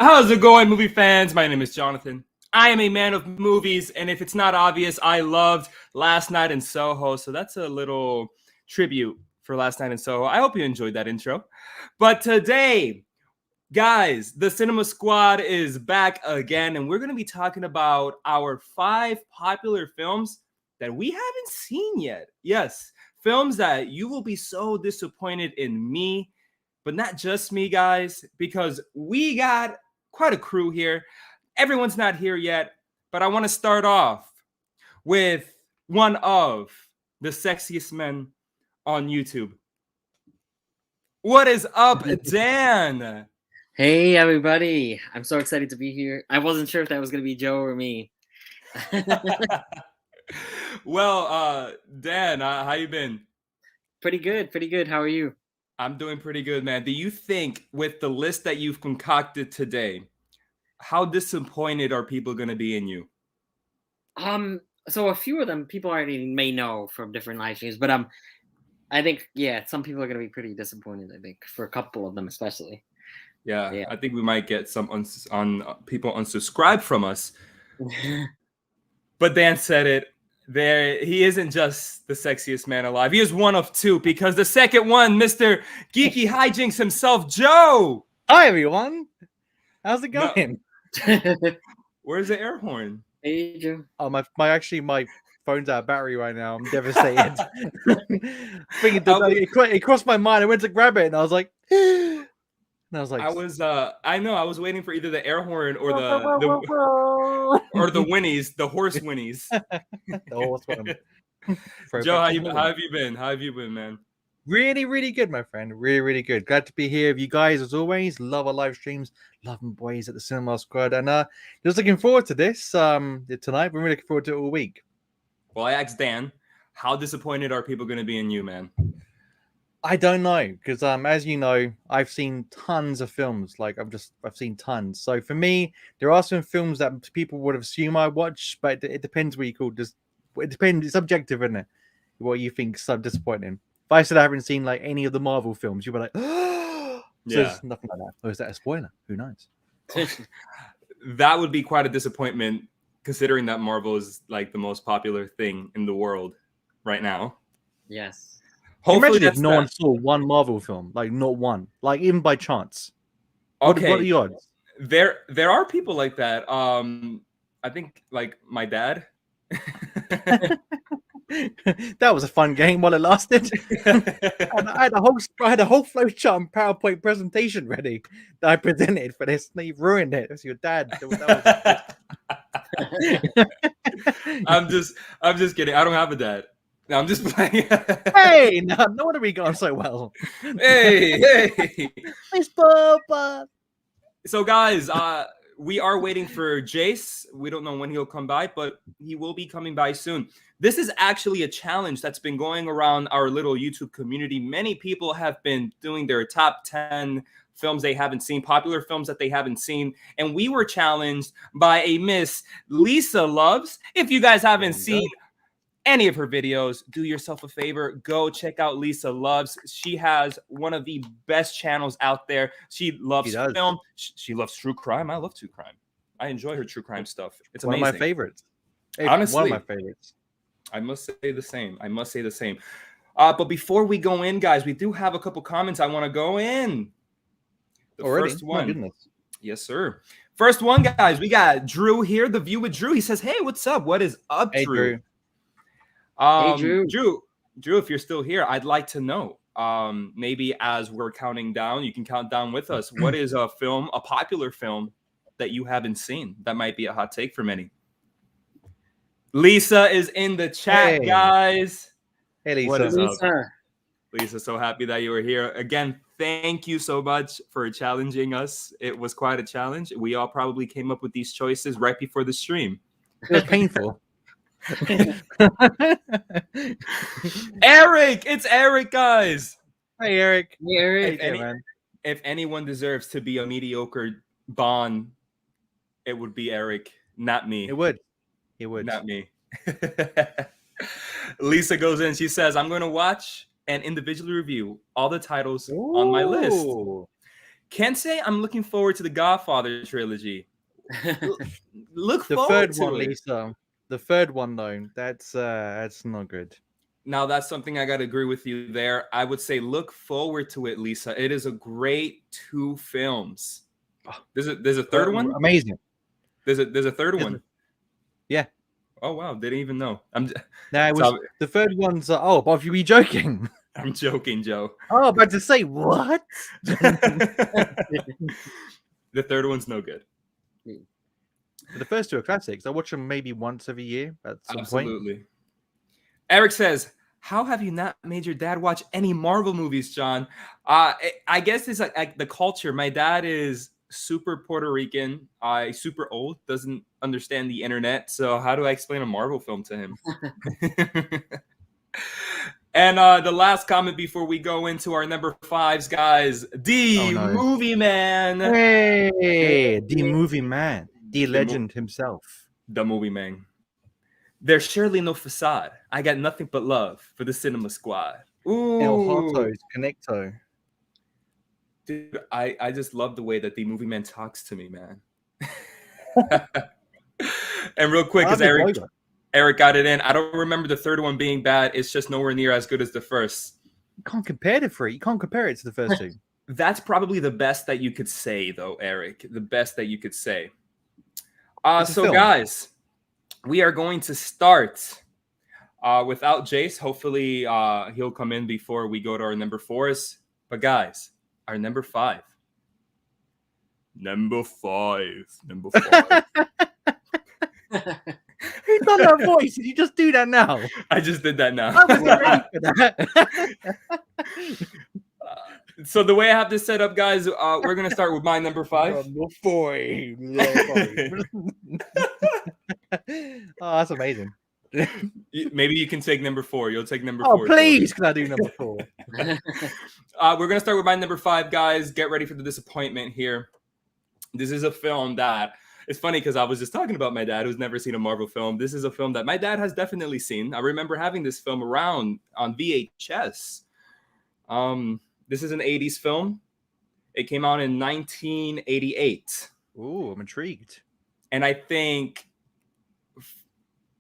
How's it going, movie fans? My name is Jonathan. I am a man of movies, and if it's not obvious, I loved Last Night in Soho, so that's a little tribute for Last Night in Soho. I hope you enjoyed that intro. But today, guys, the Cinema Squad is back again, and we're going to be talking about our 5 popular films that we haven't seen yet. Yes, films that you will be so disappointed in me, but not just me, guys, because we got quite a crew here. Everyone's not here yet, but I want to start off with one of the sexiest men on YouTube. What is up, Dan? Hey, everybody. I'm so excited to be here. I wasn't sure if that was going to be Joe or me. Well, Dan, how you been? Pretty good. How are you? I'm doing pretty good, man. Do you think with the list that you've concocted today, how disappointed are people going to be in you? So a few of them people already may know from different live streams, but I think some people are going to be pretty disappointed, I think, for a couple of them especially. Yeah. I think we might get some people unsubscribe from us. But Dan said it. He isn't just the sexiest man alive. He is one of two, because the second one, Mr. GeekyHiJynx himself, Joe. Hi, everyone. How's it going? No. Where's the air horn? Hey, Joe. Oh, my phone's out of battery right now. I'm devastated. It crossed my mind. I went to grab it, and I was like, and I was was waiting for either the air horn or the whinnies, the horse whinnies. The horse one. Joe, how have you been? How have you been, man? Really, really good, my friend. Really, really good. Glad to be here with you guys as always. Love our live streams. Love them boys at the Cinema Squad. And just looking forward to this tonight. We're really looking forward to it all week. Well, I asked Dan, how disappointed are people going to be in you, man? I don't know, because as you know, I've seen tons of films. I've seen tons. So for me, there are some films that people would assume I watch, but it depends what you call. It depends. It's subjective, isn't it? What you think is so disappointing. If I said I haven't seen like any of the Marvel films, you'd be like, oh, so yeah, there's nothing like that. Or is that a spoiler? Who knows? That would be quite a disappointment, considering that Marvel is like the most popular thing in the world right now. Yes. Hopefully, imagine if no one saw one Marvel film, like not one, like even by chance. Okay, what are the odds? There are people like that. I think like my dad. That was a fun game while it lasted. I had a whole flowchart and PowerPoint presentation ready that I presented for this. You've ruined it. It's your dad. I'm just kidding. I don't have a dad. No, I'm just playing. Hey, no wonder we got on so well. Hey. It's Papa. So, guys, we are waiting for Jace. We don't know when he'll come by, but he will be coming by soon. This is actually a challenge that's been going around our little YouTube community. Many people have been doing their top 10 films they haven't seen, popular films that they haven't seen. And we were challenged by a Miss Lisa Loves. If you guys haven't seen any of her videos, do yourself a favor, go check out Lisa Loves. She has one of the best channels out there. She loves film. She loves true crime. I love true crime. I enjoy her true crime stuff. It's amazing. One of my favorites. Honestly, one of my favorites. I must say the same. But before we go in, guys, we do have a couple comments I want to go in. The first one. My goodness. Yes, sir. First one, guys. We got Drew here. The View with Drew. He says, "Hey, what's up? What is up, hey, Drew?" Hey, Drew. Drew, if you're still here, I'd like to know. Maybe as we're counting down, you can count down with us. What is a popular film that you haven't seen? That might be a hot take for many. Lisa is in the chat, guys. Hey, Lisa. What is up? Lisa, so happy that you were here. Again, thank you so much for challenging us. It was quite a challenge. We all probably came up with these choices right before the stream. It was painful. Eric, it's Eric, guys. Hey, Eric. Hey, Eric. If anyone deserves to be a mediocre Bond, it would be Eric, not me. It would. Not me. Lisa goes in. She says, "I'm going to watch and individually review all the titles on my list." Can't say I'm looking forward to the Godfather trilogy. Look The forward third to one, it. Lisa. The third one, though, that's not good. Now that's something I gotta agree with you there. I would say look forward to it, Lisa. It is a great 2 films. There's a third one. Amazing. There's a third one. Yeah. Oh wow, didn't even know. No, it was the third one's. Oh, but you be joking. I'm joking, Joe. Oh, about to say what? The third one's no good. The first 2 are classics. I watch them maybe once every year at some Absolutely. point. Eric says, "How have you not made your dad watch any Marvel movies, John?" I guess it's like the culture. My dad is super Puerto Rican. Super old, doesn't understand the internet. So how do I explain a Marvel film to him? And the last comment before we go into our number 5s, guys. Movie Man. Hey, the movie man. The legend himself. The movie man. There's surely no facade. I got nothing but love for the cinema squad. Ooh. El Harto's Connecto. Dude, I just love the way that the movie man talks to me, man. And real quick, because Eric got it in. I don't remember the third one being bad. It's just nowhere near as good as the first. You can't compare the 3. You can't compare it to the first 2. That's probably the best that you could say, though, Eric. The best that you could say. So, guys, we are going to start without Jace. Hopefully, he'll come in before we go to our number 4s. But, guys, our number 5. Number 5. Who's done that voice? Did you just do that now? I just did that now. I wasn't ready for that. So the way I have this set up, guys, we're going to start with my number 5. Number 4. Oh, that's amazing. Maybe you can take number 4. You'll take number 4. Oh, please, can I do number 4? We're going to start with my number 5, guys. Get ready for the disappointment here. This is a film that... It's funny because I was just talking about my dad who's never seen a Marvel film. This is a film that my dad has definitely seen. I remember having this film around on VHS. This is an 80s film. It came out in 1988. Ooh, I'm intrigued. And I think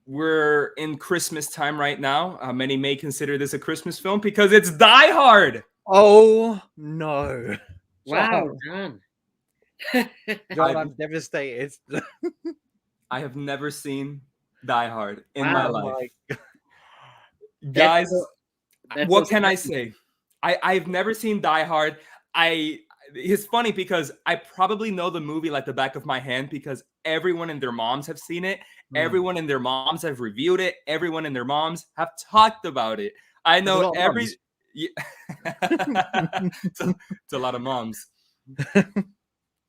we're in Christmas time right now. Many may consider this a Christmas film because it's Die Hard. Oh, no. Wow, John. John, I'm devastated. I have never seen Die Hard in my life. Guys, what can I say? I've never seen Die Hard. It's funny because I probably know the movie like the back of my hand because everyone and their moms have seen it. Everyone and their moms have reviewed it. Everyone and their moms have talked about it. I know every... Yeah. It's a lot of moms.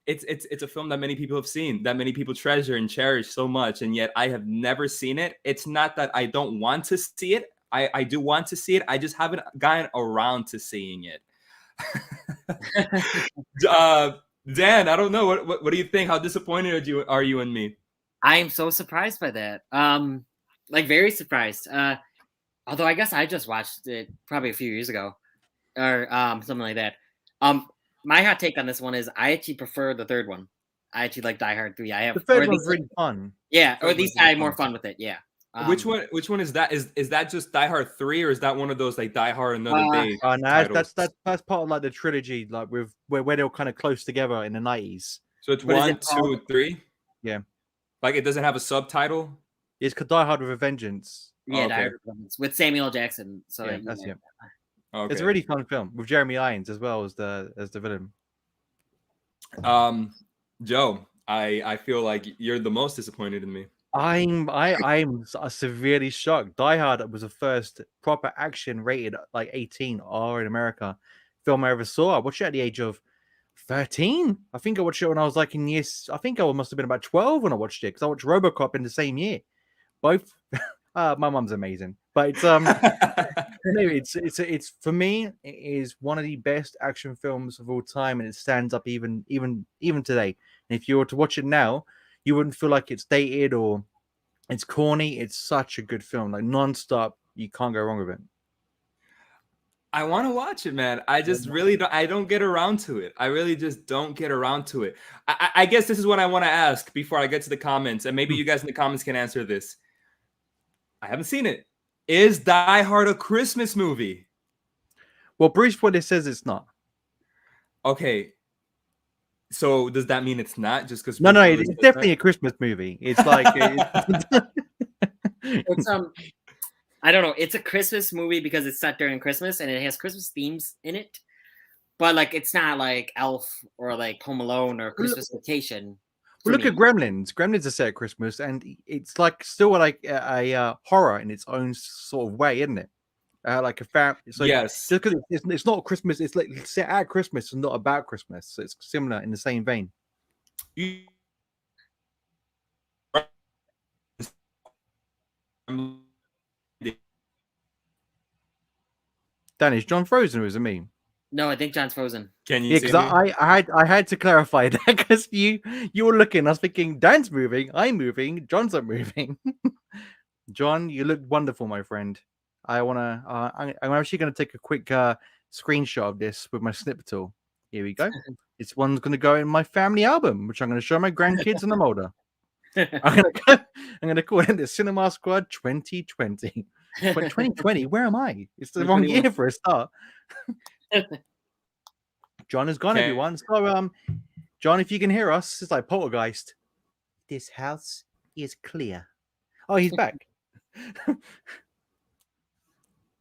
It's a film that many people have seen, that many people treasure and cherish so much, and yet I have never seen it. It's not that I don't want to see it. I do want to see it. I just haven't gotten around to seeing it. Dan, I don't know. What do you think? How disappointed are you in me? I am so surprised by that. Like very surprised. Although I guess I just watched it probably a few years ago, or something like that. My hot take on this one is I actually prefer the third one. I actually like Die Hard 3. The third one's really fun. Yeah, or at least I had more fun with it. Yeah. Which one is that? Is that just Die Hard 3, or is that one of those like Die Hard Another Day? No, that's part of like the trilogy, like with where they're kind of close together in the 90s. So it's 1, 2, 3. Yeah. Like it doesn't have a subtitle. It's Die Hard with a Vengeance. Yeah, Die Hard with Samuel L. Jackson. So yeah, that's it. Okay. It's a really fun film with Jeremy Irons as well as the villain. Joe, I feel like you're the most disappointed in me. I'm severely shocked. Die Hard was the first proper action rated like 18 R in America film I ever saw. I watched it at the age of 13. I think I watched it when I was like in years. I think I must have been about 12 when I watched it because I watched RoboCop in the same year. Both. My mum's amazing, but it's it's for me. It is one of the best action films of all time, and it stands up even today. And if you were to watch it now, you wouldn't feel like it's dated or it's corny. It's such a good film, like non-stop. You can't go wrong with it. I want to watch it, man. I just really don't. I don't get around to it. I really just don't get around to it. I guess this is what I want to ask before I get to the comments, and maybe you guys in the comments can answer this. I haven't seen it. Is Die Hard a Christmas movie? Well, Bruce Willis says it's not. Okay. So does that mean it's not just because? No, it's definitely a Christmas movie. It's like It's I don't know. It's a Christmas movie because it's set during Christmas and it has Christmas themes in it. But like, it's not like Elf or like Home Alone or Christmas Vacation. Well, look at Gremlins. Gremlins are set at Christmas, and it's like still like a horror in its own sort of way, isn't it? Like a fair. So yes. Just because it's not Christmas, it's like set at Christmas and not about Christmas. So it's similar in the same vein. Dan, is John frozen or is it me? No, I think John's frozen. Can you? Yeah, because I had to clarify that because you were looking. I was thinking Dan's moving, I'm moving, John's not moving. John, you look wonderful, my friend. I'm actually gonna take a quick screenshot of this with my snip tool. Here we go. This one's gonna go in my family album, which I'm gonna show my grandkids when I'm older. I'm gonna call it the Cinema Squad 2020. But 2020, where am I? It's the wrong year for a start. John is gone, everyone. So, John, if you can hear us, it's like Poltergeist. This house is clear. Oh, he's back.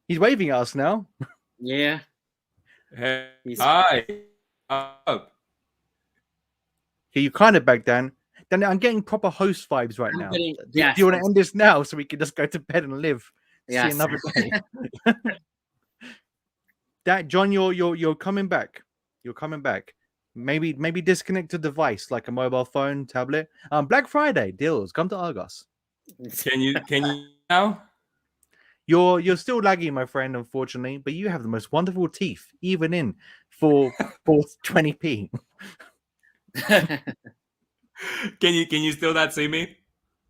He's waving at us now. Yeah. Hey, hi. Okay, you kind of back, Dan. Dan, I'm getting proper host vibes right now. Yes. Do you want to end this now so we can just go to bed and live? Yes. See another day. That John, you're coming back. You're coming back. Maybe disconnect a device like a mobile phone, tablet. Black Friday deals. Come to Argos. Can you now? You're still laggy, my friend, unfortunately, but you have the most wonderful teeth, even in for 20p. Can you still not see me?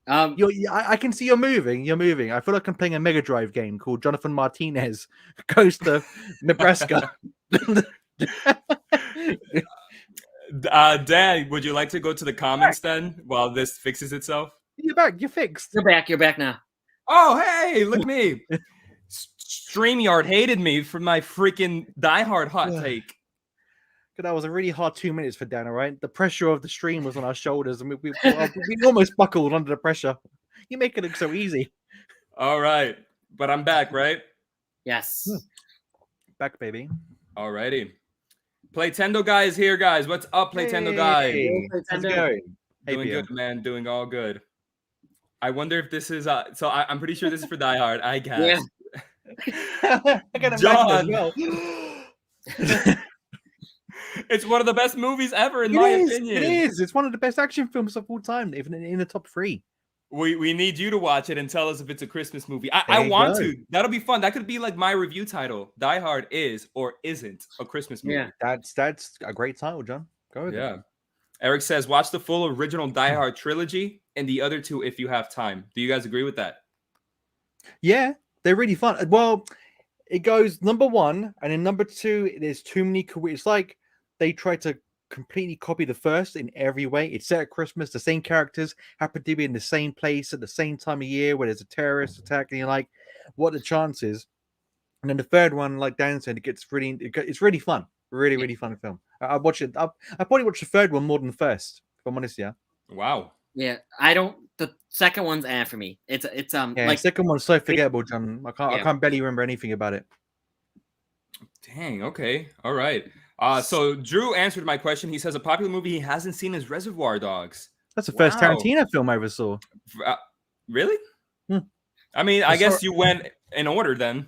I can see you're moving. You're moving. I feel like I'm playing a Mega Drive game called Jonathan Martinez Goes to Nebraska. Dan, would you like to go to the comments then while this fixes itself? You're back. You're fixed. You're back. You're back now. Oh, hey, look at me. StreamYard hated me for my freaking Die Hard hot take. That was a really hard 2 minutes for Dan, all right? The pressure of the stream was on our shoulders, and we almost buckled under the pressure. You make it look so easy. All right. But I'm back, right? Yes. Back, baby. All righty. Playtendo guy is here, guys. What's up, Playtendo guy? Hey, how's it going? Doing good, man. Doing all good. I wonder if this is so I'm pretty sure this is for Die Hard, I guess. Yeah. I got John. as well. It's one of the best movies ever, in my opinion. It is. It's one of the best action films of all time, even in the top 3. We need you to watch it and tell us if it's a Christmas movie. I want to. That'll be fun. That could be like my review title. Die Hard is or isn't a Christmas movie. Yeah. That's a great title, John. Go with it. Eric says, watch the full original Die Hard trilogy and the other 2 if you have time. Do you guys agree with that? Yeah, they're really fun. Well, it goes number 1, and in number 2, there's too many. It's like they try to completely copy the first in every way. It's set at Christmas. The same characters happen to be in the same place at the same time of year where there's a terrorist attack, and you're like, what are the chances? And then the third one, like Dan said, it's really fun. Really fun film. I watch it. I probably watched the third one more than the first, if I'm honest. Yeah. Wow. Yeah, I don't. The second one's for me. It's yeah, like the second one's so forgettable, John. I can't barely remember anything about it. Dang. Okay. All right. So Drew answered my question. He says a popular movie he hasn't seen is Reservoir Dogs. That's the first Tarantino film I ever saw. Really? I mean, I guess you went in order then.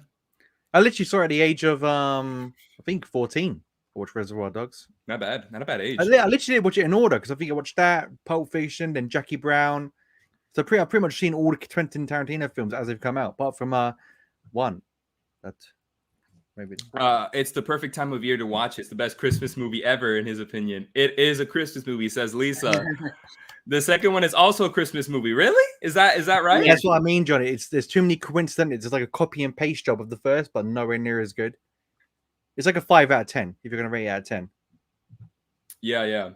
I literally saw it at the age of I think 14. I watched Reservoir Dogs. Not bad. Not a bad age. I literally did watch it in order because I think I watched that, Pulp Fiction, then Jackie Brown. So I've pretty much seen all the Quentin Tarantino films as they've come out, apart from one. That maybe. It's the perfect time of year to watch it. It's the best Christmas movie ever, in his opinion. It is a Christmas movie, says Lisa. The second one is also a Christmas movie. Really? Is that right? Yeah, that's what I mean, Johnny. There's too many coincidences. It's like a copy and paste job of the first, but nowhere near as good. It's like a 5 out of 10 if you're gonna rate it out of 10. Yeah.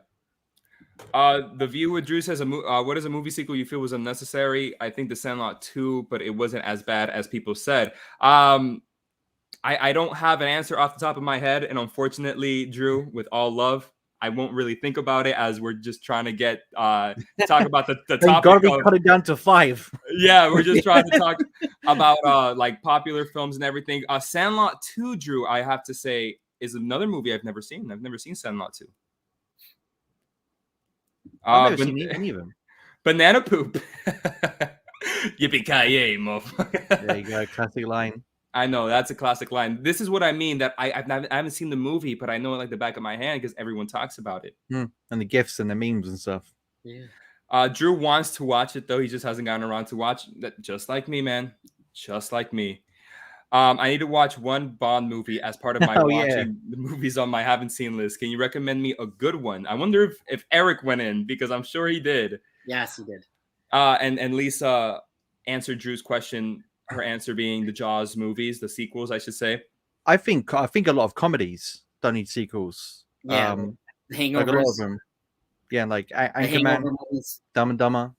The View with Drew says, what is a movie sequel you feel was unnecessary? I think The Sandlot 2, but it wasn't as bad as people said. I don't have an answer off the top of my head, and unfortunately, Drew, with all love, I won't really think about it as we're just trying to get talk about the topic. Gotta be cut it down to 5. Yeah, we're just trying to talk about like popular films and everything. Sandlot 2, Drew, I have to say, is another movie I've never seen. I've never seen Sandlot 2. I've never seen any of them. Banana poop. Yippee-ki-yay, motherfucker. There you go, classic line. I know, that's a classic line. This is what I mean, that I haven't seen the movie, but I know it like the back of my hand because everyone talks about it. And the gifs and the memes and stuff. Yeah. Drew wants to watch it, though. He just hasn't gotten around to watch that. Just like me, man. Just like me. I need to watch one Bond movie as part of my watching the movies on my haven't seen list. Can you recommend me a good one? I wonder if Eric went in, because I'm sure he did. Yes, he did. And Lisa answered Drew's question. Her answer being the Jaws movies, the sequels, I should say. I think a lot of comedies don't need sequels. Yeah, Hangovers. Like a lot of them. Yeah, like Anchorman, Dumb and Dumber.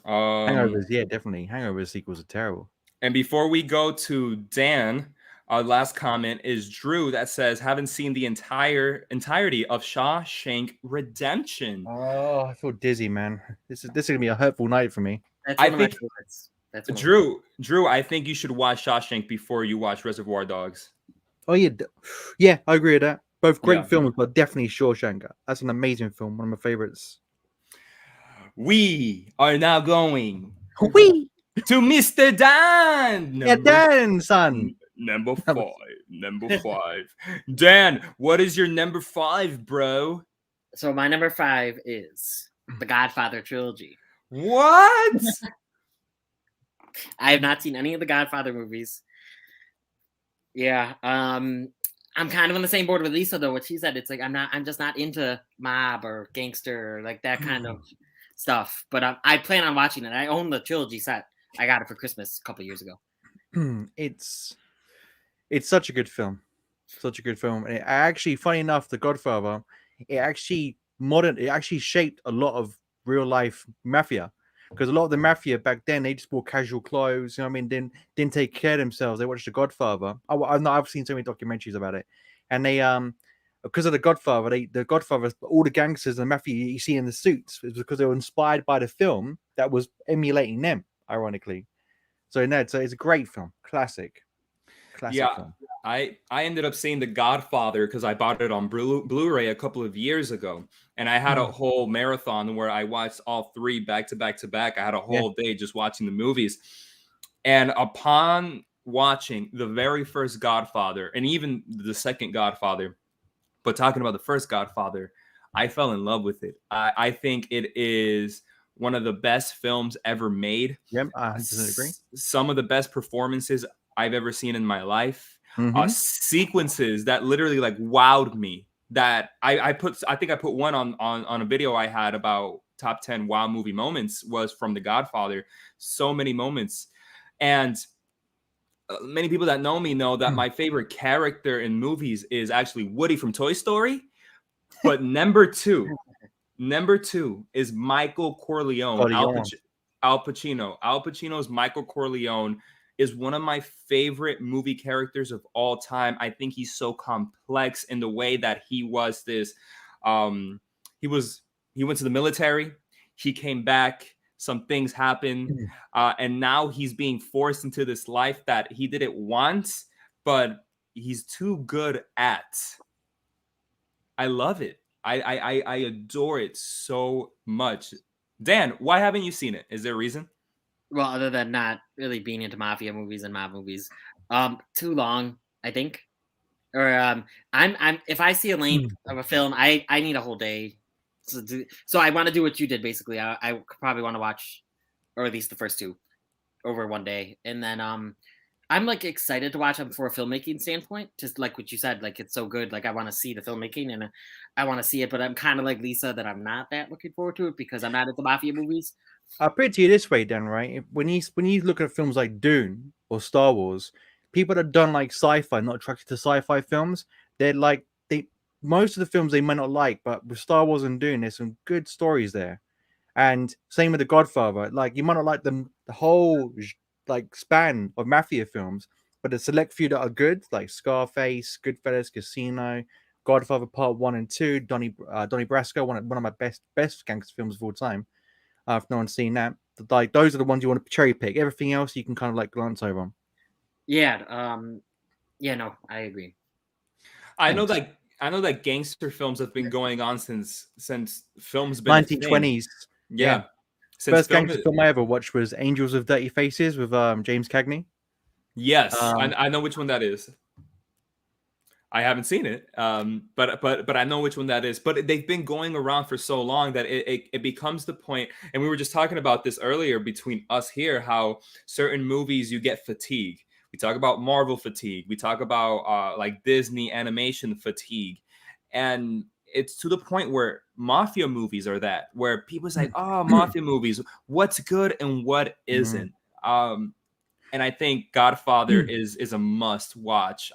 Hangovers, yeah, definitely. Hangover sequels are terrible. And before we go to Dan, our last comment is Drew that says, haven't seen the entirety of Shawshank Redemption. Oh, I feel dizzy, man. This is gonna be a hurtful night for me. I think Drew, I think you should watch Shawshank before you watch Reservoir Dogs. Oh yeah, I agree with that. Both great films, but definitely Shawshank. That's an amazing film, one of my favorites. We are now going to Mr. Dan. Dan, son. Number 5. Dan, what is your number 5, bro? So my number 5 is the Godfather trilogy. What? I have not seen any of the Godfather movies. Yeah, I'm kind of on the same board with Lisa though. What she said, it's like I'm just not into mob or gangster or like that kind of stuff. But I plan on watching it. I own the trilogy set. I got it for Christmas a couple years ago. It's such a good film, And it actually, funny enough, The Godfather, it actually shaped a lot of real life mafia, because a lot of the mafia back then, they just wore casual clothes, you know what I mean, didn't take care of themselves. They watched The Godfather. I've seen so many documentaries about it, and they because of The Godfather, all the gangsters and the mafia you see in the suits is because they were inspired by the film that was emulating them, ironically. So no, it's a great film, classic film. I ended up seeing The Godfather because I bought it on Blu-ray a couple of years ago, and I had a whole marathon where I watched all 3 back to back to back. I had a whole day just watching the movies, and upon watching the very first Godfather and even the second Godfather, but talking about the first Godfather, I fell in love with it. I think it is one of the best films ever made. Yep, I agree. Some of the best performances I've ever seen in my life. Sequences that literally like wowed me, that I think I put one on a video I had about top 10 wow movie moments was from The Godfather. So many moments. And many people that know me know that my favorite character in movies is actually Woody from Toy Story, but number 2 is Michael Corleone. Al Pacino. Al Pacino's Michael Corleone is one of my favorite movie characters of all time. I think he's so complex in the way that he was this. He went to the military. He came back. Some things happened. And now he's being forced into this life that he didn't want, but he's too good at. I love it. I adore it so much. Dan, why haven't you seen it? Is there a reason? Well, other than not really being into mafia movies and mob movies, too long, I think. Or I'm if I see a length of a film, I need a whole day. So I want to do what you did basically. I probably want to watch, or at least the first 2, over one day, and then I'm like excited to watch them for a filmmaking standpoint. Just like what you said, like it's so good. Like I want to see the filmmaking and I want to see it, but I'm kind of like Lisa that I'm not that looking forward to it because I'm not into mafia movies. I'll put it to you this way, Dan, right? When you look at films like Dune or Star Wars, people that don't like sci-fi, not attracted to sci-fi films, they're like most of the films they might not like, but with Star Wars and Dune, there's some good stories there. And same with The Godfather. Like you might not like the whole like span of mafia films, but the select few that are good, like Scarface, Goodfellas, Casino, Godfather Part 1 and 2, Donnie Brasco, one of my best gangster films of all time. If no one's seen that, like those are the ones you want to cherry pick. Everything else you can kind of like glance over. Yeah. Yeah. No, I agree. I know that gangster films have been going on since films been 1920s. Yeah. First gangster film I ever watched was Angels with Dirty Faces with James Cagney. Yes, I know which one that is. I haven't seen it, but I know which one that is. But they've been going around for so long that it becomes the point. And we were just talking about this earlier between us here, how certain movies you get fatigue. We talk about Marvel fatigue. We talk about like Disney animation fatigue, and it's to the point where mafia movies are that, where people say, "Oh, mafia movies, what's good and what isn't." And I think Godfather is a must watch.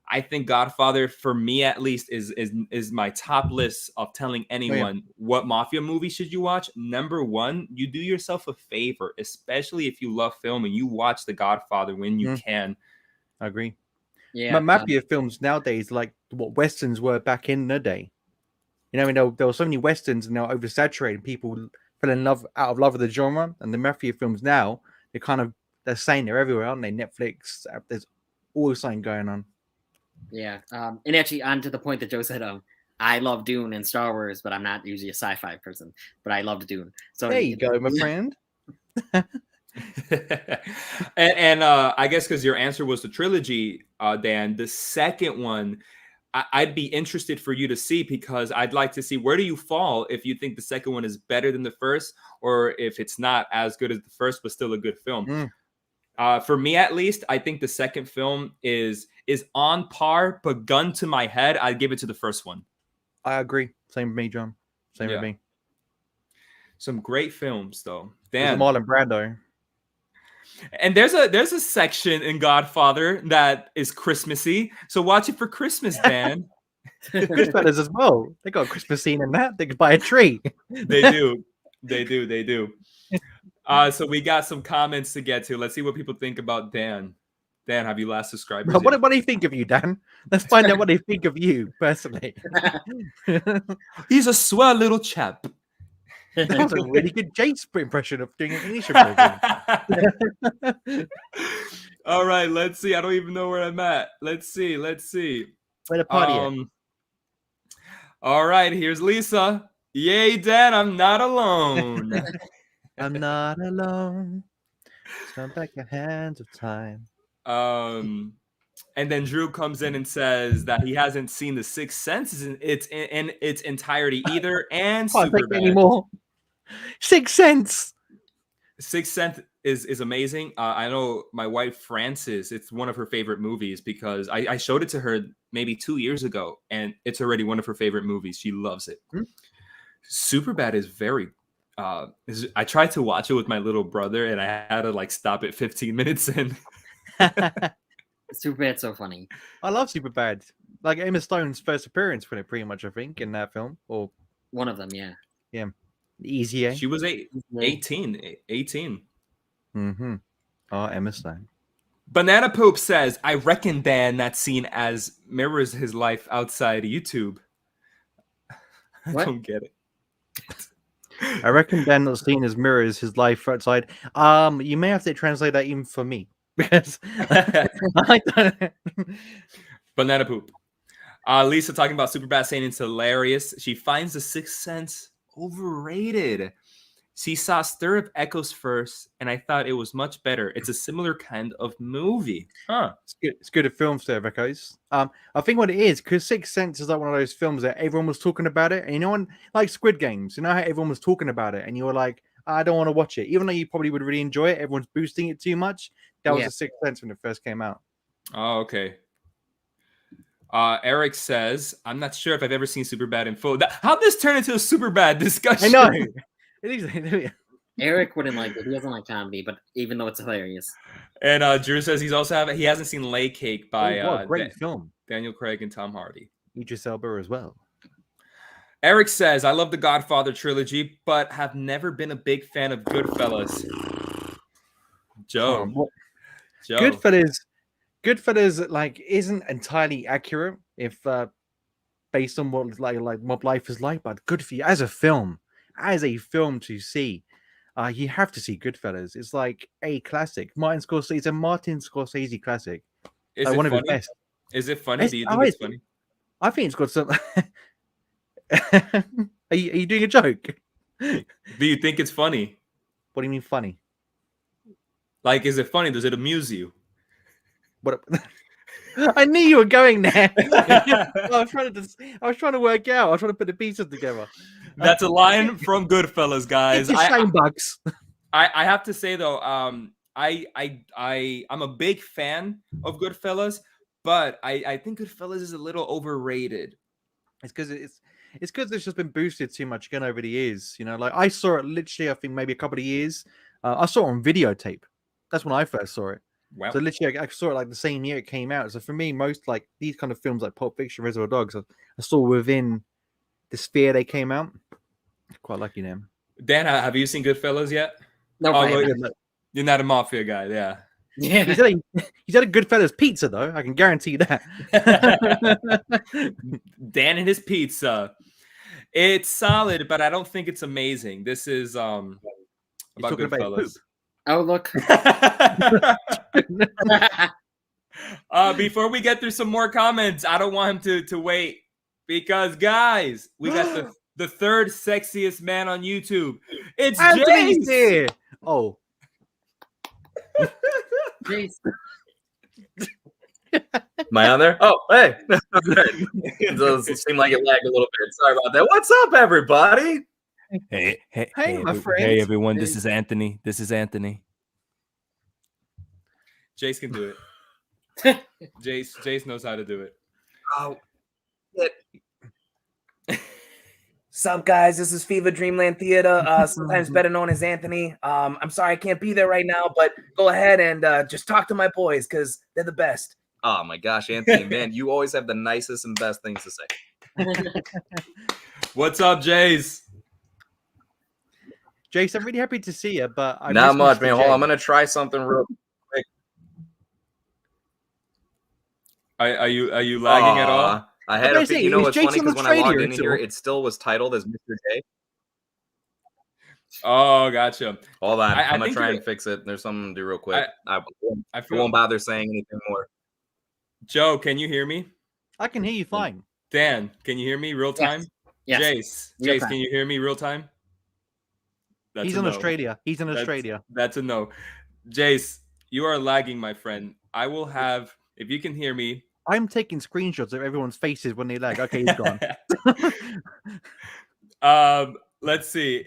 I think Godfather, for me at least, is my top list of telling anyone what mafia movie should you watch. Number one, you do yourself a favor, especially if you love film and you watch The Godfather when you can. I agree. Yeah, mafia films nowadays, like what westerns were back in the day. You know, I mean, there were so many westerns and they're oversaturated. People fell in love out of love with the genre, and the mafia films now they're saying they're everywhere, aren't they? Netflix, there's always something going on. Yeah, and actually, on to the point that Joe said, I love Dune and Star Wars, but I'm not usually a sci-fi person, but I loved Dune. So there you go, my friend. and I guess because your answer was the trilogy, Dan, the second one, I'd be interested for you to see, because I'd like to see where do you fall if you think the second one is better than the first, or if it's not as good as the first but still a good film. For me, at least, I think the second film is on par, but gun to my head, I'd give it to the first one. I agree. Same with me, John. Same with me. Some great films, though. Dan, Marlon Brando. And there's a section in Godfather that is Christmassy, so watch it for Christmas, Dan. Goodfellas as well. They got a Christmas scene in that. They could buy a tree. They do. So we got some comments to get to. Let's see what people think about Dan. Dan, have you last subscribed? What do you think of you, Dan? Let's find out what they think of you personally. He's a swell little chap. That was a really good Jace impression of doing an English impression. All right, let's see. I don't even know where I'm at. Let's see. Where the party at? All right, here's Lisa. Yay, Dan, I'm not alone. I'm not alone. Stand back your hands of time. And then Drew comes in and says that he hasn't seen The Sixth Sense in its entirety either, and Superbad. Anymore. Sixth Sense. Sixth Sense is amazing. I know my wife Frances, it's one of her favorite movies, because I showed it to her maybe 2 years ago, and it's already one of her favorite movies. She loves it. Superbad is very. I tried to watch it with my little brother, and I had to like stop it 15 minutes in. Superbad's so funny. I love Superbad. Like Emma Stone's first appearance for it, pretty much, I think, in that film, or one of them. Yeah. Easy. She was 18. Oh, Emma Stone. Banana Poop says, I reckon Dan that scene as mirrors his life outside YouTube. I don't get it. I reckon Dan not seen as mirrors his life outside. You may have to translate that even for me, because I don't. Banana Poop. Lisa talking about Superbad, saying it's hilarious. She finds The Sixth Sense overrated. She saw Stir of Echoes first, and I thought it was much better. It's a similar kind of movie. It's good at film, Stir of Echoes. I think what it is, because Sixth Sense is like one of those films that everyone was talking about it, and you know, when, like Squid Games, you know how everyone was talking about it, and you were like, I don't want to watch it, even though you probably would really enjoy it. Everyone's boosting it too much. That was The Sixth Sense when it first came out. Oh, okay. Eric says, I'm not sure if I've ever seen Superbad in full. How'd this turn into a Superbad discussion? I know. It is. Eric wouldn't like it. He doesn't like comedy, but even though it's hilarious. And Drew says he hasn't seen Lay Cake by what a great film. Daniel Craig and Tom Hardy. Idris Elba as well. Eric says, I love the Godfather trilogy, but have never been a big fan of Goodfellas. Joe. Joe. Goodfellas like isn't entirely accurate if based on what what life is like, but good for you as a film to see. You have to see Goodfellas. It's like a classic. Martin Scorsese classic. Is like it one funny? of his best. Is it funny? Do you think it's funny? I think it's got some. Are you doing a joke? Do you think it's funny? What do you mean funny? Like, is it funny? Does it amuse you? What? I knew you were going there. I was trying to work out. I was trying to put the pieces together. That's a line from Goodfellas, guys. It's shame bugs. I have to say though, I'm a big fan of Goodfellas, but I think Goodfellas is a little overrated. It's because it's just been boosted too much again over the years. You know, like I saw it literally, I think maybe a couple of years. I saw it on videotape. That's when I first saw it. Wow. So literally, I saw it like the same year it came out. So for me, most like these kind of films like Pulp Fiction, Reservoir Dogs, I saw within the sphere they came out. Quite lucky now. Dan, have you seen Goodfellas yet? No, You're not a mafia guy, yeah. yeah. He's had a Goodfellas pizza though. I can guarantee that. Dan and his pizza. It's solid, but I don't think it's amazing. This is about Goodfellas. Oh, look. Before we get through some more comments, I don't want him to wait because, guys, we got the third sexiest man on YouTube. It's Anthony's Jace. here. Oh. Jace. Am I on there? Oh, hey. It does seem like it lagged a little bit. Sorry about that. What's up, everybody? Hey, my friend. Hey, everyone. This is Anthony. Jace can do it. Jace knows how to do it. Oh, Sup, guys? This is Fever Dreamland Theater, sometimes better known as Anthony. I'm sorry I can't be there right now, but go ahead and just talk to my boys because they're the best. oh my gosh, Anthony, man, you always have the nicest and best things to say. What's up, Jace? Jace, I'm really happy to see you, but I Not miss much, Mr. man. J. Hold on, I'm gonna try something real. Are you lagging at all? I had a feeling. You know what's funny? Because when I logged in here, too. it still was titled as Mr. J. Oh, gotcha. Hold on, I I'm gonna think try you're- and fix it. There's something to do real quick. I I feel won't bother saying anything more. Joe, can you hear me? I can hear you fine. Dan, can you hear me real time? Yes. Jace, time. can you hear me real time? That's He's a in no. Australia. He's in Australia. That's a no. Jace, you are lagging, my friend. I will have, if you can hear me. I'm taking screenshots of everyone's faces when they lag. Okay, he's gone. Let's see.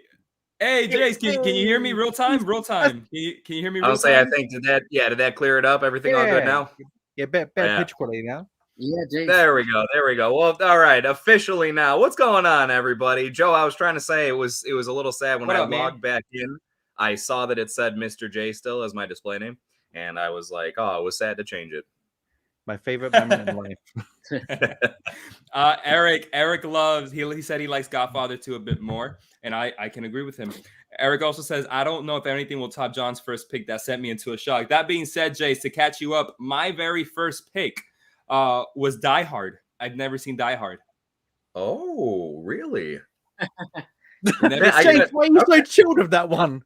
Hey, Jace, can you hear me real time? Real time. Can you hear me real I'll say, I time? think did that clear it up? Everything all good now? Yeah, better Yeah. pitch quality now. Yeah, Jace. There we go. Well, all right, officially now. What's going on, everybody? Joe, I was trying to say it was a little sad when What I up, man? logged back in. I saw that it said Mr. J still as my display name, and I was like, oh, it was sad to change it. My favorite moment in life. Eric loves, he said he likes Godfather 2 a bit more, and I can agree with him. Eric also says, I don't know if anything will top John's first pick. That sent me into a shock. That being said, Jace, to catch you up, my very first pick was Die Hard. I've never seen Die Hard. Oh, really? Never I- seen Jace, it. why are you so chilled with that one?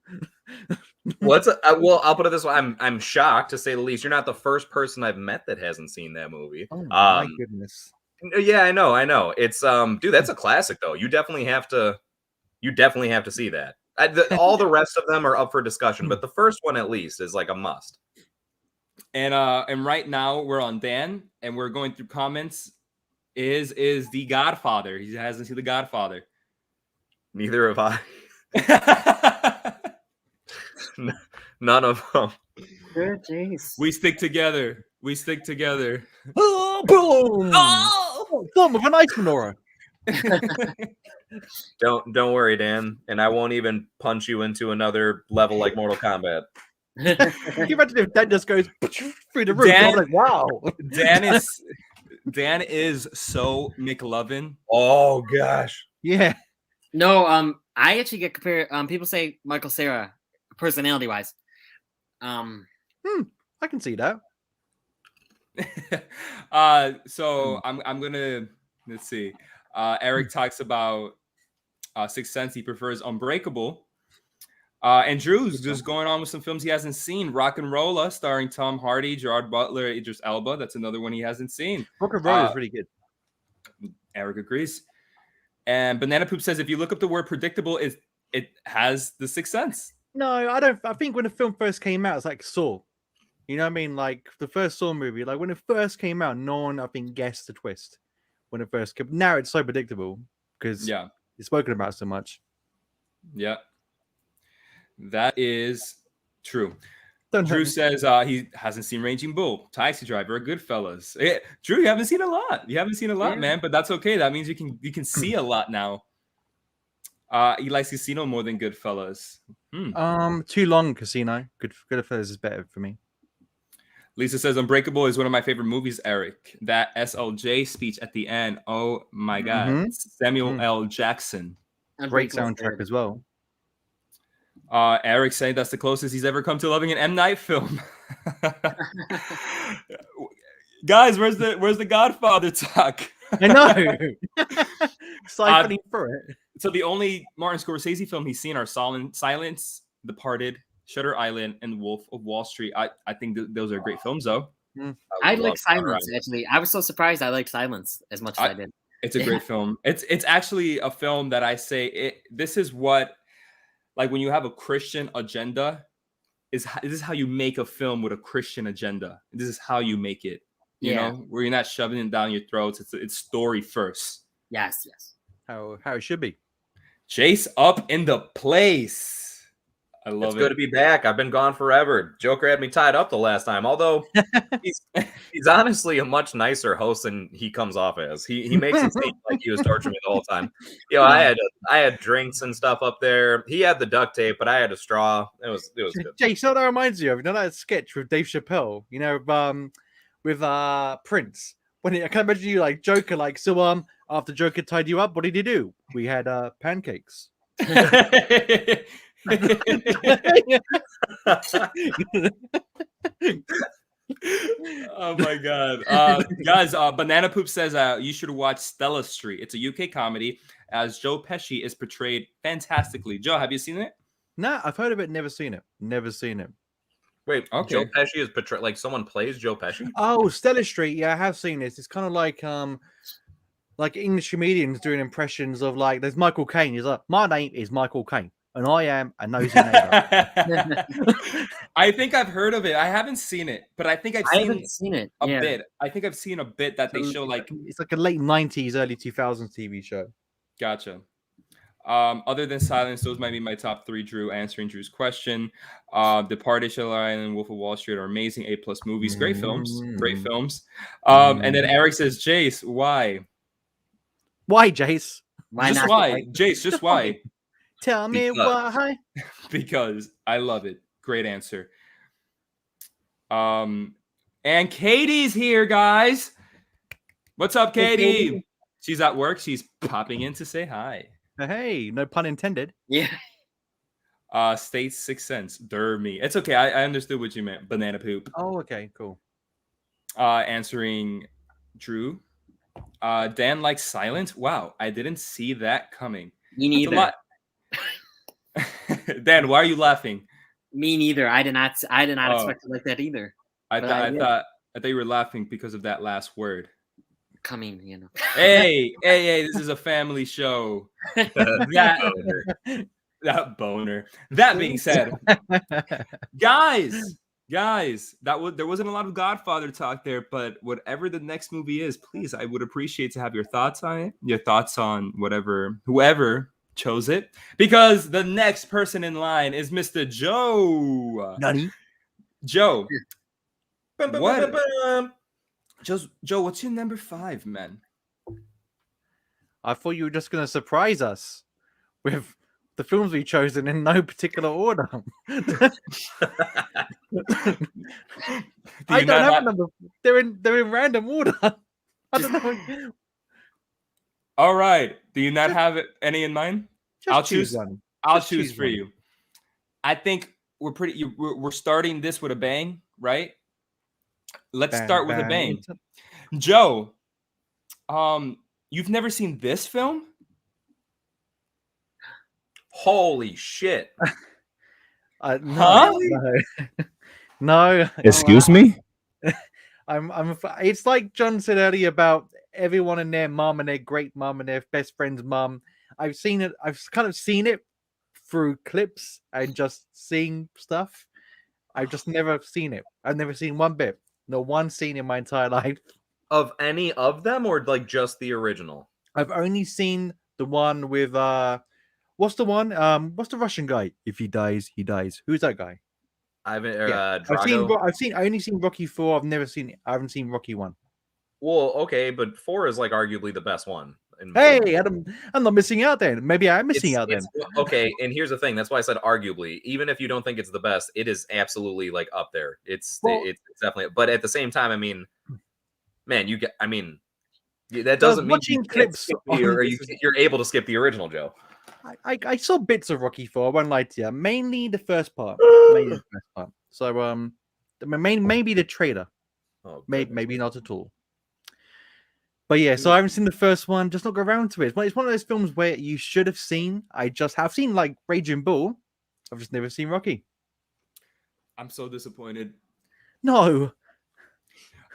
Well, I'll put it this way. I'm shocked to say the least. You're not the first person I've met that hasn't seen that movie. Oh my goodness. Yeah, I know. It's dude, that's a classic though. You definitely have to see that. All the rest of them are up for discussion, but the first one at least is like a must. And right now we're on Dan, and we're going through comments. Is The Godfather? He hasn't seen The Godfather. Neither have I. None of them. Good, Jace. We stick together. Oh, boom! Oh! Thumb of an ice menorah. Don't worry, Dan, and I won't even punch you into another level like Mortal Kombat. Can you imagine if Dan just goes through the roof? Dan- I'm like, wow. Dan is so McLovin. Oh gosh. Yeah. No, I actually get compared. People say Michael Cera, personality wise. I can see that. So I'm gonna let's see. Eric talks about Sixth Sense. He prefers Unbreakable. And Drew's just going on with some films he hasn't seen. Rock and Rolla, starring Tom Hardy, Gerard Butler, Idris Elba. That's another one he hasn't seen. Rock and Roll is really good. Eric agrees. And Banana Poop says if you look up the word predictable, it has the Sixth Sense. No, I don't. I think when the film first came out, it's like Saw. You know what I mean? Like the first Saw movie, like when it first came out, no one, I think, guessed the twist when it first came. Now it's so predictable because it's spoken about so much. Yeah. That is true. Don't hurt Drew me. says he hasn't seen Raging Bull, Taxi Driver, Goodfellas. Drew, you haven't seen a lot. You haven't seen a lot, man, but that's okay. That means you can see a lot now. He likes Casino more than Goodfellas. Too long Casino. Goodfellas is better for me. Lisa says Unbreakable is one of my favorite movies, Eric. That SLJ speech at the end. Oh my God. Samuel L. Jackson. Great soundtrack as well. Eric saying that's the closest he's ever come to loving an M. Night film. Guys, where's the Godfather talk? I know. Siphoning through it. So the only Martin Scorsese film he's seen are Silence, Departed, Shutter Island, and Wolf of Wall Street. I think those are great films, though. I like Silence, actually. I was so surprised I liked Silence as much as I did. It's a great film. It's actually a film that I say this is what, like when you have a Christian agenda, this is how you make a film with a Christian agenda. This is how you make it. You know, where you're not shoving it down your throats. It's story first. Yes. How it should be. Jace up in the place. I love it. It's good to be back. I've been gone forever. Joker had me tied up the last time. Although he's honestly a much nicer host than he comes off as. He makes it seem like he was torturing me the whole time. You know, I had drinks and stuff up there. He had the duct tape, but I had a straw. It was good. Jay, so that reminds you of that sketch with Dave Chappelle. You know, with Prince. When I can imagine you like Joker, like so. After Joker tied you up, what did he do? We had pancakes. Oh my God. Guys, Banana Poop says you should watch Stella Street. It's a UK comedy as Joe Pesci is portrayed fantastically. Joe, have you seen it? Nah, I've heard of it, never seen it. Wait, okay. Joe Pesci is portrayed like someone plays Joe Pesci? Oh, Stella Street, yeah, I have seen this. It's kind of like English comedians doing impressions of like there's Michael Caine. He's like, my name is Michael Caine, and I am a nosy neighbor. I think I've heard of it. I haven't seen it, but I think I haven't seen it. A bit. I think I've seen a bit that they show like it's like a late 90s, early 2000s TV show. Gotcha. Other than Silence, those might be my top three. Drew, answering Drew's question. Departed, Shutter Island, and Wolf of Wall Street are amazing A+ movies. Great films. And then Eric says, Jace, why? Why, Jace? Why just not? why? Jace, just why? Tell me why. Because I love it. Great answer. And Katie's here, guys. What's up, Katie? Hey, Katie. She's at work. She's popping in to say hi. Hey, no pun intended. Yeah. States Sixth Sense. Me. It's okay. I understood what you meant. Banana Poop. Oh, okay, cool. Answering Drew. Dan likes Silence. Wow, I didn't see that coming. Me neither. Dan, why are you laughing? Me neither. I did not expect it like that either. I thought you were laughing because of that last word. Coming, you know. Hey, this is a family show. That boner. That being said, guys, there wasn't a lot of Godfather talk there, but whatever the next movie is, please, I would appreciate to have your thoughts on it. Your thoughts on whoever chose it, because the next person in line is Mr. Joe. Nutty. Joe. What? Joe, what's your number 5, man? I thought you were just going to surprise us with the films we've chosen in no particular order. I don't have a number. They're in random order. I don't know. All right. Do you not have any in mind? I'll choose one. I'll choose for you. I think we're starting this with a bang, right? Let's start with a bang. Joe, you've never seen this film? Holy shit. No. No. Excuse me? It's like John said earlier about everyone and their mum and their great mum and their best friend's mum. I've kind of seen it through clips and just seeing stuff. I've just never seen it. I've never seen one bit. No one scene in my entire life. Of any of them, or like just the original? I've only seen the one with what's the one? What's the Russian guy? If he dies, he dies. Who's that guy? I've only seen Rocky 4. I haven't seen Rocky 1. Well, okay, but 4 is like arguably the best one. Hey, Adam, I'm not missing out then. Maybe I'm missing out then. Okay, and here's the thing. That's why I said arguably. Even if you don't think it's the best, it is absolutely like up there. It's definitely. But at the same time, I mean, man, that doesn't mean watching clips you're able to skip the original, Joe. I saw bits of Rocky 4. I won't lie to you. Mainly the first part. So maybe the trailer. Oh, maybe not at all. But yeah, so I haven't seen the first one. Just not go around to it. It's one of those films where you should have seen. I just have seen like Raging Bull. I've just never seen Rocky. I'm so disappointed. No.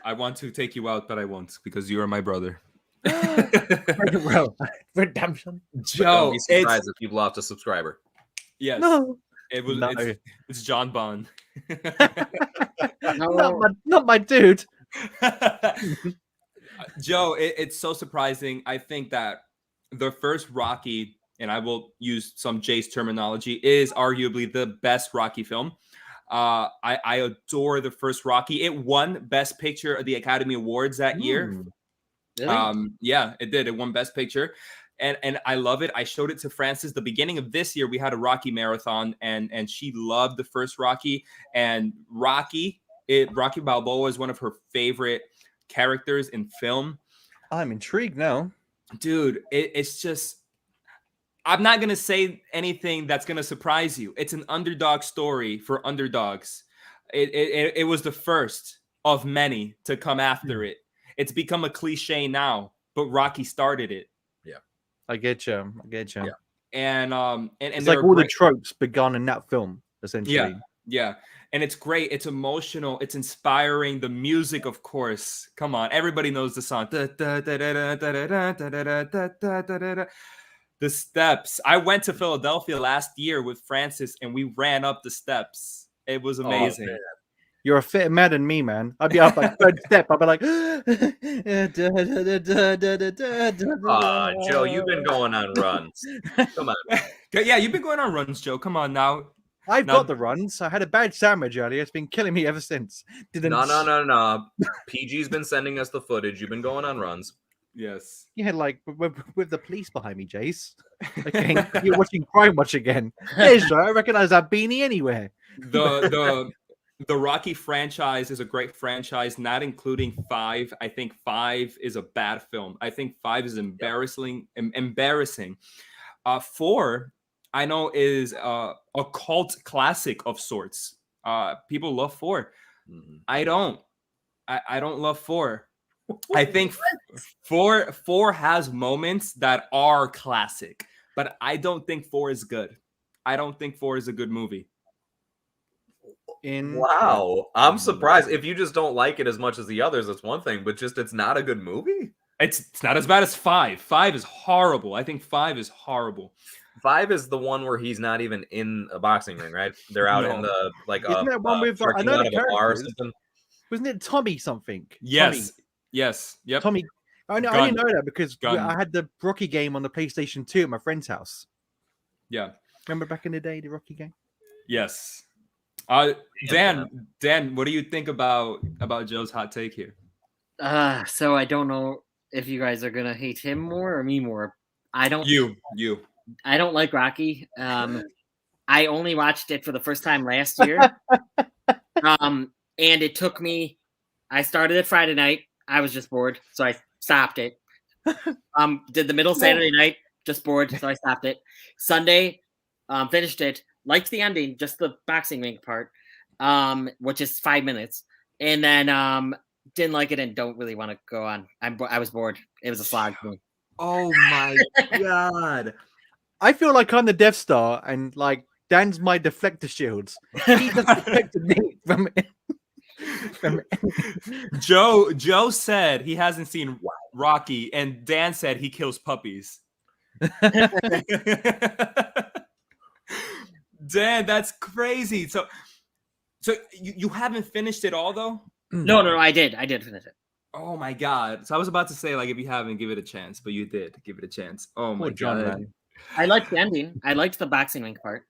I want to take you out, but I won't because you are my brother. Redemption. Joe, don't be surprised if you've lost a subscriber. Yes. No. It's John Bond. Not my dude. Joe, it's so surprising. I think that the first Rocky, and I will use some Jace terminology, is arguably the best Rocky film. I adore the first Rocky. It won Best Picture at the Academy Awards that year. Really? Yeah, it did. It won Best Picture. And I love it. I showed it to Frances. The beginning of this year, we had a Rocky marathon, and she loved the first Rocky. And Rocky Balboa is one of her favorite characters in film. I'm intrigued now. Dude, it's just, I'm not going to say anything that's going to surprise you. It's an underdog story for underdogs. It was the first of many to come after it. It's become a cliche now, but Rocky started it. Yeah. I get you. Yeah. And it's like all the tropes begun in that film, essentially. Yeah. And it's great. It's emotional. It's inspiring. The music, of course. Come on. Everybody knows the song. The steps. I went to Philadelphia last year with Francis, and we ran up the steps. It was amazing. Oh, you're a fitter man than me, man. I'd be up like third step. I'd be like, Joe, you've been going on runs. Come on. Yeah, you've been going on runs, Joe. Come on now. I've got the runs. I had a bad sandwich earlier. It's been killing me ever since. No. PG's been sending us the footage. You've been going on runs. Yes. Yeah, like with the police behind me, Jace. Okay, you're watching Crime Watch again. There's Joe. I recognize that beanie anywhere. The Rocky franchise is a great franchise, not including 5. I think 5 is a bad film. I think 5 is embarrassing. 4, I know, is a cult classic of sorts. People love 4. Mm-hmm. I don't love 4. I think 4 has moments that are classic, but I don't think 4 is good. I don't think 4 is a good movie. Wow, I'm surprised. If you just don't like it as much as the others, that's one thing, but just it's not a good movie. It's not as bad as 5. 5 is horrible. I think 5 is horrible. 5 is the one where he's not even in a boxing ring, right? They're out in the Isn't that one with I know the bar or something? Wasn't it Tommy something? Yes. Tommy. Yes. Yep. Tommy. I didn't know that because I had the Rocky game on the PlayStation 2 at my friend's house. Yeah. Remember back in the day, the Rocky game? Yes. Dan, what do you think about Joe's hot take here? So I don't know if you guys are gonna hate him more or me more. I don't You. like Rocky. I only watched it for the first time last year. And it took me. I started it Friday night. I was just bored, so I stopped it. Did the middle Saturday night, just bored, so I stopped it. Sunday, finished it. Liked the ending, just the boxing ring part, which is 5 minutes, and then didn't like it and don't really want to go on. I was bored. It was a slog for me. Oh my god. I feel like I'm the Death Star, and like Dan's my deflector shields. He just deflected me from Joe said he hasn't seen Rocky, and Dan said he kills puppies. Dan, that's crazy. So you haven't finished it all though? No, I did finish it. Oh my god. So I was about to say, like, if you haven't, give it a chance, but you did give it a chance. Oh my John, god. man. I liked the ending. I liked the boxing ring part.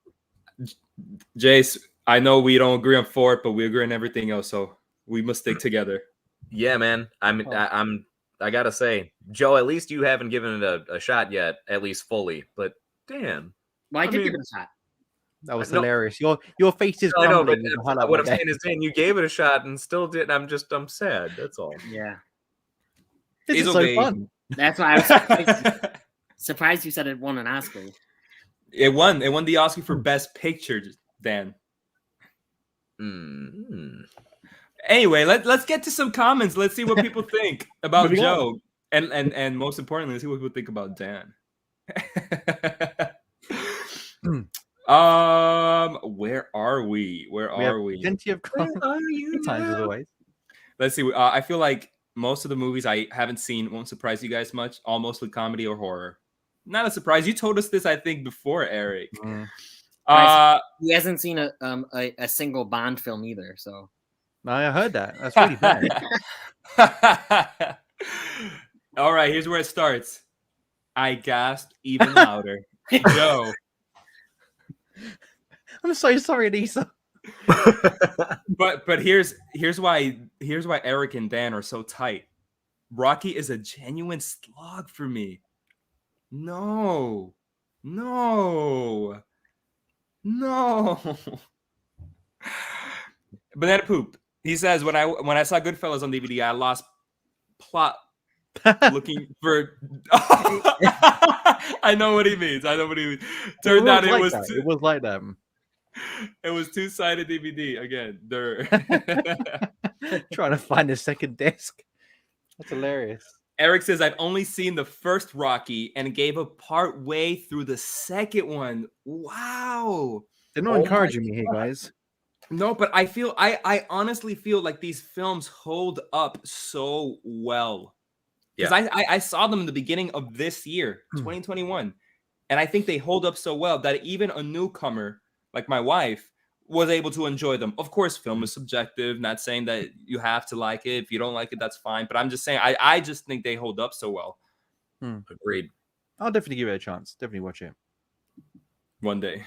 Jace, I know we don't agree on Fort, but we agree on everything else, so we must stick together. Yeah, man. I gotta say, Joe, at least you haven't given it a shot yet, at least fully. But Dan, Well, I did mean- give it a shot. That was No. hilarious. Your face is I know, but crumbling. with the highlight what I'm of that. saying is, Dan, you gave it a shot and still didn't. I'm sad. That's all. Yeah, This It's is okay. so fun. that's why I was surprised you said it won an Oscar. It won the Oscar for Best Picture, Dan. Mm. Anyway, let's get to some comments. Let's see what people think about Moving on. Joe, and most importantly, let's see what people think about Dan. Where are we? We have plenty of good times as always. Let's see. I feel like most of the movies I haven't seen won't surprise you guys much. All mostly comedy or horror. Not a surprise. You told us this, I think, before, Eric. He hasn't seen a single Bond film either. So I heard that. That's really bad. All right, here's where it starts. I gasped even louder. Joe. I'm so sorry, Lisa. But here's why Eric and Dan are so tight. Rocky is a genuine slog for me. No. Banana Poop. He says when I saw Goodfellas on DVD, I lost plot looking for. I know what he means. Turned out it was like that. It was two-sided DVD again. Trying to find a second disc. That's hilarious. Eric says, I've only seen the first Rocky and gave up part way through the second one. Wow. They're not encouraging me here, guys. No, but I honestly feel like these films hold up so well. Because I saw them in the beginning of this year, 2021. And I think they hold up so well that even a newcomer like my wife was able to enjoy them. Of course, film is subjective. Not saying that you have to like it. If you don't like it, that's fine. But I'm just saying, I just think they hold up so well. Agreed. I'll definitely give it a chance. Definitely watch it. One day.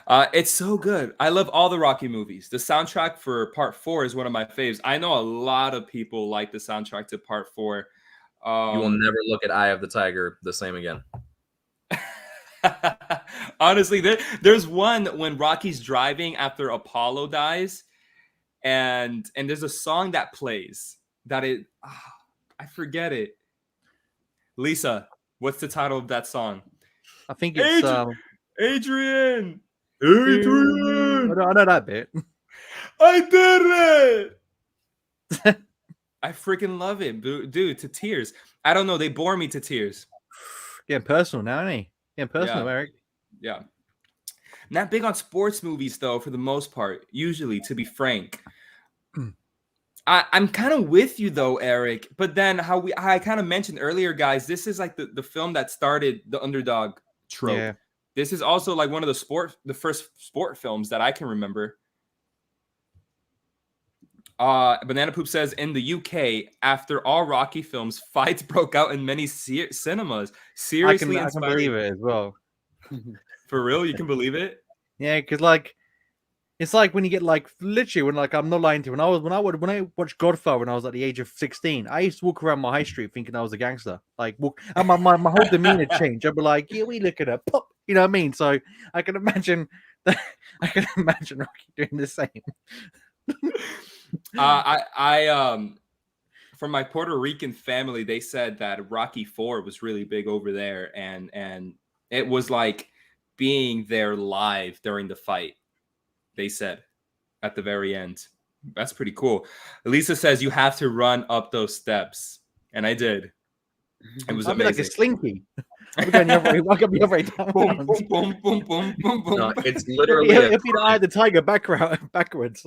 It's so good. I love all the Rocky movies. The soundtrack for Part 4 is one of my faves. I know a lot of people like the soundtrack to Part 4. You will never look at Eye of the Tiger the same again. Honestly, there's one when Rocky's driving after Apollo dies, and there's a song that plays that I forget it. Lisa, what's the title of that song? I think it's Adrian. I know that bit. I did it. I freaking love it, dude, to tears. I don't know, they bore me to tears. Getting personal now, ain't he? Getting personal, Eric. Yeah. Not big on sports movies, though, for the most part, usually, to be frank. I'm kind of with you, though, Eric. But then I kind of mentioned earlier, guys, this is like the film that started the underdog trope. Yeah. This is also like one of the first sport films that I can remember. Banana Poop says, in the UK, after all Rocky films, fights broke out in many cinemas. Seriously, I can believe it as well. For real? You can believe it? Yeah, because like It's like when you get like literally when like I'm not lying to you. When I watched Godfather when I was at the age of 16, I used to walk around my high street thinking I was a gangster. Like and my whole demeanor changed. I'd be like, yeah, we look at her, pop. You know what I mean? So I can imagine that I can imagine Rocky doing the same. From my Puerto Rican family, they said that Rocky IV was really big over there, and it was like being there live during the fight. They said at the very end. That's pretty cool. Lisa says you have to run up those steps, and I did. It was amazing. Like a slinky. I'm going the other way. I'm the other way down. Boom, boom, boom, boom, boom, boom, boom. No, it's literally If you eye the tiger backwards.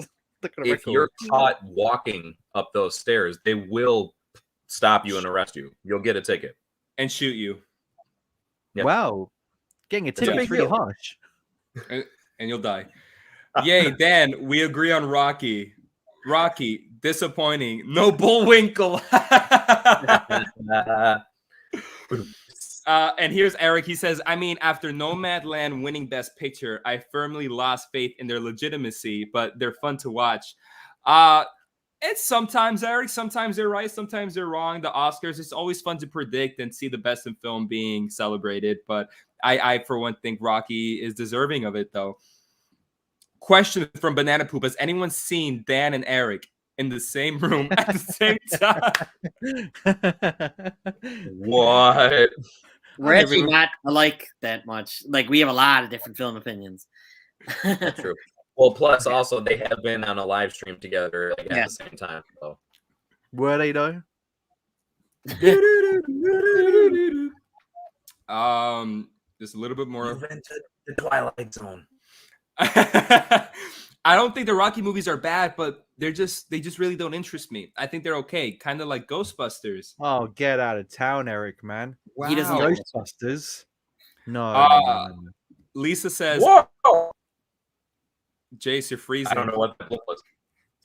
If you're caught walking up those stairs, they will stop you and arrest you. You'll get a ticket and shoot you. Yep. Wow, getting a ticket is really harsh. And you'll die. Yay, Dan, we agree on Rocky. Rocky, disappointing. No Bullwinkle. And here's Eric. He says, I mean, after Nomadland winning Best Picture, I firmly lost faith in their legitimacy, but they're fun to watch. It's sometimes, Eric, sometimes they're right, sometimes they're wrong. The Oscars, it's always fun to predict and see the best in film being celebrated. But I for one, think Rocky is deserving of it, though. Question from Banana Poop. Has anyone seen Dan and Eric in the same room at the same time? What? We're actually not alike that much. Like, we have a lot of different film opinions. That's true. Well, plus also they have been on a live stream together at the same time. So. Were they though? Just a little bit more. You've entered the Twilight Zone. I don't think the Rocky movies are bad, but they just really don't interest me. I think they're okay, kind of like Ghostbusters. Oh, get out of town, Eric, man. Wow. He doesn't like Ghostbusters. No. Lisa says, whoa! Jace, you're freezing. I don't know what that was.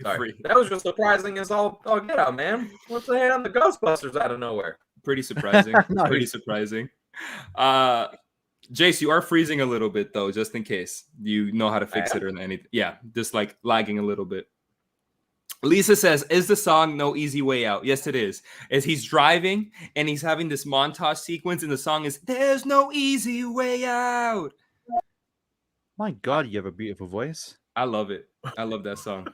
Sorry. That was just surprising as all get out, man. What's the hate on the Ghostbusters out of nowhere? Pretty surprising. Pretty surprising. Jace, you are freezing a little bit, though, just in case you know how to fix it or anything. Yeah, just like lagging a little bit. Lisa says, is the song No Easy Way Out? Yes, it is. As he's driving and he's having this montage sequence, and the song is There's No Easy Way Out. My God, you have a beautiful voice. I love it. I love that song.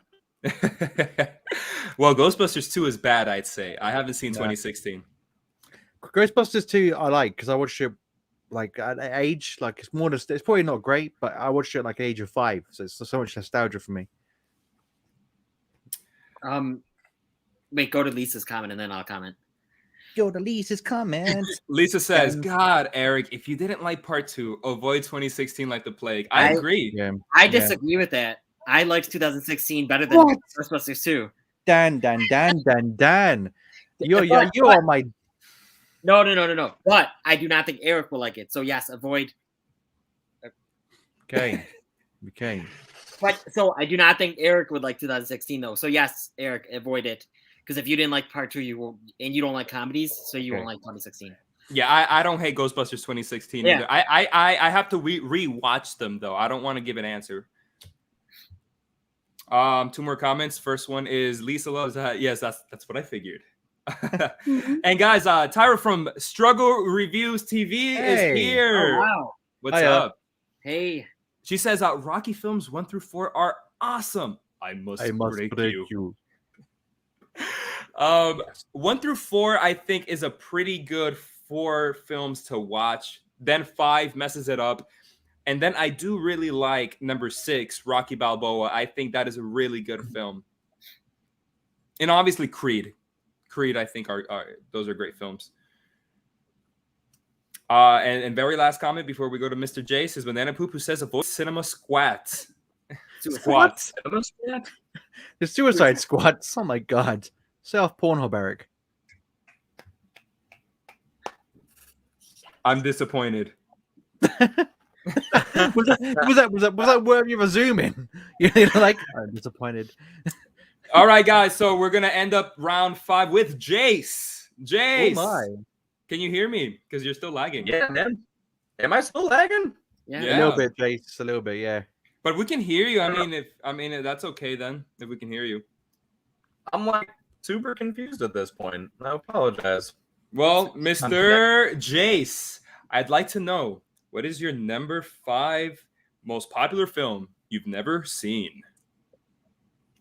Well, Ghostbusters 2 is bad, I'd say. I haven't seen 2016. Ghostbusters 2 I like because I watched it like at age, like it's probably not great, but I watched it like at age of 5, so it's so much nostalgia for me. Wait, go to Lisa's comment and then I'll comment. Go to Lisa's comment. Lisa says, God, Eric, if you didn't like part 2, avoid 2016 like the plague. I agree. Yeah. I disagree with that. I liked 2016 better than Ghostbusters 2. Dan. You're my. No. But I do not think Eric will like it. So yes, avoid. Okay. But so I do not think Eric would like 2016 though. So yes, Eric, avoid it. Because if you didn't like part 2, you will, and you don't like comedies, so you won't like 2016. Yeah, I don't hate Ghostbusters 2016 either. I have to re-watch them though. I don't want to give an answer. 2 more comments. First one is Lisa loves that. Yes, that's what I figured. And guys, Tyra from Struggle Reviews TV is here. Oh, wow. What's up? Hey. She says Rocky films 1 through 4 are awesome. I must break you. 1 through 4, I think, is a pretty good 4 films to watch. Then 5 messes it up. And then I do really like number 6, Rocky Balboa. I think that is a really good film. And obviously Creed. Creed, I think, are those are great films. And very last comment before we go to Mr. Jace is Banana Poop, who says avoid cinema squats. Squats. The Suicide Squats. Oh my God. Self Pornhub, Eric. I'm disappointed. was that worthy of a zoom in? You're like, I'm disappointed. All right, guys. So we're gonna end up round 5 with Jace. Jace, oh my. Can you hear me? Because you're still lagging. Yeah, man. Am I still lagging? Yeah. A little bit, Jace. A little bit, yeah. But we can hear you. I mean, that's okay then. If we can hear you. I'm like super confused at this point. I apologize. Well, Mr. Jace, I'd like to know, what is your number 5 most popular film you've never seen?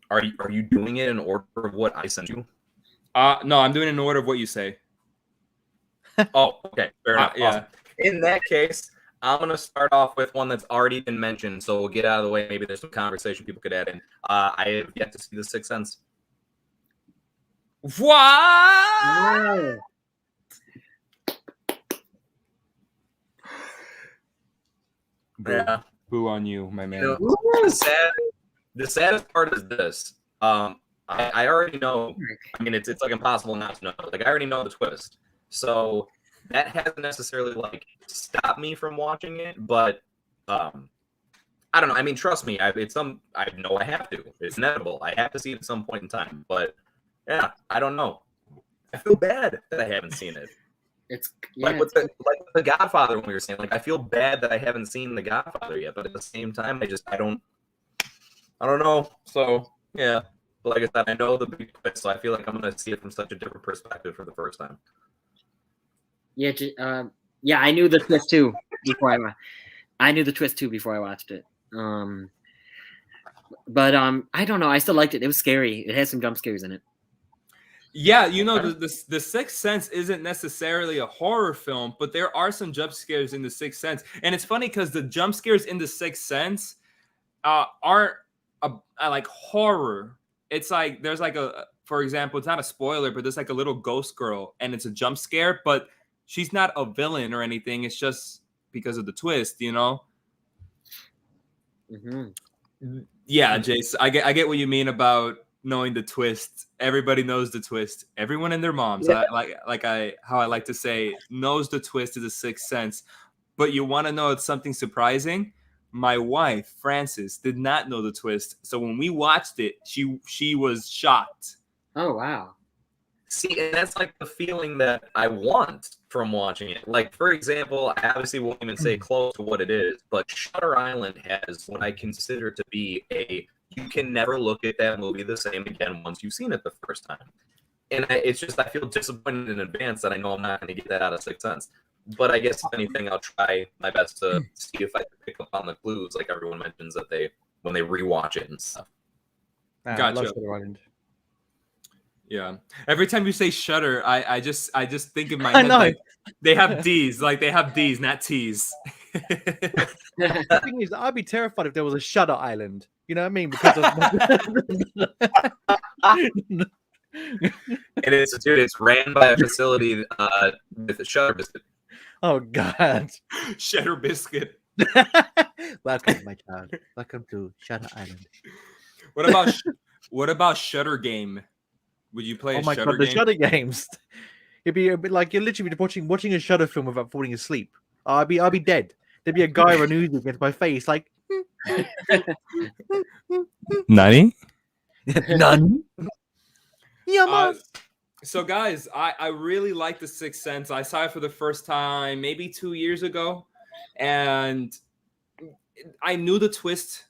Are you doing it in order of what I sent you? No, I'm doing it in order of what you say. Oh, okay. Fair enough. Yeah. Awesome. In that case, I'm going to start off with one that's already been mentioned, so we'll get out of the way. Maybe there's some conversation people could add in. I have yet to see The Sixth Sense. What? Yeah. Boo on you, my man. You know, the saddest part is this. I already know. I mean, it's like impossible not to know. Like I already know the twist, so that hasn't necessarily like stopped me from watching it. But I don't know. I mean, trust me. I know I have to. It's inevitable. I have to see it at some point in time. But yeah, I don't know. I feel bad that I haven't seen it. It's Like with the Godfather, when we were saying, like I feel bad that I haven't seen the Godfather yet, but at the same time, I don't know. So yeah, but like I said, I know the big twist, so I feel like I'm gonna see it from such a different perspective for the first time. Yeah, yeah. I knew the twist too before I knew the twist too before I watched it. But I don't know. I still liked it. It was scary. It had some jump scares in it. Yeah, you know, the Sixth Sense isn't necessarily a horror film, but there are some jump scares in the Sixth Sense, and it's funny because the jump scares in the Sixth Sense aren't like horror. It's like there's like for example, it's not a spoiler, but there's like a little ghost girl, and it's a jump scare, but she's not a villain or anything. It's just because of the twist, you know. Mm-hmm. Yeah, Jace, I get what you mean about knowing the twist. Everybody knows the twist. Everyone and their moms, how I like to say, knows the twist of the Sixth Sense. But you want to know something surprising? My wife, Frances, did not know the twist. So when we watched it, she was shocked. Oh wow. See, and that's like the feeling that I want from watching it. Like, for example, I obviously won't even say close to what it is, but Shutter Island has what I consider to be you can never look at that movie the same again once you've seen it the first time. And it's just, I feel disappointed in advance that I know I'm not going to get that out of Sixth Sense. But I guess, if anything, I'll try my best to see if I can pick up on the clues, like everyone mentions that when they rewatch it and stuff. Gotcha. I love Shutter Island. Yeah. Every time you say Shutter, I just think in my I head know. like, they have D's, not T's. The thing is, I'd be terrified if there was a Shutter Island. You know what I mean? Because it's ran by a facility with a shutter biscuit. Oh God. Shutter Biscuit. Welcome, my child. Welcome to Shutter Island. What about Shutter Game? Would you play Oh my God, the Shutter games. It'd be a bit like you're literally watching a Shutter film without falling asleep. I'd be dead. There'd be a guy with an Uzi against my face, like Nani? none. Yeah, so guys, I really like The Sixth Sense. I saw it for the first time maybe 2 years ago, and I knew the twist.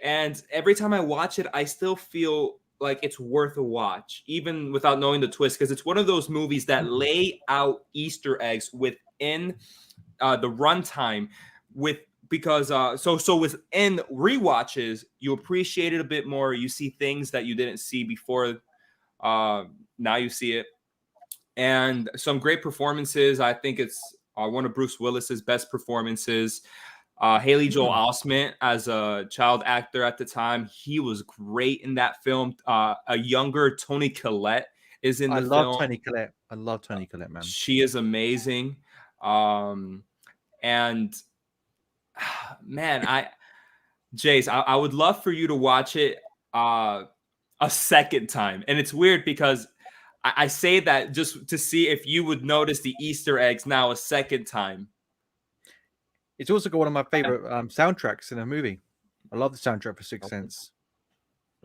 And every time I watch it, I still feel like it's worth a watch, even without knowing the twist, because it's one of those movies that lay out Easter eggs within the runtime. So within rewatches, you appreciate it a bit more. You see things that you didn't see before. Now you see it, and some great performances. I think it's one of Bruce Willis's best performances. Haley Joel Osment as a child actor at the time, he was great in that film. A younger Toni Collette is in the film. I love Toni Collette. I love Toni Collette, man. She is amazing. And man, Jace, I would love for you to watch it a second time. And it's weird because I say that just to see if you would notice the Easter eggs now a second time. It's also got one of my favorite soundtracks in a movie. I love the soundtrack for Sixth Sense.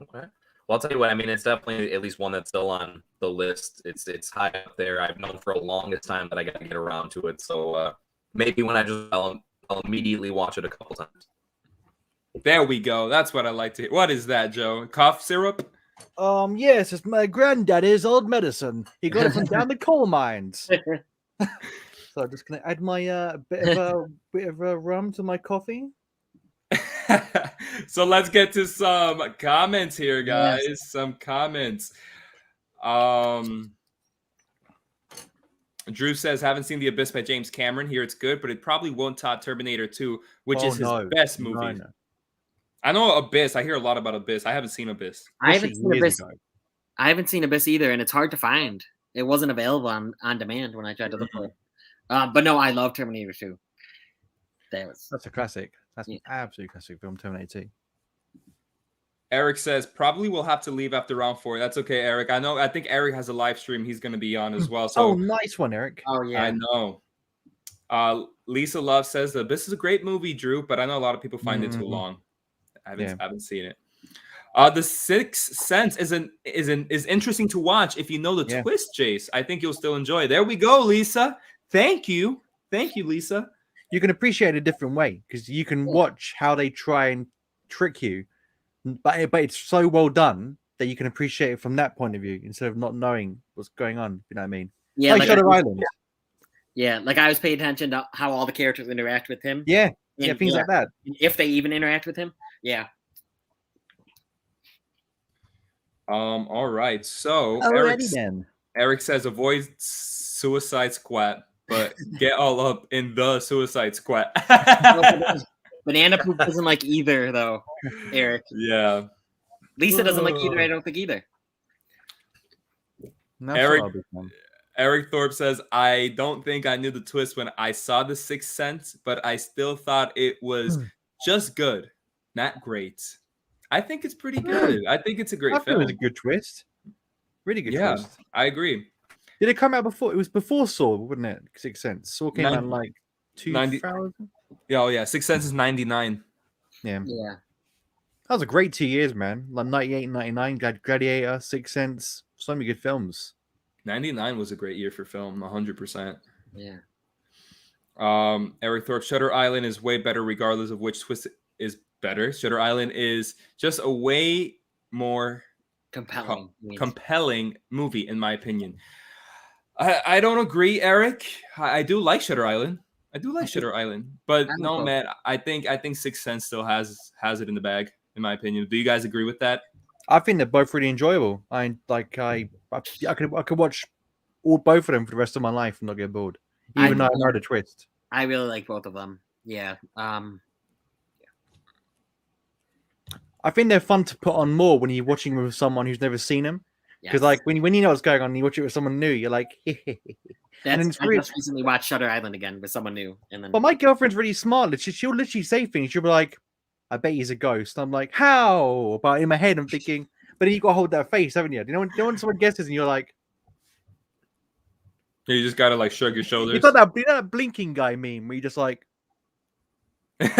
Okay. Well, I'll tell you what. I mean, it's definitely at least one that's still on the list. It's high up there. I've known for a longest time that I got to get around to it. So maybe when I'll immediately watch it a couple times. There we go. That's what I like to hear. What is that, Joe? Cough syrup? Yes, it's my granddaddy's old medicine. He got it from down the coal mines. So I'm just gonna add my bit of rum to my coffee. So let's get to some comments here, guys. Yes. Some comments. Drew says, haven't seen The Abyss by James Cameron. Here it's good, but it probably won't top Terminator 2, which is his best movie. No. I know Abyss. I hear a lot about Abyss. I haven't seen Abyss. I haven't seen Abyss. I haven't seen Abyss either, and it's hard to find. It wasn't available on demand when I tried to look for it. But no, I love Terminator 2. That's a classic. That's an absolute classic film, Terminator 2. Eric says, probably will have to leave after round 4. That's okay, Eric. I think Eric has a live stream he's going to be on as well. So nice one, Eric. Oh, yeah. I know. Lisa Love says, this is a great movie, Drew, but I know a lot of people find it too long. I haven't seen it. The Sixth Sense is interesting to watch if you know the twist, Jace. I think you'll still enjoy it. There we go, Lisa. Thank you, Lisa. You can appreciate it a different way because you can watch how they try and trick you, but it's so well done that you can appreciate it from that point of view instead of not knowing what's going on. You know what I mean? Yeah, like Shutter Island. Yeah, like I was paying attention to how all the characters interact with him. Yeah, things like that. If they even interact with him. Yeah. All right. So Eric says avoid Suicide Squad, but get all up in the Suicide Squad. Banana Poop doesn't like either, though, Eric. Yeah. Lisa doesn't like either. I don't think either. Eric Thorpe says, I don't think I knew the twist when I saw The Sixth Sense, but I still thought it was just good, not great. I think it's pretty good. I think it's a great film. It was a good twist. Really good twist. I agree. Did it come out before? It was before Saw, wouldn't it? Sixth Sense. Saw came out in like 2000. Oh, yeah. Sixth Sense is 99. Yeah. Yeah. That was a great 2 years, man. Like 98, 99, Gladiator, Sixth Sense. So many good films. 99 was a great year for film, 100%. Yeah. Eric Thorpe, Shutter Island is way better regardless of which twist is better. Shutter Island is just a way more compelling movie, in my opinion. I don't agree, Eric. I do like Shutter Island. But no, man, I think Sixth Sense still has it in the bag, in my opinion. Do you guys agree with that? I think they're both really enjoyable. I could watch both of them for the rest of my life and not get bored, even though I know the twist. I really like both of them. Yeah. I think they're fun to put on more when you're watching with someone who's never seen them. Because like when you know what's going on and you watch it with someone new, you're like, I just recently watched Shutter Island again with someone new, and then. But my girlfriend's really smart. She'll literally say things. She'll be like, "I bet he's a ghost." I'm like, "How?" But in my head, I'm thinking, but then you got to hold that face, haven't you? You know when someone guesses and you're like, you just gotta like shrug your shoulders. You know that blinking guy meme where you just like. It's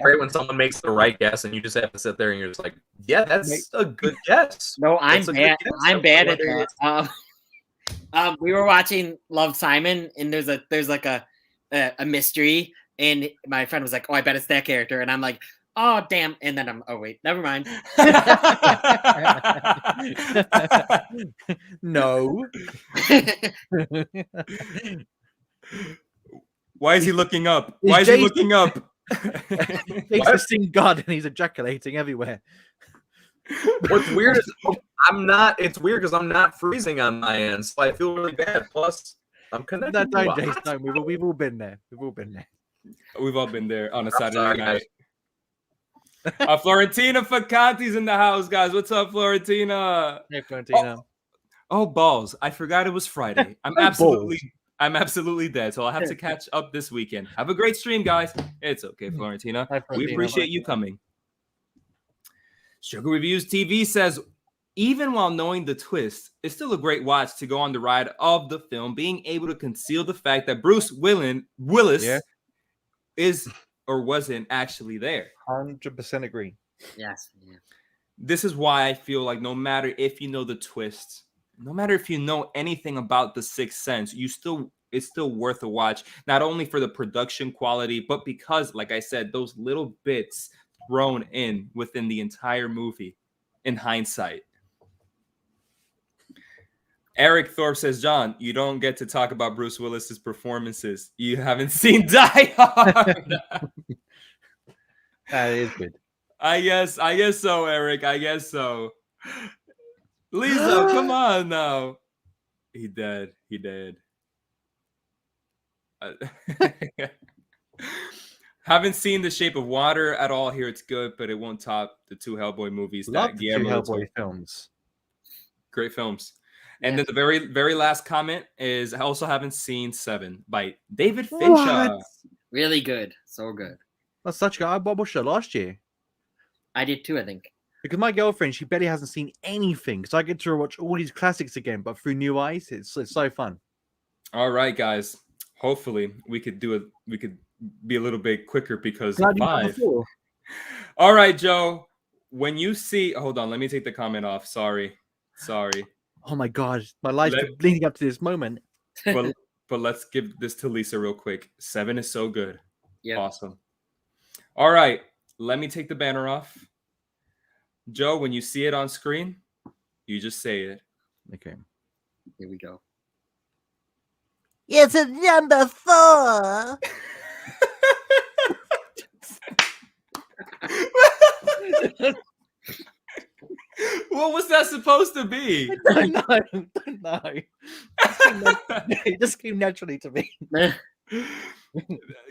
great when someone makes the right guess and you just have to sit there and you're just like, yeah, that's a good guess. No, I'm bad. I'm bad at that. We were watching Love, Simon, and there's like a mystery, and my friend was like, "Oh, I bet it's that character," and I'm like, "Oh, damn!" And then oh wait, never mind. No. Why is he looking up? Why is he looking up? He's just seeing God and he's ejaculating everywhere. What's weird is it's weird because I'm not freezing on my end, so I feel really bad. Plus, I'm connected. No, we've all been there. We've all been there on a Saturday night. Florentina Facanti's in the house, guys. What's up, Florentina? Hey, Florentina. Oh, balls. I forgot it was Friday. I'm absolutely dead, so I'll have to catch up this weekend. Have a great stream, guys. It's okay, Florentina. We appreciate you coming. Sugar Reviews TV says, even while knowing the twist, it's still a great watch to go on the ride of the film, being able to conceal the fact that Bruce Willis is or wasn't actually there. 100% agree. Yes. Yeah. This is why I feel like no matter if you know the twist, no matter if you know anything about The Sixth Sense, you still it's still worth a watch, not only for the production quality, but because, like I said, those little bits thrown in within the entire movie in hindsight. Eric Thorpe says, John, you don't get to talk about Bruce Willis's performances. You haven't seen Die Hard. That is good. I guess so, Eric. I guess so. Lisa, come on now. He did. Haven't seen The Shape of Water at all. Here it's good, but it won't top the 2 Hellboy movies. Love that the 2 Hellboy films. Great films. And then the very last comment is, I also haven't seen Seven by David Fincher. What? Really good. So good. That's such a good. I watched it last year. I did too, I think. Because my girlfriend, she barely hasn't seen anything. So I get to watch all these classics again, but through new eyes. It's so fun. All right, guys. Hopefully we could do it. We could be a little bit quicker because Glad you did 5. before. All right, Joe. When you see, hold on, let me take the comment off. Sorry. Oh my god, my life's been leading up to this moment. But let's give this to Lisa real quick. 7 is so good. Yeah. Awesome. All right, let me take the banner off. Joe, when you see it on screen, you just say it. Okay. Here we go. It's a number 4. What was that supposed to be? No. It just came naturally to me.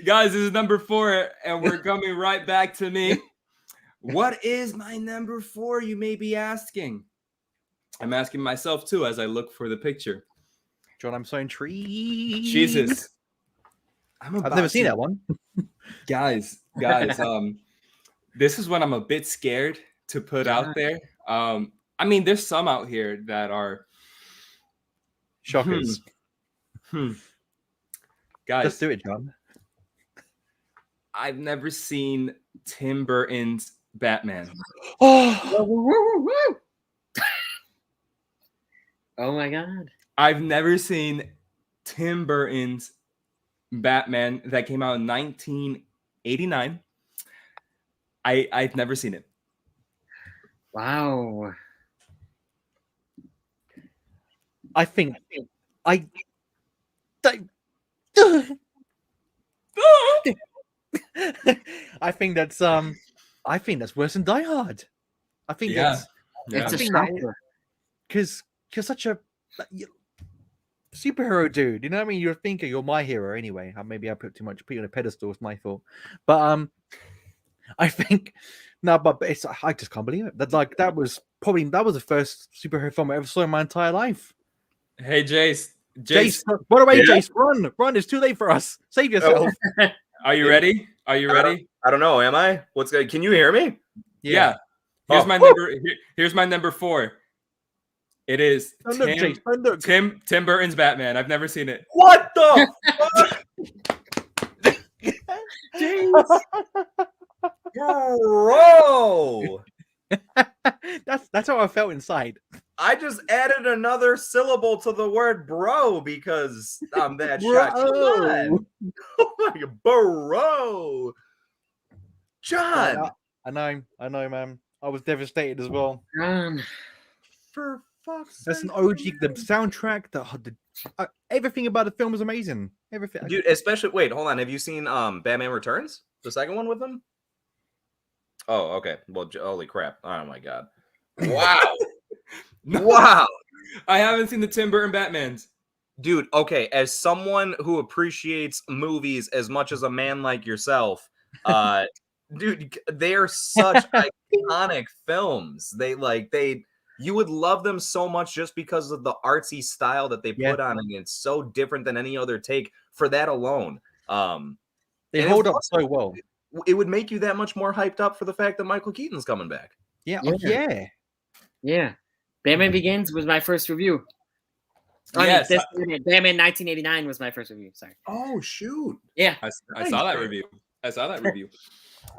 Guys, this is number 4, and we're coming right back to me. What is my number 4, you may be asking? I'm asking myself too as I look for the picture. John, I'm so intrigued. Jesus. I've never seen that one. Guys, this is what I'm a bit scared to put out there. I mean, there's some out here that are shockers. Guys, just do it, John. I've never seen Tim Burton's Batman. Oh my god. I've never seen Tim Burton's Batman that came out in 1989. I've never seen it. Wow. I think that's worse than Die Hard. I think that's It's a shocker. shocker. Because you're such a superhero dude. You know what I mean? You're thinking you're my hero anyway. Maybe I put you on a pedestal. It's my fault. But I think but it's I just can't believe it. That was the first superhero film I ever saw in my entire life. Hey, Jace. Run away, Jace. Run. It's too late for us. Save yourself. Are you ready? Are you ready? I don't know. Am I? What's good? Can you hear me? Yeah. Here's my number. Here's my number 4. It is Tim Burton's Batman. I've never seen it. What the fuck? Jace. Bro. That's how I felt inside. I just added another syllable to the word bro because I'm that shocked. Come on. Oh my god, bro. John. I know, man. I was devastated as well. For fuck's That's sake. an OG. The soundtrack, everything about the film was amazing. Everything. Dude, especially wait, hold on. Have you seen Batman Returns? The second one with him? Oh, okay. Well, holy crap. Oh my god. Wow. Wow. I haven't seen the Tim Burton Batmans. Dude, okay, as someone who appreciates movies as much as a man like yourself, dude, they're such iconic films. You would love them so much just because of the artsy style that they put on, and it's so different than any other take for that alone. They hold up so well. It would make you that much more hyped up for the fact that Michael Keaton's coming back. Yeah. Yeah. Batman Begins was my first review. Yes. Batman 1989 was my first review. Sorry. Oh, shoot. Yeah. I saw that review.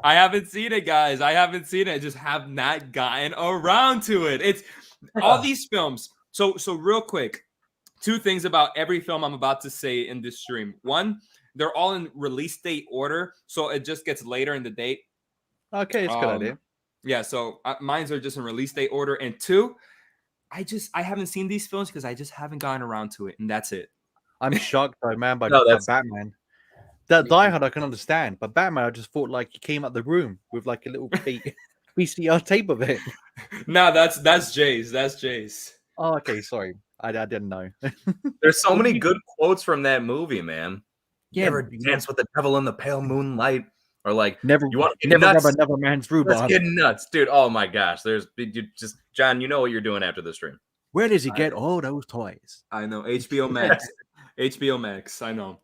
I haven't seen it, guys. I haven't seen it. I just have not gotten around to it. It's all these films. So real quick, two things about every film I'm about to say in this stream. One, they're all in release date order, so it just gets later in the date. Okay, it's a good idea. Yeah, so mine's are just in release date order. And two, I haven't seen these films because I just haven't gotten around to it, and that's it. I'm shocked though, man, by, No, by that's- Batman. That Die Hard I can understand, but Batman I just thought like he came out the room with like a little VCR tape of it. No, that's Jace. That's Jace. Oh, okay, sorry. I didn't know. There's so many good quotes from that movie, man. Yeah, Never dance with the devil in the pale moonlight, or like never, you want to never get nuts? grab another man's Let's rhubarb. get nuts, dude. Oh my gosh, John. You know what you're doing after the stream. Where does he get all those toys? I know. HBO Max. HBO Max. I know.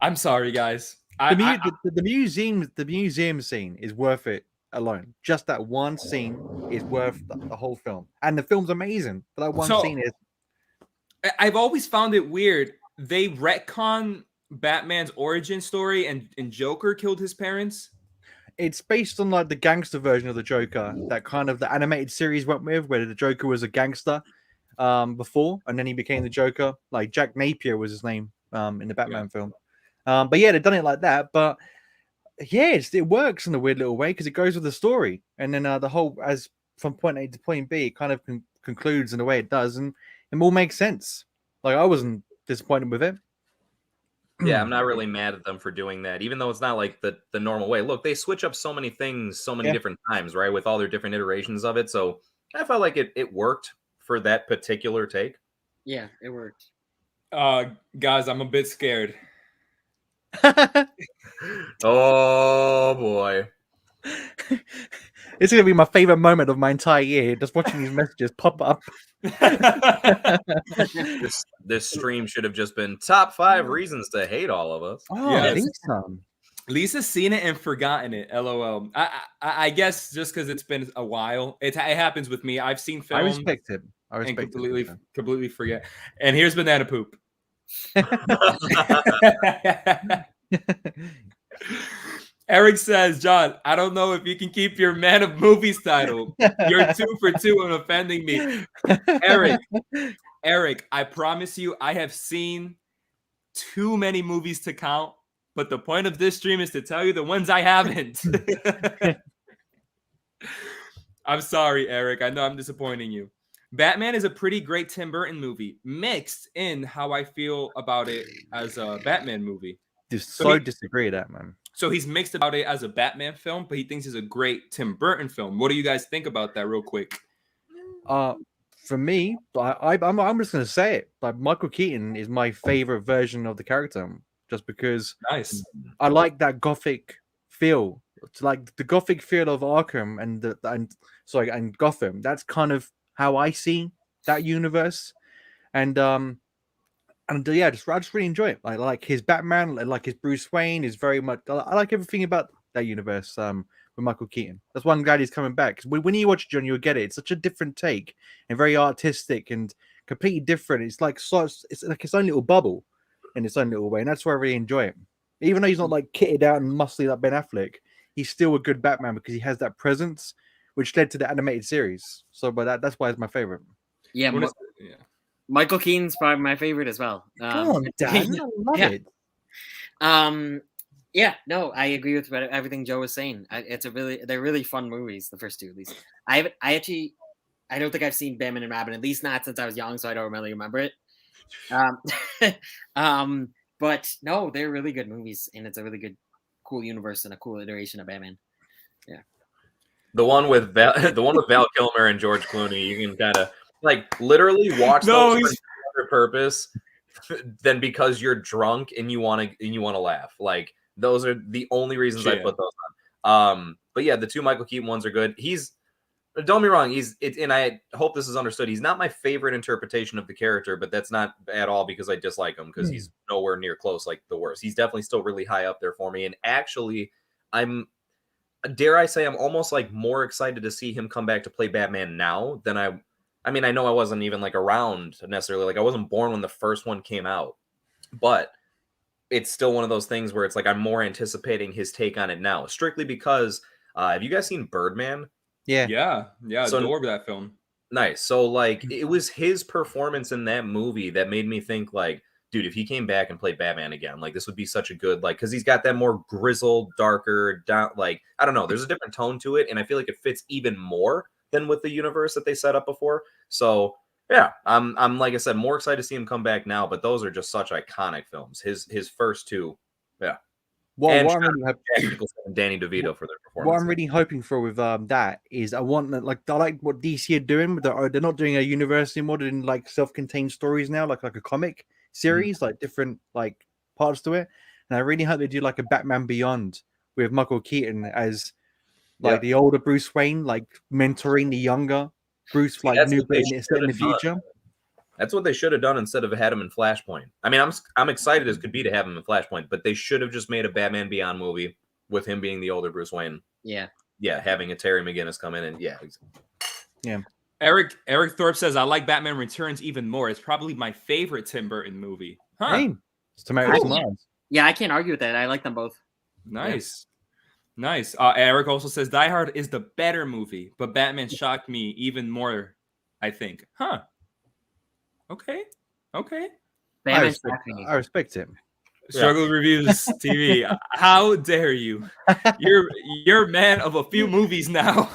I'm sorry, guys. The museum scene is worth it alone. Just that one scene is worth the whole film, and the film's amazing. But that one scene is. I've always found it weird. They retcon Batman's origin story, and Joker killed his parents. It's based on like the gangster version of the Joker that kind of the animated series went with, where the Joker was a gangster before, and then he became the Joker. Like Jack Napier was his name in the Batman film. But yeah, they've done it like that. But yeah, it works in a weird little way because it goes with the story, and then the whole as from point A to point B, it kind of concludes in the way it does, and it all makes sense. Like I wasn't disappointed with it. Yeah, I'm not really mad at them for doing that, even though it's not like the normal way. Look, they switch up so many things so many different times, right? With all their different iterations of it. So I felt like it worked for that particular take. Yeah, it worked. Guys, I'm a bit scared. Oh boy. It's gonna be my favorite moment of my entire year, just watching these messages pop up. This stream should have just been top 5 reasons to hate all of us. Oh, Yes. I think so. Lisa's seen it and forgotten it. LOL. I guess just because it's been a while, it happens with me. I've seen I films respect him. I and respect completely forget. And here's banana poop. Eric says, John, I don't know if you can keep your Man of Movies title. You're 2 for 2 on offending me. Eric, I promise you, I have seen too many movies to count, but the point of this stream is to tell you the ones I haven't. I'm sorry, Eric. I know I'm disappointing you. Batman is a pretty great Tim Burton movie, mixed in how I feel about it as a Batman movie. Disagree with that, man. So he's mixed about it as a Batman film, but he thinks it's a great Tim Burton film. What do you guys think about that real quick? For me, I'm just going to say it. Like Michael Keaton is my favorite version of the character, just because Nice. I like that gothic feel. It's like the gothic feel of Arkham and Gotham. That's kind of how I see that universe, and yeah, I just really enjoy it. I like his Batman, like his Bruce Wayne is very much. I like everything about that universe. With Michael Keaton, that's why I'm glad he's coming back. Because when you watch it, John, you'll get it. It's such a different take and very artistic and completely different. It's like it's like its own little bubble in its own little way, and that's why I really enjoy it. Even though he's not like kitted out and muscly like Ben Affleck, he's still a good Batman because he has that presence, which led to the animated series. So, but that's why it's my favorite. Yeah, Michael Keaton's probably my favorite as well. Come on, Dan, I love it. Yeah, no, I agree with everything Joe was saying. They're really fun movies. The first 2, at least. I don't think I've seen Batman and Robin, at least not since I was young, so I don't really remember it. But no, they're really good movies, and it's a really good, cool universe and a cool iteration of Batman. Yeah. The one with Val Kilmer and George Clooney, you can kind of like literally watch those for no other purpose than because you're drunk and you want to laugh. Like those are the only reasons I put those on. But yeah, the 2 Michael Keaton ones are good. Don't get me wrong, and I hope this is understood. He's not my favorite interpretation of the character, but that's not at all because I dislike him, because he's nowhere near close like the worst. He's definitely still really high up there for me. And actually, dare I say, I'm almost like more excited to see him come back to play Batman now than I mean, I know I wasn't even like around necessarily. Like I wasn't born when the first one came out, but it's still one of those things where it's like I'm more anticipating his take on it now, strictly because have you guys seen Birdman? Yeah. So, adore that film. Nice. So like it was his performance in that movie that made me think like, dude, if he came back and played Batman again, like this would be such a good like because he's got that more grizzled, darker, down like I don't know, there's a different tone to it, and I feel like it fits even more than with the universe that they set up before. So yeah, I'm like I said, more excited to see him come back now. But those are just such iconic films. His first two, yeah. Well, And what I'm really Jack Nicholson and Danny DeVito for their performance. What I'm really hoping for with that is I want that, like I like what DC are doing. But they're not doing a universe anymore. They're doing like self-contained stories now, like a comic series, like different like parts to it. And I really hope they do like a Batman Beyond with Michael Keaton as like the older Bruce Wayne, like mentoring the younger Bruce, like new in the future. That's what they should have done instead of had him in Flashpoint. I mean, I'm excited as could be to have him in Flashpoint, but they should have just made a Batman Beyond movie with him being the older Bruce Wayne. Yeah. Yeah, having a Terry McGinnis come in and yeah. Eric Thorpe says, I like Batman Returns even more. It's probably my favorite Tim Burton movie. Huh. Hey, it's tomatoes. Yeah, I can't argue with that. I like them both. Nice. Yeah. Nice. Eric also says Die Hard is the better movie, but Batman shocked me even more, I think. Huh. Okay. I respect him. Struggle Reviews TV. How dare you? You're a man of a few movies now.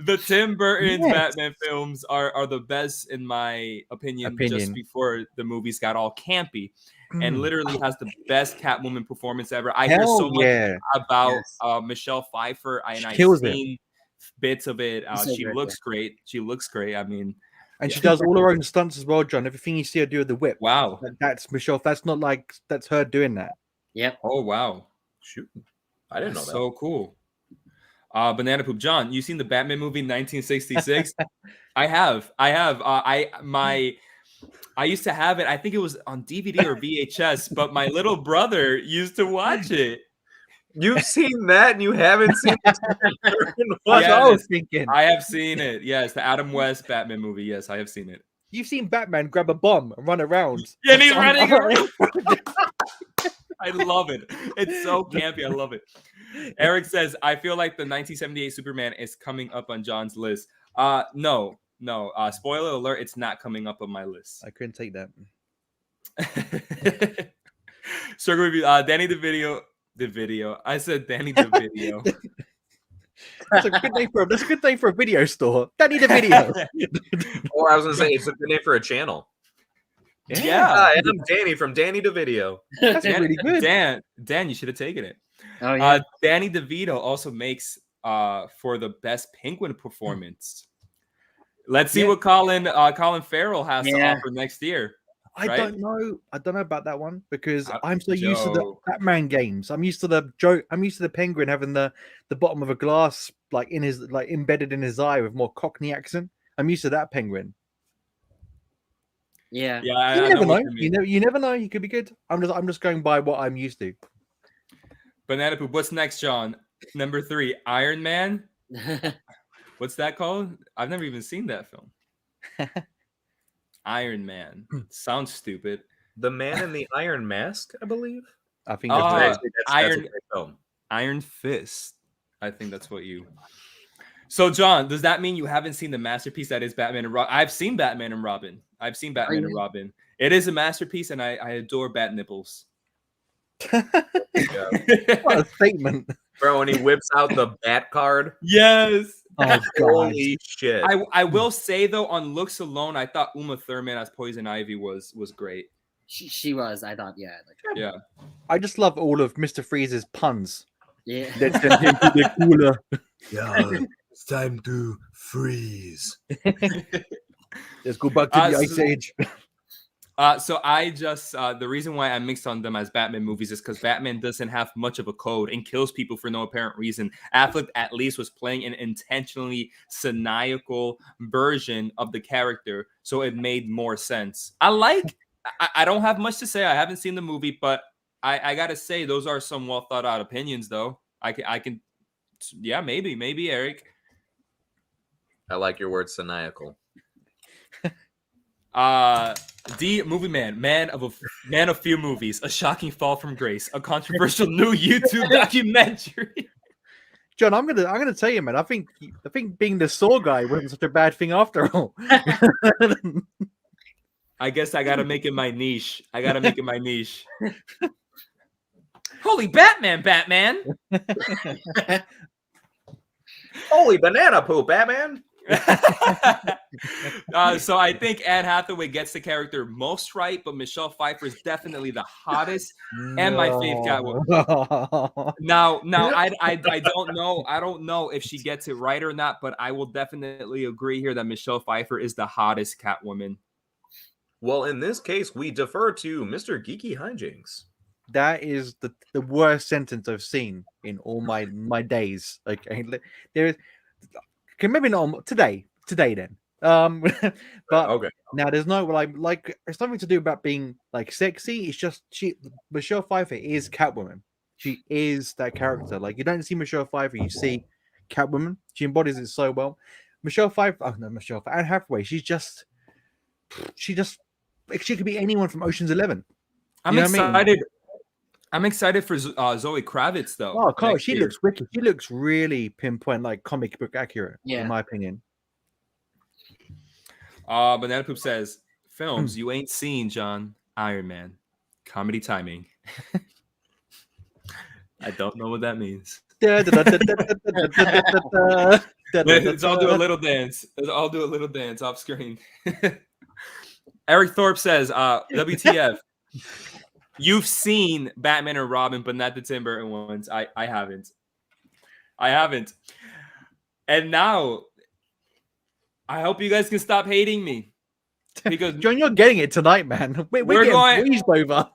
The Tim Burton's Batman films are the best in my opinion. Just before the movies got all campy, and literally has the best Catwoman performance ever. I hear so much about Michelle Pfeiffer, and I've seen bits of it. She looks great. She looks great. I mean. And she does all her own stunts as well, John. Everything you see her do with the whip. Wow. That's Michelle. That's not like that's her doing that. Yep. Oh wow. Shoot. I didn't know that. So cool. Banana Poop. John, you seen the Batman movie 1966? I have. I used to have it. I think it was on DVD or VHS, but my little brother used to watch it. You've seen that and you haven't seen it? What I was thinking. I have seen it. Yes, the Adam West Batman movie. Yes, I have seen it. You've seen Batman grab a bomb and run around. Yeah, and he's running around. I love it. It's so campy. I love it. Eric says, I feel like the 1978 Superman is coming up on John's list. No. Spoiler alert, it's not coming up on my list. I couldn't take that. Circle Review. Danny DeVito. I said Danny DeVito. That's a good name for a video store. Danny DeVito. Or I was gonna say it's a good name for a channel. Yeah. And I'm Danny from Danny DeVito. That's really good. Dan, you should have taken it. Oh yeah. Danny DeVito also makes for the best Penguin performance. Let's see what Colin Farrell has to offer next year. I don't know about that one because I'm so used to the Batman games. I'm used to the Penguin having the bottom of a glass like in his like embedded in his eye with more Cockney accent. I'm used to that Penguin. Yeah. You never know. You never know. He could be good. I'm just going by what I'm used to. Banana Poop. What's next, John? Number 3, Iron Man. What's that called? I've never even seen that film. Iron Man. Sounds stupid. The Man in the Iron Mask, I believe. I think that's a great film. Iron Fist. I think that's what you. So, John, does that mean you haven't seen the masterpiece that is Batman and Robin? I've seen Batman and Robin. It is a masterpiece, and I adore bat nipples. What a statement. Bro, when he whips out the bat card. Yes. Oh, holy shit. I will say, though, on looks alone, I thought Uma Thurman as Poison Ivy was great. She was, I thought, yeah. Yeah. I just love all of Mr. Freeze's puns. Yeah. Let's send him to the cooler. Yeah, it's time to freeze. Let's go back to the Ice Age. So I just the reason why I mixed on them as Batman movies is because Batman doesn't have much of a code and kills people for no apparent reason. Affleck at least was playing an intentionally maniacal version of the character, so it made more sense. I don't have much to say. I haven't seen the movie, but I gotta say those are some well thought out opinions, though. I can, yeah, maybe Eric. I like your word, maniacal. D Movie Man of few movies, a shocking fall from grace, a controversial new YouTube documentary. John, I'm gonna tell you, man. I think being the Saw guy wasn't such a bad thing after all. I guess I gotta make it my niche. Holy Batman! Holy banana poop, Batman! So I think Anne Hathaway gets the character most right, but Michelle Pfeiffer is definitely the hottest and my fave Catwoman. Now, I don't know. I don't know if she gets it right or not, but I will definitely agree here that Michelle Pfeiffer is the hottest Catwoman. Well, in this case, we defer to Mr. GeekyHiJynx. That is the worst sentence I've seen in all my days. Okay, there is. Okay, maybe not today then. But Okay. now there's no like it's nothing to do about being like sexy. It's just Michelle Pfeiffer is Catwoman. She is that character. Like you don't see Michelle Pfeiffer, you see Catwoman. She embodies it so well. Anne Hathaway. She could be anyone from Ocean's 11. I'm excited. I'm excited for Zoe Kravitz though. Oh, Carl, she looks wicked. She looks really pinpoint, like comic book accurate, in my opinion. Banana Poop says, films you ain't seen, John. Iron Man. Comedy timing. I don't know what that means. Let's all do a little dance. Let's all do a little dance off screen. Eric Thorpe says, WTF. You've seen Batman and Robin, but not the Tim Burton ones. I haven't. And now, I hope you guys can stop hating me. Because John, you're getting it tonight, man. We're getting breezed over.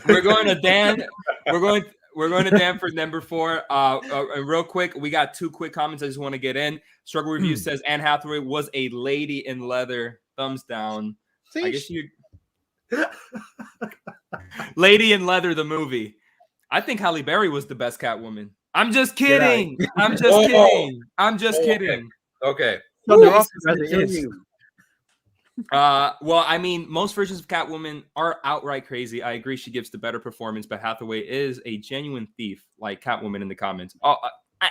We're going to Dan. We're going to Dan for number 4. Real quick, we got 2 quick comments I just want to get in. Struggle Review says Anne Hathaway was a lady in leather. Thumbs down. See, I guess you. Lady in Leather, the movie. I think Halle Berry was the best Catwoman. I'm just kidding. I'm just kidding. Okay. Well, I mean, most versions of Catwoman are outright crazy. I agree she gives the better performance, but Hathaway is a genuine thief, like Catwoman in the comments. Oh,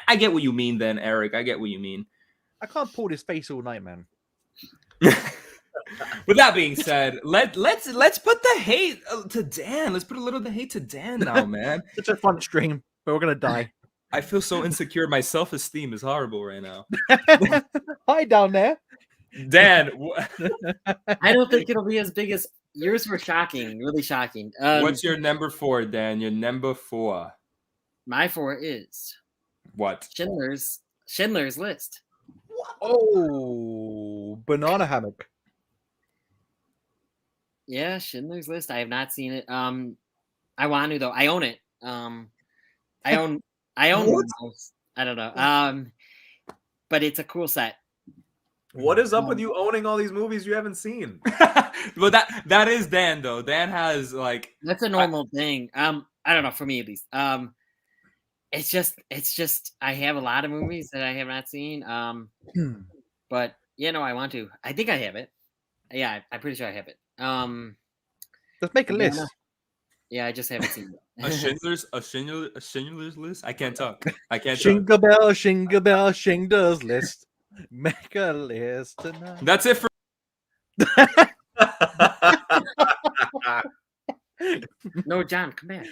I get what you mean then, Eric. I get what you mean. I can't pull this face all night, man. With that being said, let's put the hate to Dan. Let's put a little of the hate to Dan now, man. Such a fun stream, but we're gonna die. I feel so insecure. My self-esteem is horrible right now. Hi down there, Dan. I don't think it'll be as big as yours. Were shocking, really shocking. What's your number 4, Dan? Your number 4. My 4 is what? Schindler's List. Oh, banana hammock. Yeah, Schindler's List. I have not seen it. I want to though. I own it. I own most. I don't know. But it's a cool set. What is up with you owning all these movies you haven't seen? Well, that is Dan though. Dan has like that's a normal thing. I don't know, for me at least. It's just I have a lot of movies that I have not seen. But I want to. I think I have it. Yeah, I'm pretty sure I have it. Let's make a list. Yeah, I just haven't seen it. a Schindler's List. I can't talk. Shingle bell, Schindler's List. Make a list tonight. That's it for. No, John, come back.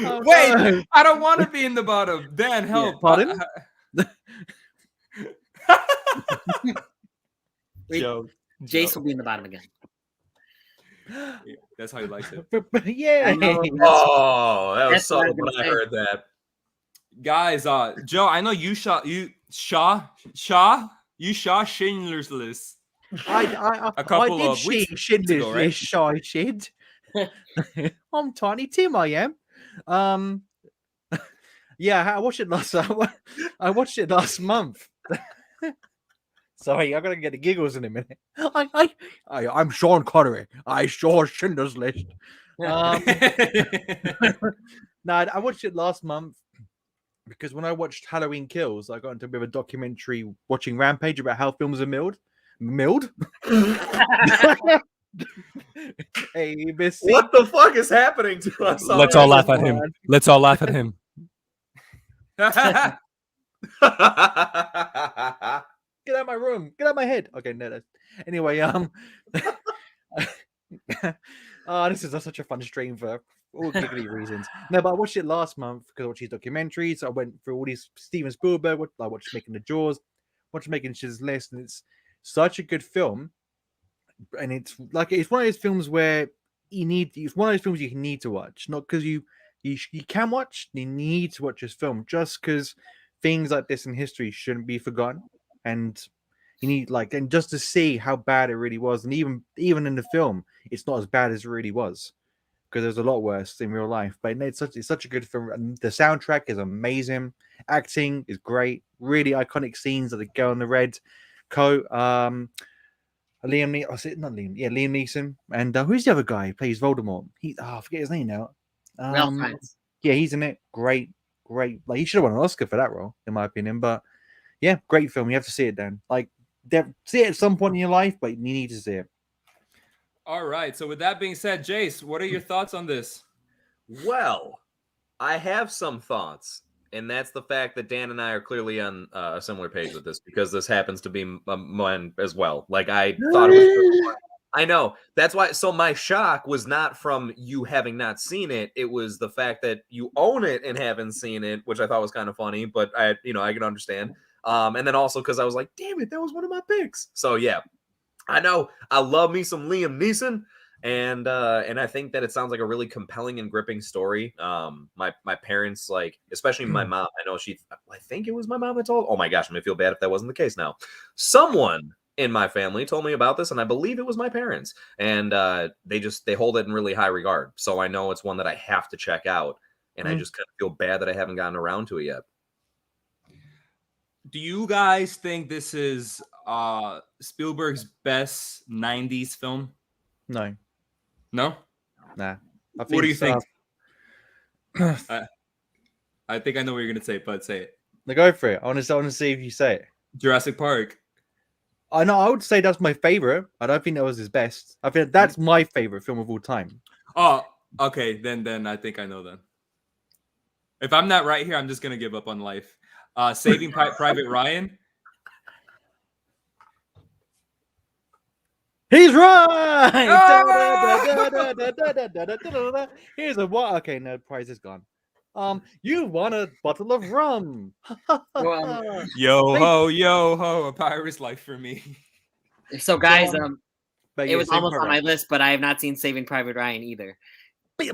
Oh, wait, no. I don't want to be in the bottom. Dan, help. Pardon? Wait, Joe. Jace will be in the bottom again. Yeah, that's how he likes it. Yeah. Oh, that was That's what I subtle was when I gonna heard that. Guys, Joe, I know you shot Schindler's List. I couple did of see weeks Schindler's ago, right? List, shy shid. I'm Tiny Tim, I am. Yeah, I watched it last month. Sorry, I'm gonna get the giggles in a minute. I'm Sean Connery. I saw Schindler's List. No, I watched it last month because when I watched Halloween Kills, I got into a bit of a documentary watching Rampage about how films are milled. ABC. What the fuck is happening to us? Let's all laugh at him. Let's all laugh at him. Get out of my room. Get out of my head. Okay, no. Anyway, oh, this is such a fun stream for all giggly reasons. No, but I watched it last month because I watched these documentaries. I went through all these Steven Spielberg. I watched Making the Jaws, watched Making Schindler's List, and it's such a good film. And it's one of those films where it's one of those films you need to watch, not because you can watch. You need to watch this film just because things like this in history shouldn't be forgotten, and you need and just to see how bad it really was, and even in the film, it's not as bad as it really was because there's a lot worse in real life. But it's such a good film, and the soundtrack is amazing, acting is great, really iconic scenes of the girl in the red coat. Liam Neeson, and who's the other guy who plays Voldemort? I forget his name now. Yeah, he's in it. Great. Like he should have won an Oscar for that role, in my opinion. But yeah, great film. You have to see it, Dan. See it at some point in your life, but you need to see it. All right. So with that being said, Jace, what are your thoughts on this? Well, I have some thoughts, and that's the fact that Dan and I are clearly on a similar page with this because this happens to be mine as well. Like I thought it was. I know. That's why. So my shock was not from you having not seen it. It was the fact that you own it and haven't seen it, which I thought was kind of funny, but I can understand. And then also because I was like, damn it, that was one of my picks. So yeah, I know. I love me some Liam Neeson. And I think that it sounds like a really compelling and gripping story. My parents, especially my mom, I think it was my mom that told. Oh my gosh, I'm gonna feel bad if that wasn't the case now. Someone in my family told me about this, and I believe it was my parents. And they hold it in really high regard. So I know it's one that I have to check out. And I just kind of feel bad that I haven't gotten around to it yet. Do you guys think this is Spielberg's best 90s film? No. No? Nah. What do you think? I think I know what you're going to say, but say it. Now go for it. I want to see if you say it. Jurassic Park. I know. I would say that's my favorite. I don't think that was his best. I think that's my favorite film of all time. Oh, okay. Then I think I know then. If I'm not right here, I'm just going to give up on life. Saving Private Ryan. He's right. Here's a what? Okay, no, prize is gone. You won a bottle of rum. Yo ho, a pirate's life for me. So guys, But it yeah, was Saving almost Private on my list, but I have not seen Saving Private Ryan either. Who?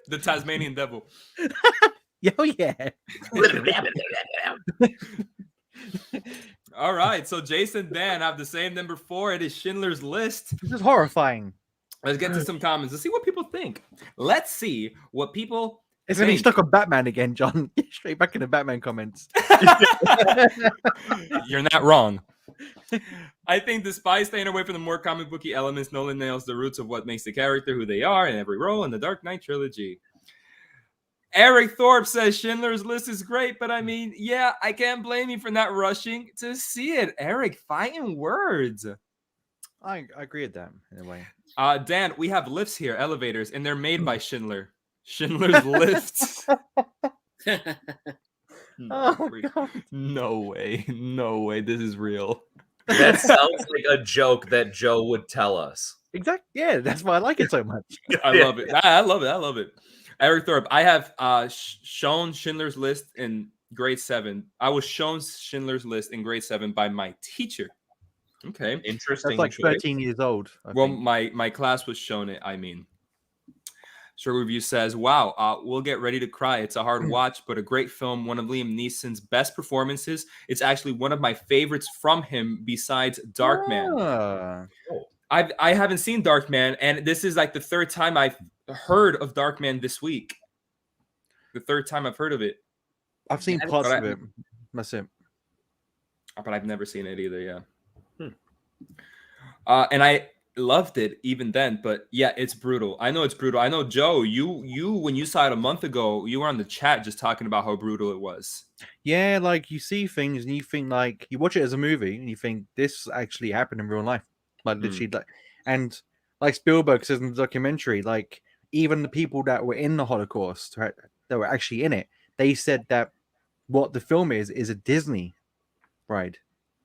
The Tasmanian Devil. Oh yeah. All right, so Jason and Dan have the same number 4. It is Schindler's List. This is horrifying. Let's get to some comments. Let's see what people think. Let's see what people It's gonna be stuck on Batman again, John. Straight back in the Batman comments. You're not wrong. I think despite staying away from the more comic booky elements, Nolan nails the roots of what makes the character who they are in every role in the Dark Knight trilogy. Eric Thorpe says Schindler's List is great, but I mean, yeah, I can't blame you for not rushing to see it. Eric, fighting words. I agree with that in a way. Dan, we have lifts here, elevators, and they're made by Schindler. Schindler's Lifts. No way. This is real. That sounds like a joke that Joe would tell us. Exactly. Yeah, that's why I like it so much. I love it. I love it. Eric Thorpe, I have shown Schindler's List in grade 7. I was shown Schindler's List in grade 7 by my teacher. Okay. Interesting. That's like 13 years old. I think. My class was shown it, I mean. Short Review says, wow, we'll get ready to cry. It's a hard watch, but a great film. One of Liam Neeson's best performances. It's actually one of my favorites from him besides Darkman. I haven't seen Darkman, and this is like the third time I've heard of Darkman this week. The third time I've heard of it. I've seen parts of it. That's it. But I've never seen it either, yeah. And I loved it even then, but yeah, it's brutal. I know it's brutal. I know, Joe, you when you saw it a month ago, you were on the chat just talking about how brutal it was. Yeah, like you see things and you think like you watch it as a movie and you think this actually happened in real life. Like literally and like Spielberg says in the documentary, like even the people that were in the Holocaust that were actually in it, they said that what the film is a Disney ride.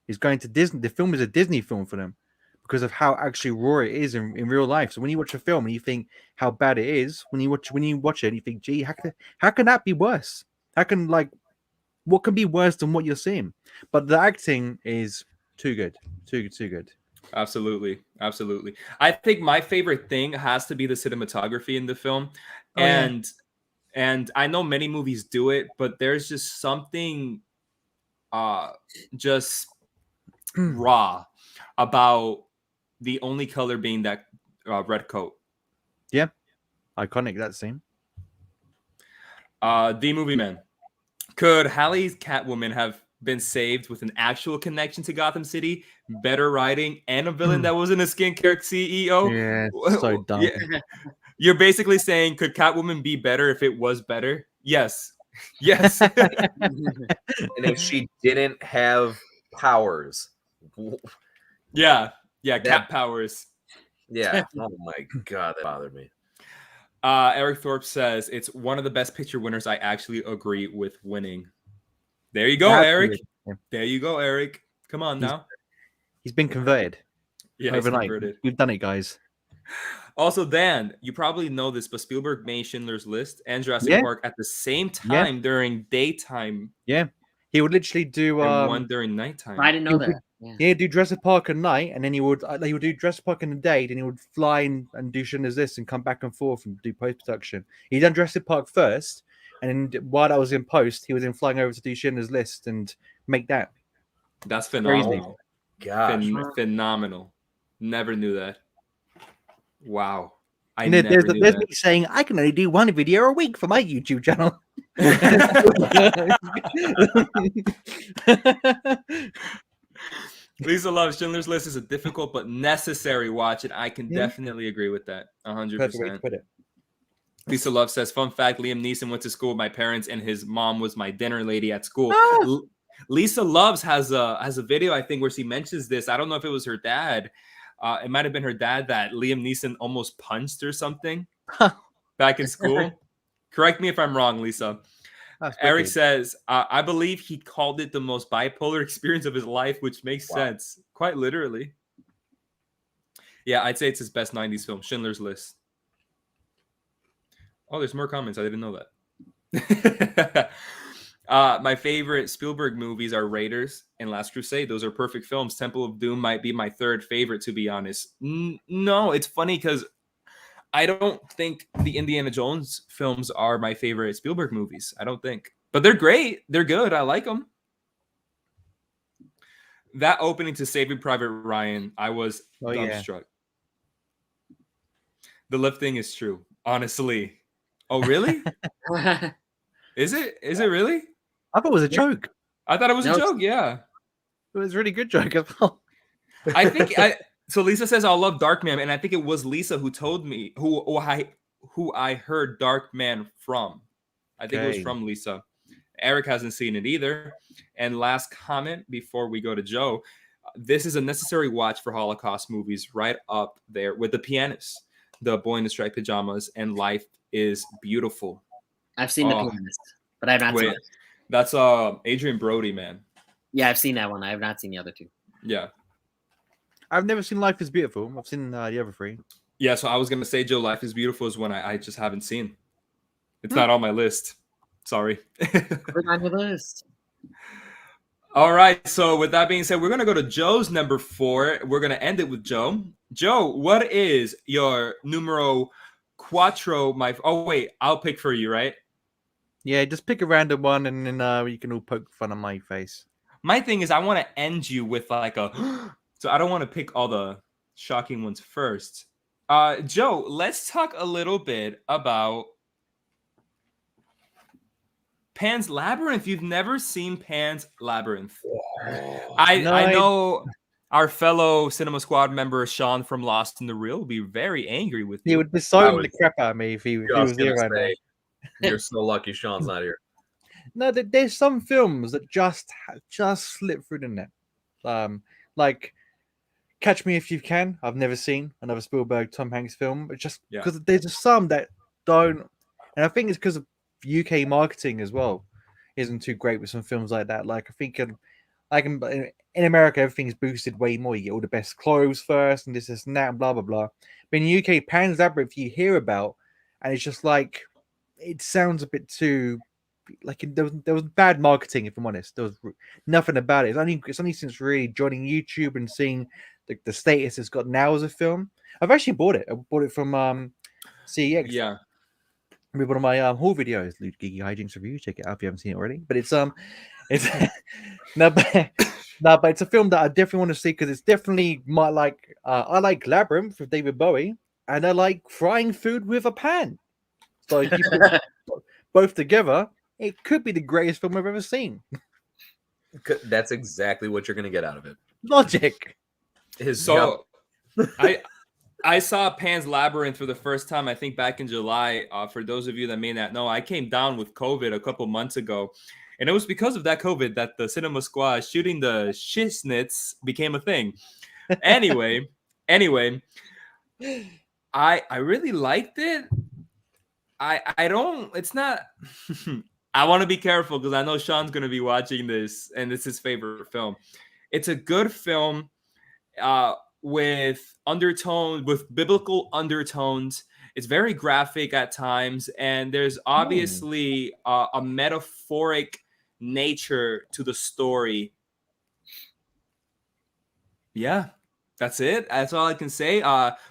It's going to Disney. The film is a Disney film for them because of how actually raw it is in real life. So when you watch a film and you think how bad it is, when you watch it, you think, gee, how can that be worse? How can what can be worse than what you're seeing? But the acting is too good, too good. Absolutely. I think my favorite thing has to be the cinematography in the film. Oh, yeah. And I know many movies do it, but there's just something just raw about the only color being that red coat. Yeah. Iconic, that scene. The movie man. Could Hallie's Catwoman have been saved with an actual connection to Gotham City, better writing, and a villain that wasn't a skincare CEO? Yeah, so dumb. Yeah. You're basically saying, could Catwoman be better if it was better? Yes. Yes. And if she didn't have powers. Yeah. Cat powers. Yeah. Oh my God, that bothered me. Eric Thorpe says it's one of the best picture winners. I actually agree with winning. There you go, Eric. Yeah. There you go, Eric. Come on now. He's been converted. Yeah, overnight. Converted. We've done it, guys. Also, Dan, you probably know this, but Spielberg made Schindler's List and Jurassic Park at the same time during daytime. Yeah. He would literally do and one during nighttime. I didn't know that. Yeah, do Jurassic Park at night, and then he would do Jurassic Park in the day, then he would fly and do Schindler's List and come back and forth and do post production. He done Jurassic Park first, and then while that was in post, he was then flying over to do Schindler's List and make that. That's phenomenal. Gosh, phenomenal. Never knew that. Wow. There's me saying I can only do one video a week for my YouTube channel. Lisa loves Schindler's List is a difficult but necessary watch, and I can definitely agree with that. 100%. Lisa Love says, fun fact, Liam Neeson went to school with my parents, and his mom was my dinner lady at school. Lisa Loves has a video, I think, where she mentions this. I don't know if it was her dad. It might have been her dad that Liam Neeson almost punched or something back in school. Correct me if I'm wrong, Lisa. Eric says, I believe he called it the most bipolar experience of his life, which makes sense. Quite literally. Yeah, I'd say it's his best 90s film, Schindler's List. Oh, there's more comments. I didn't know that. My favorite Spielberg movies are Raiders and Last Crusade. Those are perfect films. Temple of Doom might be my third favorite, to be honest. No, it's funny because I don't think the Indiana Jones films are my favorite Spielberg movies. I don't think. But they're great. They're good. I like them. That opening to Saving Private Ryan, I was dumbstruck. The lifting is true, honestly. Oh, really? Is it? Is it really? I thought it was a joke. I thought it was a joke, yeah. It was a really good joke as well. I think so Lisa says I love Darkman, and I think it was Lisa who told me who I heard Darkman from. I think it was from Lisa. Eric hasn't seen it either. And last comment before we go to Joe, this is a necessary watch for Holocaust movies, right up there with The Pianist, The Boy in the Striped Pajamas, and Life is Beautiful. I've seen The Pianist, but I've not seen it. That's Adrian Brody, man. Yeah, I've seen that one. I have not seen the other two. Yeah. I've never seen Life is Beautiful. I've seen the other three. Yeah, so I was going to say, Joe, Life is Beautiful is one I just haven't seen. It's not on my list. Sorry. Put on your list. All right, so with that being said, we're going to go to Joe's number 4. We're going to end it with Joe. Joe, what is your numero cuatro? Oh, wait, I'll pick for you, right? Yeah, just pick a random one, and then you can all poke fun of my face. My thing is I want to end you with like a... So I don't want to pick all the shocking ones first. Joe, let's talk a little bit about Pan's Labyrinth. You've never seen Pan's Labyrinth. I know our fellow Cinema Squad member Shawn from Lost in the Reel will be very angry with you. He would disown the crap out of me if he was here right now. You're so lucky Sean's not here. No, there's some films that just slip through the net. Like Catch Me If You Can. I've never seen another Spielberg Tom Hanks film, but just because there's just some that don't, and I think it's because of UK marketing as well isn't too great with some films like that. Like I think in America everything's boosted way more. You get all the best clothes first, and this and that, and blah blah blah. But in the UK, Pan's Labyrinth you hear about, and it's just like it sounds a bit too like there was bad marketing. If I'm honest, there was nothing about it. It's only since really joining YouTube and seeing the status it's got now as a film. I've actually bought it. I bought it from CEX. Yeah. Maybe one of my haul videos, GeekyHiJynx Reviews. Check it out if you haven't seen it already. But it's it's no, but it's a film that I definitely want to see because it's definitely my like. I like Labyrinth with David Bowie, and I like frying food with a pan. So if you put both together, it could be the greatest film I've ever seen. That's exactly what you're going to get out of it. Logic. So I saw Pan's Labyrinth for the first time, I think back in July. For those of you that may not know, I came down with COVID a couple months ago. And it was because of that COVID that the Cinema Squad shooting the Shiznits became a thing. Anyway, I really liked it. I don't, it's not, I want to be careful because I know Shawn's going to be watching this and it's his favorite film. It's a good film with undertones, with biblical undertones. It's very graphic at times, and there's obviously a metaphoric nature to the story. Yeah, that's it. That's all I can say.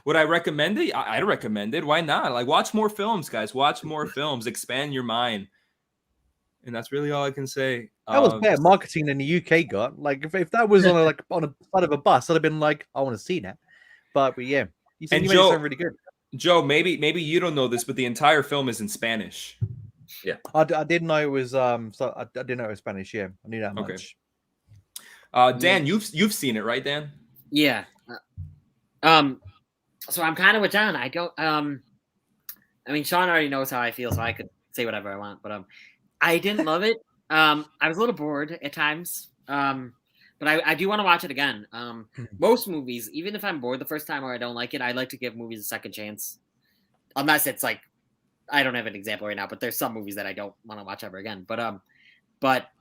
Would I recommend it? I'd recommend it. Why not? Like, watch more films, guys. Watch more films. Expand your mind. And that's really all I can say. That was better marketing than the UK got. Like, if that was on a side of a bus, I'd have been like, I want to see that. But yeah, you made it sound really good. Joe, maybe you don't know this, but the entire film is in Spanish. Yeah, I didn't know it was so I didn't know it was Spanish. Yeah, I knew that much. Dan, you've seen it, right, Dan? Yeah. So I'm kind of with John. I don't. I mean, Shawn already knows how I feel, so I could say whatever I want. But I didn't love it. I was a little bored at times. But I do want to watch it again. Most movies, even if I'm bored the first time or I don't like it, I like to give movies a second chance. Unless it's like, I don't have an example right now, but there's some movies that I don't want to watch ever again. But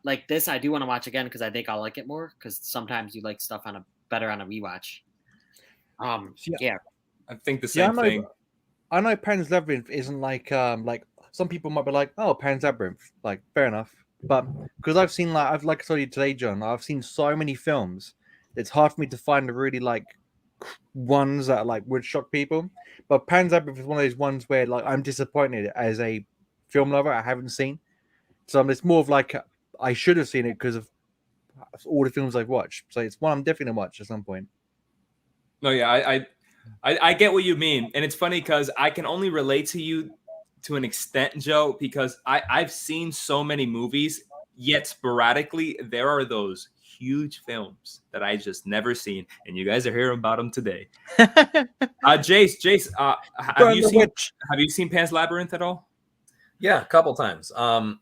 like this, I do want to watch again because I think I'll like it more. Because sometimes you like stuff better on a rewatch. Yeah, I think the same thing. I know Pan's Labyrinth isn't like some people might be like, oh, Pan's Labyrinth, like fair enough. But because I've seen I told you today, John, I've seen so many films, it's hard for me to find the really like ones that like would shock people. But Pan's Labyrinth is one of those ones where like I'm disappointed as a film lover. I haven't seen, so it's more of like I should have seen it because of all the films I've watched. So it's one I'm definitely gonna watch at some point. No, yeah, I get what you mean, and it's funny because I can only relate to you to an extent, Joe, because I've seen so many movies, yet sporadically there are those huge films that I just never seen, and you guys are hearing about them today. Jace, have you seen Pan's Labyrinth at all? Yeah, a couple times. I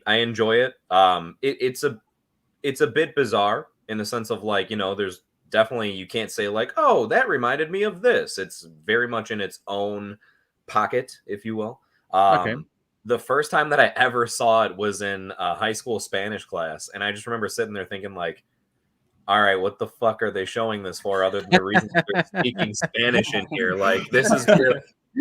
enjoy it. It's a bit bizarre in the sense of like, there's definitely, you can't say like, oh, that reminded me of this. It's very much in its own pocket, if you will. Okay. The first time that I ever saw it was in a high school Spanish class, and I just remember sitting there thinking like, all right, what the fuck are they showing this for other than the reason they're speaking Spanish in here? Like, this is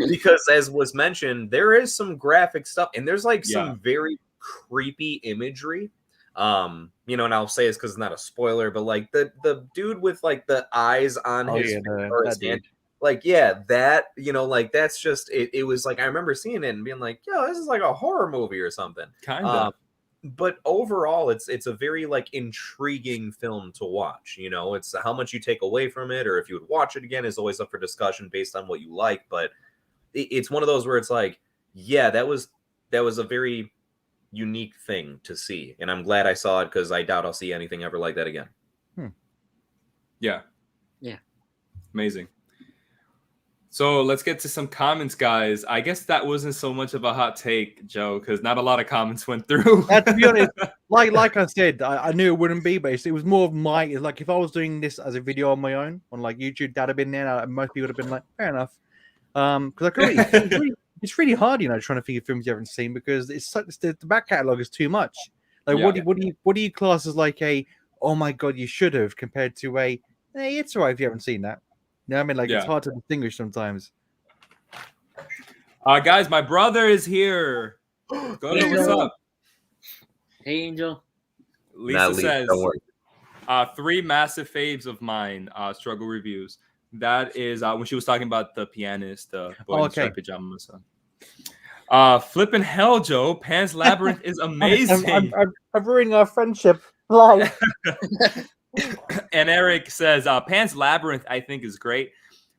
because, as was mentioned, there is some graphic stuff, and there's like some very creepy imagery. And I'll say this because it's not a spoiler, but like the dude with like the eyes on his hand. Like, yeah, that, like, that's just, it was like, I remember seeing it and being like, yo, this is like a horror movie or something. Kind of. But overall, it's a very, like, intriguing film to watch. It's how much you take away from it, or if you would watch it again is always up for discussion based on what you like. But it's one of those where it's like, yeah, that was a very unique thing to see. And I'm glad I saw it because I doubt I'll see anything ever like that again. Yeah. Yeah. Amazing. So let's get to some comments, guys. I guess that wasn't so much of a hot take, Joe, because not a lot of comments went through. To be honest, like I said, I knew it wouldn't be, but it was more of like if I was doing this as a video on my own on like YouTube, that'd have been there. And most people would have been like, fair enough, because I could it's really hard, trying to think of films you haven't seen because it's such the back catalog is too much. Like, Yeah. what do you class as like a oh my god you should have compared to a hey it's alright if you haven't seen that. You know what I mean? Like it's Yeah. hard to distinguish sometimes. Guys, my brother is here. Go to what's up. Hey, Angel. Lisa says, don't worry. 3 massive faves of mine, struggle reviews. That is when she was talking about the pianist, boy in the striped pajamas. Flippin' hell, Joe. Pan's Labyrinth is amazing. I'm ruining our friendship. Like, And Eric says, Pan's Labyrinth, I think, is great,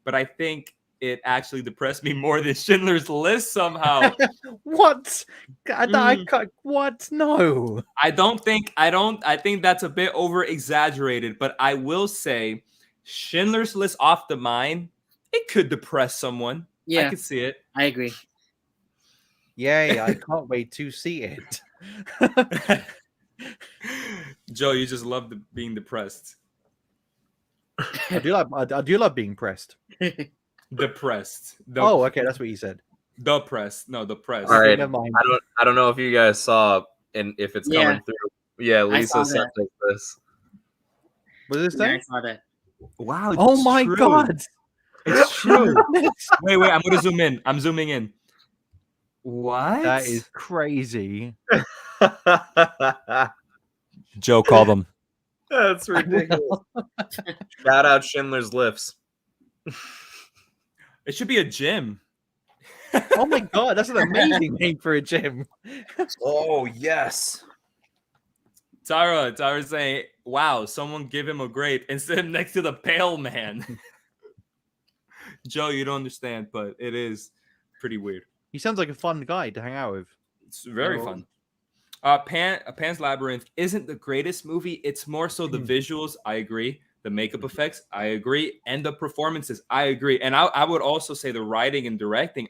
but I think it actually depressed me more than Schindler's List somehow. what? I can't, what? No. I think that's a bit over exaggerated, but I will say Schindler's List off the mind, it could depress someone. Yeah, I could see it. I agree. Yay, I can't wait to see it. Joe, you just love being depressed. I do love being pressed. Depressed. Oh, okay, that's what you said. Depressed. No, depressed. All right. Never mind. I don't know if you guys saw and if it's coming through. Yeah, I saw Lisa sent that. us this. What did it Yeah, say? I saw that. Wow. Oh it's my true. god. It's true. Wait, I'm gonna zoom in. I'm zooming in. What? That is crazy. Joe, call them. That's ridiculous. Shout out Schindler's Lifts. It should be a gym. Oh my god, that's an amazing name for a gym. Oh yes. Tara's saying, wow, someone give him a grape and sit him next to the pale man. Joe, you don't understand, but it is pretty weird. He sounds like a fun guy to hang out with. It's very Oh. fun. Pan's Labyrinth isn't the greatest movie. It's more so the visuals. I agree. The makeup effects. I agree. And the performances. I agree. And I would also say the writing and directing.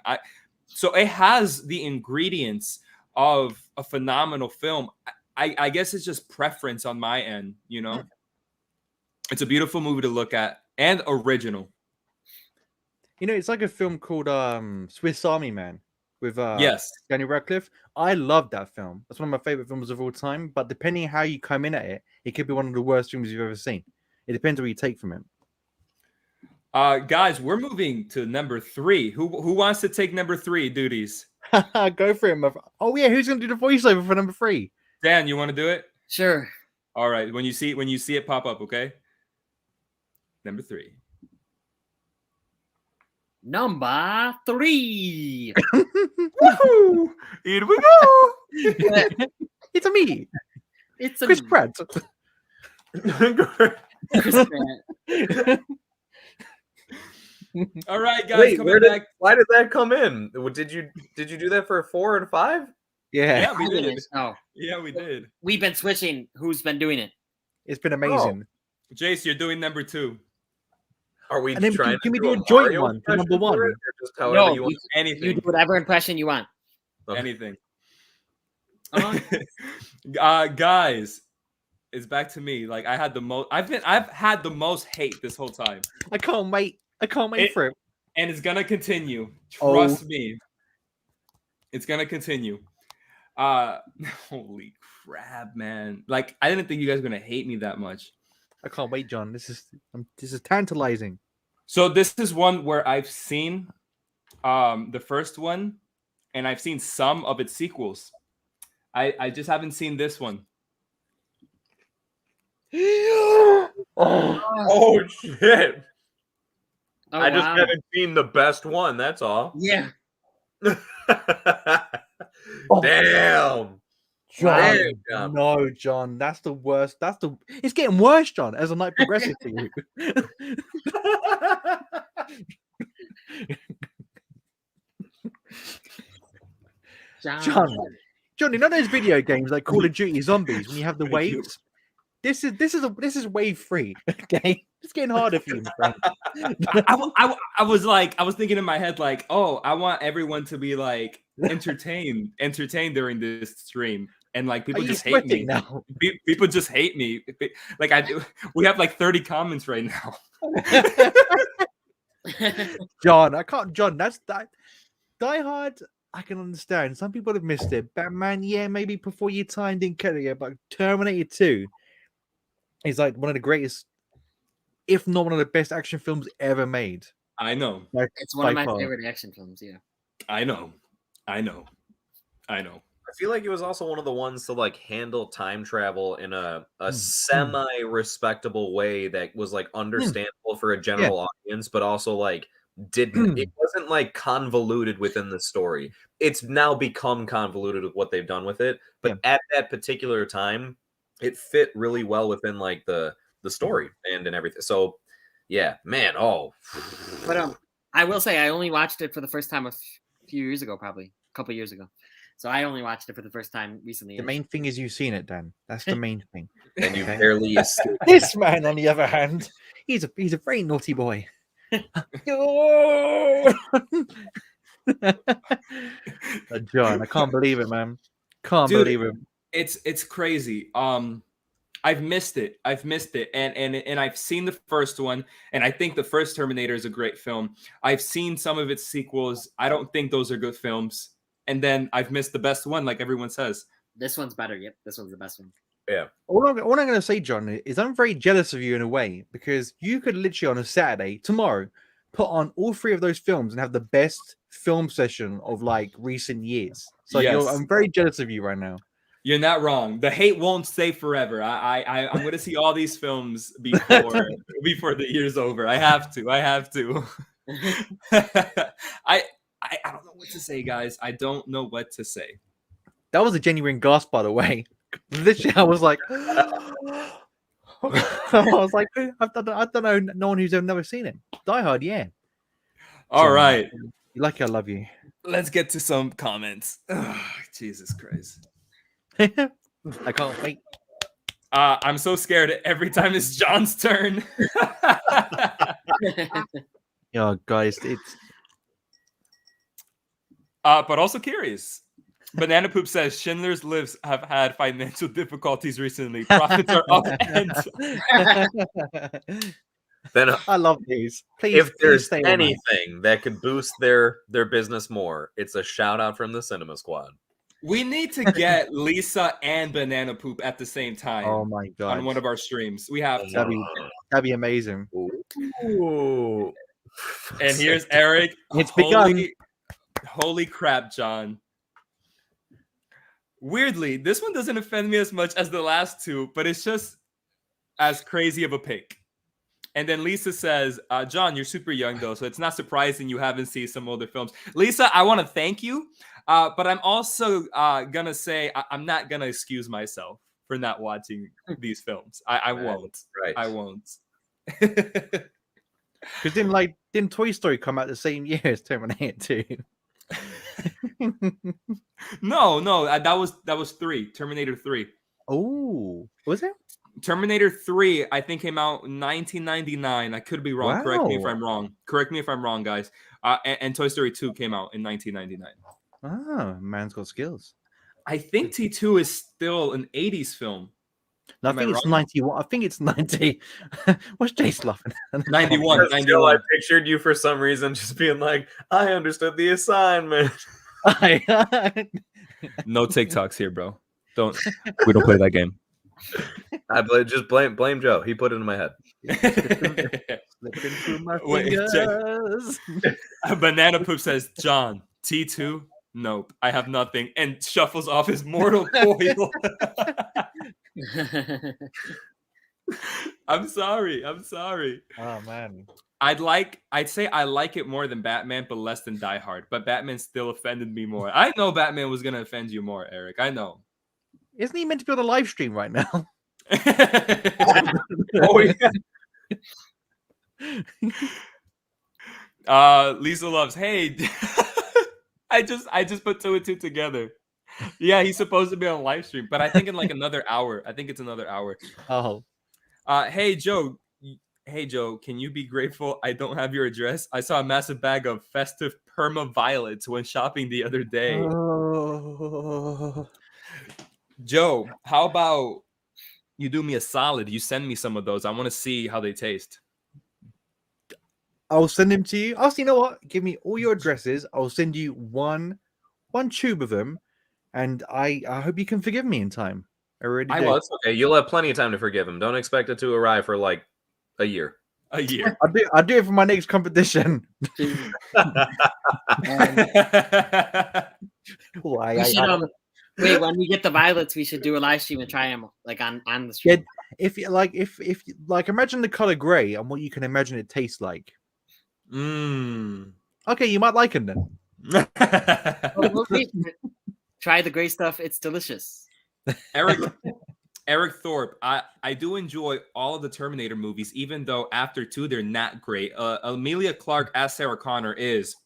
So it has the ingredients of a phenomenal film. I guess it's just preference on my end, It's a beautiful movie to look at and original. It's like a film called Swiss Army Man with Yes. Daniel Radcliffe. I love that film. That's one of my favorite films of all time. But depending how you come in at it, it could be one of the worst films you've ever seen. It depends what you take from it. Guys, we're moving to number 3. Who wants to take number 3 duties? Go for it. Oh yeah, who's gonna do the voiceover for number 3? Dan, you want to do it? Sure. All right. When you see it pop up, okay? Number 3. Number 3. Woohoo! Here we go. It's a me, It's a Chris Pratt. Chris Pratt. All right, guys, Wait, coming back. why did that come in? Did you do that for 4 and 5? Yeah, Yeah, we did. Oh, Yeah, we did. we've been switching. Who's been doing it? it's been amazing. Jace, you're doing number 2. Are we And then trying can we to do do a joint Mario one for impression number one? for it, or just however No, you want? you Anything. do whatever impression you want. Okay. Anything. Uh-huh. Guys, it's back to me. Like I've had the most hate this whole time. I can't wait. For it. And it's gonna continue. Oh. Trust me. It's gonna continue. Holy crap, man. Like I didn't think you guys were gonna hate me that much. I can't wait, John. This is tantalizing. So this is one where I've seen the first one and I've seen some of its sequels. I just haven't seen this one. Oh shit! Oh, I just wow. haven't seen the best one. That's all. Yeah. Damn. John, Damn. no, John, that's the worst. It's getting worse, John, as the night progresses for you. John, you know those video games like Call of Duty Zombies when you have the waves? This is wave 3. Okay, it's getting harder for you, my friend. I was thinking in my head like, oh, I want everyone to be like entertained during this stream, and like people Are you just hate sweating me. now? People just hate me. Like we have like 30 comments right now. John, I can't. John, that's Die Hard, I can understand. Some people have missed it. Batman, yeah, maybe before your time didn't cut it yet, but Terminator 2 is like one of the greatest, if not one of the best action films ever made. I know. Like, It's one of by my far. favorite action films. Yeah. I know. I know. I know. I feel like it was also one of the ones to like handle time travel in a semi-respectable way that was like understandable for a general audience, but also like didn't it wasn't like convoluted within the story. It's now become convoluted with what they've done with it, but at that particular time, it fit really well within like the story and everything. So yeah, man. Oh, But I will say I only watched it for the first time a few years ago, probably a couple years ago. So I only watched it for the first time recently. The main thing is you've seen it, Dan. That's the main thing. and you barely escaped. This man, on the other hand, he's a very naughty boy. John, I can't believe it, man. Can't Dude, believe it. It's crazy. I've missed it. And I've seen the first one, and I think the first Terminator is a great film. I've seen some of its sequels. I don't think those are good films. And then I've missed the best one, like everyone says. This one's better. Yep, this one's the best one. Yeah. All I'm going to say, John, is I'm very jealous of you in a way, because you could literally on a Saturday, tomorrow, put on all three of those films and have the best film session of like recent years. So Yes. I'm very jealous of you right now. You're not wrong. The hate won't stay forever. I'm going to see all these films before the year's over. I have to. I don't know what to say, guys. I don't know what to say. That was a genuine gasp, by the way. Literally, I was like, I don't know, no one who's ever never seen it. Die Hard, yeah. All So, right. You like I love you. Let's get to some comments. Oh, Jesus Christ. I can't wait. I'm so scared every time it's John's turn. Yeah, guys, it's But also curious. Banana Poop says Schindler's Lists have had financial difficulties recently. Profits are up. Then I love these. Please, if there's stay on that. anything that could boost their business more, it's a shout out from the Cinema Squad. We need to get Lisa and Banana Poop at the same time. Oh my god! On one of our streams, we have to. That'd be amazing. Ooh. And here's Eric. It's begun. Holy crap, John. Weirdly, this one doesn't offend me as much as the last two, but it's just as crazy of a pick. And then Lisa says, John, you're super young, though, so it's not surprising you haven't seen some older films. Lisa, I want to thank you, but I'm also going to say I'm not going to excuse myself for not watching these films. I won't. Right. I won't. Because didn't Toy Story come out the same year as Terminator 2? No, that was 3. Terminator 3. Oh, was it? Terminator 3, I think, came out in 1999. I could be wrong. Wow. Correct me if I'm wrong, guys. And Toy Story 2 came out in 1999. Ah, man's got skills. I think T2 is still an 80s film. No, I Am think I it's wrong? 91. I think it's 90. What's Jace laughing at? 91. Still, I pictured you for some reason just being like, I understood the assignment. No TikToks here, bro. We don't play that game. Just blame Joe. He put it in my head. Slipping through my Wait, fingers. Banana Poop says, John, T2? Nope, I have nothing. And shuffles off his mortal coil. I'm sorry. Oh man. I'd say I like it more than Batman, but less than Die Hard. But Batman still offended me more. I know Batman was gonna offend you more, Eric. I know. Isn't he meant to be on a live stream right now? Oh yeah. Lisa loves. Hey, I just put 2 and 2 together. Yeah, he's supposed to be on live stream, but I think in like another hour. I think it's another hour. Oh. Hey Joe, can you be grateful I don't have your address? I saw a massive bag of festive perma violets when shopping the other day. Oh. Joe, how about you do me a solid? You send me some of those. I want to see how they taste. I'll send them to you. You know what? Give me all your addresses. I'll send you one tube of them, and I hope you can forgive me in time. I really do. Well, it's okay. You'll have plenty of time to forgive him. Don't expect it to arrive for like a year. A year. I'll do it for my next competition. Wait, when we get the violets, we should do a live stream and try them like on the stream. Yeah, if you like, imagine the color gray and what you can imagine it tastes like. Okay, you might like them then. Try the gray stuff. It's delicious. Eric Thorpe, I do enjoy all of the Terminator movies, even though after 2 they're not great. Emilia Clarke as Sarah Connor is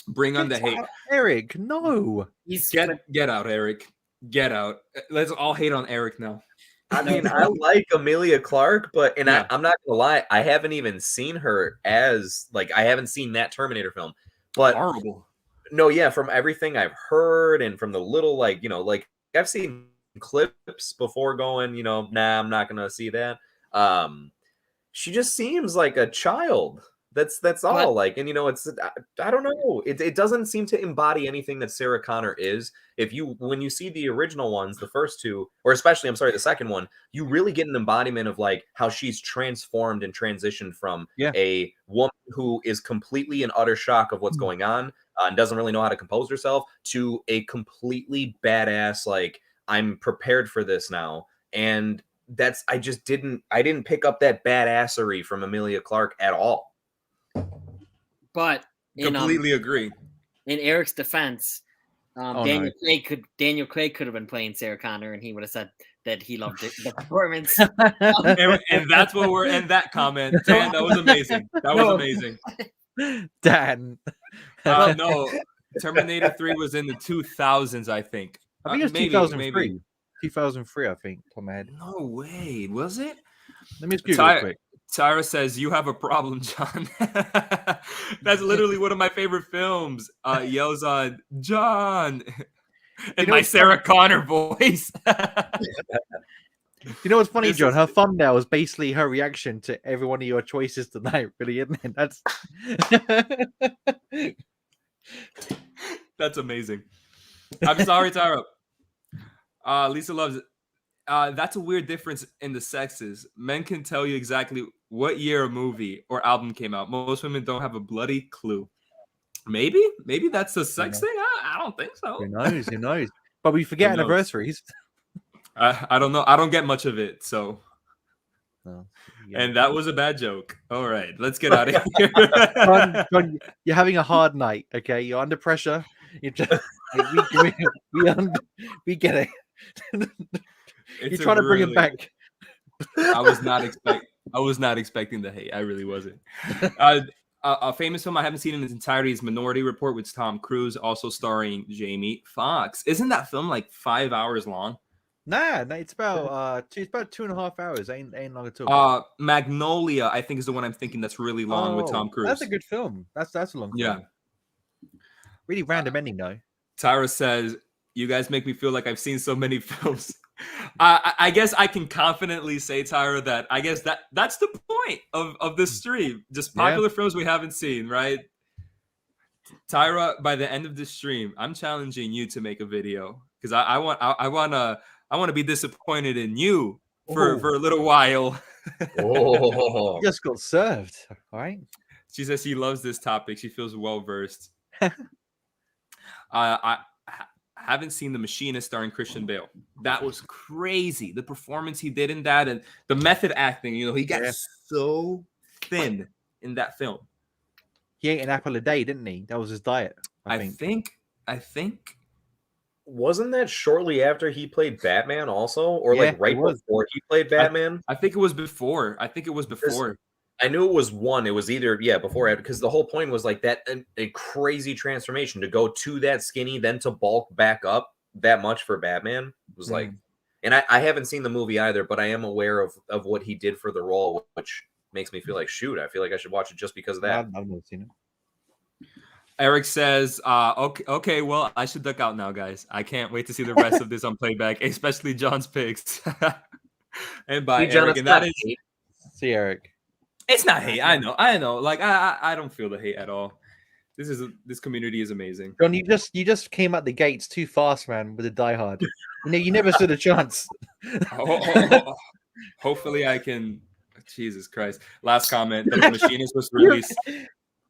bring on the hate. Eric, no. Get out, Eric. Get out. Let's all hate on Eric now. I mean, I like Emilia Clarke, but I'm not gonna lie, I haven't even seen her as I haven't seen that Terminator film. But horrible. No, yeah, from everything I've heard and from the little I've seen clips before going, nah, I'm not gonna see that. She just seems like a child. That's all. It's I don't know. It doesn't seem to embody anything that Sarah Connor is. When you see the original ones, the first 2, or especially the second one, you really get an embodiment of how she's transformed and transitioned from a woman who is completely in utter shock of what's going on and doesn't really know how to compose herself to a completely badass I'm prepared for this now. And I didn't pick up that badassery from Emilia Clarke at all. But completely agree. In Eric's defense, Daniel Craig could have been playing Sarah Connor, and he would have said that he loved the performance. and that's what we're in that comment. Dan, that was amazing. That was amazing. Dan. No, Terminator 3 was in the 2000s, I think. I think it was 2003. Maybe. 2003, I think, top of my head. No way. Was it? Let me just Google it quick. Tyra says, you have a problem, John. That's literally one of my favorite films. Yells on, John. In my Sarah Connor voice. You know what's funny, John? Her thumbnail is basically her reaction to every one of your choices tonight, really, isn't it? That's amazing. I'm sorry, Tyra. Lisa loves it. That's a weird difference in the sexes. Men can tell you exactly what year a movie or album came out. Most women don't have a bloody clue. Maybe that's a sex thing. I don't think so. Who knows? But we forget anniversaries. I don't know. I don't get much of it. So, yeah. And that was a bad joke. All right, let's get out of here. John, you're having a hard night. Okay, you're under pressure. You just we get it. You're trying to bring it back. I was not expecting the hate. I really wasn't. A famous film I haven't seen in its entirety is Minority Report with Tom Cruise, also starring Jamie Foxx. Isn't that film 5 hours long? Nah, it's about 2.5 hours. Ain't long at all. Magnolia, I think, is the one I'm thinking that's really long with Tom Cruise. That's a good film. That's a long film. Yeah. Really random ending though. Tyra says, you guys make me feel like I've seen so many films. I guess I can confidently say, Tyra, that I guess that's the point of this stream. Just popular films we haven't seen, right? Tyra, by the end of this stream, I'm challenging you to make a video because I want to be disappointed in you for a little while. You just got served, all right? She says she loves this topic. She feels well versed. I haven't seen The Machinist starring Christian Bale. That was crazy. The performance he did in that and the method acting, he got so thin in that film. He ate an apple a day, didn't he? That was his diet. I think. Wasn't that shortly after he played Batman also? Or right before he played Batman? I think it was before. I knew it was one. It was either, before, because the whole point was that a crazy transformation to go to that skinny, then to bulk back up that much for Batman was and I haven't seen the movie either, but I am aware of what he did for the role, which makes me feel like, shoot, I feel like I should watch it just because of that. I've never seen it. Eric says, okay, well, I should duck out now, guys. I can't wait to see the rest of this on playback, especially John's picks. And bye, Eric. And that is... See Eric. It's not hate. I know. Like I don't feel the hate at all. This community is amazing. John, you just came out the gates too fast, man, with the Die Hard. You never stood a chance. Hopefully, I can. Jesus Christ! Last comment: The Machinist was released.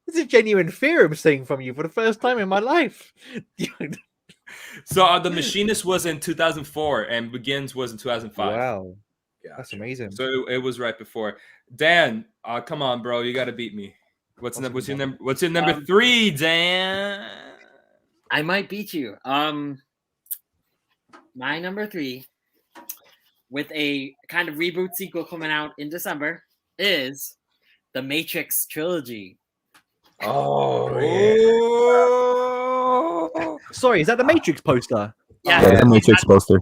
It's a genuine fear I'm seeing from you for the first time in my life. So The Machinist was in 2004, and Begins was in 2005. Wow, that's amazing. So it was right before. Dan, come on, bro, you got to beat me. What's your number 3, Dan? I might beat you. My number 3, with a kind of reboot sequel coming out in December, is the Matrix trilogy. Oh, Sorry, is that the Matrix poster? Yeah, the Matrix poster.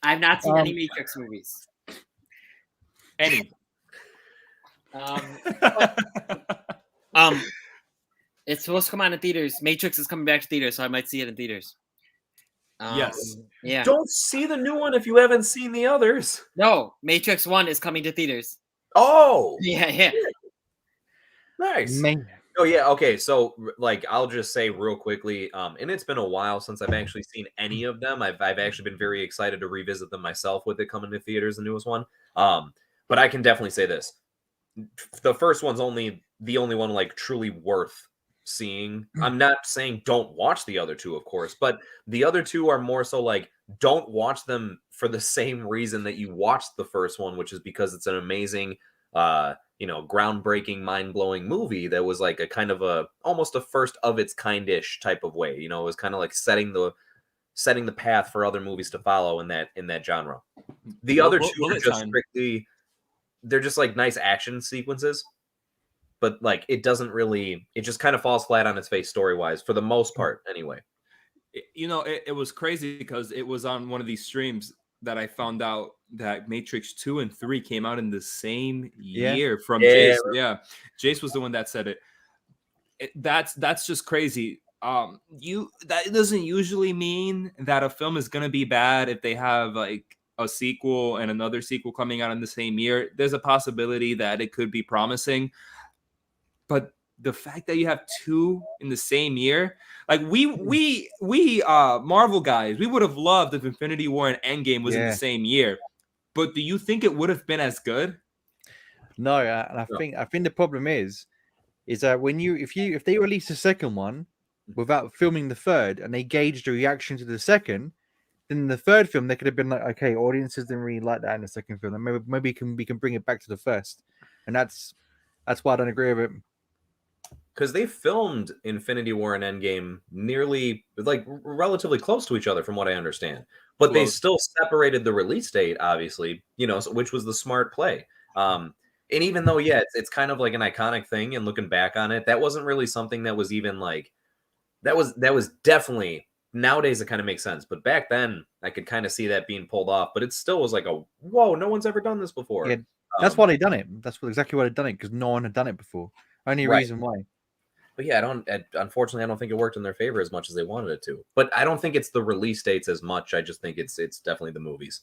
I've not seen any Matrix movies. Any. It's supposed to come out in theaters. Matrix is coming back to theaters, so I might see it in theaters. Yes. Yeah. Don't see the new one if you haven't seen the others. No, Matrix 1 is coming to theaters. Oh, Yeah. nice. Man. Oh yeah, okay. So like I'll just say real quickly, and it's been a while since I've actually seen any of them. I've actually been very excited to revisit them myself with it coming to theaters, the newest one. But I can definitely say this. The first one's the only one like truly worth seeing. I'm not saying don't watch the other two, of course, but the other two are more so like don't watch them for the same reason that you watched the first one, which is because it's an amazing groundbreaking, mind-blowing movie that was like a kind of almost a first of its kind-ish type of way. It was kind of like setting the path for other movies to follow in that genre. The other two are just strictly, they're just like nice action sequences, but like it just kind of falls flat on its face story-wise for the most part anyway. It was crazy because it was on one of these streams that I found out that Matrix 2 and 3 came out in the same year from Jace. Yeah. Jace was the one that said it. That's just crazy. That doesn't usually mean that a film is going to be bad if they have like a sequel and another sequel coming out in the same year. There's a possibility that it could be promising. But the fact that you have 2 in the same year, like we Marvel guys, we would have loved if Infinity War and Endgame was in the same year. But do you think it would have been as good? No, and I think the problem is that if they release the second one without filming the third and they gauge the reaction to the second, then in the third film they could have been like, okay, audiences didn't really like that in the second film, and maybe we can bring it back to the first, and that's why I don't agree with it. Because they filmed Infinity War and Endgame nearly, like, relatively close to each other, from what I understand. But they still separated the release date, obviously, which was the smart play. And even though, it's kind of like an iconic thing, and looking back on it, that wasn't really something that was even like, that was definitely, nowadays it kind of makes sense. But back then, I could kind of see that being pulled off. But it still was like whoa, no one's ever done this before. Yeah, that's why they done it. That's exactly why they done it, because no one had done it before. Only reason why. But unfortunately, I don't think it worked in their favor as much as they wanted it to. But I don't think it's the release dates as much. I just think it's definitely the movies.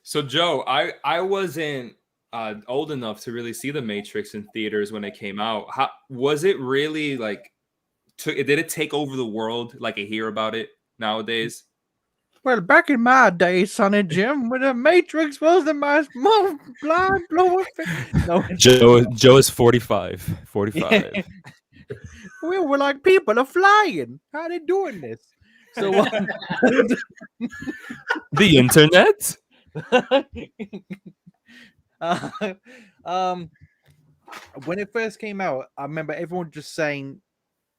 So, Joe, I wasn't old enough to really see The Matrix in theaters when it came out. How was it really like? Did it take over the world like I hear about it nowadays? Well, back in my day, Sonny Jim, when the Matrix was the most blind-blowing thing. No. Joe is 45. 45. Yeah. We were like, people are flying. How are they doing this? So The internet? When it first came out, I remember everyone just saying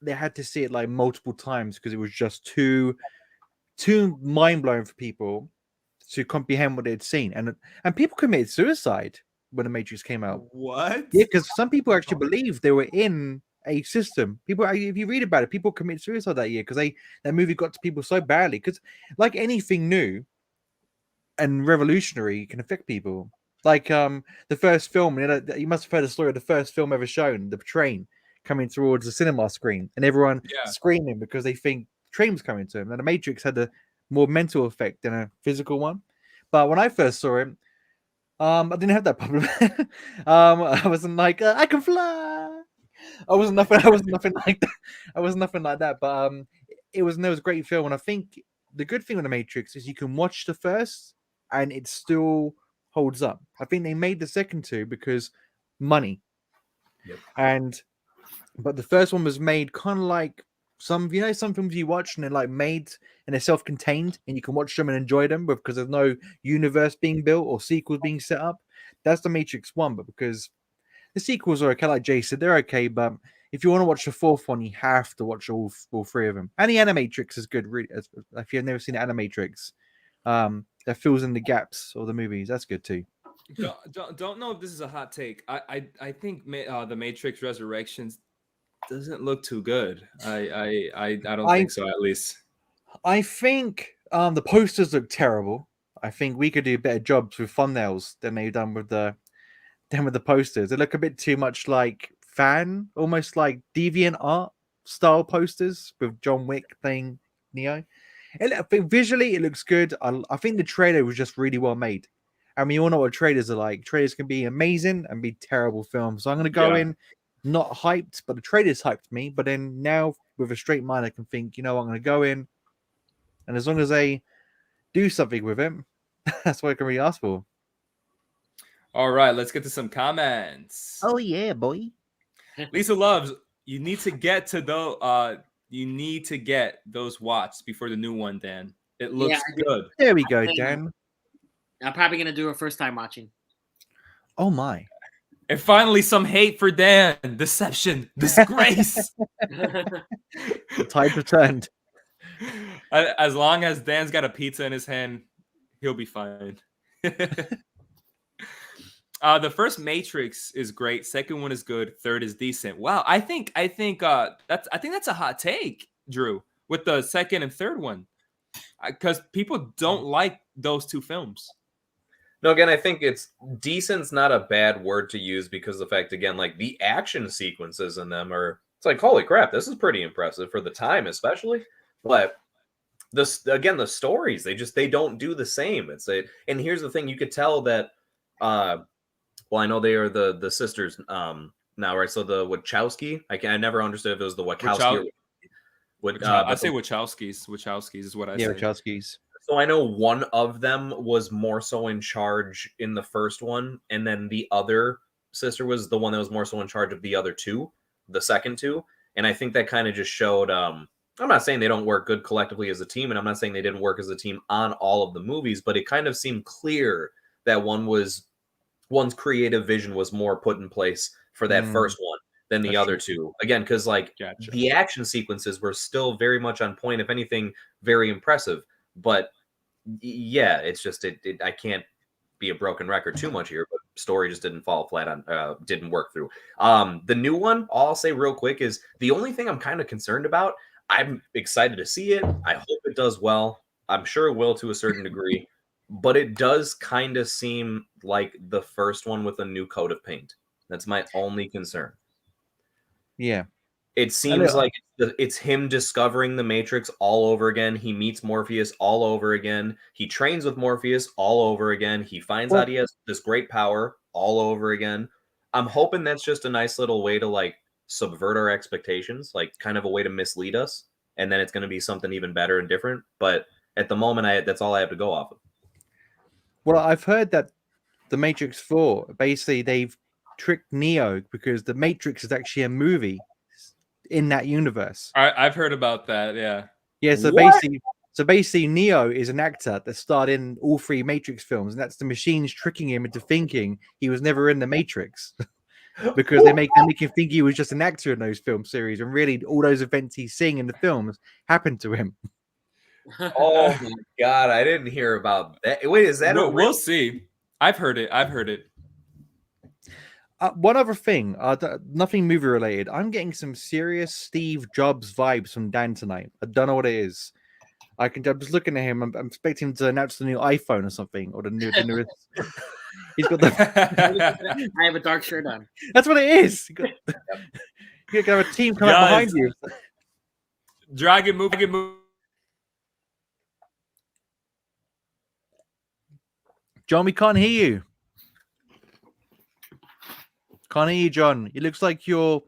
they had to see it like multiple times because it was just too mind-blowing for people to comprehend what they'd seen. And people committed suicide when The Matrix came out. What? Yeah, because some people actually believed they were in a system. People, if you read about it, people commit suicide that year because that movie got to people so badly. Because like anything new and revolutionary can affect people. Like the first film, you must have heard the story of the first film ever shown, the train coming towards the cinema screen, and everyone screaming because they think the train was coming to them. And The Matrix had a more mental effect than a physical one. But when I first saw it, I didn't have that problem. I wasn't like I can fly. I wasn't nothing. I was nothing like that. I was nothing like that. But it was a great film, and I think the good thing with the Matrix is you can watch the first, and it still holds up. I think they made the second two because money, Yep. and but the first one was made kind of like some films you watch and they're like made and they're self-contained and you can watch them and enjoy them, but because there's no universe being built or sequels being set up. That's the Matrix one, but because the sequels are okay, like Jace said, they're okay, but if you want to watch the fourth one, you have to watch all three of them. And the Animatrix is good, really. If you've never seen the Animatrix, that fills in the gaps of the movies. That's good too. Don't know if this is a hot take. I think the Matrix Resurrections doesn't look too good. I don't think so, at least. I think the posters look terrible. I think we could do better jobs with thumbnails than they've done with the posters. They look a bit too much like almost like deviant art style posters with John Wick playing Neo. I think visually it looks good. I think the trailer was just really well made. I mean, you all know what trailers are like. Trailers can be amazing and be terrible films. So I'm going to go in not hyped, but the trailers hyped me. But then now with a straight mind, I can think, I'm going to go in. And as long as they do something with him, that's what I can really ask for. All right, let's get to some comments. Oh yeah, boy. Lisa loves. You need to get those watched before the new one, Dan. It looks good. There we go, Dan. I'm probably gonna do a first time watching. Oh my. And finally, some hate for Dan. Deception. Disgrace. The tide returned. As long as Dan's got a pizza in his hand, he'll be fine. The first Matrix is great. Second one is good. Third is decent. Wow, I think that's a hot take, Drew, with the second and third one, because people don't like those two films. No, again, I think it's decent's not a bad word to use because the fact, again, like the action sequences in them it's like, holy crap, this is pretty impressive for the time, especially. But the stories, they don't do the same. And here's the thing, you could tell that, well, I know they are the sisters now, right? So the Wachowski, I never understood if it was the Wachowski. I say Wachowskis. Wachowskis is what I say. Yeah, Wachowskis. So I know one of them was more so in charge in the first one, and then the other sister was the one that was more so in charge of the other two, the second two. And I think that kind of just showed, I'm not saying they don't work good collectively as a team, and I'm not saying they didn't work as a team on all of the movies, but it kind of seemed clear that one's creative vision was more put in place for that first one than the other two. Again, because the action sequences were still very much on point, if anything, very impressive. But yeah, it's just I can't be a broken record too much here, but story just didn't fall flat on, didn't work through. The new one, all I'll say real quick is the only thing I'm kind of concerned about. I'm excited to see it. I hope it does well. I'm sure it will to a certain degree, but it does kind of seem like the first one with a new coat of paint. That's my only concern. Yeah. It seems like it's him discovering the Matrix all over again. He meets Morpheus all over again. He trains with Morpheus all over again. He finds out he has this great power all over again. I'm hoping that's just a nice little way to subvert our expectations, kind of a way to mislead us. And then it's going to be something even better and different. But at the moment, that's all I have to go off of. Well, I've heard that the Matrix 4, basically they've tricked Neo because the Matrix is actually a movie in that universe. I've heard about that. Yeah. Yeah. So basically, Neo is an actor that starred in all three Matrix films, and that's the machines tricking him into thinking he was never in the Matrix because they make him think he was just an actor in those film series, and really all those events he's seeing in the films happened to him. Oh my God, I didn't hear about that. Wait, is that we'll see. I've heard it. One other thing, nothing movie related. I'm getting some serious Steve Jobs vibes from Dan tonight. I don't know what it is. I'm just looking at him. I'm expecting him to announce the new iPhone or something, or the newest. He's got the. I have a dark shirt on. That's what it is. You got a team coming up behind you. Dragon move. John, we can't hear you. Can't hear you, John. It looks like you're.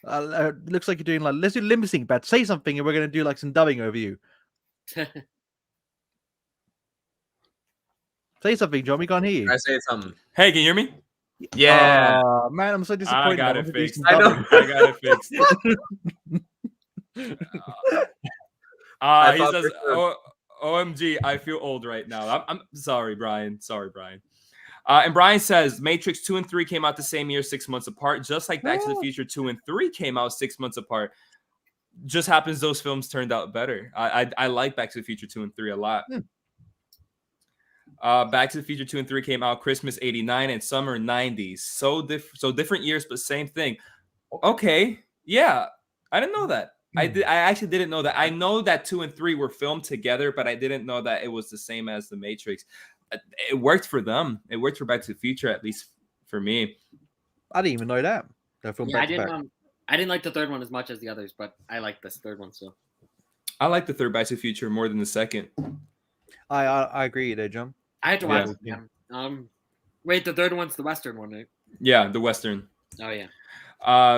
Looks like you're doing like. Let's do lip sync, but say something, and we're gonna do like some dubbing over you. Say something, John. We can't hear Can I you. say something? Hey, can you hear me? Yeah. Oh, man, I'm so disappointed. I got I it wanted to do fixed. some I know. dubbing. I got it fixed. I He thought says, for sure- OMG, I feel old right now. I'm sorry, Brian. Sorry, Brian. And Brian says, Matrix 2 and 3 came out the same year, 6 months apart, just like Back to the Future 2 and 3 came out 6 months apart. Just happens those films turned out better. I like Back to the Future 2 and 3 a lot. Back to the Future 2 and 3 came out Christmas 89 and summer 90s. So different years, but same thing. Okay. Yeah. I didn't know that. I actually didn't know that. I know that 2 and 3 were filmed together, but I didn't know that it was the same as The Matrix. It worked for them. It worked for Back to the Future, at least for me. I didn't even know that. That film Yeah, back to back. I didn't like the third one as much as the others, but I like this third one still. I like the third Back to the Future more than the second. I agree there, John. I had to watch Yeah. it again. Wait, the third one's the Western one, right? Yeah, the Western. Oh yeah.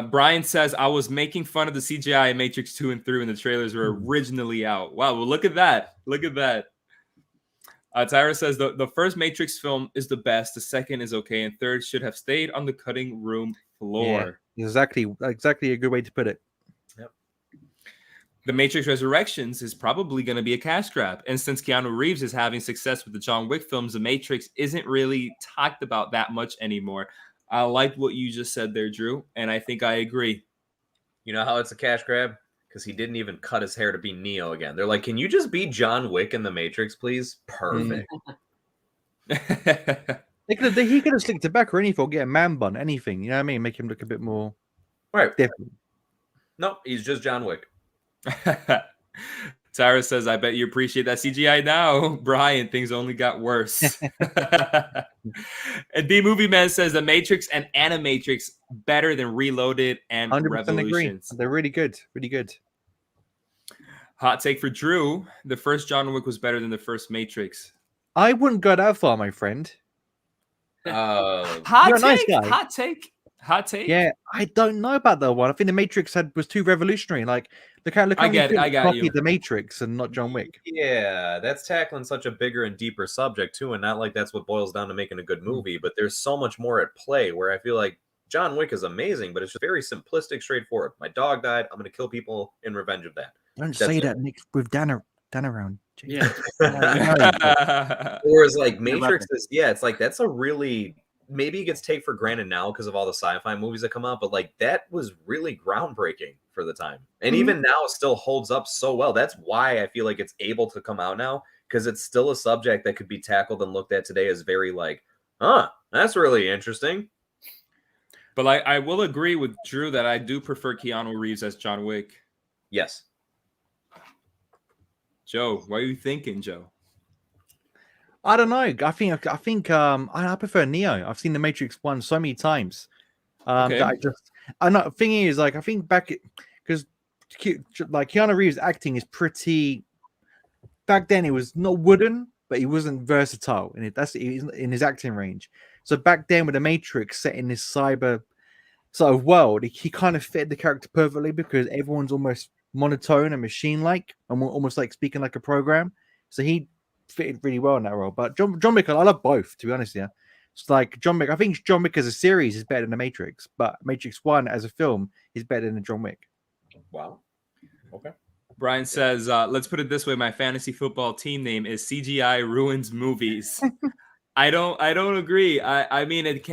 Brian says, I was making fun of the CGI in Matrix 2 and 3 when the trailers were originally out. Wow, well, look at that. Look at that. Tyra says, the first Matrix film is the best, the second is okay, and third should have stayed on the cutting room floor. Yeah, exactly a good way to put it. The Matrix Resurrections is probably going to be a cash grab. And since Keanu Reeves is having success with the John Wick films, The Matrix isn't really talked about that much anymore. I like what you just said there, Drew, and I think I agree. You know how it's a cash grab? Because he didn't even cut his hair to be Neo again. They're like, can you just be John Wick in The Matrix, please? Perfect. He could have slicked it back or anything, or get a man bun, anything. You know what I mean? Make him look a bit more Right. different. No, he's just John Wick. Tyra says, I bet you appreciate that CGI now. Brian, things only got worse. And D Movie Man says The Matrix and Animatrix better than Reloaded and 100% agree. Revolutions. They're really good. Really good. Hot take for Drew. The first John Wick was better than the first Matrix. I wouldn't go that far, my friend. Hot You're a nice take. guy. Hot take. Hot take. Yeah, I don't know about that one. I think the Matrix was too revolutionary. Like, look how I get it, I got copied you. the Matrix and not John Wick. Yeah, that's tackling such a bigger and deeper subject too, and not like that's what boils down to making a good movie. But there's so much more at play where I feel like John Wick is amazing, but it's just very simplistic, straightforward. My dog died. I'm going to kill people in revenge of that. Don't That's say it. that, Nick, with Dan around. Yeah. Whereas like Matrix is, it's like that's a really, maybe it gets taken for granted now because of all the sci-fi movies that come out, but like that was really groundbreaking for the time, and even now it still holds up so well. That's why I feel like it's able to come out now, because it's still a subject that could be tackled and looked at today as very like, that's really interesting. But I will agree with Drew that I do prefer Keanu Reeves as John Wick. Yes. Joe, what are you thinking, Joe? I don't know. I think I prefer Neo. I've seen the Matrix 1 so many times. Okay. That I know. Thing is, like, I think because like Keanu Reeves' acting is pretty. Back then, it was not wooden, but he wasn't versatile in it. That's in his acting range. So back then, with the Matrix set in this cyber sort of world, he kind of fit the character perfectly because everyone's almost monotone and machine-like, and almost like speaking like a program. So he fitted really well in that role. But John Wick, I love both, to be honest. Yeah, it's like John Wick. I think John Wick as a series is better than the Matrix, but Matrix 1 as a film is better than John Wick. Wow. Okay. Brian says, let's put it this way. My fantasy football team name is CGI Ruins Movies. I don't agree. I mean, it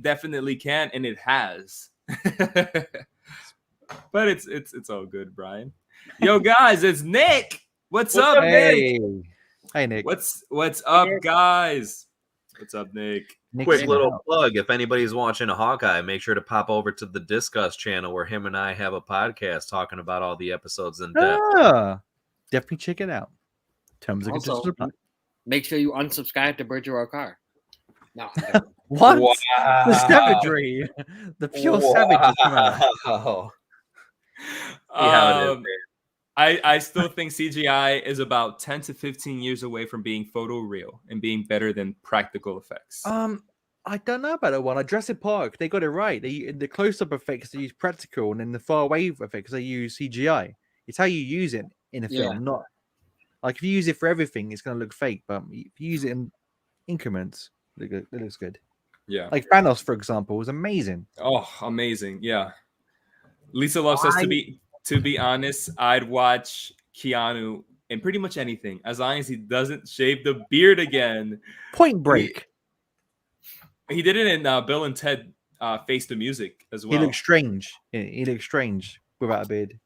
definitely can, and it has. But it's all good, Brian. Yo, guys, it's Nick. What's up, Nick? Hey, Nick. What's up, guys? What's up, Nick? Quick little plug. If anybody's watching a Hawkeye, make sure to pop over to the Discuss channel where him and I have a podcast talking about all the episodes in depth. Definitely check it out. Terms and Also, conditions apply. make sure you unsubscribe to Burja Rocar. No. What? Wow. The savagery. The pure savagery. Wow. See how it is, man. I still think CGI is about 10 to 15 years away from being photoreal and being better than practical effects. I don't know about that one. Like Jurassic Park, they got it right. The close-up effects they use practical, and then the far away effects they use CGI. It's how you use it in a film, Yeah. not like if you use it for everything, it's gonna look fake. But if you use it in increments, it looks good. Yeah. Like Thanos, for example, was amazing. Oh, amazing. Yeah. Lisa Love says to be honest, I'd watch Keanu in pretty much anything as long as he doesn't shave the beard again. Point Break. He did it in Bill and Ted Face the Music as well. He looks strange. He looks strange without a beard.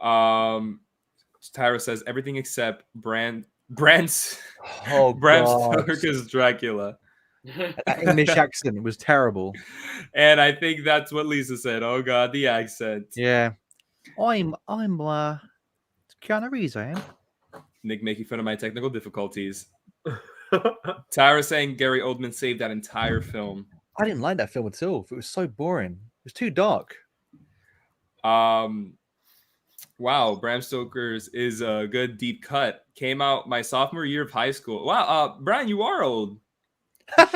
Tyra says everything except Brand's Oh, Bram God. Stoker's Dracula. That English accent was terrible. And I think that's what Lisa said. Oh God, the accent. Yeah. I'm Keanu Reeves, I am. Nick making fun of my technical difficulties. Tyra saying Gary Oldman saved that entire film. I didn't like that film at all. It was so boring. It was too dark. Wow, Bram Stoker's is a good deep cut. Came out my sophomore year of high school. Wow, Brian, you are old. I'm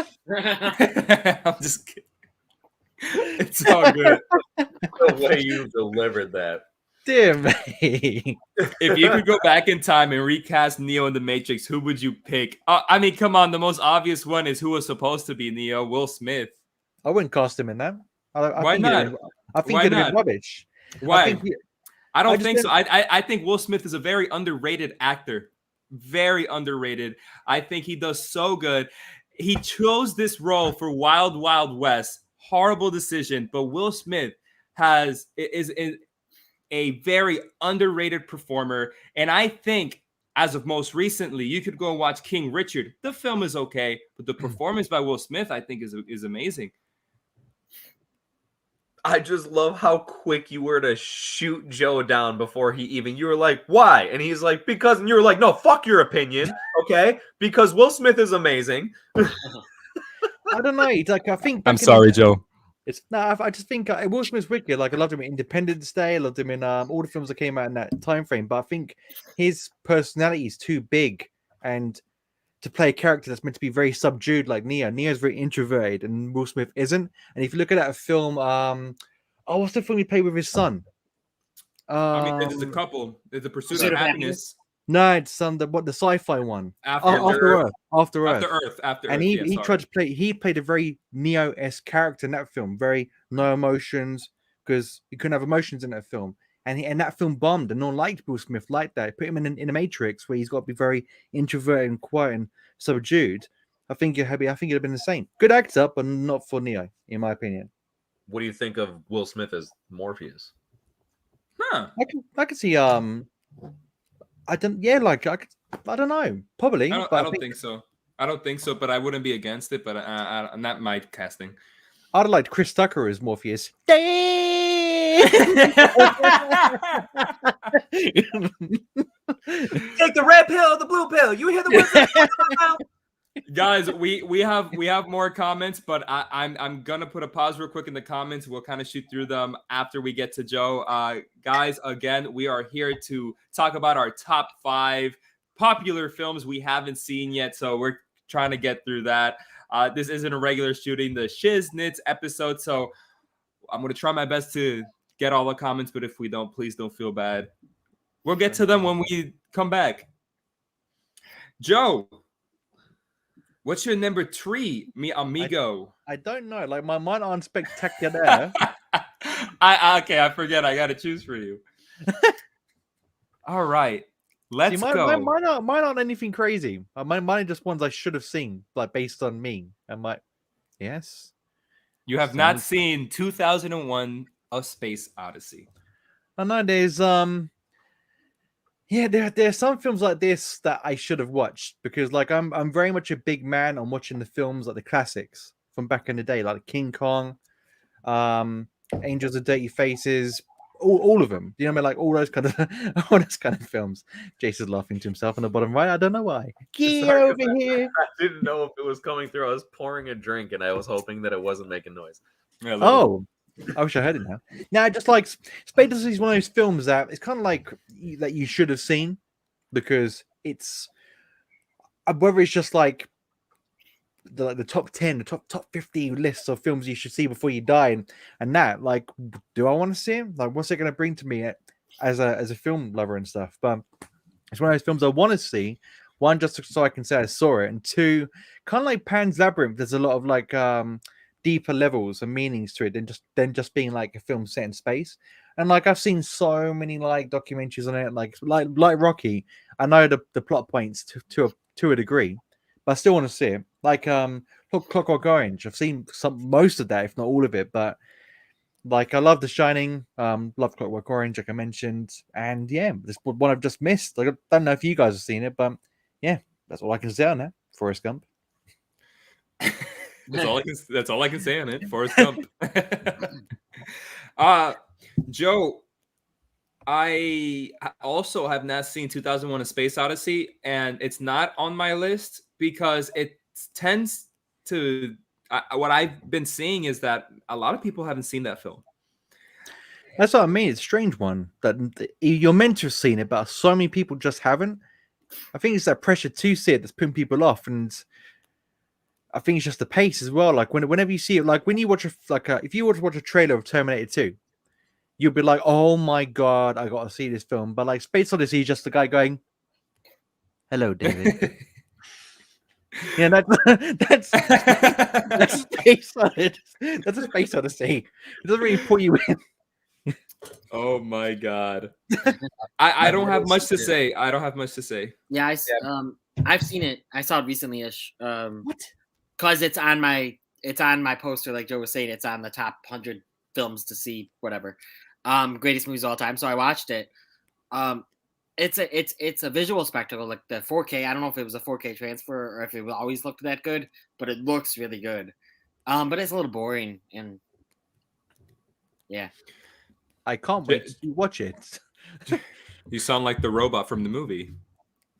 just kidding. It's all good. The way you delivered that. Dear me. If you could go back in time and recast Neo in the Matrix, who would you pick? I mean, come on. The most obvious one is who was supposed to be Neo, Will Smith. I wouldn't cast him in that. Why not? I think Why it'd have not? been rubbish. Why? I don't just think so. I think Will Smith is a very underrated actor. Very underrated. I think he does so good. He chose this role for Wild Wild West. Horrible decision, but Will Smith is a very underrated performer. And I think as of most recently, you could go and watch King Richard. The film is okay, but the performance by Will Smith, I think, is amazing. I just love how quick you were to shoot Joe down before you were like, why? And he's like, because, and you were like, no, fuck your opinion. Okay. Because Will Smith is amazing. I don't know. It's like, I think. I'm sorry, Joe. I just think Will Smith's wicked. Like I loved him in Independence Day. I loved him in all the films that came out in that time frame. But I think his personality is too big, and to play a character that's meant to be very subdued, like Neo. Neo's very introverted, and Will Smith isn't. And if you look at that film, what's the film he played with his son? I mean, there's a couple. There's The Pursuit of Happiness. No, it's the sci-fi one. After Earth. And he tried to play. He played a very Neo-esque character in that film. Very no emotions, because you couldn't have emotions in that film. And that film bombed, and no one liked Will Smith like that. Put him in a Matrix where he's got to be very introverted and quiet and subdued. I think it'd have been the same. Good actor, but not for Neo, in my opinion. What do you think of Will Smith as Morpheus? Huh. I could see I don't know. Probably. I don't think so. I don't think so, but I wouldn't be against it. But I'm not my casting. I'd have liked Chris Tucker as Morpheus. Take the red pill, the blue pill. You hear the word? Guys, we have more comments, but I'm gonna put a pause real quick in the comments. We'll kind of shoot through them after we get to Joe. Guys, again, we are here to talk about our top 5 popular films we haven't seen yet, so we're trying to get through that. This isn't a regular shooting the Shiznits episode, so I'm gonna try my best to get all the comments, but if we don't, please don't feel bad. We'll get to them when we come back. Joe, what's your number 3, mi amigo? I don't know. Like my mind aren't spectacular. I forget. I gotta choose for you. All right, let's go. Mine aren't anything crazy. Mine are just ones I should have seen, like based on me. I'm like, yes. You have not seen 2001: A Space Odyssey. I know there's there's some films like this that I should have watched, because like I'm very much a big man on watching the films like the classics from back in the day, like King Kong, Angels of Dirty Faces, all of them. You know what I mean? Like all those kind of films. Jace is laughing to himself on the bottom right. I don't know why. Get over here. I didn't know if it was coming through. I was pouring a drink and I was hoping that it wasn't making noise. Oh, I wish I heard it now. Now, just like Space Odyssey is one of those films that it's kind of like that you should have seen, because it's whether it's just like the top 10, the top 50 lists of films you should see before you die, and that, like, do I want to see it? Like, what's it going to bring to me as a film lover and stuff? But it's one of those films I want to see. One, just so I can say I saw it, and two, kind of like Pan's Labyrinth. There's a lot of like deeper levels and meanings to it than just being like a film set in space. And like I've seen so many like documentaries on it, like Rocky. I know the plot points to a degree, but I still want to see it. Like Clockwork Orange. I've seen most of that, if not all of it, but like I love The Shining, love Clockwork Orange, like I mentioned, and yeah, this one I've just missed. Like I don't know if you guys have seen it, but yeah, that's all I can say on that. Forrest Gump. That's all I can say on it. Forrest Gump. Joe, I also have not seen 2001: A Space Odyssey, and it's not on my list because it tends to. What I've been seeing is that a lot of people haven't seen that film. That's what I mean. It's a strange one that you're meant to have seen it, but so many people just haven't. I think it's that pressure to see it that's putting people off, and I think it's just the pace as well. Like whenever you see it, like when you watch if you watch a trailer of Terminator 2, you'll be like, "Oh my god, I got to see this film." But like Space Odyssey is just the guy going, "Hello, David." Yeah, that's Space Odyssey. That's a Space Odyssey. It doesn't really put you in. Oh my god. I don't have much to say. I don't have much to say. Yeah, I've seen it. I saw it recently-ish. What? Because it's on my poster, like Joe was saying, it's on the top 100 films to see, whatever. Greatest movies of all time. So I watched it. It's a visual spectacle, like the 4K. I don't know if it was a 4K transfer or if it always looked that good, but it looks really good. But it's a little boring, and yeah. I can't wait to watch it. You sound like the robot from the movie.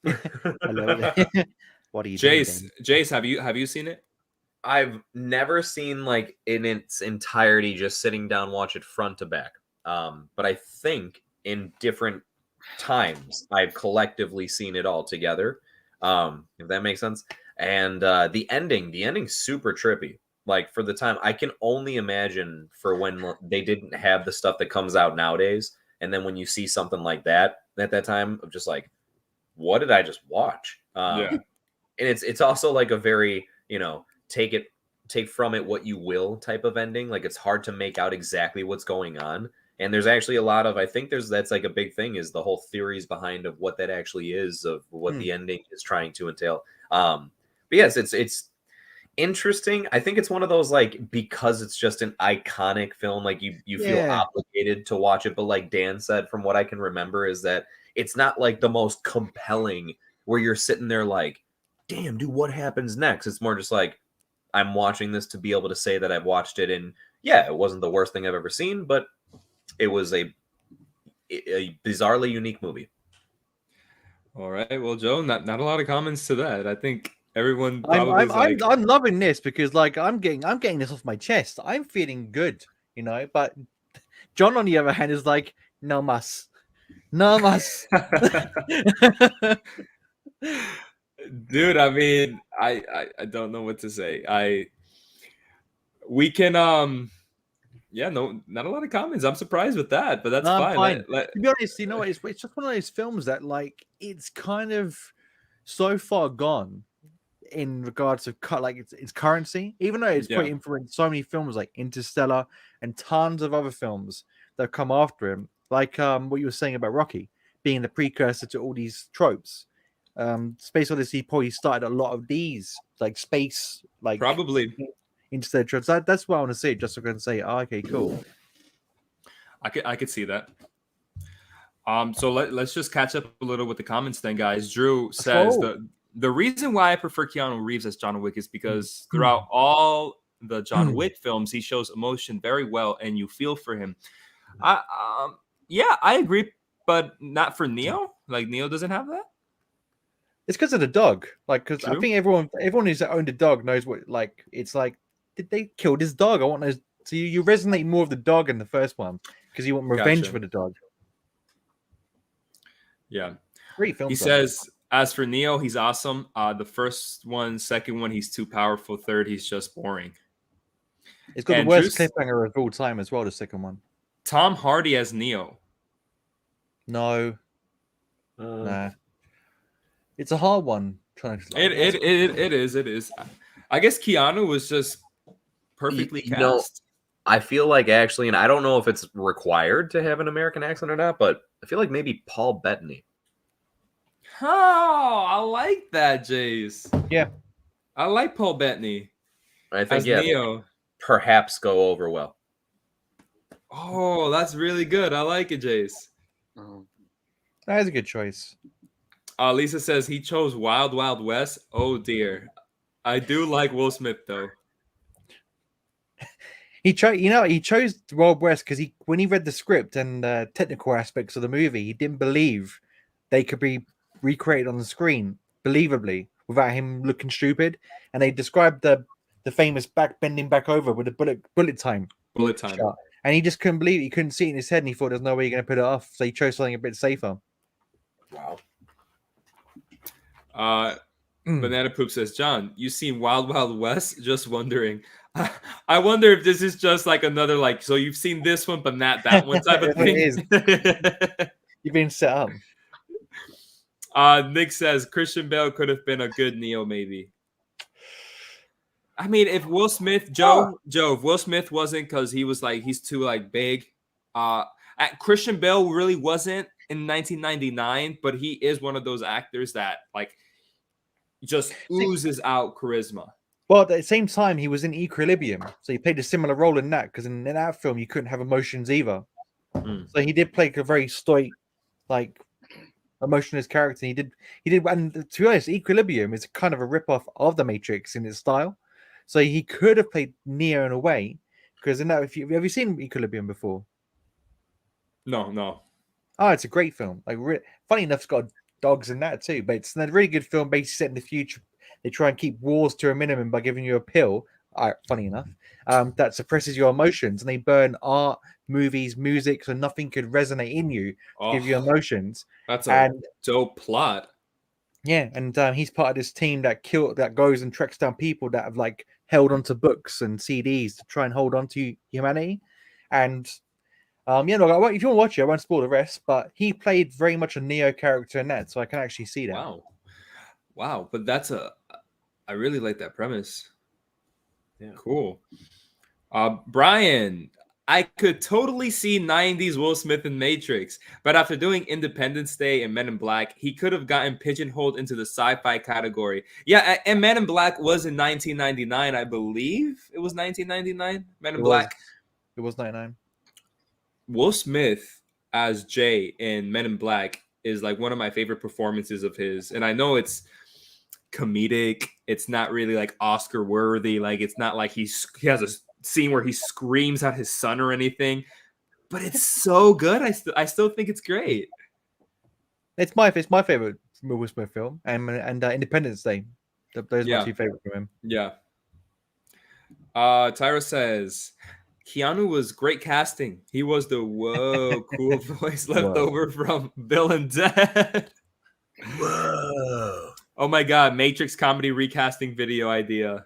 Hello. What are you Jace, doing? Jace, have you seen it? I've never seen like in its entirety, just sitting down, watch it front to back. But I think in different times I've collectively seen it all together. If that makes sense. And the ending's super trippy. Like for the time, I can only imagine for when they didn't have the stuff that comes out nowadays. And then when you see something like that at that time, of just like, what did I just watch? Yeah. And it's also like a very, take from it what you will type of ending. Like it's hard to make out exactly what's going on. And there's actually a lot of, I think that's like a big thing is the whole theories behind of what that actually is, of what the ending is trying to entail. But yes, it's interesting. I think it's one of those, like, because it's just an iconic film, like you feel obligated to watch it. But like Dan said, from what I can remember, is that it's not like the most compelling where you're sitting there like, damn, dude, what happens next? It's more just like, I'm watching this to be able to say that I've watched it. And yeah, it wasn't the worst thing I've ever seen, but it was a bizarrely unique movie. All right. Well, Joe, not a lot of comments to that. I think everyone probably I'm loving this because like I'm getting this off my chest. I'm feeling good, but John on the other hand is like, no mas. Dude, I mean, I don't know what to say. We can no, not a lot of comments. I'm surprised with that, but that's fine. To be honest, it's just one of those films that like it's kind of so far gone in regards to like its currency, even though it's probably influenced so many films like Interstellar and tons of other films that have come after him. Like what you were saying about Rocky being the precursor to all these tropes. Space Odyssey probably started a lot of these, like space, like probably Interstellar tropes. That's what I want to see. Just so I can say, okay, cool. I could see that. So let's just catch up a little with the comments then, guys. Drew says the reason why I prefer Keanu Reeves as John Wick is because throughout all the John Wick films, he shows emotion very well, and you feel for him. I agree, but not for Neo. Like Neo doesn't have that. It's because of the dog. Like, because I think everyone who's owned a dog knows what like it's like. Did they kill this dog? I want to. So you resonate more with the dog in the first one because you want revenge for the dog. Yeah. Great film. He says, As for Neo, he's awesome. The first one, second one, he's too powerful. Third, he's just boring. It's got And the worst Drews- cliffhanger of all time as well. The second one. Tom Hardy as Neo. No, nah. It's a hard one. Trying to. It is. I guess Keanu was just perfectly You know, cast. I feel like actually, and I don't know if it's required to have an American accent or not, but I feel like maybe Paul Bettany. Oh, I like that, Jace. Yeah. I like Paul Bettany I think as Neo. perhaps go over well. Oh, that's really good. I like it, Jace. Oh. That is a good choice. Lisa says he chose Wild Wild West. Oh dear. I do like Will Smith though. He chose Wild West because when he read the script and technical aspects of the movie, he didn't believe they could be recreated on the screen believably without him looking stupid. And they described the famous bending back over with a bullet time. Bullet time. Shot. And he just couldn't believe it. He couldn't see it in his head, and he thought there's no way you're going to put it off. So he chose something a bit safer. Wow. Banana Poop says, John, you seen Wild Wild West? Just wondering. I wonder if this is just like another like. So you've seen this one, but not that one type of thing. It is. You've been set up. Nick says Christian Bale could have been a good Neo, maybe. I mean, if Will Smith, if Will Smith wasn't because he was like he's too like big. Christian Bale really wasn't in 1999, but he is one of those actors that like just oozes out charisma. Well, at the same time, he was in Equilibrium, so he played a similar role in that. Because in that film, you couldn't have emotions either. So he did play a very stoic, like emotionless character. He did, and to be honest, Equilibrium is kind of a rip-off of The Matrix in its style. So he could have played Neo in a way, because in that, have you seen Equilibrium before? No. Oh, it's a great film. Like, funny enough, it's got dogs in that too. But it's a really good film, basically set in the future. They try and keep wars to a minimum by giving you a pill. Funny enough, that suppresses your emotions, and they burn art, movies, music, so nothing could resonate in you to give you emotions. That's a dope plot. Yeah, and he's part of this team that goes and tracks down people that have like held onto books and CDs to try and hold on to humanity. And if you want to watch it, I won't spoil the rest. But he played very much a Neo character in that, so I can actually see that. Wow! But I really like that premise. Yeah, cool. Brian, I could totally see 90s Will Smith in Matrix, but after doing Independence Day and Men in Black, he could have gotten pigeonholed into the sci-fi category. Yeah, and Men in Black was in 1999, I believe. It was 1999, Men in Black. It was 99. Will Smith as Jay in Men in Black is like one of my favorite performances of his. And I know it's comedic. It's not really like Oscar worthy. Like it's not like he has a scene where he screams at his son or anything, but it's so good. I still think it's great. It's my favorite Will Smith film, and Independence Day. Those are my two favorite from him. Yeah. Tyra says Keanu was great casting. He was the cool voice left over from Bill and Ted. Whoa. Oh my God, Matrix comedy recasting video idea.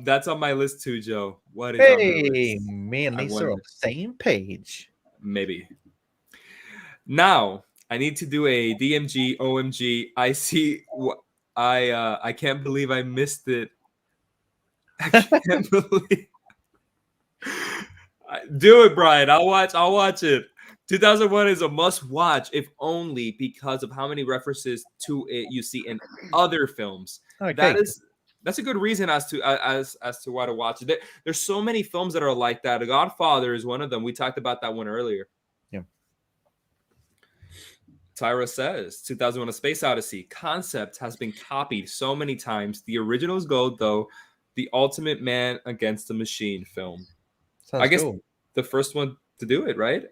That's on my list too, Joe. What is on the list? Me and Lisa are on the same page. Maybe. Now, I need to do a DMG, OMG. I can't believe I missed it. I can't believe. Do it, Brian. I'll watch it. 2001 is a must-watch, if only because of how many references to it you see in other films. Okay. That's a good reason as to why to watch it. There's so many films that are like that. The Godfather is one of them. We talked about that one earlier. Yeah. Tyra says 2001: A Space Odyssey concept has been copied so many times. The original is gold, though. The ultimate man against the machine film. Sounds I guess cool. the first one to do it, right?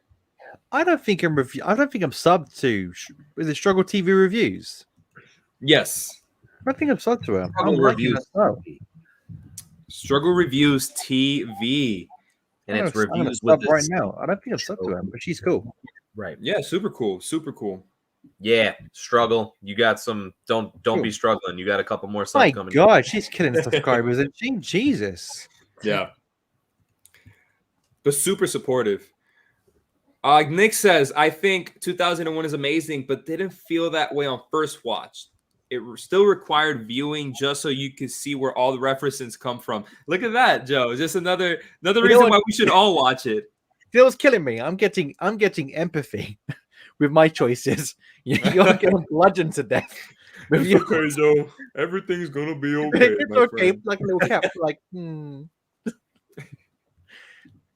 I don't think I'm subbed to. Is it Struggle TV Reviews? Yes. I think I'm subbed to him. Struggle Reviews. Struggle Reviews TV. And it's I'm reviews sub with right now. I don't think I'm subbed to him, but she's cool. Right. Yeah, super cool. Super cool. Yeah, struggle. You got some. Don't Cool. be struggling. You got a couple more My subs coming. God, she's killing subscribers, and she, Jesus. Yeah. But super supportive. Nick says, I think 2001 is amazing, but didn't feel that way on first watch. It still required viewing just so you could see where all the references come from. Look at that, Joe. Just another know reason what? why we should all watch it. It was killing me. I'm getting empathy with my choices. You're getting bludgeoned to death. With your... okay, Joe. Everything's gonna be okay. It's my okay, friend. like a little cap. Like,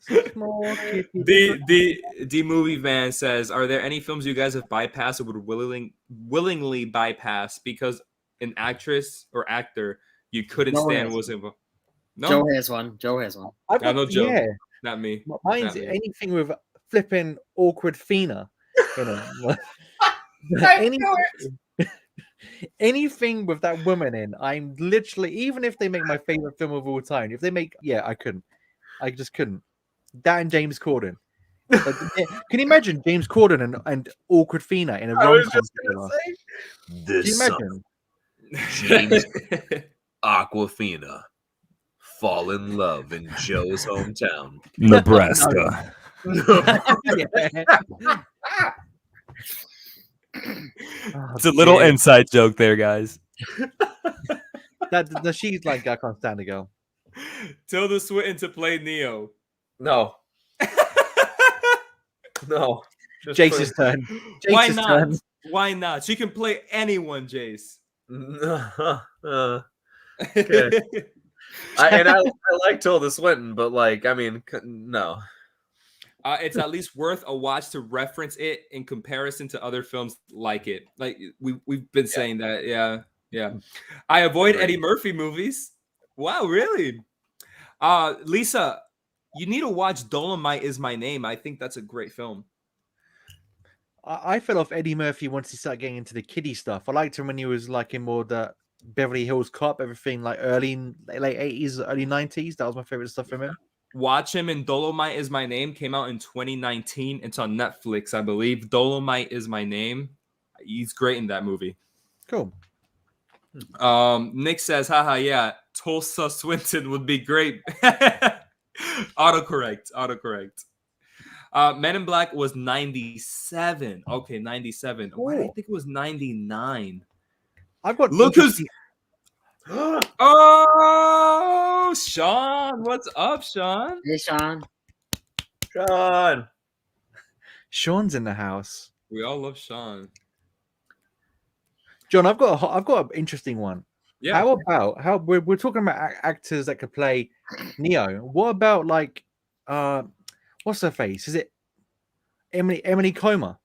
The movie van says, are there any films you guys have bypassed or would willingly bypass because an actress or actor you couldn't stand was involved? No, Joe has one. Joe has one. I've I know Joe. Yeah, Not me. mine's Not me. anything with flipping awkward Fina. You know, anything with that woman in. I'm literally, even if they make my favorite film of all time, if they make, I couldn't. I just couldn't. That and James Corden. Like, can you imagine James Corden and awkward Fina in a rom-com? Can you imagine? James Aquafina fall in love in Joe's hometown, Nebraska. It's a little inside joke there, guys. That she's like, I can't stand the girl. Tilda Swinton to play Neo. No. No. Just Jace's turn. Why Jace's not? turn. Why not? She can play anyone, Jace. Okay. I like Tilda Swinton, but like, I mean, no. It's at least worth a watch to reference it in comparison to other films like it. Like we've been saying that. Yeah. I avoid Eddie Murphy movies. Wow, really? Lisa, you need to watch Dolomite Is My Name. I think that's a great film. I fell off Eddie Murphy once he started getting into the kiddie stuff. I liked him when he was like in more the Beverly Hills Cop, everything like late 80s, early 90s. That was my favorite stuff from him. Watch him in Dolomite Is My Name. Came out in 2019. It's on Netflix, I believe. Dolomite Is My Name. He's great in that movie. Cool. Nick says, haha, yeah, Tulsa Swinton would be great. Autocorrect. Men in Black was 97. Okay, 97. Why did I think it was 99? I've got look who's oh, Shawn. What's up, Shawn? Hey, Shawn. Sean's in the house. We all love Shawn. John, I've got an interesting one. Yeah. How about we're talking about actors that could play Neo? What about like what's her face? Is it Emily Comer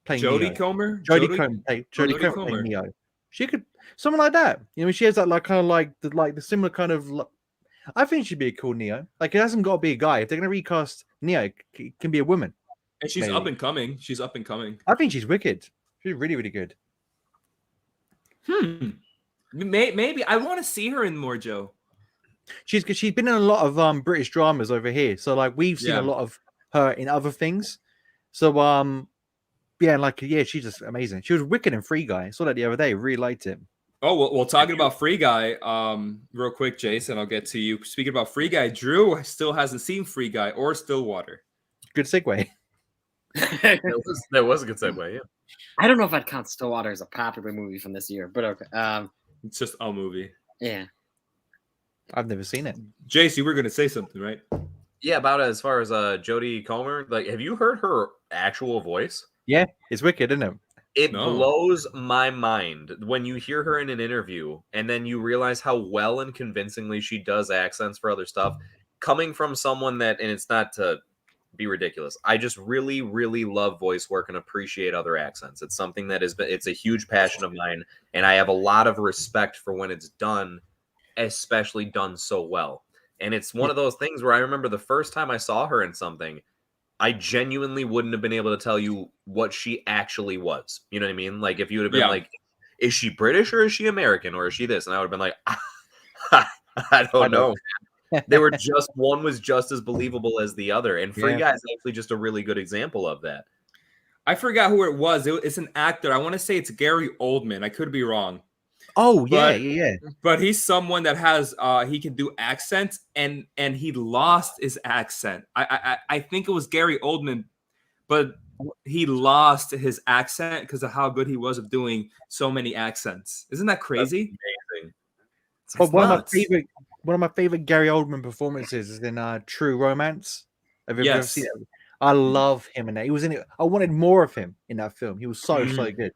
playing Jodie Neo? Comer? Jodie Comer playing Neo. She could something like that. You know, she has that like kind of like the similar kind of. I think she'd be a cool Neo. Like it hasn't got to be a guy. If they're gonna recast Neo, it can be a woman. And she's maybe. up and coming. She's up and coming. I think she's wicked. She's really, really good. Maybe I want to see her in more, Joe. She's been in a lot of British dramas over here. So like we've seen a lot of her in other things. So she's just amazing. She was wicked in Free Guy. I saw that the other day. Really liked it. Oh, well, talking about Free Guy, real quick, Jason, I'll get to you. Speaking about Free Guy, Drew still hasn't seen Free Guy or Stillwater. Good segue. That was a good segue, yeah. I don't know if I'd count Stillwater as a popular movie from this year, but okay. It's just a movie. Yeah. I've never seen it. Jace, you were going to say something, right? Yeah, about as far as Jodie Comer. Like, have you heard her actual voice? Yeah, it's wicked, isn't it? It blows my mind when you hear her in an interview and then you realize how well and convincingly she does accents for other stuff. Coming from someone that, and it's not to be ridiculous, I just really, really love voice work and appreciate other accents. It's something that it's a huge passion of mine, and I have a lot of respect for when it's done, especially done so well. And it's one of those things where I remember the first time I saw her in something, I genuinely wouldn't have been able to tell you what she actually was. You know what I mean? Like if you would have been like, is she British or is she American or is she this? And I would have been like, I don't know. They were just one was just as believable as the other, and Free Guy is actually just a really good example of that. I forgot who it was. It's an actor. I want to say it's Gary Oldman. I could be wrong. Oh But- yeah. But he's someone that has he can do accents, and he lost his accent. I think it was Gary Oldman, but he lost his accent because of how good he was of doing so many accents. Isn't that crazy? Amazing. But one nuts. of my favorite Gary Oldman performances is in True Romance. Have you ever Yes. seen it? I love him in that. He was in it. I wanted more of him in that film. He was so good.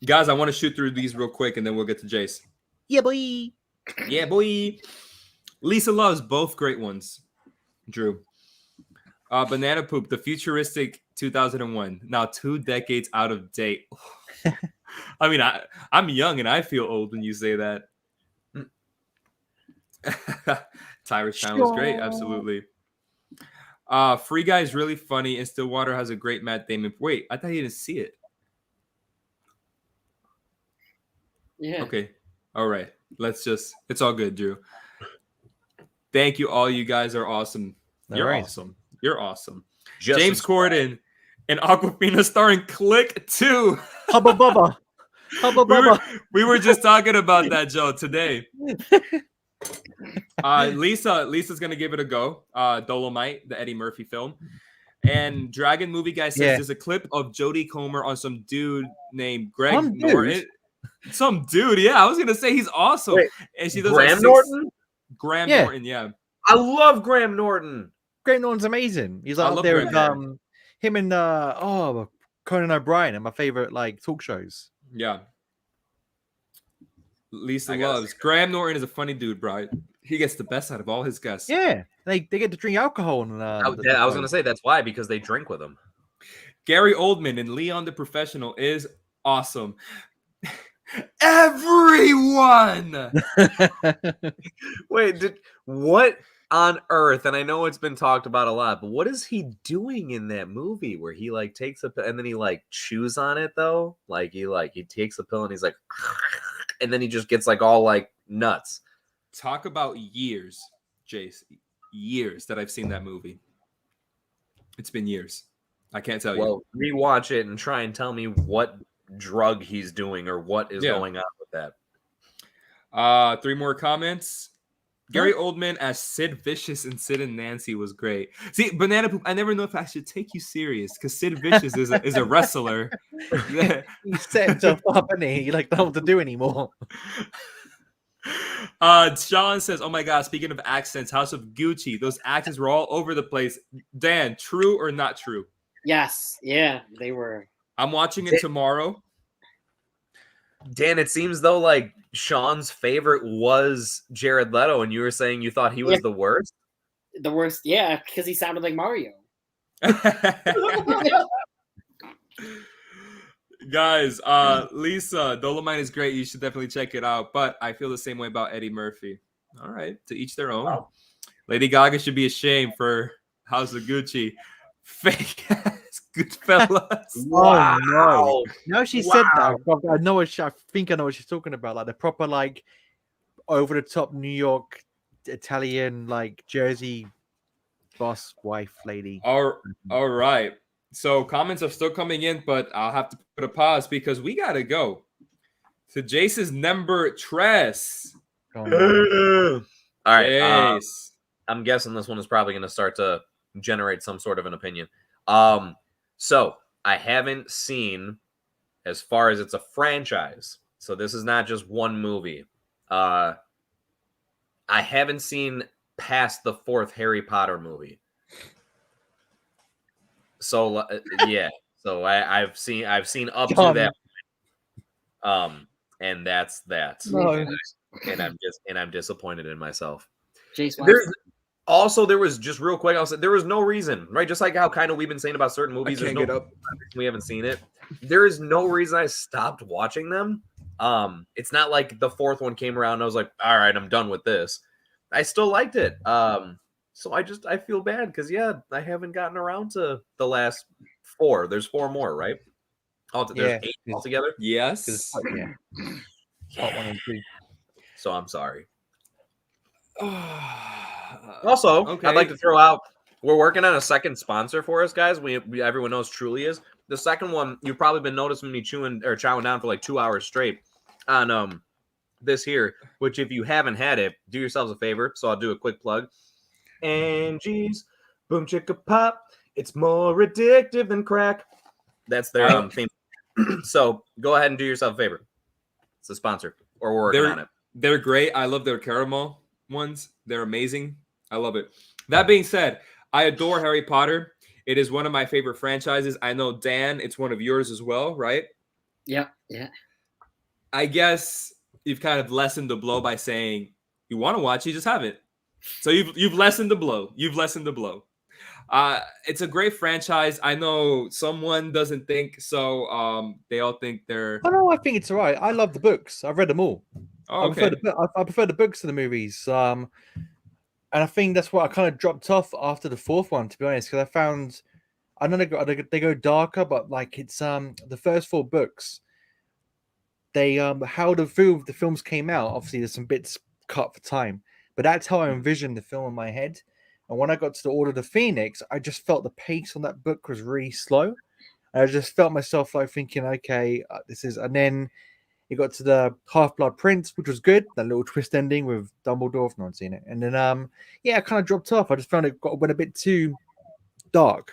Guys, I want to shoot through these real quick, and then we'll get to Jace. Yeah, boy. Yeah, boy. Lisa Loves, both great ones. Drew. Banana Poop, the futuristic 2001. Now 2 decades out of date. I mean, I'm young and I feel old when you say that. Tyrus Town was great, absolutely. Free Guy is really funny, and Stillwater has a great Matt Damon. Wait, I thought you didn't see it. Yeah. Okay. All right. It's all good, Drew. Thank you. All you guys are awesome. You're awesome. You're awesome. James Corden and Aquafina starring Click 2. Hubba bubba. Hubba bubba. We were just talking about that, Joe, today. Lisa's gonna give it a go. Dolomite, the Eddie Murphy film. And Dragon Movie Guy says there's a clip of Jodie Comer on some dude named Greg Norton. Some dude, yeah. I was gonna say he's awesome. Wait, and she does Graham Norton? Graham Norton, yeah. I love Graham Norton. Graham Norton's amazing. He's up there with him and Conan O'Brien and my favorite like talk shows. Yeah. Lisa loves Graham Norton is a funny dude, bro. He gets the best out of all his guests. Yeah, they get to drink alcohol. And, I was gonna say that's why, because they drink with him. Gary Oldman and Leon the Professional is awesome. Everyone. Wait, what on earth? And I know it's been talked about a lot, but what is he doing in that movie where he like takes a pill and then he like chews on it though? Like he takes a pill and he's like, and then he just gets like all like nuts. Talk about years, Jace. Years that I've seen that movie. It's been years. I can't tell you. Well, rewatch it and try and tell me what drug he's doing or what is going on with that. 3 more comments. Gary Oldman as Sid Vicious in Sid and Nancy was great. See, Banana Poop, I never know if I should take you serious because Sid Vicious is a wrestler. He set himself up and he like don't know what to do anymore. Shawn says, oh my god, speaking of accents, House of Gucci, those accents were all over the place. Dan, true or not true? Yes. Yeah, they were. I'm watching it tomorrow. Dan, it seems though like Shawn's favorite was Jared Leto, and you were saying you thought he was the worst? The worst, yeah, because he sounded like Mario. Guys, Lisa, Dolomite is great. You should definitely check it out. But I feel the same way about Eddie Murphy. All right, to each their own. Wow. Lady Gaga should be ashamed for House of Gucci. Fake ass Goodfellas. Wow. Oh, no. She said that. I know what I think I know what she's talking about. Like the proper, like over the top New York, Italian, like Jersey boss wife lady. All right. So comments are still coming in, but I'll have to put a pause because we gotta go to Jace's number tres. All right. I'm guessing this one is probably going to start to generate some sort of an opinion. So I haven't seen, as far as it's a franchise, so this is not just one movie. I haven't seen past the 4th Harry Potter movie. So yeah, so I've seen up to that point. And that's that. No. And I'm disappointed in myself. Jace, there was just real quick. I'll say there was no reason, right? Just like how kind of we've been saying about certain movies. There's no reason we haven't seen it. There is no reason I stopped watching them. It's not like the 4th one came around and I was like, all right, I'm done with this. I still liked it. So I feel bad because I haven't gotten around to the last 4. There's 4 more, right? There's 8 altogether. Yes. Part 1 and 2. So I'm sorry. Also, Okay. I'd like to throw out, we're working on a second sponsor for us, guys. We everyone knows Truly is. The second one, you've probably been noticing me chowing down for like 2 hours straight on this here, which if you haven't had it, do yourselves a favor. So I'll do a quick plug. Angie's Boom Chicka Pop. It's more addictive than crack. That's their theme. So go ahead and do yourself a favor. It's a sponsor, or we're working on it. They're great. I love their caramel ones. They're amazing. I love it. That being said, I adore Harry Potter. It is one of my favorite franchises. I know, Dan, it's one of yours as well, right? Yeah. I guess you've kind of lessened the blow by saying you want to watch, you just haven't. So you've lessened the blow. It's a great franchise. I know someone doesn't think so. They all think they're. Oh no, I think it's all right. I love the books. I've read them all. Oh, okay. I prefer the books to the movies. And I think that's why I kind of dropped off after the fourth one, to be honest, because I found I know they go darker, but like it's the first four books. They how the films came out. Obviously, there's some bits cut for time, but that's how I envisioned the film in my head. And when I got to the Order of the Phoenix, I just felt the pace on that book was really slow. I just felt myself like thinking, okay, this is, and then it got to the Half-Blood Prince, which was good. That little twist ending with Dumbledore, if no one's seen it. And then, I kind of dropped off. I just found it went a bit too dark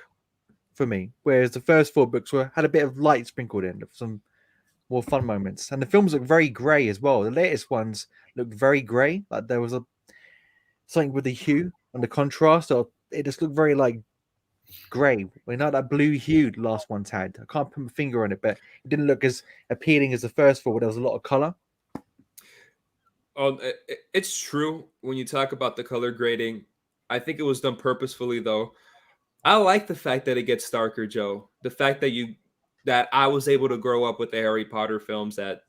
for me. Whereas the first four books had a bit of light sprinkled in, some more fun moments. And the films look very grey as well. The latest ones looked very grey. Like there was something with the hue and the contrast. Or it just looked very like grey. That blue hue the last ones had. I can't put my finger on it, but it didn't look as appealing as the first four, where there was a lot of color. Oh, it's true when you talk about the color grading. I think it was done purposefully, though. I like the fact that it gets darker, Joe. The fact that I was able to grow up with the Harry Potter films. That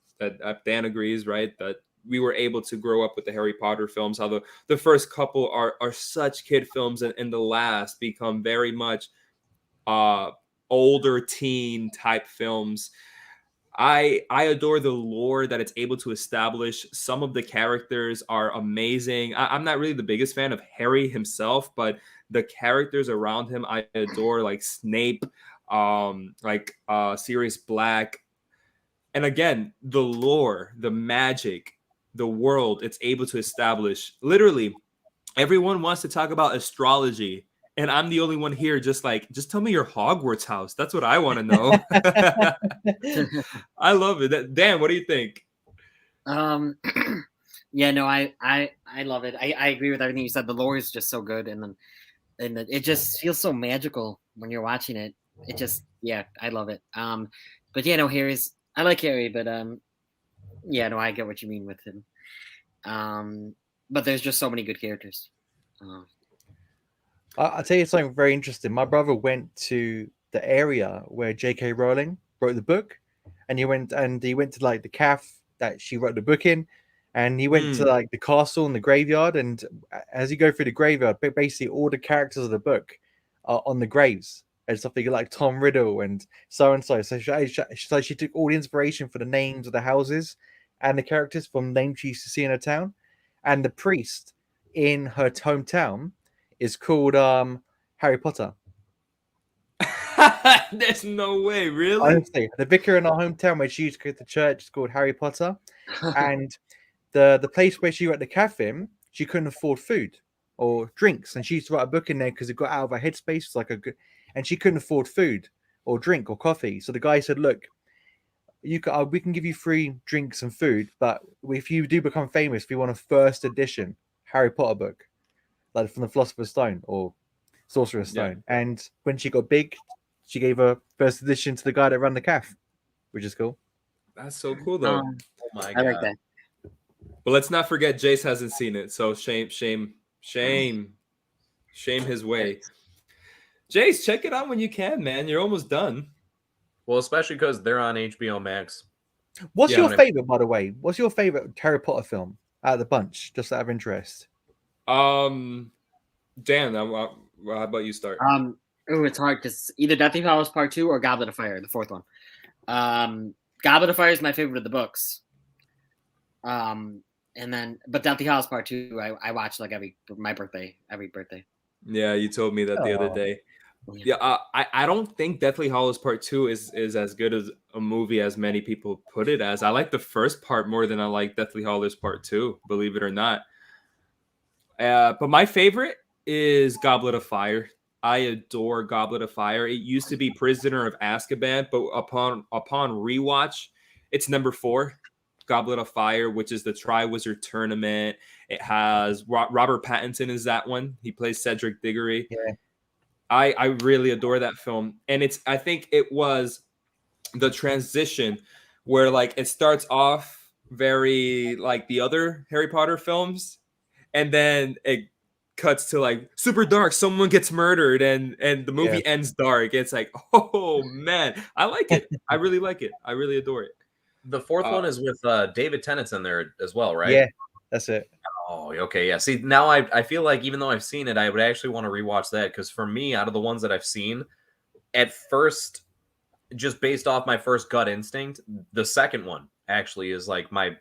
Dan agrees, right? That we were able to grow up with the Harry Potter films. How the first couple are such kid films, and the last become very much older teen type films. I adore the lore that it's able to establish. Some of the characters are amazing. I'm not really the biggest fan of Harry himself, but the characters around him I adore, like Snape, Sirius Black. And again, the lore, the magic, the world it's able to establish. Literally, everyone wants to talk about astrology. And I'm the only one here just tell me your Hogwarts house. That's what I want to know. I love it. Dan, what do you think? Yeah, no, I love it. I agree with everything you said. The lore is just so good, and it just feels so magical when you're watching it. It just, I love it. But yeah, no, I like Harry, but no, I get what you mean with him. But there's just so many good characters. I'll tell you something very interesting. My brother went to the area where J.K. Rowling wrote the book, and he went to like the cafe that she wrote the book in, and he went to like the castle and the graveyard. And as you go through the graveyard, basically all the characters of the book are on the graves and stuff like Tom Riddle and so. So she took all the inspiration for the names of the houses and the characters from names she used to see in her town, and the priest in her hometown is called Harry Potter. There's no way, really? Honestly, the vicar in our hometown where she used to go to church is called Harry Potter. And the place where she went to the cafe in, she couldn't afford food or drinks. And she used to write a book in there because it got out of her headspace. It's like and she couldn't afford food or drink or coffee. So the guy said, look, we can give you free drinks and food, but if you do become famous, we want a first edition Harry Potter book, like from the Philosopher's Stone or Sorcerer's Stone. Yeah. And when she got big, she gave her first edition to the guy that ran the cafe, which is cool. That's so cool, though. Oh my God. I like that. But let's not forget Jace hasn't seen it, so shame his way. Jace, check it out when you can, man. You're almost done. Well, especially because they're on HBO Max. What's your favorite, by the way? What's your favorite Harry Potter film out of the bunch, just out of interest? Dan, how about you start? It's hard because either Deathly Hallows Part 2 or Goblet of Fire, the fourth one. Goblet of Fire is my favorite of the books. And then, but Deathly Hallows Part 2, I watch like every birthday. Yeah, you told me that the other day. Yeah, I don't think Deathly Hallows Part 2 is as good as a movie as many people put it as. I like the first part more than I like Deathly Hallows Part 2, believe it or not. But my favorite is Goblet of Fire. I adore Goblet of Fire. It used to be Prisoner of Azkaban, but upon rewatch, it's number 4, Goblet of Fire, which is the Triwizard Tournament. It has Robert Pattinson is that one. He plays Cedric Diggory. Yeah. I really adore that film. And I think it was the transition where like it starts off very like the other Harry Potter films, and then it cuts to like super dark. Someone gets murdered, and the movie ends dark. It's like, oh man, I like it. I really like it. I really adore it. The fourth one is with David Tennant's in there as well, right? Yeah, that's it. Oh, okay, yeah. See, now I feel like even though I've seen it, I would actually want to rewatch that because for me, out of the ones that I've seen, at first, just based off my first gut instinct, the second one actually is like my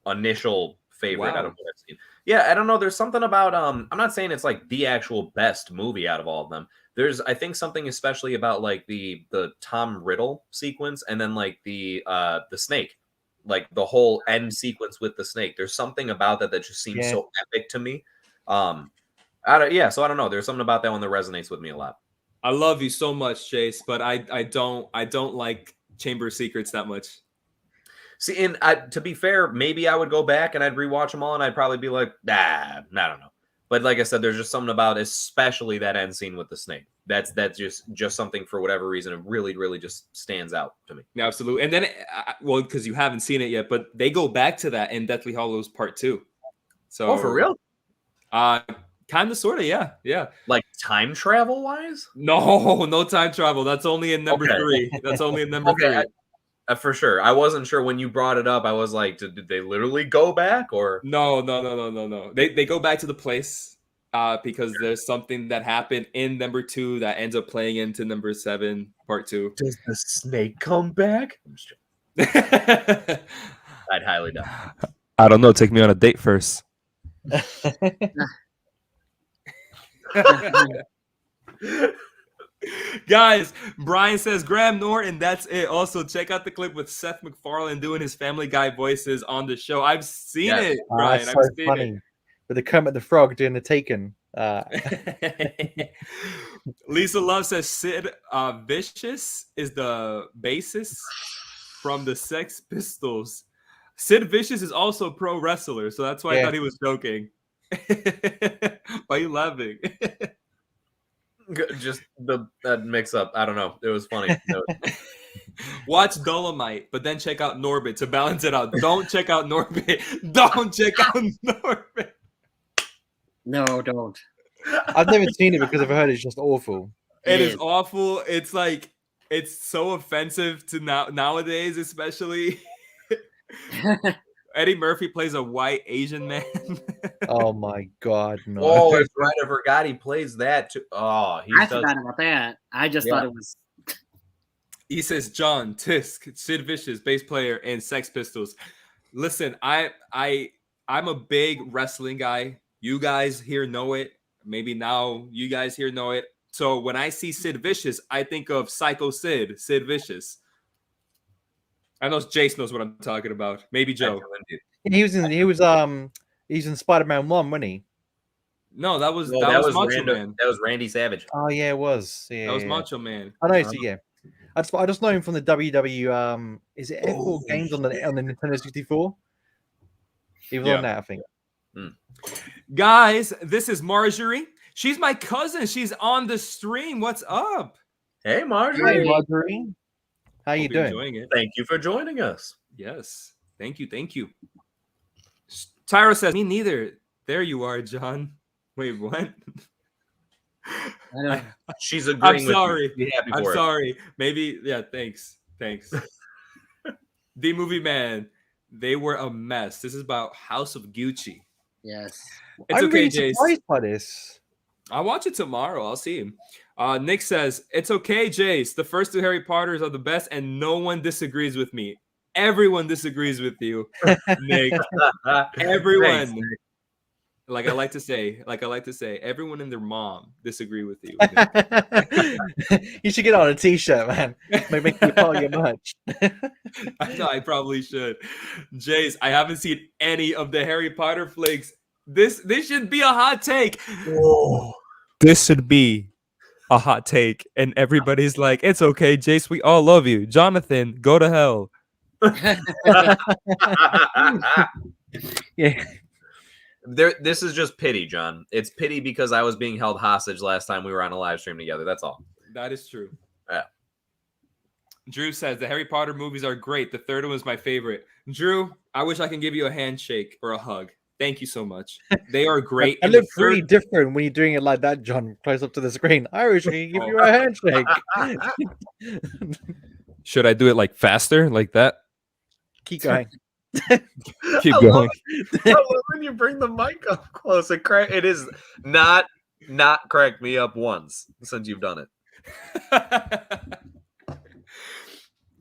initial favorite out of what I've seen. Yeah, I don't know. There's something about I'm not saying it's like the actual best movie out of all of them. There's I think something especially about like the Tom Riddle sequence and then like the snake. Like the whole end sequence with the snake. There's something about that just seems so epic to me. So I don't know. There's something about that one that resonates with me a lot. I love you so much, Jace, but I don't like Chamber of Secrets that much. See, and to be fair, maybe I would go back and I'd rewatch them all, and I'd probably be like, I don't know. But like I said, there's just something about, especially that end scene with the snake. That's just something for whatever reason. It really just stands out to me. Yeah, absolutely. And then, well, because you haven't seen it yet, but they go back to that in Deathly Hallows Part 2. So, oh, for real? Kind of, sort of, yeah. Like time travel wise? No time travel. That's only in number 3. That's only in number 3. For sure. I wasn't sure when you brought it up. I was like, did they literally go back or? No. They go back to the place because there's something that happened in number 2 that ends up playing into number 7, Part 2. Does the snake come back? I'm just joking. I'd highly doubt. I don't know. Take me on a date first. Guys, Brian says Graham Norton, that's it. Also, check out the clip with Seth MacFarlane doing his Family Guy voices on the show. I've seen it, Brian. So I've seen funny. it. With the Kermit the Frog doing the Taken. Lisa Love says Sid Vicious is the bassist from the Sex Pistols. Sid Vicious is also a pro wrestler, so that's why I thought he was joking. Why are you laughing? Just that mix up. I don't know. It was funny. Watch Dolomite, but then check out Norbit to balance it out. Don't check out Norbit. Don't check out Norbit. No, don't. I've never seen it because I've heard it's just awful. It is awful. It's like it's so offensive to nowadays, especially. Eddie Murphy plays a white Asian man. Oh my god, no. Oh, that's right. I forgot he plays that too. Oh, I forgot about that. I just thought it was. He says John Tisk, Sid Vicious, bass player, and Sex Pistols. Listen, I'm a big wrestling guy. You guys here know it. Maybe now you guys here know it. So when I see Sid Vicious, I think of Psycho Sid Vicious. I know Jace knows what I'm talking about. Maybe Joe. He was in Spider-Man 1, wasn't he? No, that was Macho Man. That was Randy Savage. Oh yeah, it was. Yeah, that was Macho Man. I know. Yeah, I just know him from the WW. Is it F4 games on the Nintendo 64? He was on that, I think. Guys, this is Marjorie. She's my cousin. She's on the stream. What's up? Hey, Marjorie. Hey, Marjorie. How you doing? Enjoying it. Thank you for joining us. Yes. Thank you. Tyra says, me neither. There you are, John. Wait, what? She's agreeing I'm sorry. with you. I'm sorry. Maybe, yeah, thanks. The Movie Man. They were a mess. This is about House of Gucci. Yes. It's I'm okay, really Jace. surprised by this. I'll watch it tomorrow. I'll see him. Nick says, it's okay, Jace. The first 2 Harry Potters are the best, and no one disagrees with me. everyone disagrees with you, Nick. Everyone. Thanks. Like I like to say, everyone and their mom disagree with you. You should get on a t-shirt, man. Make you part of your merch. I know I probably should. Jace, I haven't seen any of the Harry Potter flicks. This should be a hot take. Whoa. This should be a hot take, and everybody's like, "It's okay, Jace. We all love you, Jonathan. Go to hell." Yeah. This is just pity, John. It's pity because I was being held hostage last time we were on a live stream together. That's all. That is true. Yeah. Drew says the Harry Potter movies are great. The third one was my favorite. Drew, I wish I can give you a handshake or a hug. Thank you so much. They are great. It looks really different when you're doing it like that, John, close up to the screen. I wish I could give you a handshake. Should I do it like faster, like that? Keep going. Keep I going. I love when you bring the mic up close. It is not cracked me up once since you've done it.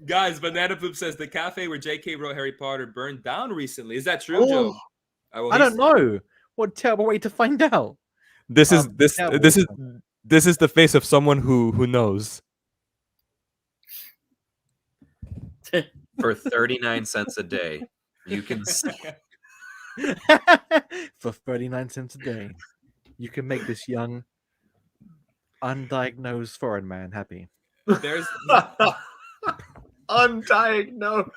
Guys, Banana Poop says the cafe where JK wrote Harry Potter burned down recently. Is that true, Joe? Well, I don't know. What a terrible way to find out. This is the face of someone who knows. For 39 cents a day, you can see. For 39 cents a day, you can make this young, undiagnosed foreign man happy. There's Undiagnosed.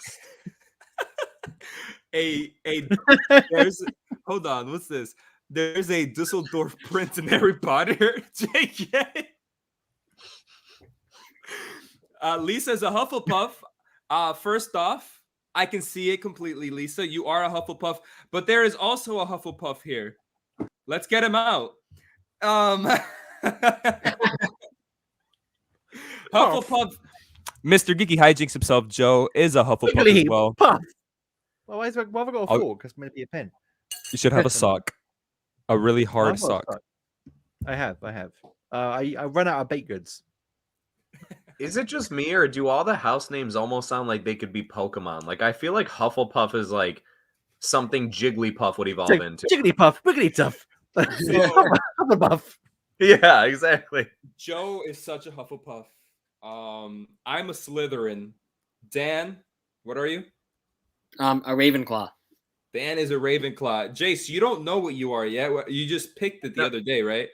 there's hold on, what's this? There's a Dusseldorf print in Harry Potter. JK. Lisa's a Hufflepuff. First off, I can see it completely, Lisa. You are a Hufflepuff, but there is also a Hufflepuff here. Let's get him out. Hufflepuff. Mr. GeekyHiJynx himself, Joe, is a Hufflepuff as well. Puff. Well, why have I got a I'll- fork? Because maybe a pen. You should have a sock, a really hard I've got a sock. I have. I run out of baked goods. Is it just me, or do all the house names almost sound like they could be Pokemon? Like, I feel like Hufflepuff is like something Jigglypuff would evolve into. Jigglypuff, Wigglytuff. Hufflepuff. Yeah, exactly. Joe is such a Hufflepuff. I'm a Slytherin. Dan, what are you? A Ravenclaw. Dan is a Ravenclaw. Jace, you don't know what you are yet. You just picked it the other day, right?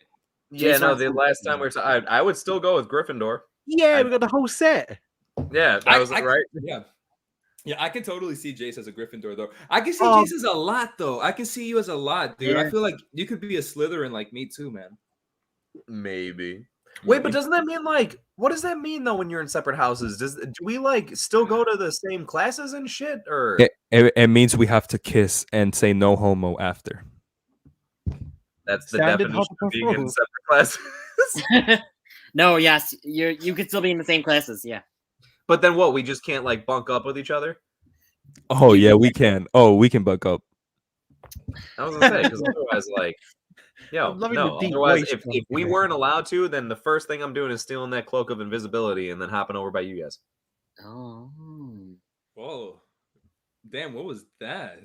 Yeah, no, the last time we were I would still go with Gryffindor. Yeah, we got the whole set. Yeah, that was right. Yeah, I can totally see Jace as a Gryffindor, though. I can see Jace as a lot, though. I can see you as a lot, dude. Yeah. I feel like you could be a Slytherin like me, too, man. Maybe. Wait, but doesn't that mean like what does that mean though when you're in separate houses? Do we like still go to the same classes and shit, or It means we have to kiss and say no homo after. that's the Standard definition of Hufflepuff being in rules. separate classes? No, yes, you could still be in the same classes. Yeah. But then what? We just can't like bunk up with each other? Oh yeah, we can. Oh, we can buck up. I was gonna say because otherwise, like, yo, I'm loving no. the deep Otherwise, voice if we from- weren't allowed to, then the first thing I'm doing is stealing that cloak of invisibility and then hopping over by you guys. Oh. Whoa. Damn, what was that?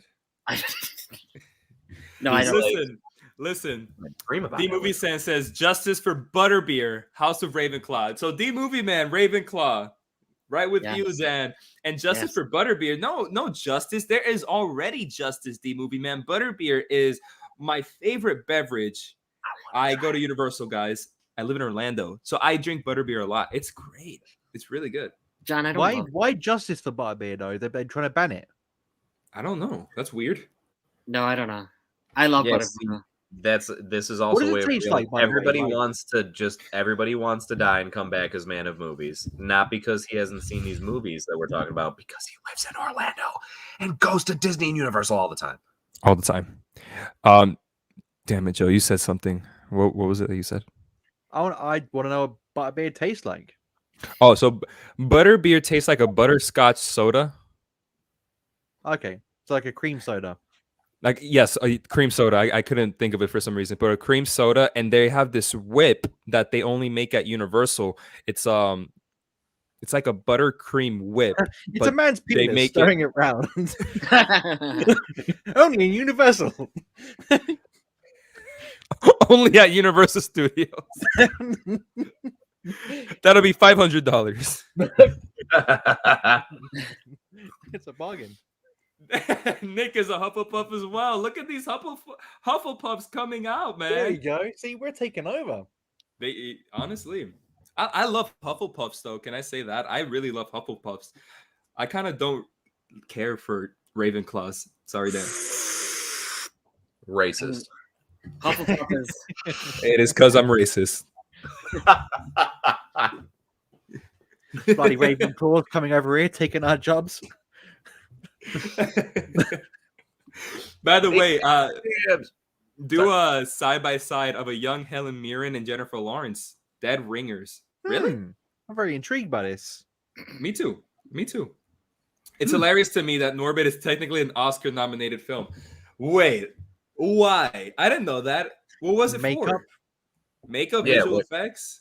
No, I don't. Listen. Dream about D that. Movie San says justice for Butterbeer, House of Ravenclaw. So D Movie Man, Ravenclaw, right with Yes. you, Dan. And justice Yes. for Butterbeer. No justice. There is already justice, D Movie Man. Butterbeer is my favorite beverage. I go to Universal, guys. I live in Orlando, so I drink Butterbeer a lot. It's great. It's really good. John, I don't know. Why justice for butterbeer though? They're trying to ban it. I don't know. That's weird. No, I don't know. I love Yeah, Butterbeer. This is also does a it way of taste realizing like, by the way? everybody Like- wants to die and come back as man of movies, not because he hasn't seen these movies that we're talking about, because he lives in Orlando and goes to Disney and Universal all the time. All the time. Damn it, Joe, you said something. What was it that you said? I want to know what butterbeer tastes like. Oh, so butterbeer tastes like a butterscotch soda. Okay, it's like a cream soda. Like, yes, a cream soda. I couldn't think of it for some reason, but a cream soda, and they have this whip that they only make at Universal. It's It's like a buttercream whip. It's but a man's they penis make stirring it round. Only in Universal. Only at Universal Studios. That'll be $500. It's a bargain. Nick is a Hufflepuff as well. Look at these Hufflepuffs coming out, There you man. go. See, we're taking over. They honestly, I love Hufflepuffs though. Can I say that? I really love Hufflepuffs. I kind of don't care for Ravenclaws. Sorry, Dan. Racist. Hufflepuff is It is because I'm racist. Bloody Ravenclaws coming over here, taking our jobs. By the way, do a side by side of a young Helen Mirren and Jennifer Lawrence. Dead Ringers. Really? I'm very intrigued by this. Me too. Me too. It's hilarious to me that Norbit is technically an Oscar-nominated film. Wait, why? I didn't know that. What was it Makeup? for? Makeup, Yeah, visual what- effects?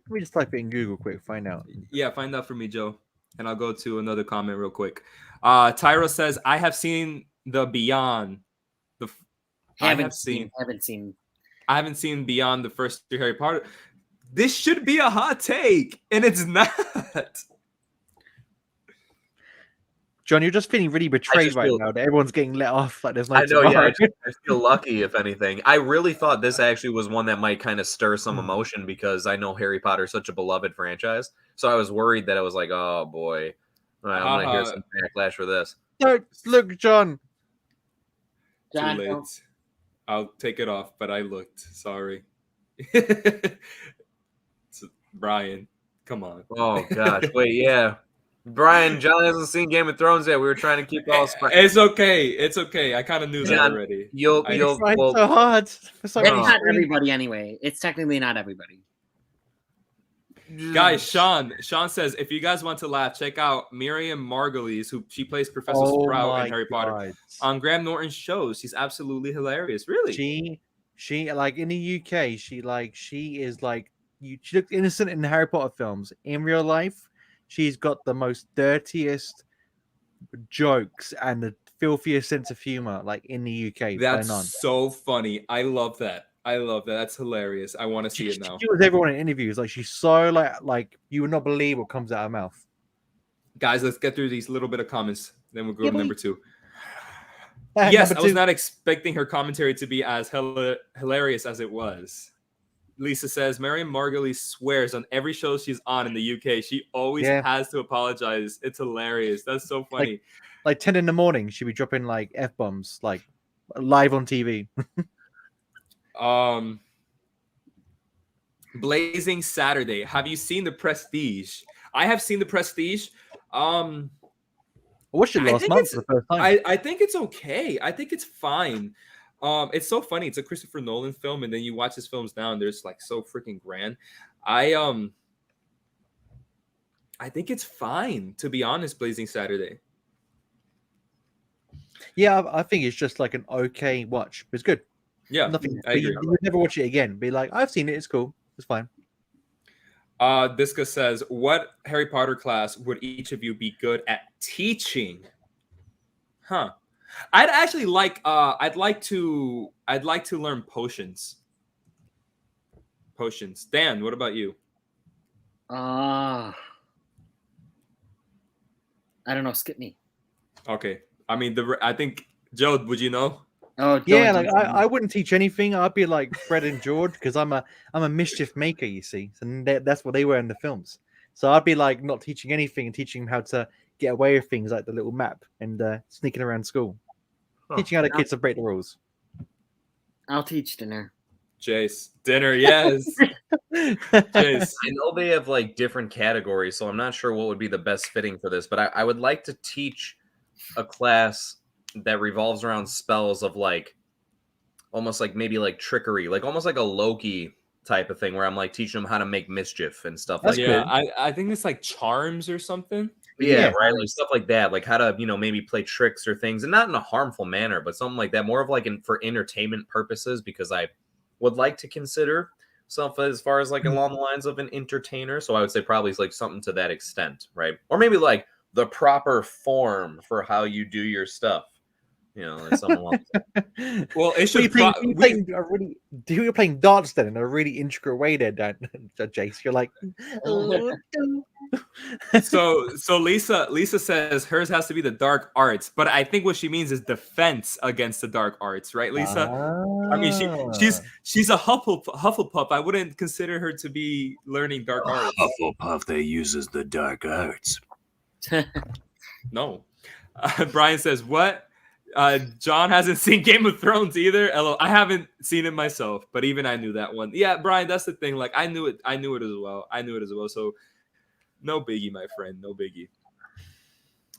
Let me just type it in Google quick, find out. Yeah, find out for me, Joe. And I'll go to another comment real quick. Tyro says, I have seen the Beyond. I haven't seen Beyond the first 3 Harry Potter. This should be a hot take, and it's not. John, you're just feeling really betrayed just right feel- now that everyone's getting let off like there's no I know, tomorrow. yeah. I feel lucky, if anything. I really thought this actually was one that might kind of stir some emotion because I know Harry Potter is such a beloved franchise. So I was worried that I was like, oh boy, all right, I'm gonna hear some backlash for this. No, look, John. John. Too late. don't- I'll take it off, but I looked. Sorry. Brian, come on. Oh gosh, wait, yeah. Brian, John hasn't seen Game of Thrones yet. We were trying to keep all. It's okay. It's okay. I kind of knew that John, already. You'll Tried well, so hard. For so It's many not screens. everybody anyway. It's technically not everybody. Guys, Shawn says, if you guys want to laugh, check out Miriam Margolyes, who she plays Professor Oh Sprout my in Harry Potter God. on Graham Norton's shows. She's absolutely hilarious. Really? She like in the UK, she is like she looks innocent in Harry Potter films. In real life, she's got the most dirtiest jokes and the filthiest sense of humor like in the UK. bar none. That's so funny. I love that. That's hilarious. I want to see it now. She was everyone in interviews. Like she's so like you would not believe what comes out of her mouth. Guys, let's get through these little bit of comments. Then we'll go Yeah, to number but- 2. Yes, Number I was two. not expecting her commentary to be as hilarious as it was. Lisa says, Miriam Margolyes swears on every show she's on in the UK. She always Yeah. has to apologize. It's hilarious. That's so funny. Like 10 in the morning, she'd be dropping like F-bombs like live on TV. Blazing Saturday. Have you seen The Prestige? I have seen The Prestige. I watched it I last think month it's- for the first time. I think it's okay. I think it's fine. It's so funny. It's a Christopher Nolan film, and then you watch his films now, and they're just like so freaking grand. I think it's fine, to be honest. Blazing Saturday. Yeah, I think it's just like an okay watch. It's good. Yeah, Nothing. I but you agree. would never watch it again. Be like, I've seen it. It's cool. It's fine. Disca says, "What Harry Potter class would each of you be good at teaching?" Huh? I'd actually like. I'd like to learn potions. Potions. Dan, what about you? I don't know. Skip me. Okay. I mean, I think Joe. Would you know? Oh, Yeah, don't like do I wouldn't teach anything. I'd be like Fred and George because I'm a mischief maker. You see, and that's what they were in the films. So I'd be like not teaching anything and teaching them how to get away with things like the little map and sneaking around school, teaching other kids to break the rules. I'll teach dinner. Jace, dinner. Yes. Jace. I know they have like different categories, so I'm not sure what would be the best fitting for this, but I would like to teach a class that revolves around spells of like almost like maybe like trickery, like almost like a Loki type of thing where I'm like teaching them how to make mischief and stuff That's like Yeah, that. I think it's like charms or something. Yeah, Yeah. right. Like stuff like that, like how to, maybe play tricks or things, and not in a harmful manner, but something like that, more of like for entertainment purposes, because I would like to consider stuff as far as like along the lines of an entertainer. So I would say probably it's like something to that extent, right? Or maybe like the proper form for how you do your stuff. You know, like something along Well, it should you're playing darts then in a really intricate way there, Dan. Jace. You're like, so Lisa says hers has to be the dark arts, but I think what she means is defense against the dark arts, right, Lisa? I mean, she's a Hufflepuff. I wouldn't consider her to be learning dark arts. Hufflepuff that uses the dark arts. No. Brian says what? John hasn't seen Game of Thrones either. I haven't seen it myself, but even I knew that one. Yeah, Brian, that's the thing. Like I knew it as well. So no biggie, my friend. No biggie.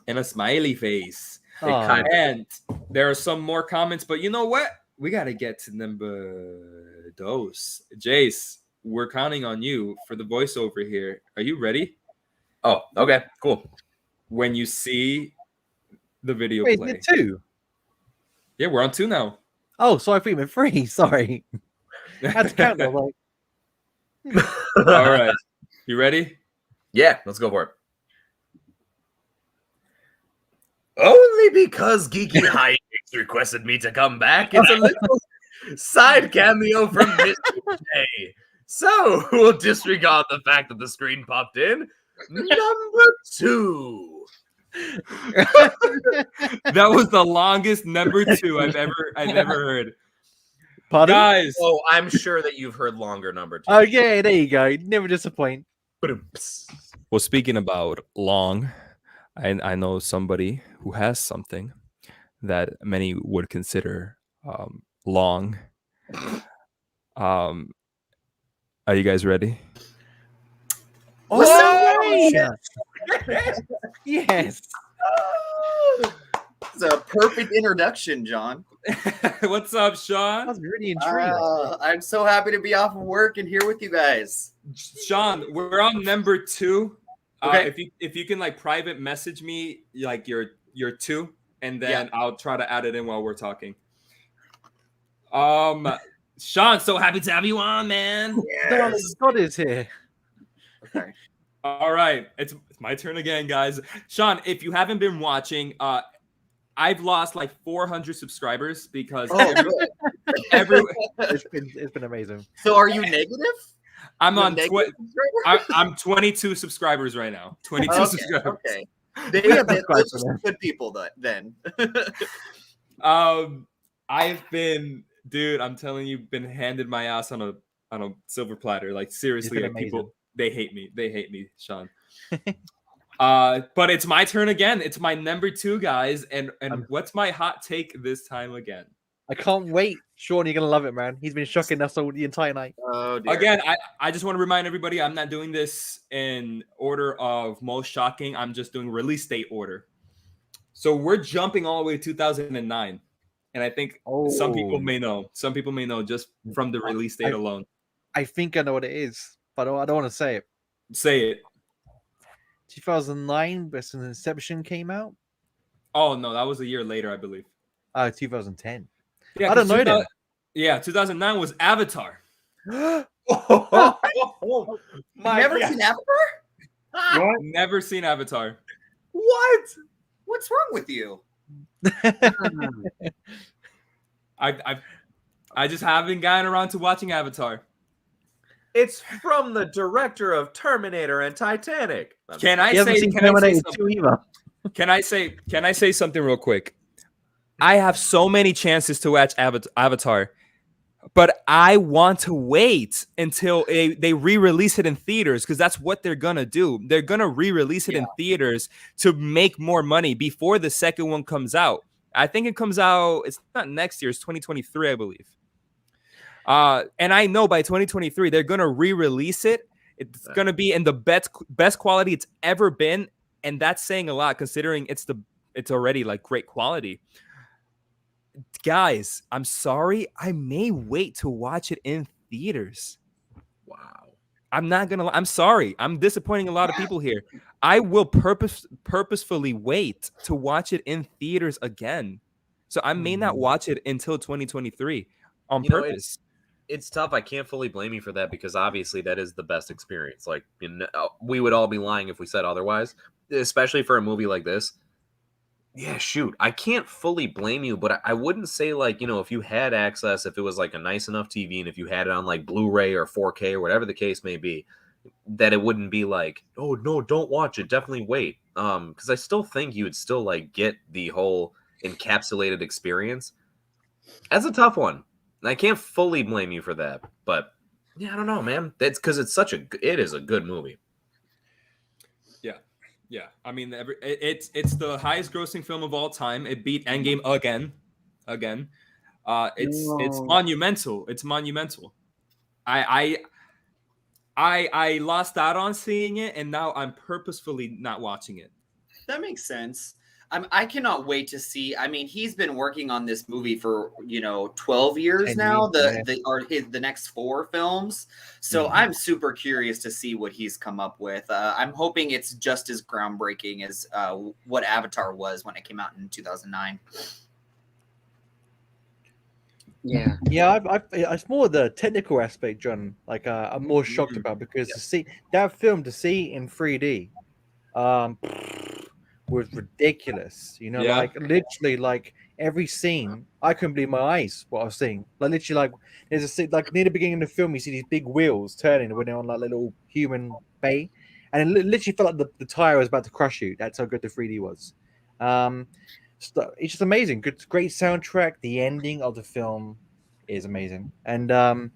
And a smiley face. And there are some more comments, but you know what? We got to get to number dos. Jace, we're counting on you for the voiceover here. Are you ready? Oh, okay, cool. When you see the video wait, play. 2? Yeah, we're on 2 now. Oh, so I think we're 3. Sorry. I had to count them. Like... All right. You ready? Yeah, let's go for it. Only because GeekyHiJynx requested me to come back. It's a little side cameo from Mr. J. So we'll disregard the fact that the screen popped in. Number 2. That was the longest number 2 I've ever heard. Pardon? Guys. Oh, I'm sure that you've heard longer number 2. Oh yeah, there you go. Never disappoint. Well, speaking about long, I know somebody who has something that many would consider long. Are you guys ready? Oh, yes. It's a perfect introduction, John. What's up, Shawn? I was really intrigued. I'm so happy to be off of work and here with you guys. Shawn, we're on number 2. Okay. If you can like private message me like your 2, and then I'll try to add it in while we're talking. Shawn, so happy to have you on, man. Yes. Scott is here. Okay. All right, it's my turn again, guys. Shawn, if you haven't been watching, I've lost like 400 subscribers because it's been amazing. So are you negative? I'm on I'm 22 subscribers right now. 22 subscribers. Okay. They have been good people then. I've been, dude, I'm telling you, been handed my ass on a silver platter. Like seriously, like, people they hate me. They hate me, Shawn. But it's my turn again. It's my number 2, guys. And what's my hot take this time again? I can't wait. Shawn, you're gonna love it, man. He's been shocking us all the entire night. Oh, dear. Again, I just want to remind everybody, I'm not doing this in order of most shocking. I'm just doing release date order. So we're jumping all the way to 2009. And I think some people may know. Some people may know just from the release date alone. I think I know what it is, but I don't want to say it. Say it. 2009, Best Inception came out. Oh, no, that was a year later, I believe. 2010. Yeah, I don't know that. Yeah, 2009 was Avatar. Never seen Avatar? What? Never seen Avatar. What? What's wrong with you? I just haven't gotten around to watching Avatar. It's from the director of Terminator and Titanic. Can I say something real quick? I have so many chances to watch Avatar, but I want to wait until they re-release it in theaters, because that's what they're gonna do. They're gonna re-release it in theaters to make more money before the second one comes out. I think it comes out, it's not next year, it's 2023, I believe. And I know by 2023 they're gonna re-release it. It's gonna be in the best quality it's ever been, and that's saying a lot considering it's already like great quality. Guys, I'm sorry, I may wait to watch it in theaters. Wow. I'm not gonna. I'm sorry. I'm disappointing a lot of people here. I will purposefully wait to watch it in theaters again. So I may not watch it until 2023 on purpose. it's tough. I can't fully blame you for that because obviously that is the best experience. Like, we would all be lying if we said otherwise, especially for a movie like this. Yeah, shoot. I can't fully blame you, but I wouldn't say like, if you had access, if it was like a nice enough TV and if you had it on like Blu-ray or 4K or whatever the case may be, that it wouldn't be like, oh no, don't watch it. Definitely wait. Because I still think you would still like get the whole encapsulated experience. That's a tough one. I can't fully blame you for that, but yeah, I don't know, man. That's because it is a good movie. Yeah. I mean, it's the highest grossing film of all time. It beat Endgame again. It's monumental. It's monumental. I lost out on seeing it, and now I'm purposefully not watching it. That makes sense. I cannot wait to see. I mean, he's been working on this movie for 12 years now. The next 4 films. So I'm super curious to see what he's come up with. I'm hoping it's just as groundbreaking as what Avatar was when it came out in 2009. Yeah. It's more the technical aspect, John. Like I'm more shocked about because to see that film in 3D, was ridiculous. Like literally, like every scene, I couldn't believe my eyes what I was seeing. Like literally, like there's a scene, like near the beginning of the film, you see these big wheels turning when they're on like a little human bay, and it literally felt like the tire was about to crush you. That's how good the 3D was. So it's just amazing. Great soundtrack. The ending of the film is amazing, and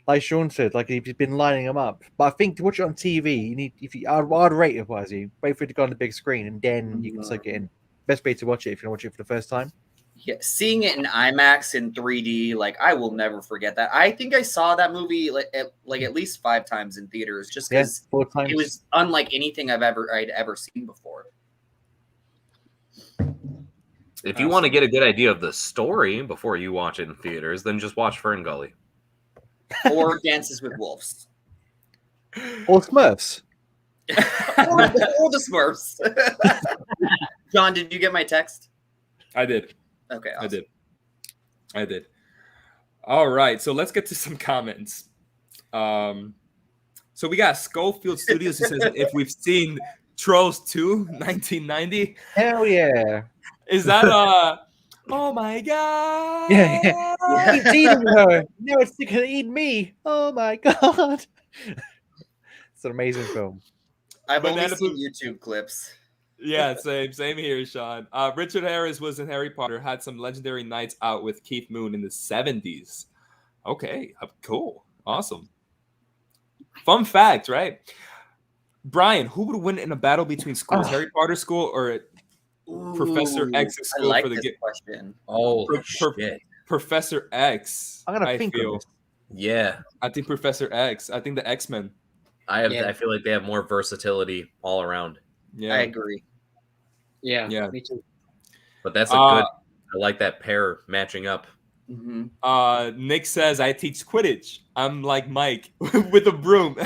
like Shawn said, like he's been lining them up. But I think to watch it on TV, I'd rate it as you wait for it to go on the big screen, and then you can soak it in. Best way to watch it if you want to watch it for the first time. Yeah, seeing it in IMAX in 3D, like I will never forget that. I think I saw that movie like at least 5 times in theaters, just because 4 times. It was unlike anything I'd ever seen before. If you want to get a good idea of the story before you watch it in theaters, then just watch Fern Gully. Or Dances with Wolves. Or Smurfs. or the Smurfs. John, did you get my text? I did. Okay, awesome. I did. All right, so let's get to some comments. So we got Schofield Studios who says if we've seen Trolls 2, 1990. Hell yeah. Is that oh my god. Yeah. He's eating her. Now it's gonna eat me. Oh my god. It's an amazing film. I've only seen YouTube clips. Yeah, same here, Shawn. Richard Harris was in Harry Potter, had some legendary nights out with Keith Moon in the 70s. Okay, cool. Awesome. Fun fact, right? Brian, who would win in a battle between schools? Harry Potter school or Professor X's school? I like this question. Oh, shit. Professor X. I'm gonna think of this. Yeah. I think Professor X. I think the X-Men. I feel like they have more versatility all around. Yeah. I agree. Yeah, me too. But that's a good. I like that pair matching up. Mm-hmm. Nick says I teach Quidditch. I'm like Mike with a broom.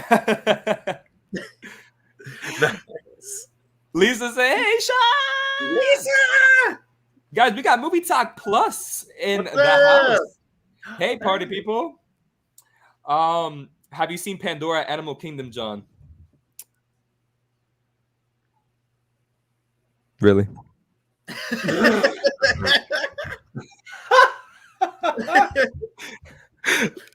Nice. Lisa say, "Hey, Shawn! Lisa! Guys, we got Movie Talk Plus in What's the up? house. Hey, party people. Have you seen Pandora at Animal Kingdom, John? Really?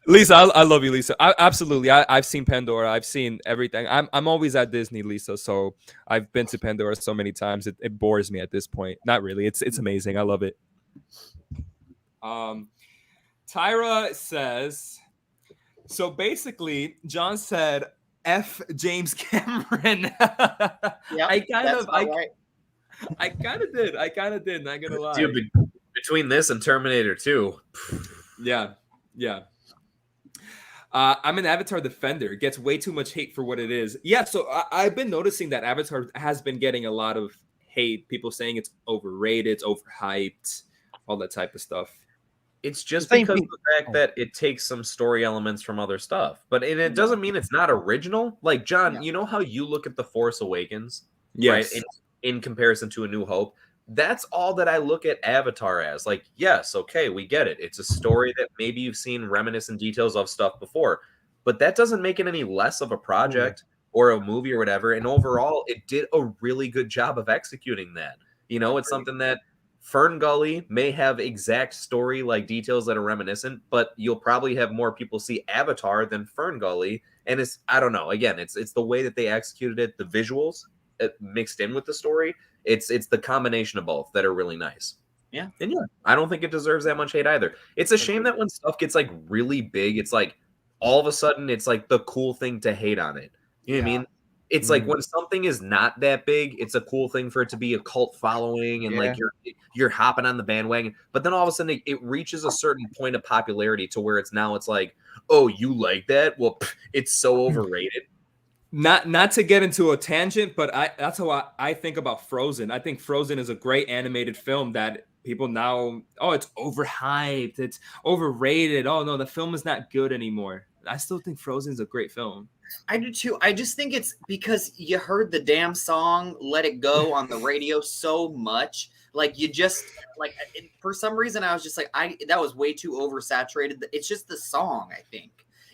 Lisa, I love you, Lisa. Absolutely. I've seen Pandora. I've seen everything. I'm always at Disney, Lisa. So I've been to Pandora so many times. It bores me at this point. Not really. It's amazing. I love it. Tyra says, so basically, John said, F James Cameron. Yeah, I kind of did. Not gonna lie. Dude, between this and Terminator 2. Yeah. I'm an Avatar defender. It gets way too much hate for what it is. Yeah, so I've been noticing that Avatar has been getting a lot of hate. People saying it's overrated, it's overhyped, all that type of stuff. It's just because of the fact that it takes some story elements from other stuff. But it doesn't mean it's not original. Like, John, you know how you look at The Force Awakens? Yes. Right? In comparison to A New Hope? that's all that I look at Avatar as. Like, yes, okay, we get it. It's a story that maybe you've seen reminiscent details of stuff before, but that doesn't make it any less of a project or a movie or whatever. And overall, it did a really good job of executing that. You know, it's something that Fern Gully may have exact story like details that are reminiscent, but you'll probably have more people see Avatar than Fern Gully. And it's, I don't know, again, it's the way that they executed it, the visuals mixed in with the story. It's the combination of both that are really nice. Yeah. And yeah, I don't think it deserves that much hate either. It's a shame that when stuff gets like really big, it's like all of a sudden it's like the cool thing to hate on it. You know what I mean? It's like when something is not that big, it's a cool thing for it to be a cult following and like you're hopping on the bandwagon. But then all of a sudden it reaches a certain point of popularity to where it's like, oh, you like that? Well, it's so overrated. Not to get into a tangent, but that's how I think about Frozen. I think Frozen is a great animated film that people now, oh, it's overhyped, it's overrated. Oh no, the film is not good anymore. I still think Frozen is a great film. I do too. I just think it's because you heard the damn song "Let It Go" on the radio so much. Like you just like for some reason I was just like that was way too oversaturated. It's just the song, I think.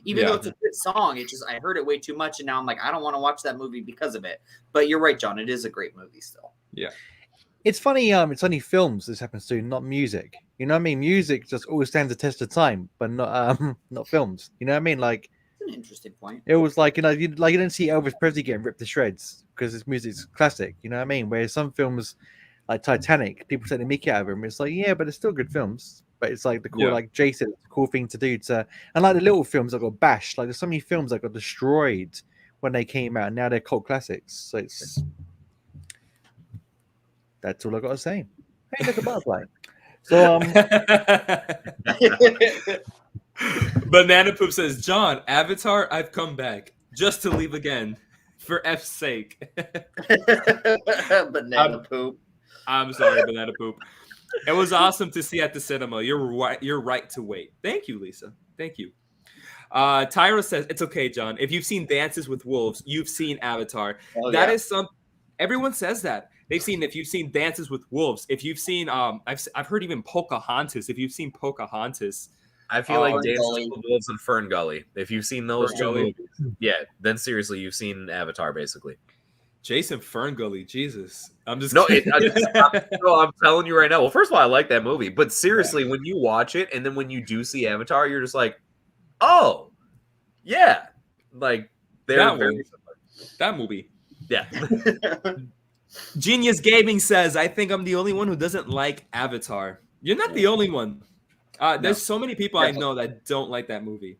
Even though it's a good song, it's just I heard it way too much, and now I'm like, I don't want to watch that movie because of it. But you're right, John. It is a great movie still. Yeah. It's funny, it's only films this happens to, not music. You know what I mean? Music just always stands the test of time, but not films. You know what I mean? Like That's an interesting point. it was like, you didn't see Elvis Presley getting ripped to shreds because his music's classic. You know what I mean? Whereas some films like Titanic, people take the mickey out of them. It's like, yeah, but it's still good films. But it's like the cool, like Jace said, it's a cool thing to do. And like the little films that got bashed, like there's so many films that got destroyed when they came out, and now they're cult classics. So that's all I got to say. Hey, look at butterfly. So Banana Poop says, John, Avatar, I've come back just to leave again for F's sake. Banana Poop. I'm sorry, Banana Poop. It was awesome to see at the cinema. You're right to wait. Thank you, Lisa. Thank you. Tyra says, it's okay, John. If you've seen Dances with Wolves, you've seen Avatar. That is some. Everyone says that. If you've seen Dances with Wolves, if you've seen, I've heard even Pocahontas. If you've seen Pocahontas, I feel like Dances with Wolves and Fern Gully. If you've seen those two movies, then seriously, you've seen Avatar, basically. Jason Fern Gully, Jesus. I'm just I'm telling you right now. Well, first of all, I like that movie, but seriously, when you watch it and then when you do see Avatar, you're just like, oh, yeah, like they're very similar. That movie, yeah. Genius Gaming says, I think I'm the only one who doesn't like Avatar. You're not the only one. There's so many people I know that don't like that movie.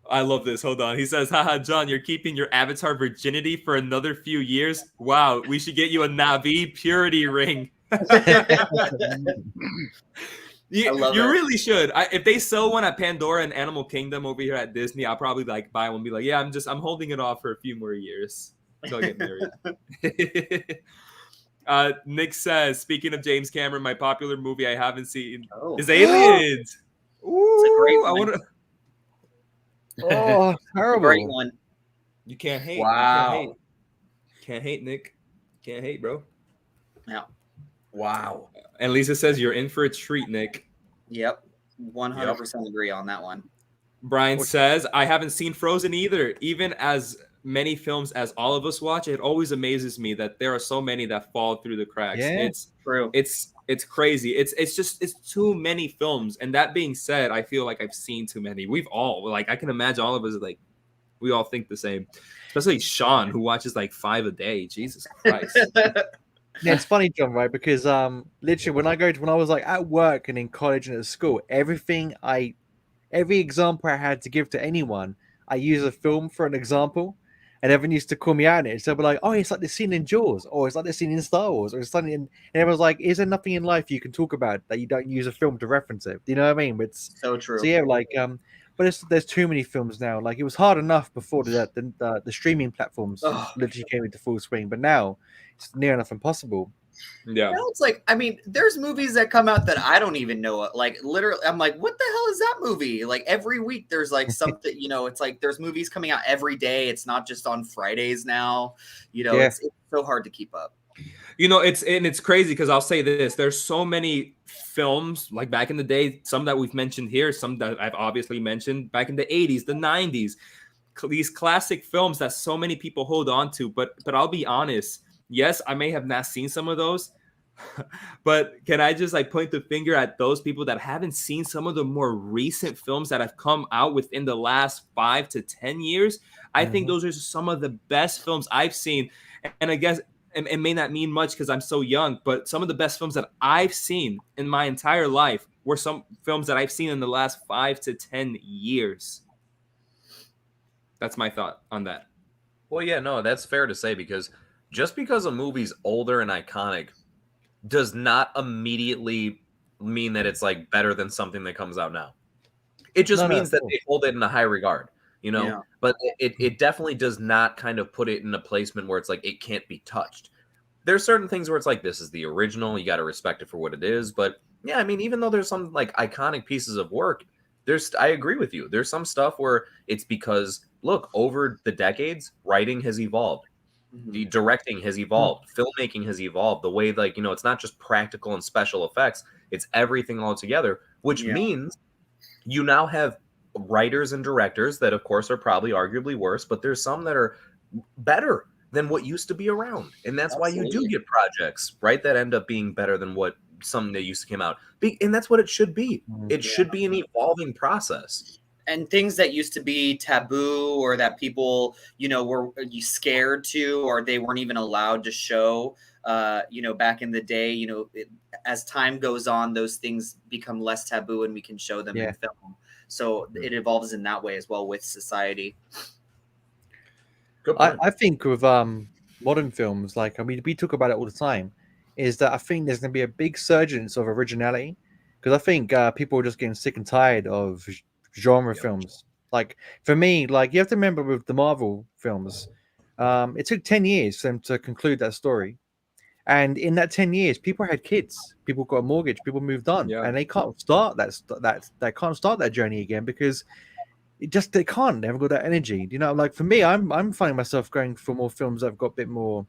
I love this. Hold on. He says, haha, John, you're keeping your Avatar virginity for another few years? Wow, we should get you a Navi purity ring. You really should. If they sell one at Pandora and Animal Kingdom over here at Disney, I'll probably like buy one and be like, yeah, I'm holding it off for a few more years until I get married. Nick says, speaking of James Cameron, my popular movie I haven't seen is Aliens. Ooh, it's a great one. I want to. Oh, terrible. Great one. You can't hate. Wow. Can't hate, Nick. Can't hate, bro. Yeah. Wow. And Lisa says you're in for a treat, Nick. Yep. 100% agree on that one. Brian says, I haven't seen Frozen either. Even as many films as all of us watch, it always amazes me that there are so many that fall through the cracks. Yeah. It's true. It's crazy. It's too many films. And that being said, I feel like I've seen too many. We've all, like, I can imagine all of us, like, we all think the same. Especially Shawn, who watches like 5 a day. Jesus Christ. Yeah, it's funny, John, right? Because literally when I was like at work and in college and at school, every example I had to give to anyone, I use a film for an example. And everyone used to call me out on it. So they'll be like, oh, it's like this scene in Jaws, or it's like this scene in Star Wars, or it's something. And everyone's like, is there nothing in life you can talk about that you don't use a film to reference it? Do you know what I mean? It's so true. So yeah, like, but there's too many films now. Like it was hard enough before the streaming platforms literally came into full swing, but now it's near enough impossible. Yeah. You know, it's like, I mean, there's movies that come out that I don't even know. Like literally, I'm like, what the hell is that movie? Like every week there's like something, you know, it's like there's movies coming out every day. It's not just on Fridays now. You know, it's so hard to keep up. It's crazy because I'll say this: there's so many films like back in the day, some that we've mentioned here, some that I've obviously mentioned back in the 80s, the 90s, these classic films that so many people hold on to. But I'll be honest, yes, I may have not seen some of those, but can I just like point the finger at those people that haven't seen some of the more recent films that have come out within the last 5 to 10 years? I think those are some of the best films I've seen. And I guess it may not mean much because I'm so young, but some of the best films that I've seen in my entire life were some films that I've seen in the last 5 to 10 years. That's my thought on that. Well, yeah, no, that's fair to say, because just because a movie's older and iconic does not immediately mean that it's like better than something that comes out now. It just means that they hold it in a high regard, Yeah. But it definitely does not kind of put it in a placement where it's like it can't be touched. There's certain things where it's like, this is the original, you got to respect it for what it is. But yeah, I mean, even though there's some like iconic pieces of work, I agree with you. There's some stuff where it's because, look, over the decades, writing has evolved. The directing has evolved, filmmaking has evolved, the way, like, it's not just practical and special effects, it's everything all together, which means you now have writers and directors that, of course, are probably arguably worse, but there's some that are better than what used to be around. And that's why you do get projects, right, that end up being better than what something that used to come out. And that's what it should be. It should be an evolving process. And things that used to be taboo, or that people, were scared to, or they weren't even allowed to show, back in the day, as time goes on, those things become less taboo and we can show them in film. So it evolves in that way as well with society. I think with modern films, like, I mean, we talk about it all the time, is that I think there's going to be a big surgence of originality, because I think people are just getting sick and tired of genre films. Like, for me, like, you have to remember with the Marvel films, it took 10 years for them to conclude that story. And in that 10 years, people had kids, people got a mortgage, people moved on, and they can't start they can't start that journey again because they can't. They haven't got that energy. Like, for me, I'm finding myself going for more films that have got a bit more,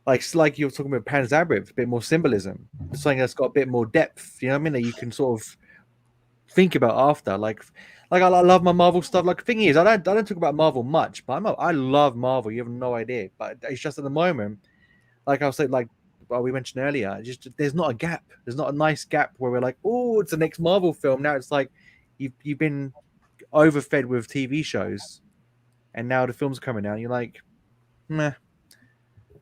like you were talking about Pan's Labyrinth, a bit more symbolism, something that's got a bit more depth. You know what I mean? That you can sort of think about after. Like I love my Marvel stuff. Like, the thing is, I don't talk about Marvel much, but I love Marvel. You have no idea. But it's just at the moment, like I was saying, like we mentioned earlier, just there's not a gap. There's not a nice gap where we're like, oh, it's the next Marvel film. Now it's like you've been overfed with TV shows, and now the film's coming out. And you're like, meh.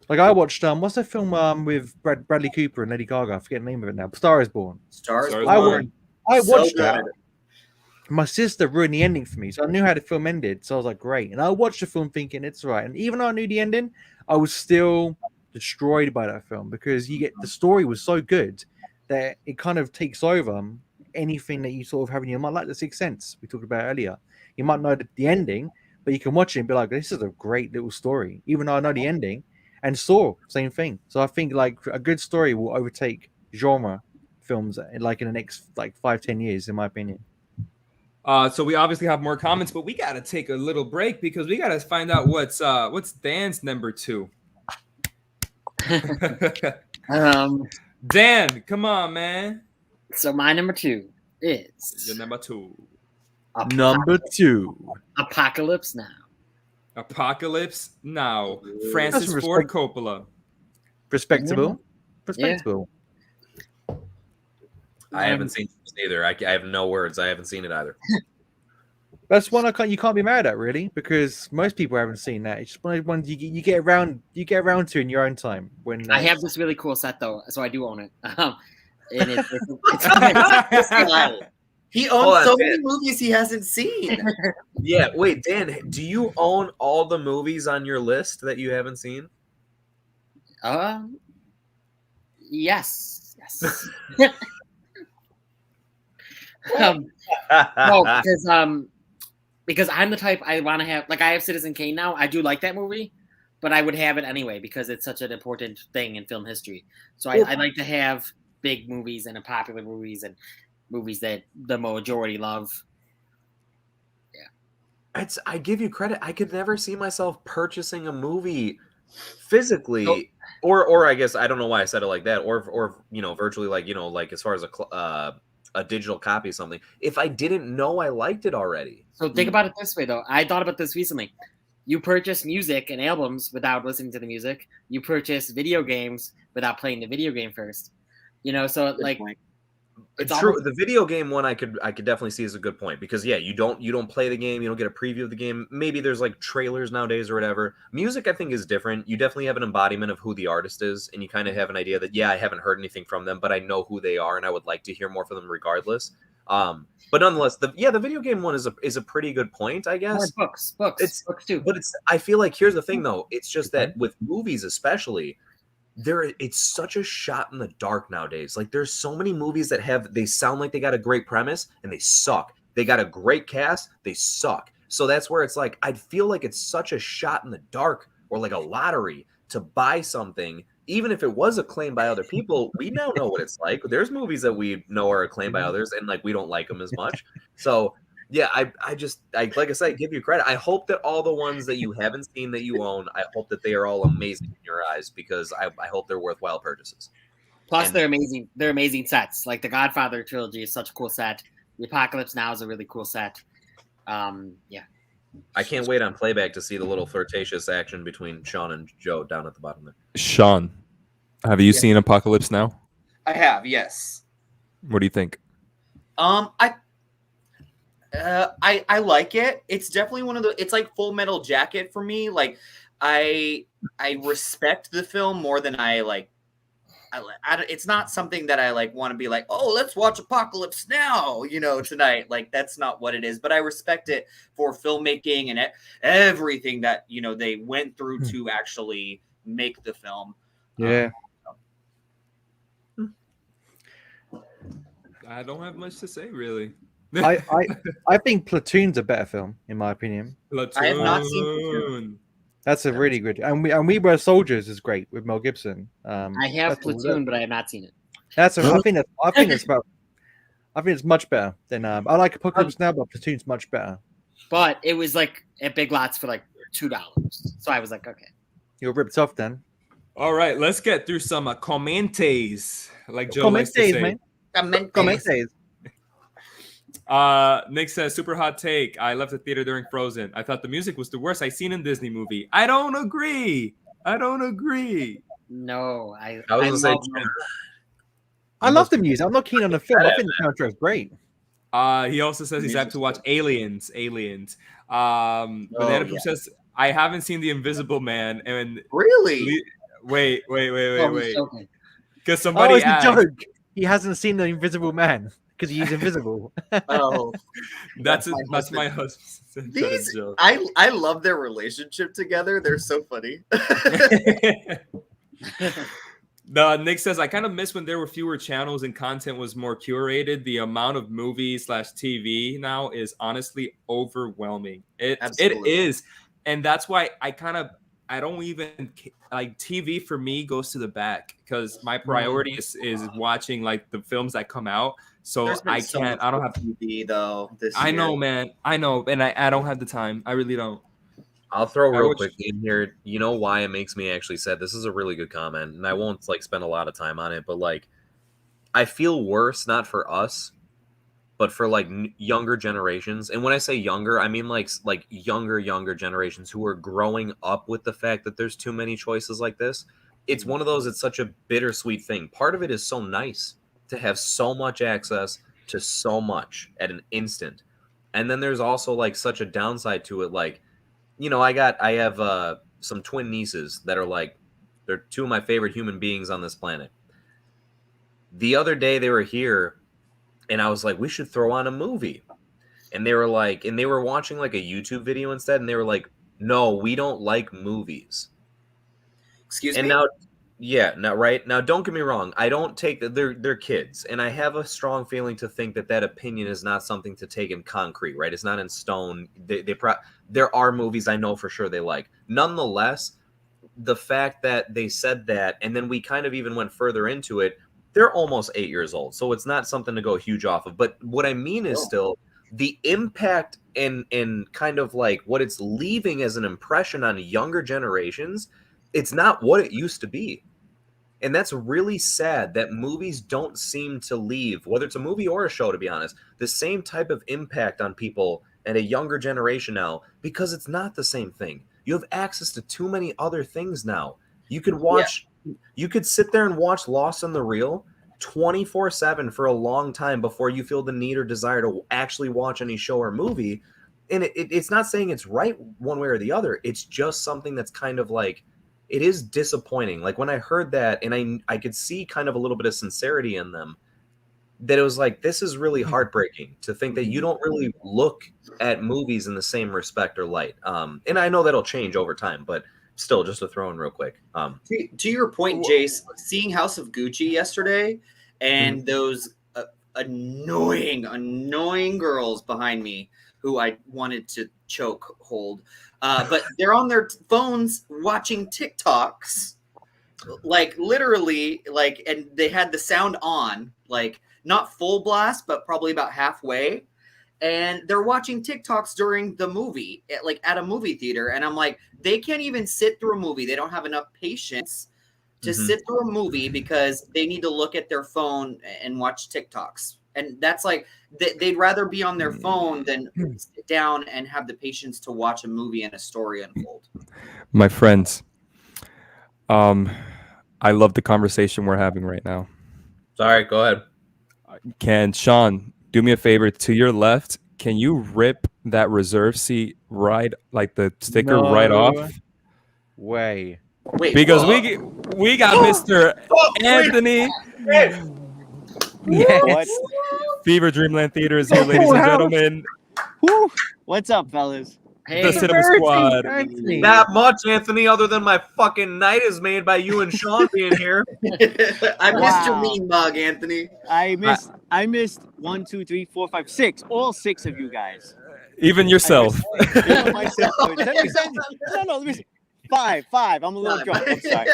Like, I watched what's that film with Bradley Cooper and Lady Gaga? I forget the name of it now. Star is Born. Star is Born. I watched that. My sister ruined the ending for me, so I knew how the film ended. So I was like, great. And I watched the film thinking it's right. And even though I knew the ending, I was still destroyed by that film, because the story was so good that it kind of takes over anything that you sort of have in your mind, like The Sixth Sense we talked about earlier. You might know the ending, but you can watch it and be like, this is a great little story, even though I know the ending. And Saw, same thing. So I think, like, a good story will overtake genre films, like, in the next 5-10 years, in my opinion. So we obviously have more comments, but we gotta take a little break because we gotta find out what's Dan's number 2. Dan, come on, man. So my number 2 is your number 2. Number 2. Apocalypse Now. Apocalypse Now. Francis Ford Coppola. Respectable. Respectable. I haven't seen this either. I have no words. I haven't seen it either. That's one you can't be mad at, really, because most people haven't seen that. It's just one of the ones you get around to in your own time. When I have this really cool set though, so I do own it. And it's he owns so many movies he hasn't seen. Yeah, wait, Dan, do you own all the movies on your list that you haven't seen? Yes. No, because I'm the type I want to have. Like, I have Citizen Kane now. I do like that movie, but I would have it anyway because it's such an important thing in film history. So I like to have big movies and popular movies and movies that the majority love. Yeah, I give you credit. I could never see myself purchasing a movie physically, or I guess I don't know why I said it like that, or virtually, like as far as a digital copy of something. If I didn't know I liked it already. So think about it this way, though. I thought about this recently. You purchase music and albums without listening to the music. You purchase video games without playing the video game first. So like, it's true. The video game one I could definitely see as a good point, because you don't play the game, you don't get a preview of the game. Maybe there's like trailers nowadays or whatever. Music I think is different. You definitely have an embodiment of who the artist is, and you kind of have an idea that I haven't heard anything from them, but I know who they are and I would like to hear more from them regardless. But nonetheless, the video game one is a pretty good point, I guess. Books too. But I feel like here's the thing though, it's just that with movies especially, it's such a shot in the dark nowadays. Like there's so many movies that they sound like they got a great premise and they suck. They got a great cast, they suck. So that's where it's like, I'd feel like it's such a shot in the dark, or like a lottery, to buy something. Even if it was acclaimed by other people, we now know what it's like. There's movies that we know are acclaimed by others, and like we don't like them as much. So yeah, I like I said, give you credit. I hope that all the ones that you haven't seen that you own, I hope that they are all amazing in your eyes, because I hope they're worthwhile purchases. Plus, they're amazing. They're amazing sets. Like the Godfather trilogy is such a cool set. The Apocalypse Now is a really cool set. Yeah. I can't wait on playback to see the little flirtatious action between Shawn and Joe down at the bottom there. Shawn, have you seen Apocalypse Now? I have, yes. What do you think? I like it. It's definitely it's like Full Metal Jacket for me. Like I respect the film more than I like. It's not something that I like want to be like, oh, let's watch Apocalypse Now, tonight. Like that's not what it is. But I respect it for filmmaking and everything that they went through to actually make the film. Yeah. I don't have much to say really. I think Platoon's a better film, in my opinion. Platoon. I have not seen Platoon. That's a really good, and we Were Soldiers is great with Mel Gibson. I have Platoon, but I have not seen it. I think it's much better than I like Apocalypse Now, but Platoon's much better. But it was like at Big Lots for like $2, so I was like, okay. You were ripped off then. All right, let's get through some commentaries, like Joe likes to say. Man. Commentaries. Nick says, super hot take. I left the theater during Frozen. I thought the music was the worst I seen in Disney movie. I don't agree. No, I love the music. I'm not keen on the film. I think the soundtrack's great. He also says he's happy to watch Aliens. Banana Poop says, I haven't seen The Invisible Man. And really? Wait. Oh, Because somebody it's asked. a joke. He hasn't seen The Invisible Man because he's invisible. Oh, that's my husband. These, I love their relationship together. They're so funny. Nick says, I kind of miss when there were fewer channels and content was more curated. The amount of movies / TV now is honestly overwhelming. It is. And that's why I don't even like TV for me goes to the back, because my priority is watching like the films that come out. So I can't. I don't have TV though. I know, man. I know, and I don't have the time. I really don't. I'll throw real quick in here. You know why it makes me actually sad? This is a really good comment, and I won't like spend a lot of time on it, but like I feel worse, not for us, but for like younger generations. And when I say younger, I mean like younger generations who are growing up with the fact that there's too many choices like this. It's one of those, it's such a bittersweet thing. Part of it is so nice to have so much access to so much at an instant. And then there's also like such a downside to it. Like, you know, I have some twin nieces that are like, they're two of my favorite human beings on this planet. The other day they were here and I was like, we should throw on a movie. And they were like, and they were watching like a YouTube video instead. And they were like, no, we don't like movies. Excuse me? Now, don't get me wrong. I don't take that they're kids. And I have a strong feeling to think that opinion is not something to take in concrete, right? It's not in stone. There are movies I know for sure they like. Nonetheless, the fact that they said that, and then we kind of even went further into it, they're almost 8 years old. So it's not something to go huge off of. But what I mean is still the impact and kind of like what it's leaving as an impression on younger generations it's not what it used to be. And that's really sad that movies don't seem to leave, whether it's a movie or a show, to be honest, the same type of impact on people and a younger generation now, because it's not the same thing. You have access to too many other things now. You could watch, you could sit there and watch Lost in the Reel 24/7 for a long time before you feel the need or desire to actually watch any show or movie. And it's not saying it's right one way or the other. It's just something that's kind of like, it is disappointing. Like when I heard that, and I could see kind of a little bit of sincerity in them, that it was like, this is really heartbreaking to think that you don't really look at movies in the same respect or light. And I know that'll change over time, but still, just to throw in real quick. To your point, Jace, seeing House of Gucci yesterday and those annoying girls behind me who I wanted to choke hold, but they're on their phones watching TikToks, like literally, like, and they had the sound on, like not full blast, but probably about halfway. And they're watching TikToks during the movie, at a movie theater. And I'm like, they can't even sit through a movie. They don't have enough patience to sit through a movie because they need to look at their phone and watch TikToks. And that's like, they'd rather be on their phone than sit down and have the patience to watch a movie and a story unfold. My friends, I love the conversation we're having right now. Sorry, go ahead. Can Shawn do me a favor? To your left, can you rip that reserve seat right, like the sticker right off? Way. Wait, Because we got Mr. Anthony. Yes. Fever Dreamland Theater is here, ladies and gentlemen. Woo. What's up, fellas? Hey, The Cinema Squad. Not much, Anthony, other than my fucking night is made by you and Shawn being here. I missed your mean mug, Anthony. I missed 1, 2, 3, 4, 5, 6. All 6 of you guys. Even yourself. Even myself. No, let me see. 5. I'm a little drunk. I'm sorry.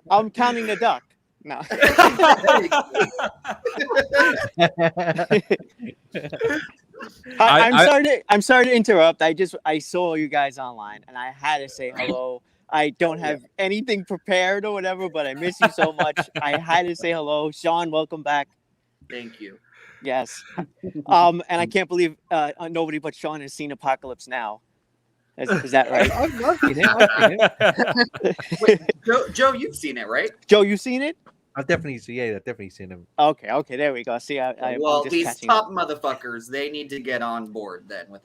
I'm counting the duck. No. I'm sorry to interrupt. I saw you guys online and I had to say hello. I don't have anything prepared or whatever, but I miss you so much. I had to say hello. Shawn, welcome back. Thank you. Yes. And I can't believe nobody but Shawn has seen Apocalypse Now. Is that right? I've seen it. Wait, Joe, you've seen it, right? Joe, you've seen it? I've definitely seen him. Okay, there we go. See, Well, just these top motherfuckers, they need to get on board then with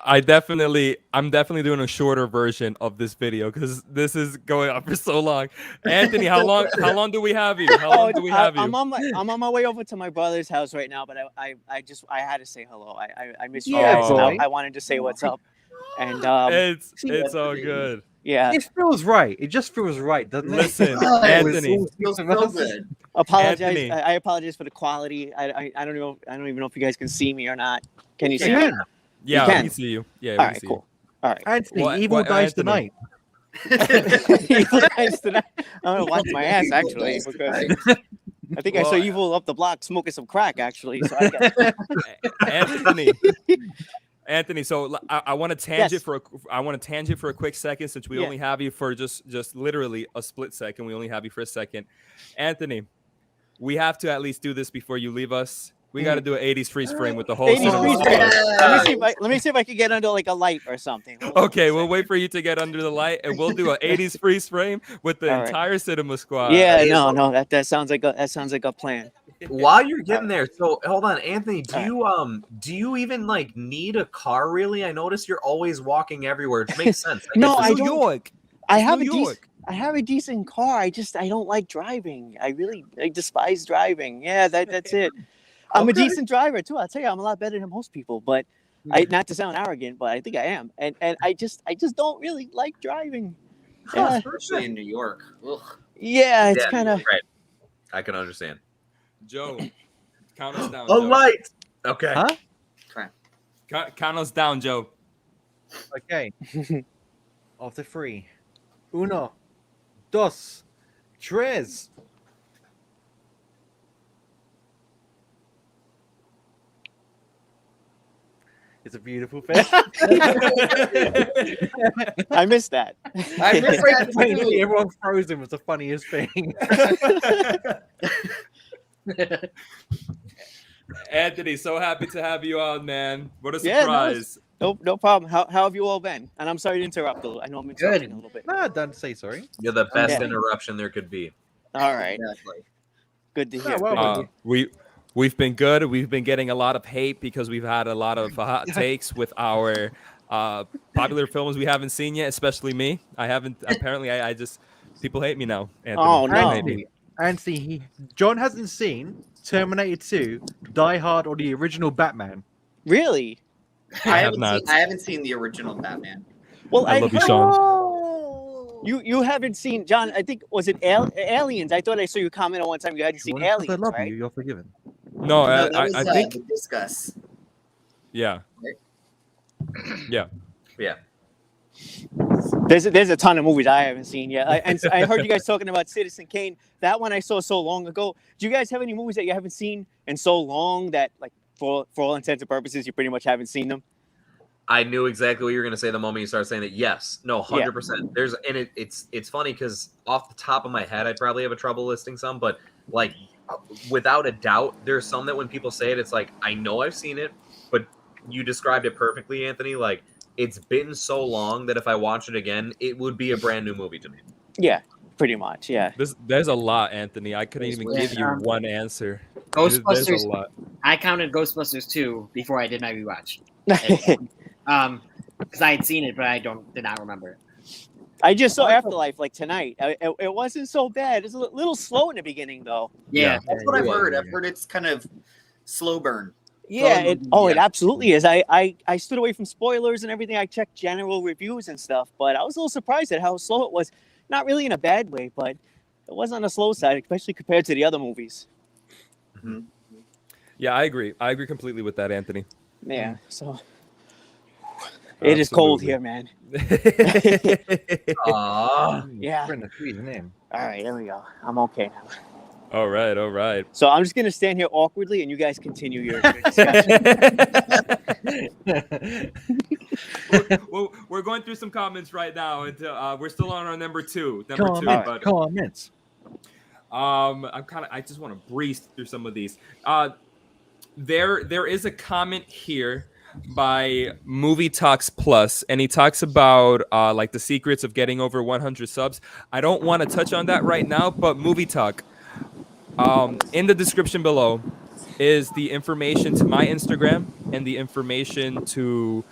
I'm definitely doing a shorter version of this video because this is going on for so long. Anthony, how long do we have you? How long do we have you? I'm on my way over to my brother's house right now, but I had to say hello. I miss you Yeah, guys. boy. I wanted to say what's up. And it's all good. yeah, It feels right. It just feels right, doesn't it? Listen, Anthony. It feels so good. apologize. Anthony. I apologize for the quality. I don't know. I don't even know if you guys can see me or not. Can you see Yeah. me? Yeah, You we can. can see you. Yeah, we All can right, see cool. All right. Anthony, What- evil what, dies Anthony? tonight. Evil guys tonight. I'm gonna watch my ass actually because I think I saw Well, Evil up the block smoking some crack actually. So I got Anthony, so I want to tangent Yes. for a quick second since we Yeah. only have you for just literally a split second. We only have you for a second. Anthony, we have to at least do this before you leave us. We got to do an 80s freeze frame with the whole 80s Cinema freeze Squad. frame. Let me see if I can get under like a light or something. Hold on Okay, a we'll second. wait for you to get under the light, and we'll do an 80s freeze frame with the All right. entire Cinema Squad. Yeah, no, that sounds like a plan. While you're getting there, so hold on, Anthony, do you even like need a car really? I notice you're always walking everywhere. It makes sense. No, guess I this is- don't. York. I It's have New a York. I have a decent car. I don't like driving. I despise driving. Yeah, that's it. I'm a Okay. decent driver too. I'll tell you, I'm a lot better than most people. But not to sound arrogant, but I think I am. And I just don't really like driving. Yeah, Especially in New York. Ugh. yeah, it's Yeah, kind of. right. I can understand. Joe, count us down. A Joe. light. Okay. Huh? Count us down, Joe. Okay. Of the 3. 1, 2, 3. is a beautiful thing. I missed that. I missed that Funny, too. everyone frozen was the funniest thing. Anthony, so happy to have you on, man. What a Yeah, surprise. No problem. How have you all been? And I'm sorry to interrupt. I know I'm interrupting a little bit. No, don't say sorry. You're the best Yeah. interruption there could be. All right. Exactly. Good to hear. well, We've been good. We've been getting a lot of hate because we've had a lot of hot takes with our popular films we haven't seen yet, especially me. I haven't. Apparently, I just people hate me now. Anthony. Oh, People no. hate me. Anthony, John hasn't seen Terminator 2, Die Hard, or the original Batman. Really? I have not. I haven't seen the original Batman. Well, I love you, Shawn. You haven't seen John? I think was it Aliens? I thought I saw you comment on one time you hadn't seen Because Aliens, I love right? you. You're forgiven. No, No, that was, I think. the Discuss. Yeah. Yeah. Yeah. There's a ton of movies I haven't seen yet. And I heard you guys talking about Citizen Kane. That one I saw so long ago. Do you guys have any movies that you haven't seen in so long that, like, for all intents and purposes, you pretty much haven't seen them? I knew exactly what you were going to say the moment you started saying that. Yes, no, 100%. There's and it's funny because off the top of my head, I probably have a trouble listing some, but like without a doubt, there's some that when people say it, it's like I know I've seen it, but you described it perfectly, Anthony. Like it's been so long that if I watch it again, it would be a brand new movie to me. Yeah, pretty much. Yeah. There's a lot, Anthony. I couldn't even give you one answer. There's a Ghostbusters. lot. I counted Ghostbusters 2 before I did my rewatch. Because I had seen it, but did not remember it. I just saw Afterlife like tonight. It wasn't so bad. It's a little slow in the beginning, though. Yeah. That's what I've heard. I've heard it's kind of slow burn. Yeah, it Yeah. absolutely is. I stood away from spoilers and everything. I checked general reviews and stuff, but I was a little surprised at how slow it was. Not really in a bad way, but it was on the slow side, especially compared to the other movies. Mm-hmm. Yeah, I agree. I agree completely with that, Anthony. Yeah, so it is cold here, man. Yeah. Brenda, sweet name. All right, there we go. I'm okay now. All right. So I'm just gonna stand here awkwardly, and you guys continue your discussion. We're going through some comments right now, and we're still on our number two. Comments. I just want to breeze through some of these. There is a comment here by Movie Talks Plus, and he talks about like the secrets of getting over 100 subs. I don't want to touch on that right now, but Movie Talk, in the description below is the information to my Instagram and the information to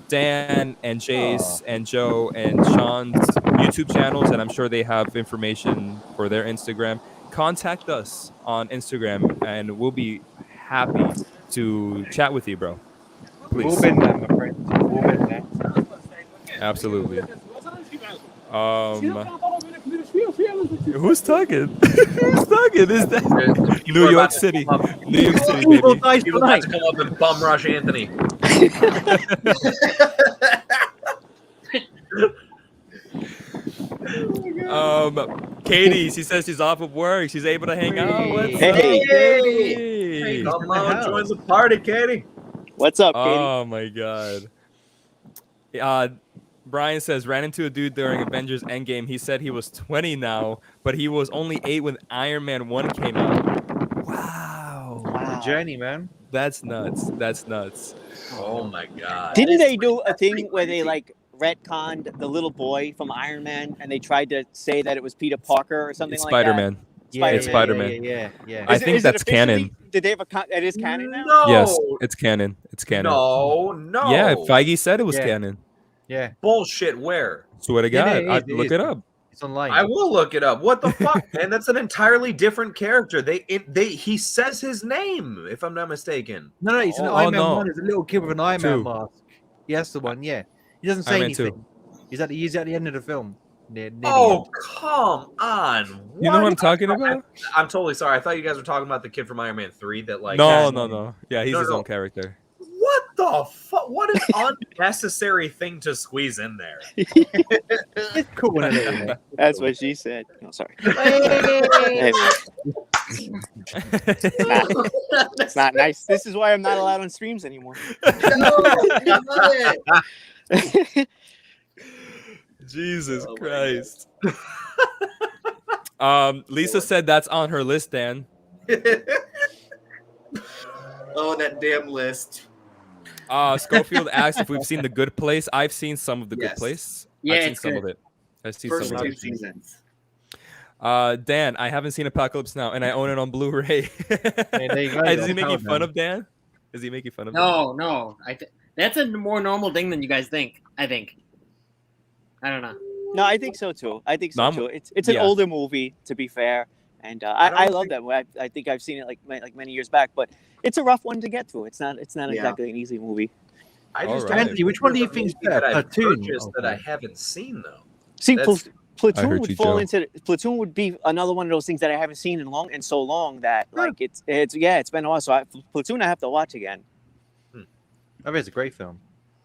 Dan and Jace and Joe and Shawn's YouTube channels, and I'm sure they have information for their Instagram. Contact us on Instagram, and we'll be happy to chat with you, bro. Please. We've all been there, my friend. We've all been there. Absolutely. Who's talking? Who's talking? Is that New York City? New York City, baby. People about to come up and bum rush Anthony. Katie, she says she's off of work. She's able to hang out. What's up, Hey. Katie? Come on, join the party, Katie. What's up, Katie? Oh my god. Brian says ran into a dude during Avengers Endgame. He said he was 20 now, but he was only 8 when Iron Man 1 came out. Wow. The journey, man. That's nuts. That's nuts. Oh my god. Didn't they do a thing where they like retconned the little boy from Iron Man and they tried to say that it was Peter Parker or something It's like Spider-Man. Yeah, It's Spider-Man. Yeah. I think that's canon. Did they have it is canon now? No. Yes, it's canon. It's canon. No. Yeah, Feige said it was Yeah. canon. Yeah. Bullshit. Where? Swear to God, it is, I'd look it up. It's online. I will look it up. What the fuck, man? That's an entirely different character. He says his name, if I'm not mistaken. No, it's an Oh, Iron Man no. 1. There's a little kid with an Iron Man 2. mask. Yeah, that's the one, yeah. He doesn't say Iron Man 2. anything. He's at the end of the film. Near the Oh, end. come on. You know what I'm What? talking about? I'm totally sorry. I thought you guys were talking about the kid from Iron Man 3 that like No. Yeah, he's his No. own character. What the fuck? What an unnecessary thing to squeeze in there. It's cool. Isn't it? That's what she said. No, sorry. It's not nice. This is why I'm not allowed on streams anymore. Jesus Christ. Lisa said that's on her list, Dan. Oh, that damn list. Schofield asked if we've seen The Good Place. I've seen some of The Good Place. Yeah, I've seen it's some good. of it. I've seen First some of two it. seasons. Dan, I haven't seen Apocalypse Now, and I own it on Blu-ray. Hey, there you go. Is he That's making how fun then. of Dan? Is he making fun of No. That's a more normal thing than you guys think. I think. I don't know. No, I think so too. I think so No, too. It's an yeah. older movie, to be fair, and I love that movie. I think I've seen it like many years back, but it's a rough one to get through. It's not exactly an easy movie. I All just right. don't Anthony, which one do you there's a think is movie that better? I've Platoon? purchased that Okay. I haven't seen though. See, That's- I Platoon heard would you, fall Joe. into Platoon would be another one of those things that I haven't seen in so long that like it's been a while. So Platoon I have to watch again. I bet it's a great film.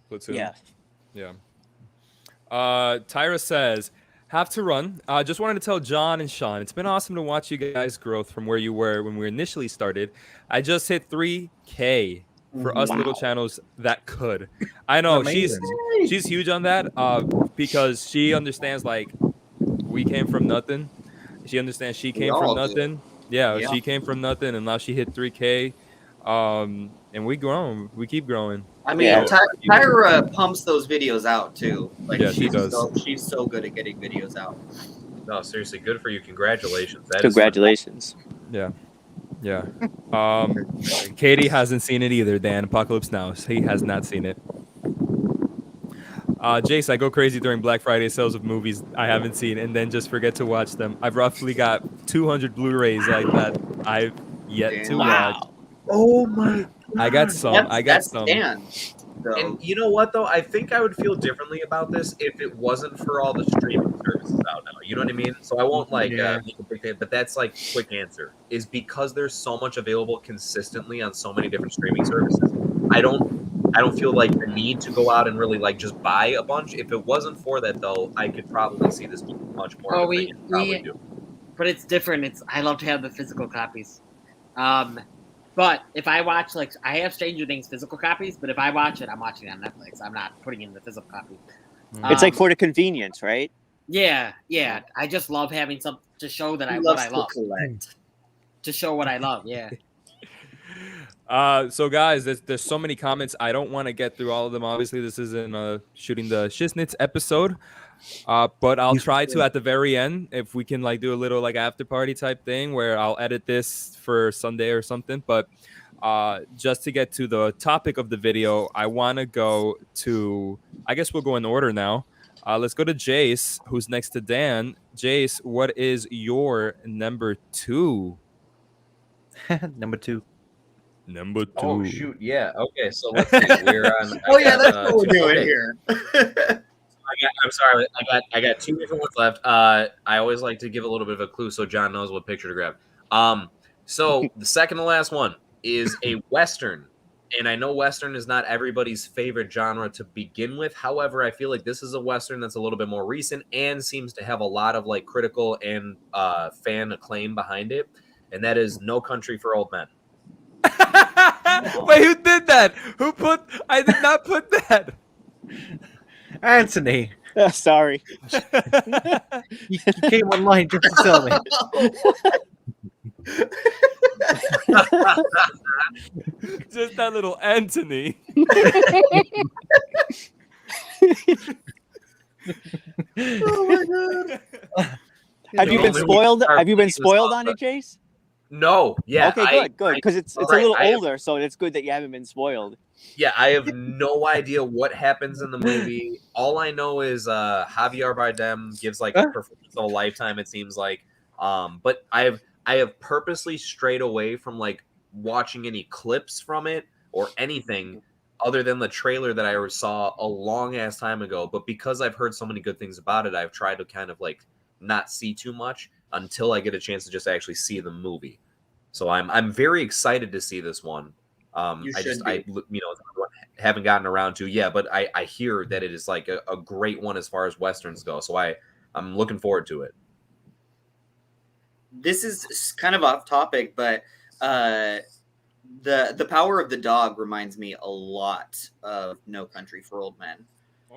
Platoon? Yeah. Tyra says, have to run. Just wanted to tell John and Shawn, it's been awesome to watch you guys' growth from where you were when we initially started. I just hit 3K for us little channels that could. I know she's huge on that because she understands like we came from nothing. She understands she came from nothing. Yeah, she came from nothing and now she hit 3K. And we grown. We keep growing. I mean, Tyra pumps those videos out too. Like, yeah, she does. She's so good at getting videos out. No, seriously, good for you. Congratulations. Congratulations. Yeah. Katie hasn't seen it either, Dan. Apocalypse Now. He has not seen it. Jace, I go crazy during Black Friday sales of movies I haven't seen and then just forget to watch them. I've roughly got 200 Blu-rays like that I've yet to watch. Oh my! I got some. That's Dan. And you know what though? I think I would feel differently about this if it wasn't for all the streaming services out now. You know what I mean? So I won't make a big thing, but that's like quick answer is because there's so much available consistently on so many different streaming services. I don't feel like the need to go out and really like just buy a bunch. If it wasn't for that though, I could probably see this being much more. Oh, but it's different. I love to have the physical copies. But if I watch, like, I have Stranger Things physical copies, but if I watch it, I'm watching it on Netflix. I'm not putting in the physical copy. It's like for the convenience, right? Yeah. I just love having something to show that what I love. To show what I love, yeah. So guys, there's so many comments. I don't want to get through all of them. Obviously, this isn't shooting the Shiznits episode. But I'll try to at the very end if we can like do a little like after party type thing where I'll edit this for Sunday or something. But just to get to the topic of the video, I want to go to, I guess we'll go in order now. Let's go to Jace, who's next to Dan. Jace, what is your number 2? Number 2. Number 2. Oh shoot! Yeah. Okay. So let's see. We're on. That's what we're doing here. I'm sorry. I got 2 different ones left. I always like to give a little bit of a clue so John knows what picture to grab. So the second to last one is a Western. And I know Western is not everybody's favorite genre to begin with. However, I feel like this is a Western that's a little bit more recent and seems to have a lot of like critical and fan acclaim behind it. And that is No Country for Old Men. Wait, who did that? I did not put that. Anthony. Sorry. You came online just to tell me. Just that little Anthony. Oh my god. Have you been spoiled? Have you been spoiled on it, Jace? No. Yeah. Okay, good. Because it's a little older, so it's good that you haven't been spoiled. Yeah, I have no idea what happens in the movie. All I know is Javier Bardem gives like a performance of a lifetime, it seems like. But I have purposely strayed away from like watching any clips from it or anything other than the trailer that I saw a long ass time ago. But because I've heard so many good things about it, I've tried to kind of like not see too much until I get a chance to just actually see the movie. So I'm very excited to see this one. I haven't gotten around to but I hear that it is like a great one as far as Westerns go. So I'm looking forward to it. this is kind of off topic, but the Power of the Dog reminds me a lot of No Country for Old Men.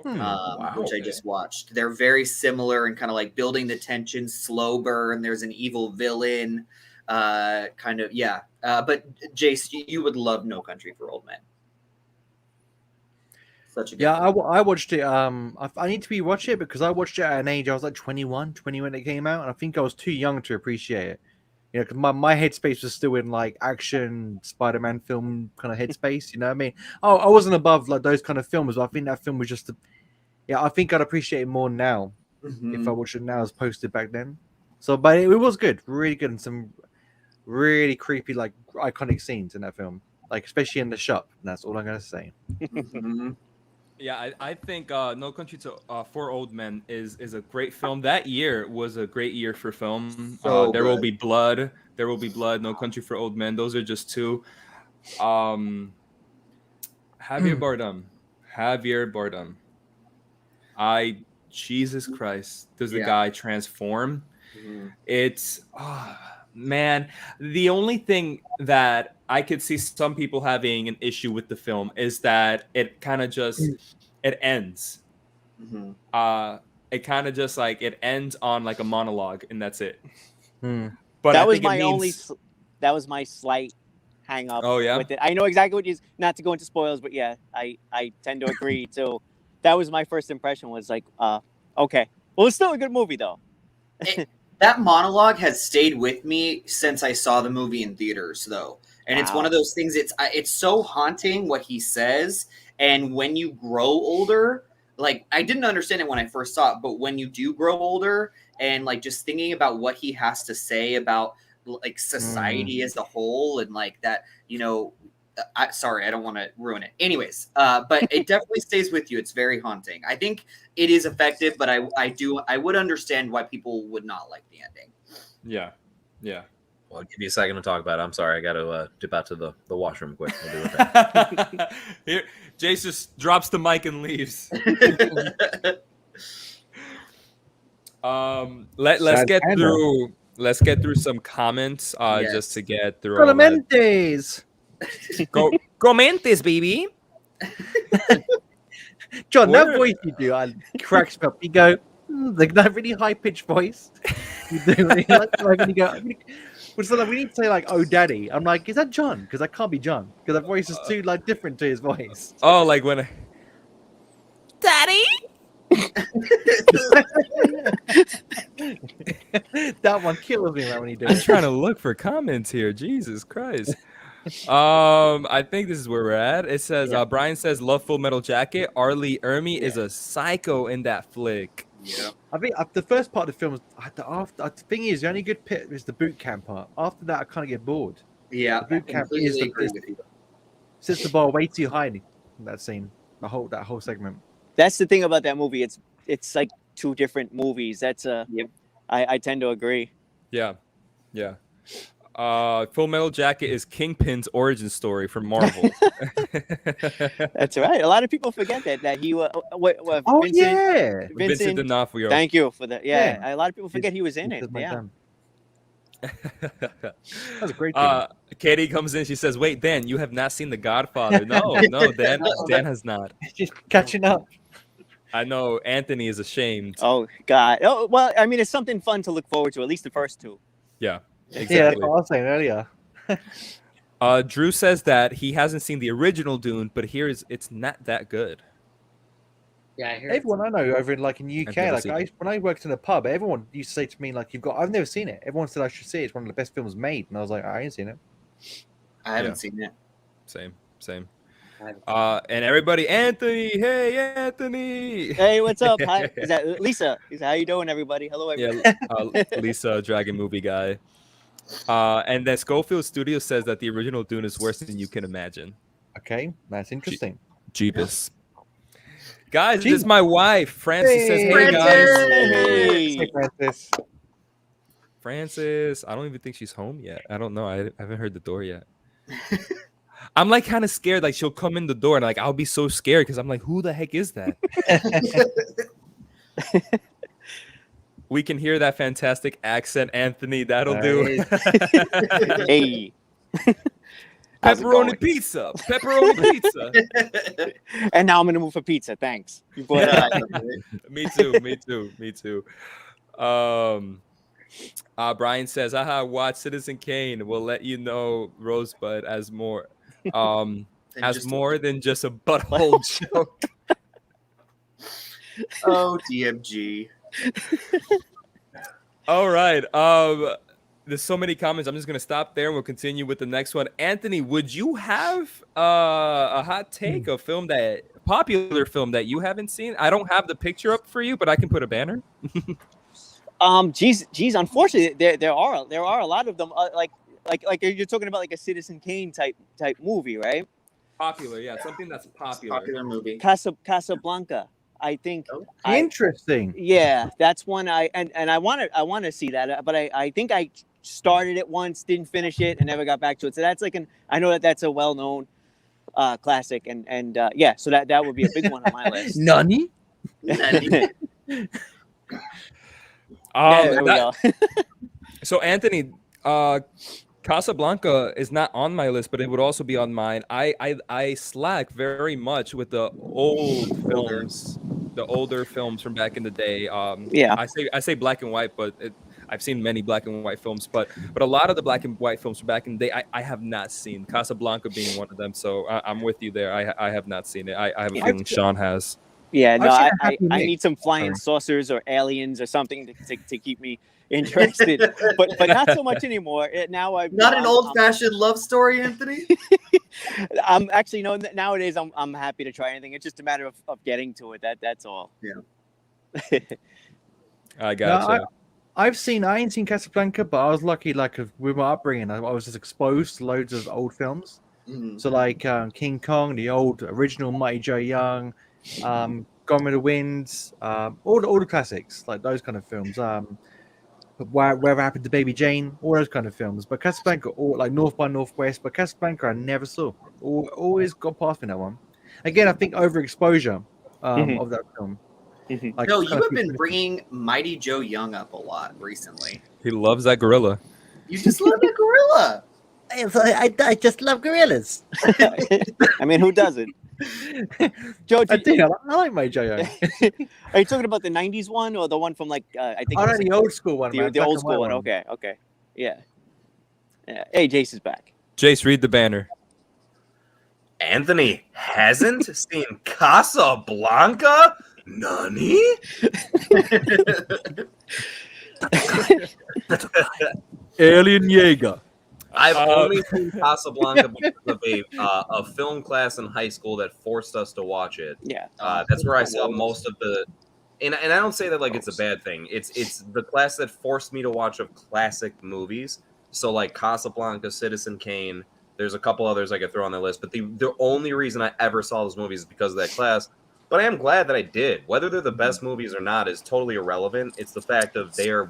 Which I just watched. They're very similar and kind of like building the tension, slow burn. There's an evil villain, kind of, yeah. But Jace, you would love No Country for Old Men. Such a good film. I watched it. I need to rewatch it because I watched it at an age I was like 21 when it came out, and I think I was too young to appreciate it. You know, because my headspace was still in like action Spider-Man film kind of headspace. You know what I mean? Oh, I wasn't above like those kind of films, but I think that film was just, I think I'd appreciate it more now if I watched it now as posted back then. So, but it was good, really good, and some really creepy, like iconic scenes in that film, like especially in the shop. And that's all I'm gonna say. Yeah, I think No Country for Old Men is a great film. That year was a great year for film. There Will Be Blood. There Will Be Blood. No Country for Old Men. Those are just two. Javier Bardem. Jesus Christ. Does the guy transform? It's man. The only thing that I could see some people having an issue with the film is that it kind of just it ends. It kind of just like it ends on like a monologue and that's it. But that was that was my slight hang up with it. I know exactly what you, not to go into spoilers, but yeah, I tend to agree. So that was my first impression, was like, okay. Well, it's still a good movie though. That monologue has stayed with me since I saw the movie in theaters though. And it's one of those things, it's so haunting what he says. And when you grow older, like I didn't understand it when I first saw it, but when you do grow older and like just thinking about what he has to say about like society as a whole and like that, you know, sorry, I don't want to ruin it. Anyways, but it definitely stays with you. It's very haunting. I think it is effective, but I would understand why people would not like the ending. Yeah. Well, I'll give you a second to talk about it. I'm sorry, I got to dip out to the washroom quick. We'll do it. Here, Jace just drops the mic and leaves. Let's get through some comments just to get through. Commentes. Commentes, baby. John, that voice you do cracks me up. You go like that really high pitched voice. You do like when you go. Which like we need to say like, "Oh, daddy." I'm like, is that John? Because that can't be John. Because that voice is too like different to his voice. Oh, like when Daddy. That one kills me when you do it. I'm trying to look for comments here. Jesus Christ. I think this is where we're at. It says Brian says love Full Metal Jacket. Arlie Ermy is a psycho in that flick. Yeah, I think the first part of the film is the thing is the only good bit is the boot camp part. After that, I kind of get bored. Yeah, the boot camp is sets the bar way too high in that scene. That whole segment. That's the thing about that movie. It's like two different movies. That's I tend to agree. Yeah. Full Metal Jacket is Kingpin's origin story for Marvel. That's right. A lot of people forget that he was. Vincent D'Onofrio. Thank you for that. Yeah, a lot of people forget he was in it. Yeah. That was a great thing. Katie comes in. She says, "Wait, Dan, you have not seen The Godfather?" No, Dan has not. Just catching up. I know Anthony is ashamed. Oh God. Oh well. I mean, it's something fun to look forward to. At least the first two. Yeah. Exactly. Yeah, that's what I was saying earlier. Drew says that he hasn't seen the original Dune, but it's not that good. Yeah, I hear everyone I know over in UK, when I worked in a pub, everyone used to say to me I've never seen it. Everyone said I should see it. It's one of the best films made, and I was like, I ain't seen it. I haven't seen it. Same. And everybody, Anthony. Hey, Anthony. Hey, what's up? Hi, is that Lisa? How you doing, everybody? Hello, everybody. Yeah, Lisa, Dragon movie guy. And then Schofield Studio says that the original Dune is worse than you can imagine. Okay, that's interesting. Jeebus. Guys, this is my wife. Francis says, hey, guys. Hey, Francis. Francis, I don't even think she's home yet. I don't know. I haven't heard the door yet. I'm like kind of scared. Like she'll come in the door and like I'll be so scared because I'm like, who the heck is that? We can hear that fantastic accent, Anthony. That'll do. Hey. How's it going? Pepperoni pizza. Pepperoni pizza. And now I'm gonna move for pizza. Thanks. You brought it up. Me too. Me too. Me too. Brian says, "Aha, watch Citizen Kane. We'll let you know Rosebud as more, as more than just a butthole joke." Oh, DMG. All right. There's so many comments. I'm just gonna stop there and we'll continue with the next one. Anthony, would you have a hot take, a popular film that you haven't seen? I don't have the picture up for you, but I can put a banner. Geez. Unfortunately, there are a lot of them. Like you're talking about like a Citizen Kane type movie, right? Popular, yeah, something that's popular. Popular movie. Casablanca. I think. Interesting. Yeah, that's one I want to see that, but I think I started it once, didn't finish it, and never got back to it. So that's like I know that's a well-known classic, and yeah, so that would be a big one on my list. Nani? There we go. So Anthony, Casablanca is not on my list, but it would also be on mine. I slack very much with the old films, the older films from back in the day. Yeah, I say black and white, but I've seen many black and white films, but a lot of the black and white films from back in the day, I have not seen. Casablanca being one of them. So I'm with you there. I have not seen it. I have a feeling Shawn has. Yeah, no, I need some flying saucers or aliens or something to keep me interested, but not so much anymore. Now I'm not an old-fashioned love story, Anthony. I'm actually nowadays I'm happy to try anything. It's just a matter of getting to it. That's all. Yeah. I gotcha. No, I ain't seen Casablanca, but I was lucky, like with my upbringing, I was just exposed to loads of old films. Mm-hmm. So like King Kong, the old original Mighty Joe Young, Gone with the Wind, all the classics, like those kind of films. Where Happened to Baby Jane, all those kind of films. But Casablanca, or like North by Northwest, but Casablanca I never saw. Always got past me that one. Again, I think overexposure of that film. Mm-hmm. Like, No, you have been bringing Mighty Joe Young up a lot recently. He loves that gorilla. You just love a gorilla. I just love gorillas. I mean, who doesn't? Joe, I like my Joe. Are you talking about the '90s one or the one from like I think? I like the old school one. The old school one. Okay. Yeah. Hey, Jace is back. Jace, read the banner. Anthony hasn't seen Casablanca? Nani? Alien Jaeger. I've only seen Casablanca because of a film class in high school that forced us to watch it. Yeah. That's where I saw most of the, and I don't say that like it's a bad thing. It's the class that forced me to watch of classic movies. So like Casablanca, Citizen Kane. There's a couple others I could throw on the list, but the only reason I ever saw those movies is because of that class. But I am glad that I did. Whether they're the best movies or not is totally irrelevant. It's the fact of they are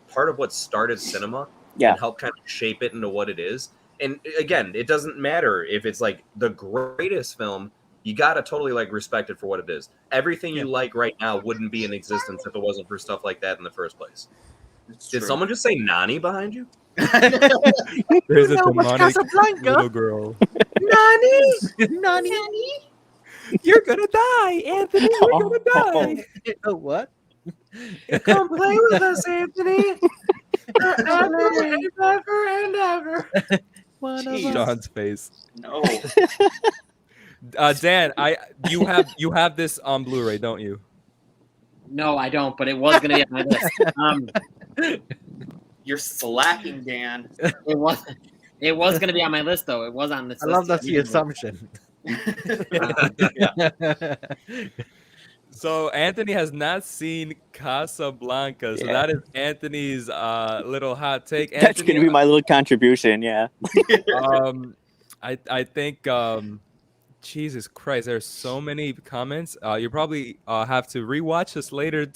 part of what started cinema. Yeah. And help kind of shape it into what it is. And again, it doesn't matter if it's like the greatest film. You gotta totally like respect it for what it is. Everything you like right now wouldn't be in existence if it wasn't for stuff like that in the first place. Did someone just say Nani behind you? There's a demonic little girl. Nani? You're gonna die, Anthony. You're gonna die. Oh, what? Come play with us, Anthony. Ever and ever. John's face. No. Dan, you have this on Blu-ray, don't you? No, I don't, but it was going to be on my list. You're slacking, Dan. It was going to be on my list, though. It was on this I list. love that's the assumption. So Anthony has not seen Casablanca. So that is Anthony's little hot take. That's going to be my little contribution. Yeah. I think Jesus Christ, there's so many comments. You probably have to rewatch this later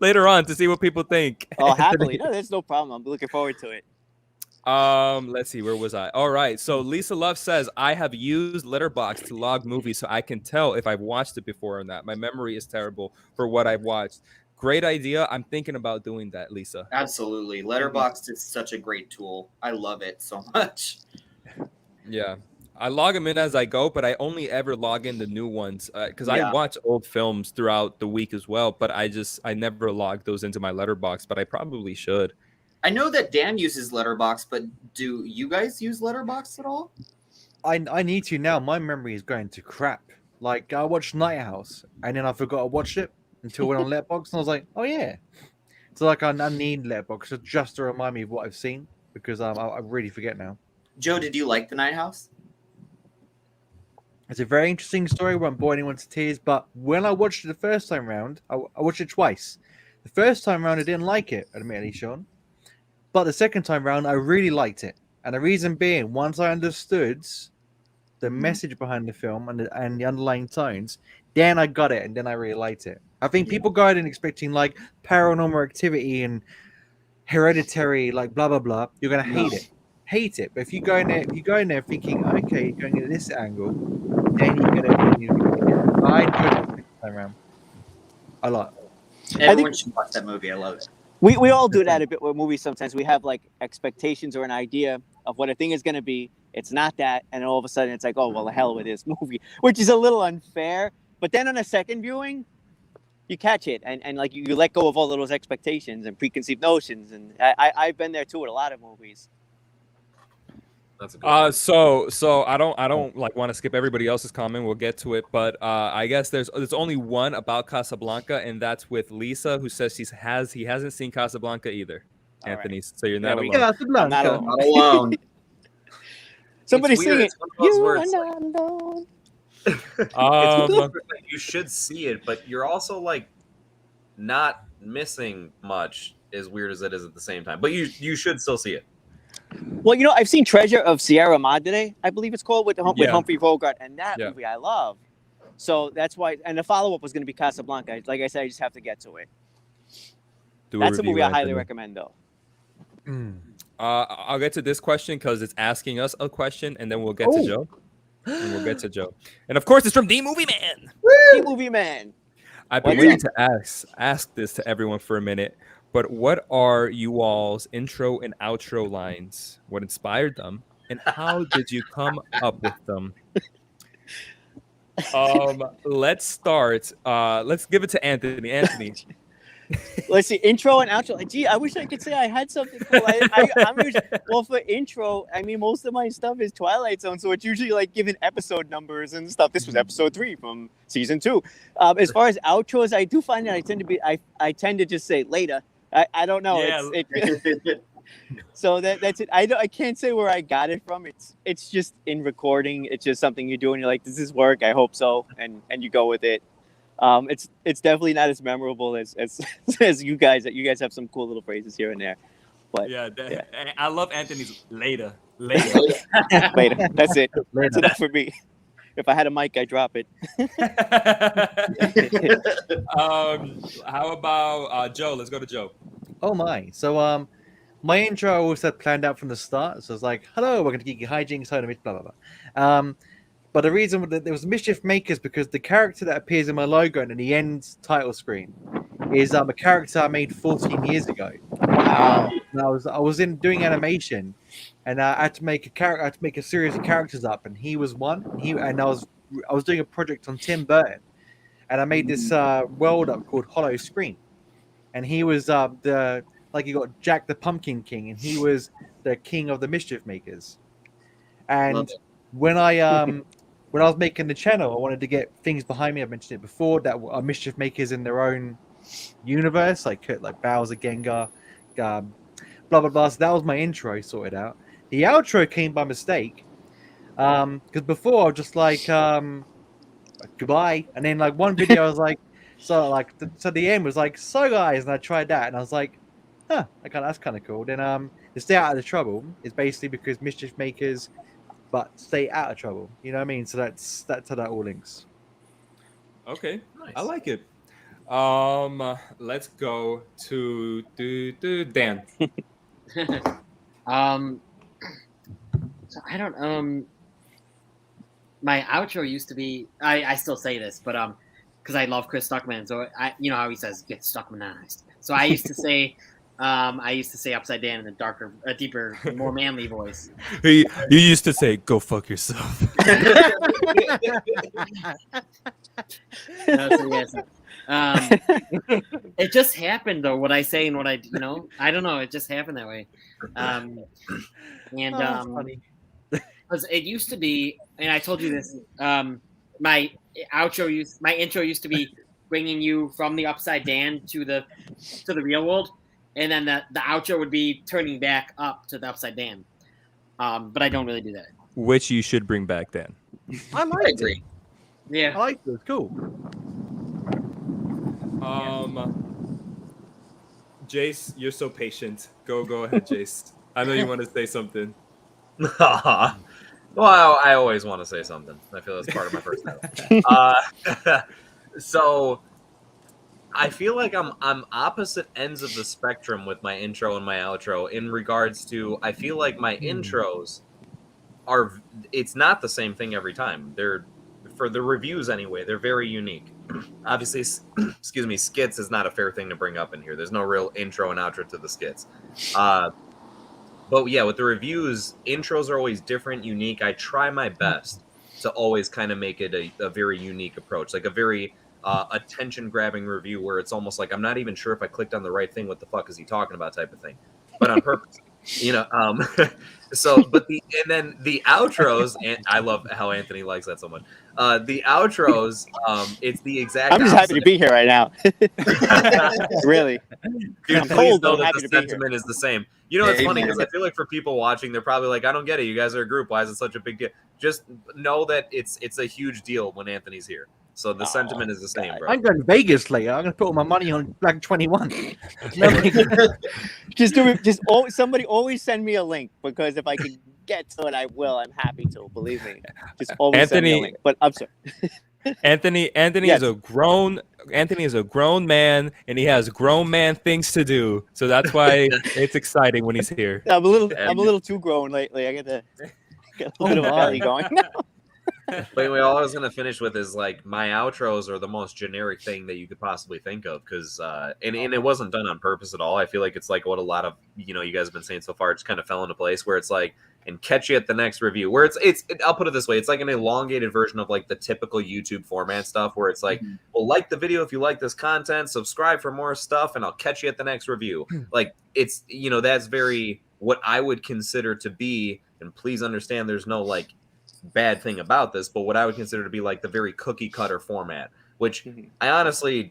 later on to see what people think. Oh, happily. No, there's no problem. I'm looking forward to it. Let's see, where was I? All right, so Lisa Love says I have used Letterboxd to log movies so I can tell if I've watched it before or not. My memory is terrible for what I've watched. great idea. I'm thinking about doing that, Lisa. Absolutely. Letterboxd is such a great tool. I love it so much. Yeah. I log them in as I go, but I only ever log in the new ones because I watch old films throughout the week as well. But I never log those into my letterbox, but I probably should. I know that Dan uses Letterboxd, but do you guys use Letterboxd at all? I need to now. My memory is going to crap. Like I watched Night House and then I forgot I watched it until we went on Letterboxd and I was like, oh yeah. So like I need Letterboxd just to remind me of what I've seen because I really forget now. Joe, did you like The Night House? It's a very interesting story. Won't bore anyone to tears, but when I watched it the first time round, I watched it twice. The first time round, I didn't like it, admittedly, Shawn. But the second time round, I really liked it. And the reason being, once I understood the message behind the film and the underlying tones, then I got it, and then I really liked it. I think people go in expecting like Paranormal Activity and Hereditary, like blah blah blah. You're gonna hate it. But if you go in there thinking, okay, you're going at this angle, then you're gonna. I enjoyed it this time around a lot. Everyone should watch that movie. I love it. We all do that a bit with movies sometimes. We have like expectations or an idea of what a thing is going to be. It's not that. And all of a sudden it's like, oh, well, the hell with this movie, which is a little unfair. But then on a second viewing, you catch it. And like you let go of all of those expectations and preconceived notions. And I've been there too with a lot of movies. That's a good so I don't like want to skip everybody else's comment. We'll get to it, but I guess there's only one about Casablanca, and that's with Lisa, who says he hasn't seen Casablanca either. All Anthony, right. So you're not alone. Not alone. Not alone. Somebody sing it. You are not alone. You should see it, but you're also like not missing much. As weird as it is at the same time, but you should still see it. Well, you know, I've seen Treasure of Sierra Madre, I believe it's called, with Humphrey Bogart, and that movie I love. So that's why, and the follow-up was going to be Casablanca. Like I said, I just have to get to it. That's a movie I highly recommend, though. I'll get to this question because it's asking us a question, and then we'll get to Joe. And of course, it's from The Movie Man. The Movie Man. I've been waiting to ask this to everyone for a minute. But what are you all's intro and outro lines? What inspired them? And how did you come up with them? Let's start. Let's give it to Anthony. Anthony. Let's see, intro and outro. Gee, I wish I could say I had something cool. I'm usually, well, for intro, I mean, most of my stuff is Twilight Zone, so it's usually like giving episode numbers and stuff. This was episode 3 from season 2. As far as outros, I do find that I tend to just say later. I don't know. Yeah. So that's it. I can't say where I got it from. It's just in recording. It's just something you do and you're like, does this work? I hope so. And you go with it. It's definitely not as memorable as you guys. You guys have some cool little phrases here and there. But I love Anthony's later. Later. That's it. That's enough for me. If I had a mic, I'd drop it. How about Joe? Let's go to Joe. Oh my! So my intro I always had planned out from the start. So it's like, hello, welcome to GeekyHiJynx, blah blah blah. But the reason that there was Mischief Makers because the character that appears in my logo and in the end title screen is a character I made 14 years ago. I was doing animation, and I had to make a character. I had to make a series of characters up, and he was one. I was doing a project on Tim Burton, and I made this world up called Hollow Screen, and he was you got Jack the Pumpkin King, and he was the king of the Mischief Makers. And when I was making the channel, I wanted to get things behind me. I mentioned it before that are Mischief Makers in their own universe, like Bowser, Gengar, blah blah blah. So that was my intro sorted out. The outro came by mistake, because before I was just like goodbye, and then like one video I was like, so the end was like, so guys, and I tried that, and I was like, that's kind of cool. Then to stay out of the trouble is basically because Mischief Makers, but stay out of trouble. You know what I mean? So that's how that all links. Okay, nice. I like it. Let's go to Dan. So I don't my outro used to be I still say this, but because I love Chris Stuckman. So you know how he says get Stuckmanized. So I used to say upside down in a darker, a deeper, more manly voice. You used to say, "Go fuck yourself." It just happened though. What I say and what I, I don't know. It just happened that way. Funny. Because it used to be, and I told you this. My intro used to be bringing you from the upside down to the real world, and then the outro would be turning back up to the upside down. But I don't really do that. Which you should bring back then. I like it. Yeah, I like it. It's cool. Jace, you're so patient. Go ahead, Jace. I know you want to say something. Well, I always want to say something. I feel that's part of my personality. So I feel like I'm opposite ends of the spectrum with my intro and my outro in regards to, I feel like my intros it's not the same thing every time. They're, for the reviews anyway, they're very unique. Obviously, excuse me, skits is not a fair thing to bring up in here. There's no real intro and outro to the skits. But yeah, with the reviews, intros are always different, unique. I try my best to always kind of make it a very unique approach, like a very attention-grabbing review where it's almost like I'm not even sure if I clicked on the right thing. What the fuck is he talking about? Type of thing, but on purpose, So, but and then the outros, and I love how Anthony likes that so much. The outros, it's the exact. I'm just happy to be here right now. Really, dude. Please know that the sentiment is the same. It's funny because I feel like for people watching, they're probably like, "I don't get it. You guys are a group. Why is it such a big deal?" Just know that it's a huge deal when Anthony's here. So the sentiment is the same, bro. I'm going to Vegas later. I'm going to put all my money on Black 21. Somebody always send me a link, because if I can get to it, I will. I'm happy to. Believe me. Just always send me a link. But I'm sorry. Anthony yes. is a grown man, and he has grown man things to do. So that's why it's exciting when he's here. I'm a little too grown lately. I get a little bit of a belly going now. Wait, all I was gonna finish with is like my outros are the most generic thing that you could possibly think of, because and it wasn't done on purpose at all. I feel like it's like what a lot of you guys have been saying so far. It just kind of fell into place where it's like, and catch you at the next review. Where I'll put it this way, it's like an elongated version of like the typical YouTube format stuff, where it's like, well, like the video if you like this content, subscribe for more stuff, and I'll catch you at the next review. Like it's that's very what I would consider to be, and please understand, there's no like bad thing about this, but what I would consider to be like the very cookie cutter format, which I honestly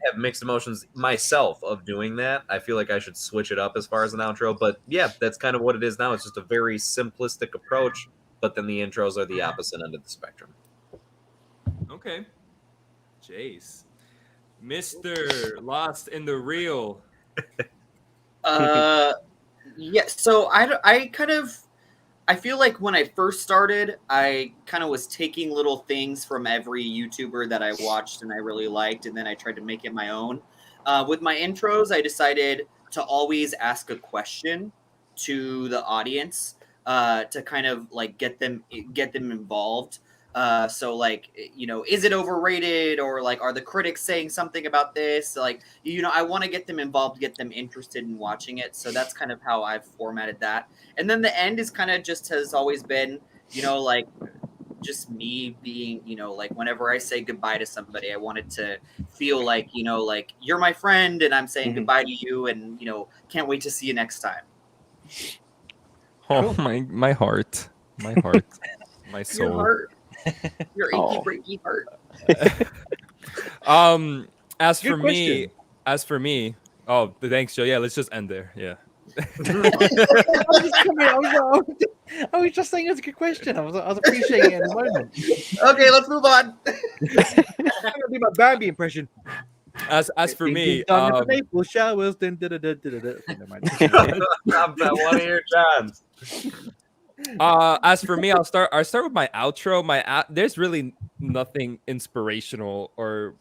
have mixed emotions myself of doing that. I feel like I should switch it up as far as an outro, but yeah, that's kind of what it is now. It's just a very simplistic approach, but then the intros are the opposite end of the spectrum. Okay. Jace. Mr. Lost in the Reel. Yeah, so I feel like when I first started, I kind of was taking little things from every YouTuber that I watched and I really liked, and then I tried to make it my own. With my intros, I decided to always ask a question to the audience to kind of like get them involved. So like, is it overrated, or like, are the critics saying something about this? Like, I want to get them involved, get them interested in watching it. So that's kind of how I've formatted that. And then the end is kind of just has always been, like just me being, like whenever I say goodbye to somebody, I wanted to feel like, like you're my friend and I'm saying goodbye to you, and, can't wait to see you next time. Oh, my heart, my soul. Your heart. Your achy breaky heart. As for me, oh, thanks, Joe. Yeah, let's just end there. Yeah. I was just saying it's a good question. I was appreciating it in the moment. Okay, let's move on. I'm gonna do my Bambi impression. As for me, April showers. I'm one of your Johns. As for me, I'll start with my outro. There's really nothing inspirational or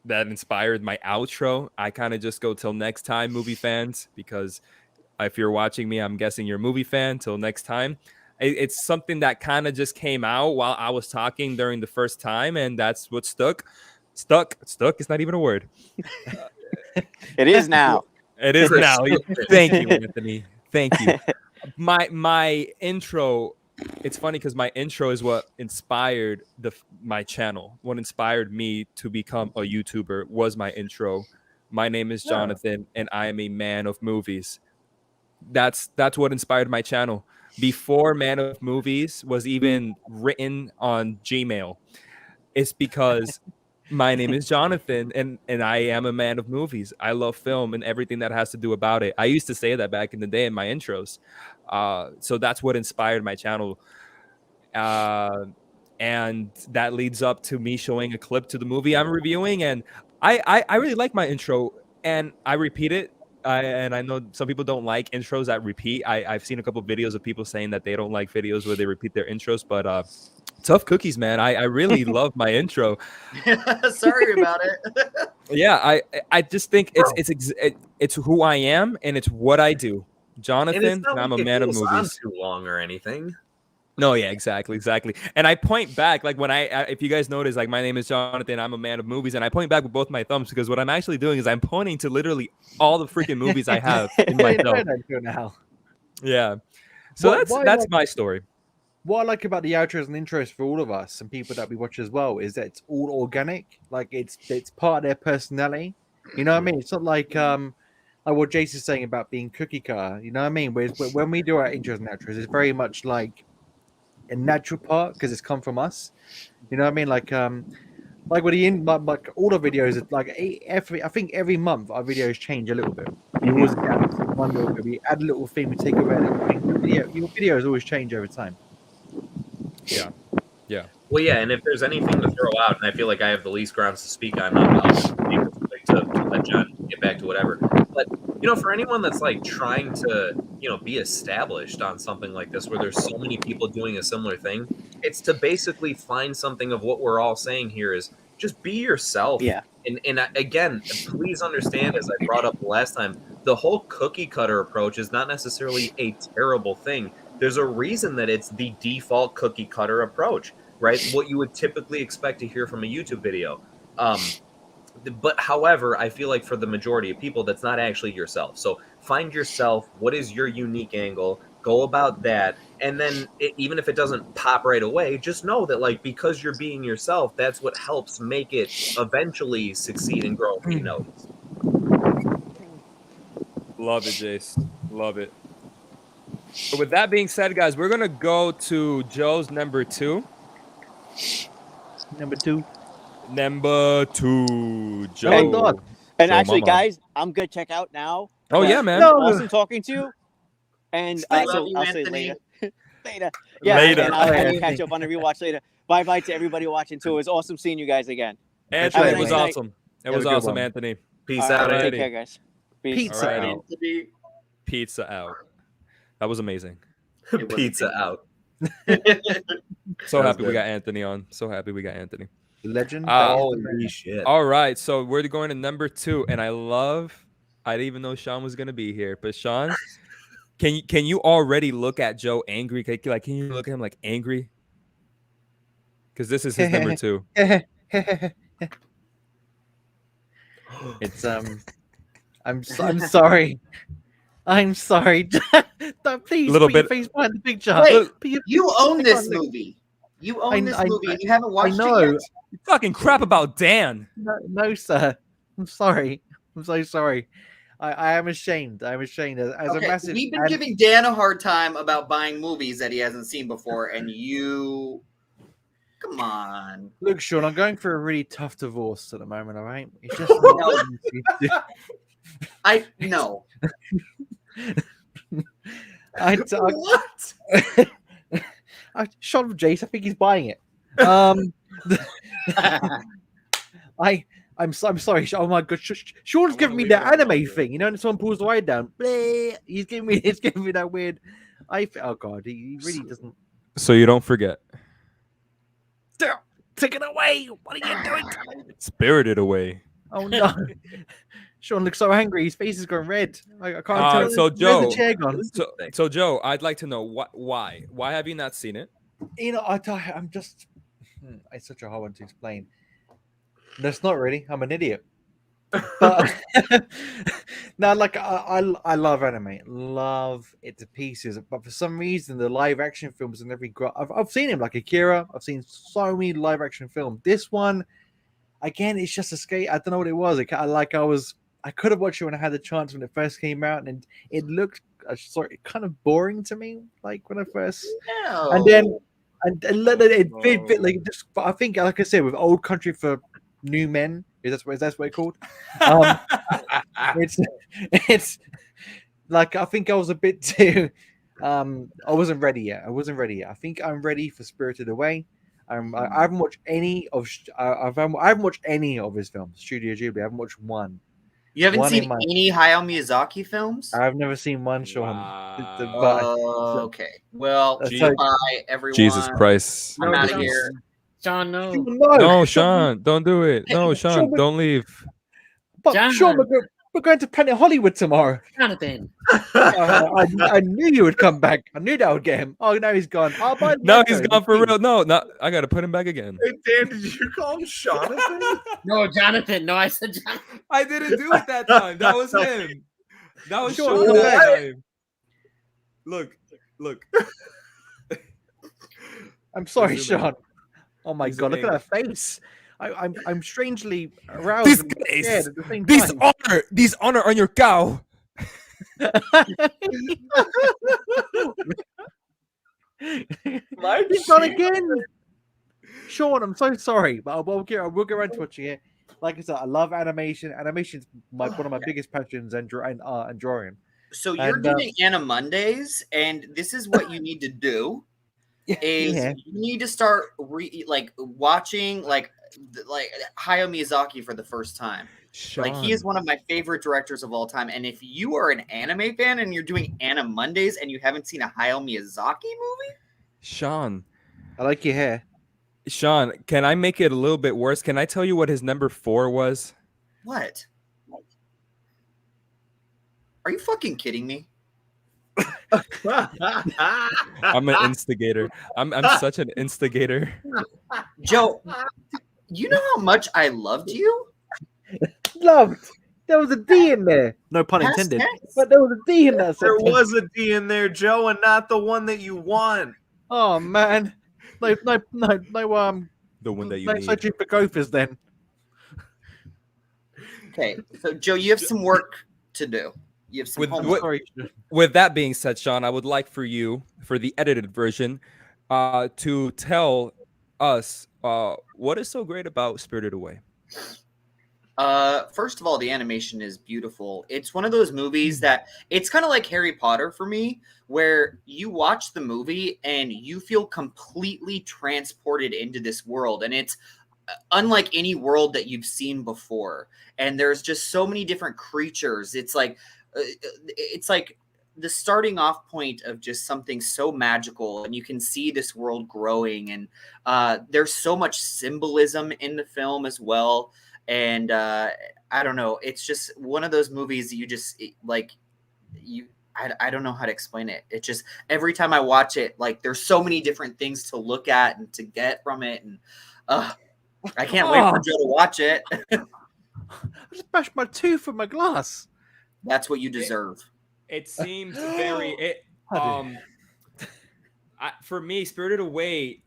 that inspired my outro. I kind of just go till next time, movie fans, because if you're watching me, I'm guessing you're a movie fan. Till next time. It's something that kind of just came out while I was talking during the first time, and that's what stuck. Stuck is not even a word. It is now. It is now. Thank you, Anthony. Thank you. My intro. It's funny because my intro is what inspired my channel. What inspired me to become a YouTuber was my intro. My name is Jonathan, and I am a man of movies. That's what inspired my channel. Before Man of Movies was even written on Gmail, it's because my name is Jonathan, and I am a man of movies. I love film and everything that has to do about it. I used to say that back in the day in my intros. So that's what inspired my channel. And that leads up to me showing a clip to the movie I'm reviewing. And I really like my intro, and I repeat it. And I know some people don't like intros that repeat. I've seen a couple of videos of people saying that they don't like videos where they repeat their intros, but tough cookies, man. I really love my intro. Sorry about it. Yeah, I just think it's who I am and it's what I do. Jonathan, and I'm a man of movies. Too long or anything. No, yeah, exactly. And I point back, like when if you guys notice, like my name is Jonathan, I'm a man of movies, and I point back with both my thumbs because what I'm actually doing is I'm pointing to literally all the freaking movies I have in my thumb. Yeah. So that's my story. What I like about the outros and intros for all of us and people that we watch as well is that it's all organic. Like it's part of their personality. You know what I mean? It's not like what Jace is saying about being cookie cutter. You know what I mean? Whereas when we do our intros and outros, it's very much like a natural part because it's come from us. You know what I mean? Like with the like all the videos, like I think every month our videos change a little bit. We always adapt one little bit. We add a little thing. We take away a little thing. Your videos always change over time. Yeah. Well, yeah, and if there's anything to throw out, and I feel like I have the least grounds to speak on, I'll just to let John get back to whatever. But for anyone that's like trying to be established on something like this, where there's so many people doing a similar thing, it's to basically find something of what we're all saying here is just be yourself. Yeah. And again, please understand, as I brought up last time, the whole cookie cutter approach is not necessarily a terrible thing. There's a reason that it's the default cookie cutter approach, right? What you would typically expect to hear from a YouTube video. But however, I feel like for the majority of people, that's not actually yourself. So find yourself. What is your unique angle? Go about that. And then even if it doesn't pop right away, just know that like, because you're being yourself, that's what helps make it eventually succeed and grow and be noticed. Love it, Jace. Love it. But with that being said, guys, we're going to go to Joe's number 2. Number two, Joe. And Joe actually, Mama. guys, I'm good to check out now. Oh, yeah, man. Awesome talking to you. And I so love you, I'll say Anthony. later. Later. Yeah, Later. and I'll catch up on the rewatch later. Bye-bye to everybody watching, too. It was awesome seeing you guys again. Anthony, Have a it was nice night. awesome. It Have was a good awesome, one. Anthony. Peace All out. right, Alrighty. take care, guys. Peace. Pizza Alrighty. out. Pizza out. That was amazing. Pizza out. So That was happy we good. got Anthony on. So happy we got Anthony. Legend. Holy shit. All right, so we're going to number 2, and I didn't even know Shawn was gonna be here, but Shawn, can you already look at Joe angry? Like, can you look at him like angry? Because this is his number 2. It's I'm sorry. I'm sorry. Please Little put your bit- face behind the picture. Wait, Put your You face own this behind the- movie. You own this I- movie, and you haven't watched know. it yet. You fucking crap about Dan. No, sir. I'm sorry. I'm so sorry. I am ashamed. I'm ashamed. As a Okay, massive we've been fan- giving Dan a hard time about buying movies that he hasn't seen before, and you, come on. Look, Shawn, I'm going through a really tough divorce at the moment. All right, it's just I no. What? Shawn Jace. I think he's buying it. I'm sorry. Oh my god, Sean's giving me that anime thing. You know, when someone pulls the wire down, bleh, he's giving me that weird. Oh god, he really doesn't. So you don't forget. Take it away. What are you doing? Spirited Away. Oh no. Shawn looks so angry. His face is going red. I can't tell. So Where's Joe, the chair gone? So Joe, I'd like to know why have you not seen it? You know, I'm just. It's such a hard one to explain. That's not really. I'm an idiot. But no, like I love anime, love it to pieces. But for some reason, the live action films and I've seen him like Akira. I've seen so many live action films. This one, again, it's just a skate. I don't know what it was. I could have watched it when I had the chance when it first came out, and it looked kind of boring to me. Like when I first, and then it fit like just. I think, like I said, with Old Country for New Men. Is that what it's called? It's like I think I was a bit too. I wasn't ready yet. I think I'm ready for Spirited Away. I haven't watched any of. I haven't watched any of his films. Studio Ghibli. I haven't watched one. You haven't seen any Hayao Miyazaki films? I've never seen one, Sean. Okay. Well, bye, everyone. Jesus Christ! I'm out of here. Sean, no. No, Sean, don't do it. No, Sean, don't leave. But Sean, we're going to Planet Hollywood tomorrow. Jonathan. I knew you would come back. I knew that would get him. Oh, now he's gone. No, he's gone for real. No, I got to put him back again. Hey, Dan, did you call him Jonathan? No, Jonathan. No, I said Jonathan. I didn't do it that time. That was him. That was Sean that time. Look. I'm sorry, Sean. Oh my God! Look at her face. I'm strangely aroused. These honor on your cow. He's gone again. Sean, I'm so sorry, but we'll get around to watching it. Like I said, I love animation. Animation's one of my biggest passions, and drawing. So you're doing Anna Mondays, and this is what you need to do. You need to start watching like Hayao Miyazaki for the first time. Sean. Like, he is one of my favorite directors of all time. And if you are an anime fan and you're doing Anna Mondays and you haven't seen a Hayao Miyazaki movie, Sean, I like your hair. Sean, can I make it a little bit worse? Can I tell you what his number 4 was? what? Are you fucking kidding me? I'm an instigator. I'm such an instigator. Joe, you know how much I loved you? Loved. There was a D in there. No pun intended. But there was a D in that There sentence. was a D in there, Joe, and not the one that you want. Oh man. No. The one that you need. searching for Gophers then. Okay, so Joe, you have some work to do. You have some homework. With that being said, Sean, I would like for you, for the edited version, to tell us what is so great about Spirited Away. First of all, the animation is beautiful. It's one of those movies that it's kind of like Harry Potter for me, where you watch the movie and you feel completely transported into this world, and it's unlike any world that you've seen before. And there's just so many different creatures. It's like the starting off point of just something so magical, and you can see this world growing, and there's so much symbolism in the film as well. And I don't know, it's just one of those movies that you just I don't know how to explain it. It just, every time I watch it, like, there's so many different things to look at and to get from it, and I can't wait for Joe to watch it. I just bashed my tooth with my glass. That's what you deserve. It seems very for me, Spirited Away,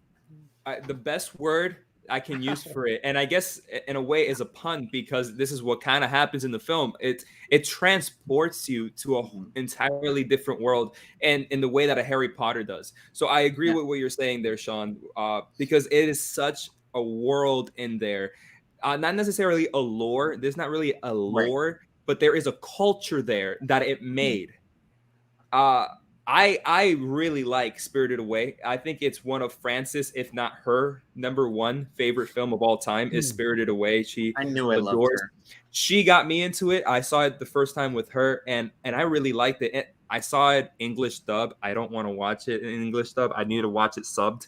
the best word I can use for it, and I guess in a way is a pun, because this is what kind of happens in the film. It transports you to an entirely different world, and in the way that a Harry Potter does. So I agree with what you're saying there, Sean, because it is such a world in there. Not necessarily a lore. There's not really a lore, but there is a culture there that it made. I really like Spirited Away. I think it's one of Frances, if not her, number 1 favorite film of all time is Spirited Away. I knew I loved her. She got me into it. I saw it the first time with her, and I really liked it. I saw it English dub. I don't want to watch it in English dub. I need to watch it subbed.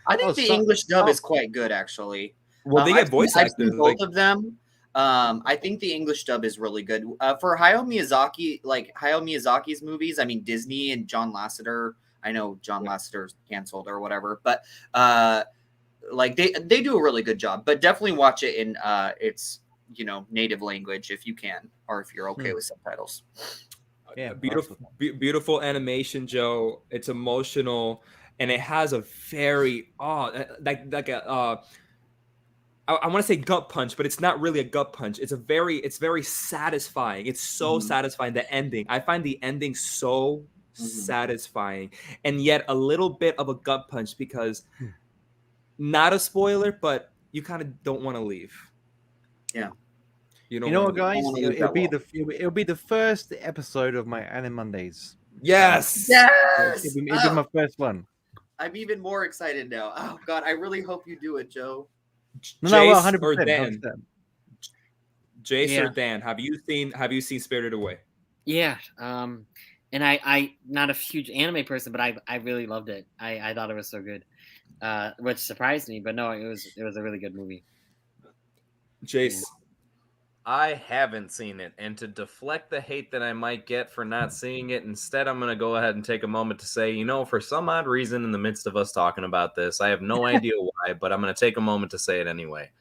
I think the English dub is quite good, actually. Well, they get voice actors. I've seen both of them. I think the English dub is really good. For Hayao Miyazaki, like Hayao Miyazaki's movies, I mean, Disney and John Lasseter. I know John Lasseter's canceled or whatever, but like they do a really good job. But definitely watch it in its native language if you can, or if you're okay with subtitles. Yeah, Beautiful, beautiful animation, Joe. It's emotional, and it has a very like a I want to say gut punch, but it's not really a gut punch. It's very satisfying. It's so satisfying. The ending, I find the ending so satisfying, and yet a little bit of a gut punch because not a spoiler, but you kind of don't want to leave. Yeah. You know what, guys? It'll be the first episode of my Anime Mondays. Yes. Yes. It'll be my first one. I'm even more excited now. Oh God, I really hope you do it, Joe. Jace or Dan? 100%. Jace or Dan? Have you seen Spirited Away? Yeah. And I not a huge anime person, but I really loved it. I thought it was so good, which surprised me. But no, it was a really good movie. Jace. I haven't seen it, and to deflect the hate that I might get for not seeing it, instead I'm going to go ahead and take a moment to say, for some odd reason in the midst of us talking about this, I have no idea why, but I'm going to take a moment to say it anyway.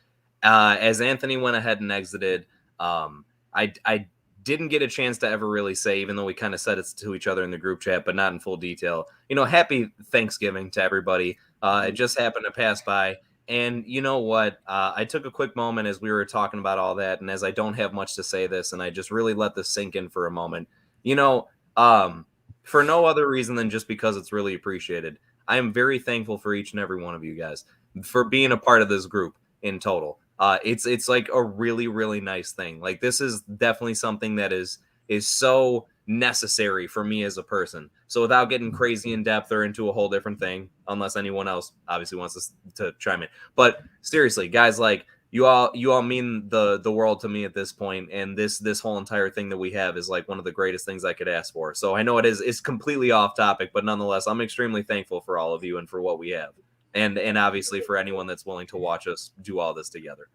As Anthony went ahead and exited, I didn't get a chance to ever really say, even though we kind of said it to each other in the group chat, but not in full detail, happy Thanksgiving to everybody. It just happened to pass by. And you know what? I took a quick moment as we were talking about all that, and as I don't have much to say this, and I just really let this sink in for a moment. For no other reason than just because it's really appreciated. I am very thankful for each and every one of you guys for being a part of this group in total. It's like a really, really nice thing. Like, this is definitely something that is so necessary for me as a person. So without getting crazy in depth or into a whole different thing, unless anyone else obviously wants to chime in, but seriously, guys, like, you all mean the world to me at this point, and this whole entire thing that we have is like one of the greatest things I could ask for. So I know it's completely off topic, but nonetheless, I'm extremely thankful for all of you and for what we have, and obviously for anyone that's willing to watch us do all this together.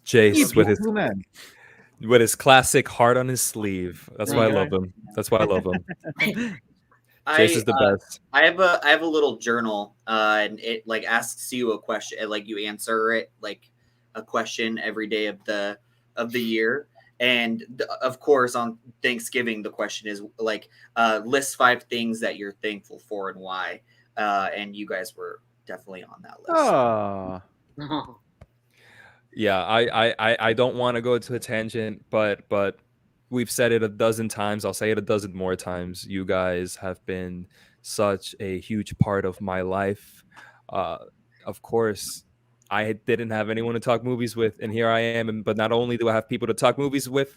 Jace with his classic heart on his sleeve. That's why I love him. That's why I love him. Jace is the best. I have a little journal, and it like asks you a question, and like you answer it like a question every day of the year. And of course, on Thanksgiving, the question is like list 5 things that you're thankful for and why. And you guys were definitely on that list. Oh. Yeah, I don't want to go to a tangent, but we've said it a dozen times. I'll say it a dozen more times. You guys have been such a huge part of my life. Of course, I didn't have anyone to talk movies with, and here I am. But not only do I have people to talk movies with,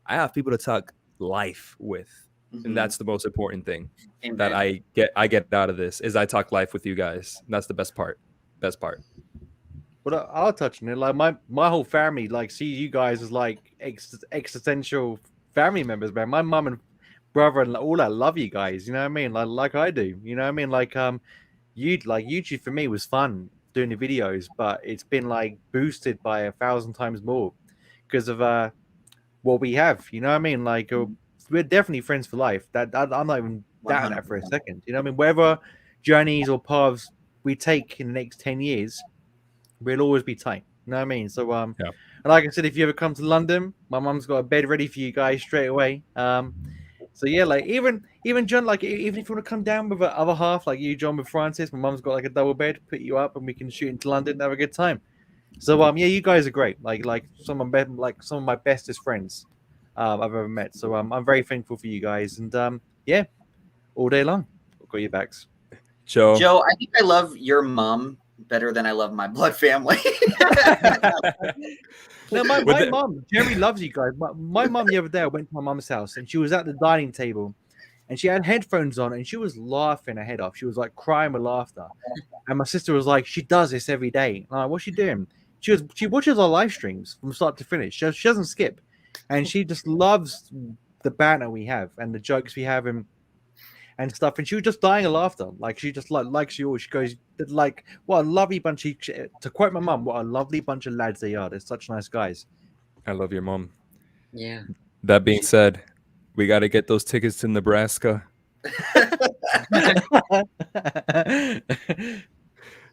I have people to talk life with, and that's the most important thing. Amen. That I get out of this is I talk life with you guys. And that's the best part. Best part. Well, I'll touch on it. Like my whole family, like, see you guys as like existential family members, man. My mum and brother and all that love you guys. You know what I mean? Like I do. You know what I mean? Like YouTube for me was fun doing the videos, but it's been like boosted by 1,000 times more because of what we have. You know what I mean? Like we're definitely friends for life. That I'm not even doubting that for a second. You know what I mean? Whatever journeys or paths we take in the next 10 years. We'll always be tight. You know what I mean? So and like I said, if you ever come to London, my mum's got a bed ready for you guys straight away. So yeah, like even John, like even if you want to come down with the other half, like you, John, with Francis, my mum's got like a double bed, put you up, and we can shoot into London and have a good time. So yeah, you guys are great. Like some of my bestest friends I've ever met. So I'm very thankful for you guys, and yeah, all day long, I've got your backs. Joe, I think I love your mom better than I love my blood family. No, my mom, Jerry loves you guys. My mom the other day, I went to my mom's house and she was at the dining table and she had headphones on and she was laughing her head off. She was like crying with laughter. And my sister was like, she does this every day. And I'm like, what's she doing? She watches our live streams from start to finish. She doesn't skip. And she just loves the banter we have and the jokes we have and stuff, and she was just dying of laughter. Like she just likes you all. She goes like, "What a lovely bunch of," to quote my mum, "What a lovely bunch of lads they are. They're such nice guys." I love your mom. Yeah. That being said, we got to get those tickets to Nebraska.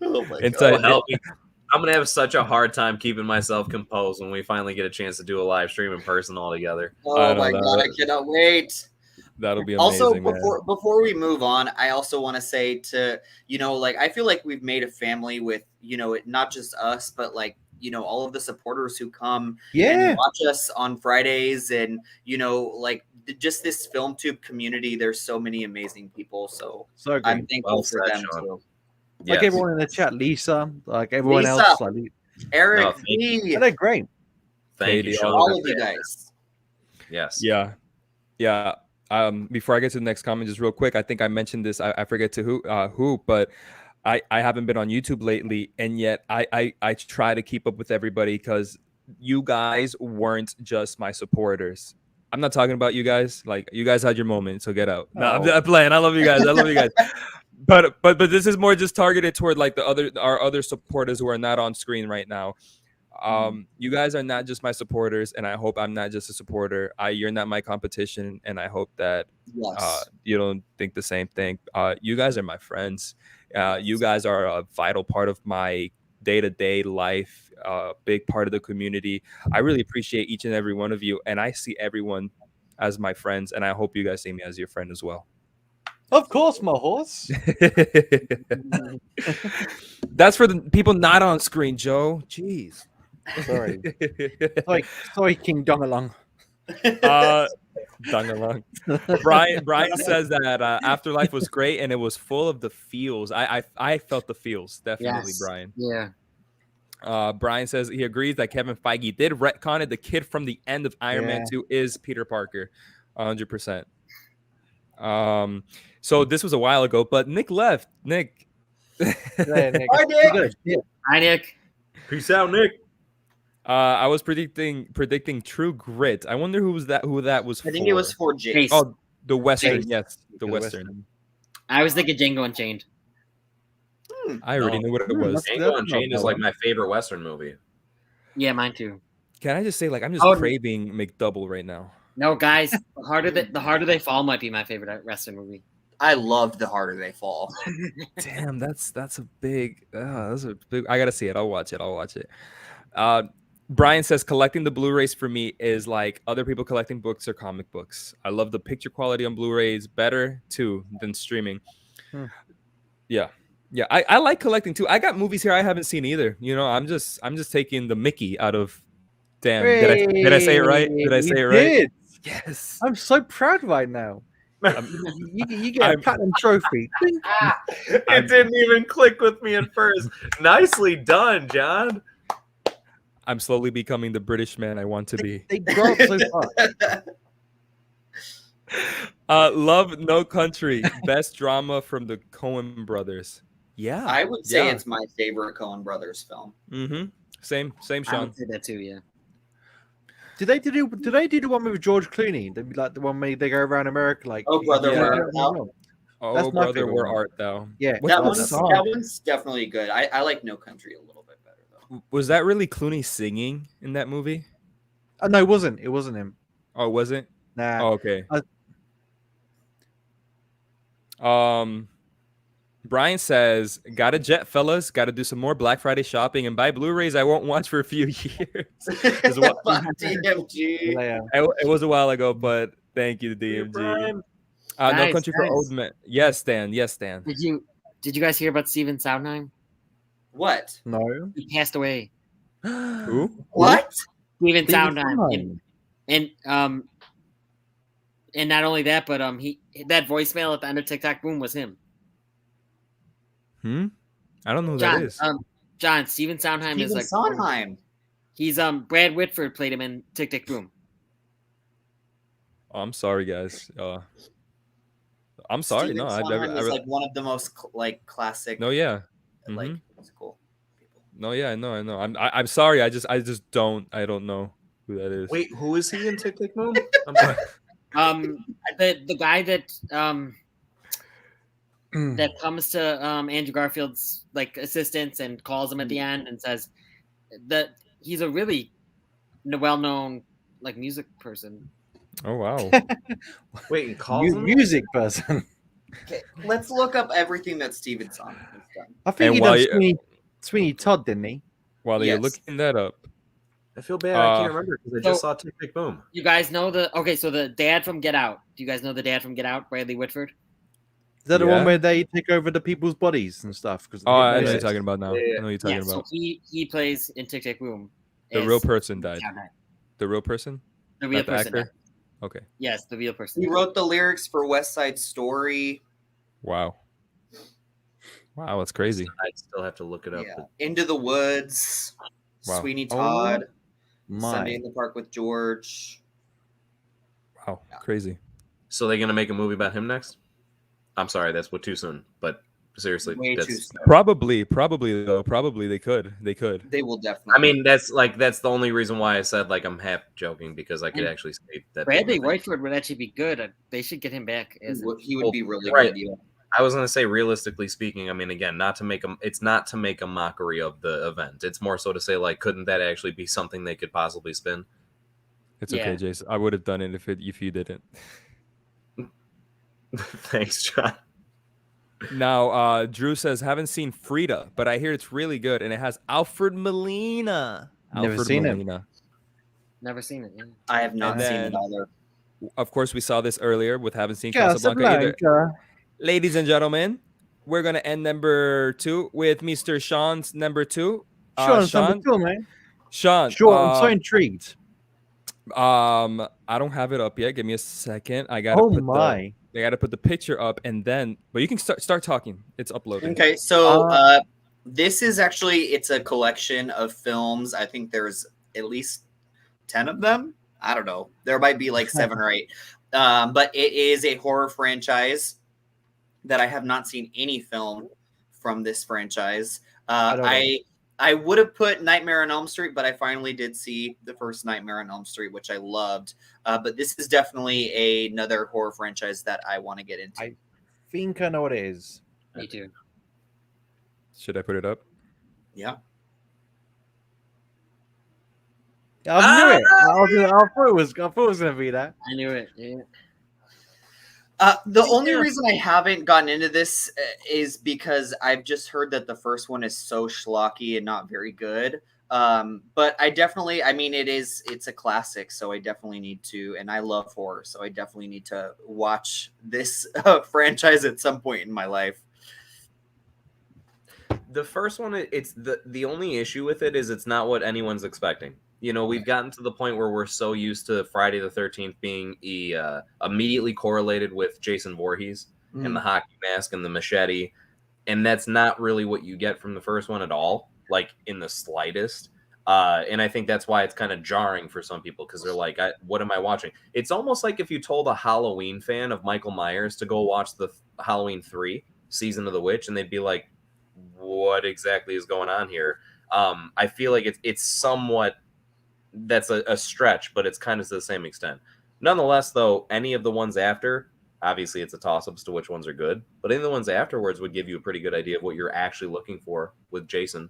Oh my Inside- god. Help me. I'm gonna have such a hard time keeping myself composed when we finally get a chance to do a live stream in person all together. Oh know my that. god, I cannot wait. That'll be Also, amazing, man. before we move on, I also want to say to, like, I feel like we've made a family with, not just us, but like, all of the supporters who come and watch us on Fridays, and like just this film tube community. There's so many amazing people, so So I'm good. thankful Well for said, them Sean. too. Like Yes. everyone in the chat, Lisa, like everyone Lisa. else, like Eric, No, thank V, they're great. Thank Katie, you, Sean. all of you guys. Yes. Yeah. Before I get to the next comment, just real quick, I think I mentioned this. I forget to who, but I haven't been on YouTube lately, and yet I try to keep up with everybody because you guys weren't just my supporters. I'm not talking about you guys. Like, you guys had your moment, so get out. No, I'm playing. I love you guys. I love you guys. But this is more just targeted toward like our other supporters who are not on screen right now. You guys are not just my supporters, and I hope I'm not just a supporter. You're not my competition, and I hope that you don't think the same thing. You guys are my friends. You guys are a vital part of my day-to-day life, big part of the community. I really appreciate each and every one of you, and I see everyone as my friends, and I hope you guys see me as your friend as well. Of course, my horse. That's for the people not on screen, Joe. Jeez. Sorry, sorry, King Dongalong. Dungalong. Brian says that Afterlife was great and it was full of the feels. I felt the feels, definitely, Yes. Brian. Yeah. Brian says he agrees that Kevin Feige did retcon it. The kid from the end of Iron Man 2 is Peter Parker, 100%. So this was a while ago, but Nick left. Nick. Yeah, Nick. Hi, Nick. Hi, Nick. Peace out, Nick. I was predicting True Grit. I wonder who that was for. I think it was for Jace. Oh, the Western. Jace. Yes, the The Western. I was thinking Django Unchained. I already know what it was. Django Unchained is like my favorite Western movie. Yeah, mine too. Can I just say, like, I'm just Oh, craving McDouble right now. No, guys, the harder they fall might be my favorite wrestling movie. I loved The Harder They Fall. Damn, that's a big. I gotta see it. I'll watch it. Brian says collecting the Blu-rays for me is like other people collecting books or comic books. I love the picture quality on Blu-rays better too than streaming. Yeah. I like collecting too. I got movies here I haven't seen either. I'm just taking the Mickey out of. Damn, did I say it right? Did I say it right? Did. Yes. I'm so proud right now. You get a platinum trophy. It didn't even click with me at first. Nicely done, John. I'm slowly becoming the British man I want to be. They grow up so fast. Love No Country, best drama from the Coen brothers. Yeah, I would say it's my favorite Coen Brothers film. Mm-hmm. Same, I Sean. would say that too. Yeah. Did they do the one with George Clooney? Like the one where they go around America, like Oh, Brother, Yeah. Where Art Thou? Oh, That's my brother, favorite where one. art thou? Yeah, What's That one's definitely good. I like No Country a little bit better though. Was that really Clooney singing in that movie? No, it wasn't. It wasn't him. Oh, was it? Nah. Oh, okay. Brian says, "Got a jet, fellas. Got to do some more Black Friday shopping and buy Blu-rays I won't watch for a few years." DMG. Yeah. It was a while ago, but thank you, DMG. No Nice, Country for nice. Old Men. Yes, Dan. Yes, Dan. Did you guys hear about Steven Sondheim? What? No. He passed away. Who? What? Steven Steven Sondheim. Sondheim. And not only that, but that voicemail at the end of TikTok Boom was him. I don't know who John, that is. John, Steven Sondheim is Steven like Sondheim. He's Brad Whitford played him in Tick Tick Boom. Oh, I'm sorry, guys. I'm sorry. Steven No, I've Sondheim never. is like one of the most classic. No, yeah. Like Mhm. musical people. No, yeah, I know. I'm sorry. I just don't know who that is. Wait, who is he in Tick Tick Boom? I'm sorry. The guy that that comes to Andrew Garfield's like assistants and calls him at the end and says that he's a really well-known like music person. Oh wow. Wait, he calls him? Music person. Okay, let's look up everything that Steven Sonnen has done. I think And he while done you- Sweeney Todd, didn't he? While you're Yes. looking that up, I feel bad. I can't remember because I just saw Tick Tick Boom. You guys know so the dad from Get Out. Do you guys know the dad from Get Out, Bradley Whitford? Is that the Yeah. one where they take over the people's bodies and stuff? oh, I know what Yeah. you're talking about now. Yeah. I know what you're talking Yeah, so about. he plays in Tick Tick Boom. The as real person died. John Knight. The real person, The real not the person. actor. died. Okay. Yes, the real person. He wrote the lyrics for West Side Story. Wow. Wow, that's crazy. I still have to look it up. Yeah. Into the Woods. Wow. Sweeney Oh, Todd. My. Sunday in the Park with George. Wow, crazy. So they're gonna make a movie about him next? I'm sorry, that's too soon. But seriously, Way that's, too soon. Probably though. Probably they could. They will definitely. I mean, that's the only reason why I said like I'm half joking because I could And actually say that. Bradley Whitford would actually be good. They should get him back. He would be really right. good. Yeah. I was gonna say, realistically speaking, I mean, again, it's not to make a mockery of the event. It's more so to say, like, couldn't that actually be something they could possibly spin? It's Yeah. okay, Jace. I would have done it if you didn't. Thanks, John. Now, Drew says haven't seen Frida, but I hear it's really good, and it has Alfred Molina. Never Alfred seen it. Molina. Never seen it. Yeah. I have not And seen then- it either. Of course, we saw this earlier with haven't seen Casablanca either. Casablanca. Ladies and gentlemen, we're gonna end number 2 with Mr. Sean's number 2. Sean's Sean, number 2, man. Sean, Sure, I'm so intrigued. I don't have it up yet. Give me a second. I gotta Oh put my. I gotta put the picture up, and then. But you can start talking. It's uploading. Okay, so this is actually it's a collection of films. I think there's at least 10 of them. I don't know. There might be like 7 or 8. But it is a horror franchise that I have not seen any film from this franchise. I would have put Nightmare on Elm Street, but I finally did see the first Nightmare on Elm Street, which I loved. But this is definitely another horror franchise that I want to get into. I think I know what it is. Me too. Should I put it up? Yeah. I knew it. I thought it was gonna be that. I knew it. Yeah. The only reason I haven't gotten into this is because I've just heard that the first one is so schlocky and not very good. But I definitely, I mean, it's a classic, so I definitely need to, and I love horror, so I definitely need to watch this franchise at some point in my life. The first one, it's the only issue with it is it's not what anyone's expecting. You know, we've gotten to the point where we're so used to Friday the 13th being immediately correlated with Jason Voorhees and the hockey mask and the machete. And that's not really what you get from the first one at all, like in the slightest. And I think that's why it's kind of jarring for some people because they're like, what am I watching? It's almost like if you told a Halloween fan of Michael Myers to go watch the Halloween 3 Season of the Witch, and they'd be like, what exactly is going on here? I feel like it's somewhat... That's a stretch, but it's kind of to the same extent. Nonetheless, though, any of the ones after, obviously it's a toss-up as to which ones are good, but any of the ones afterwards would give you a pretty good idea of what you're actually looking for with Jason.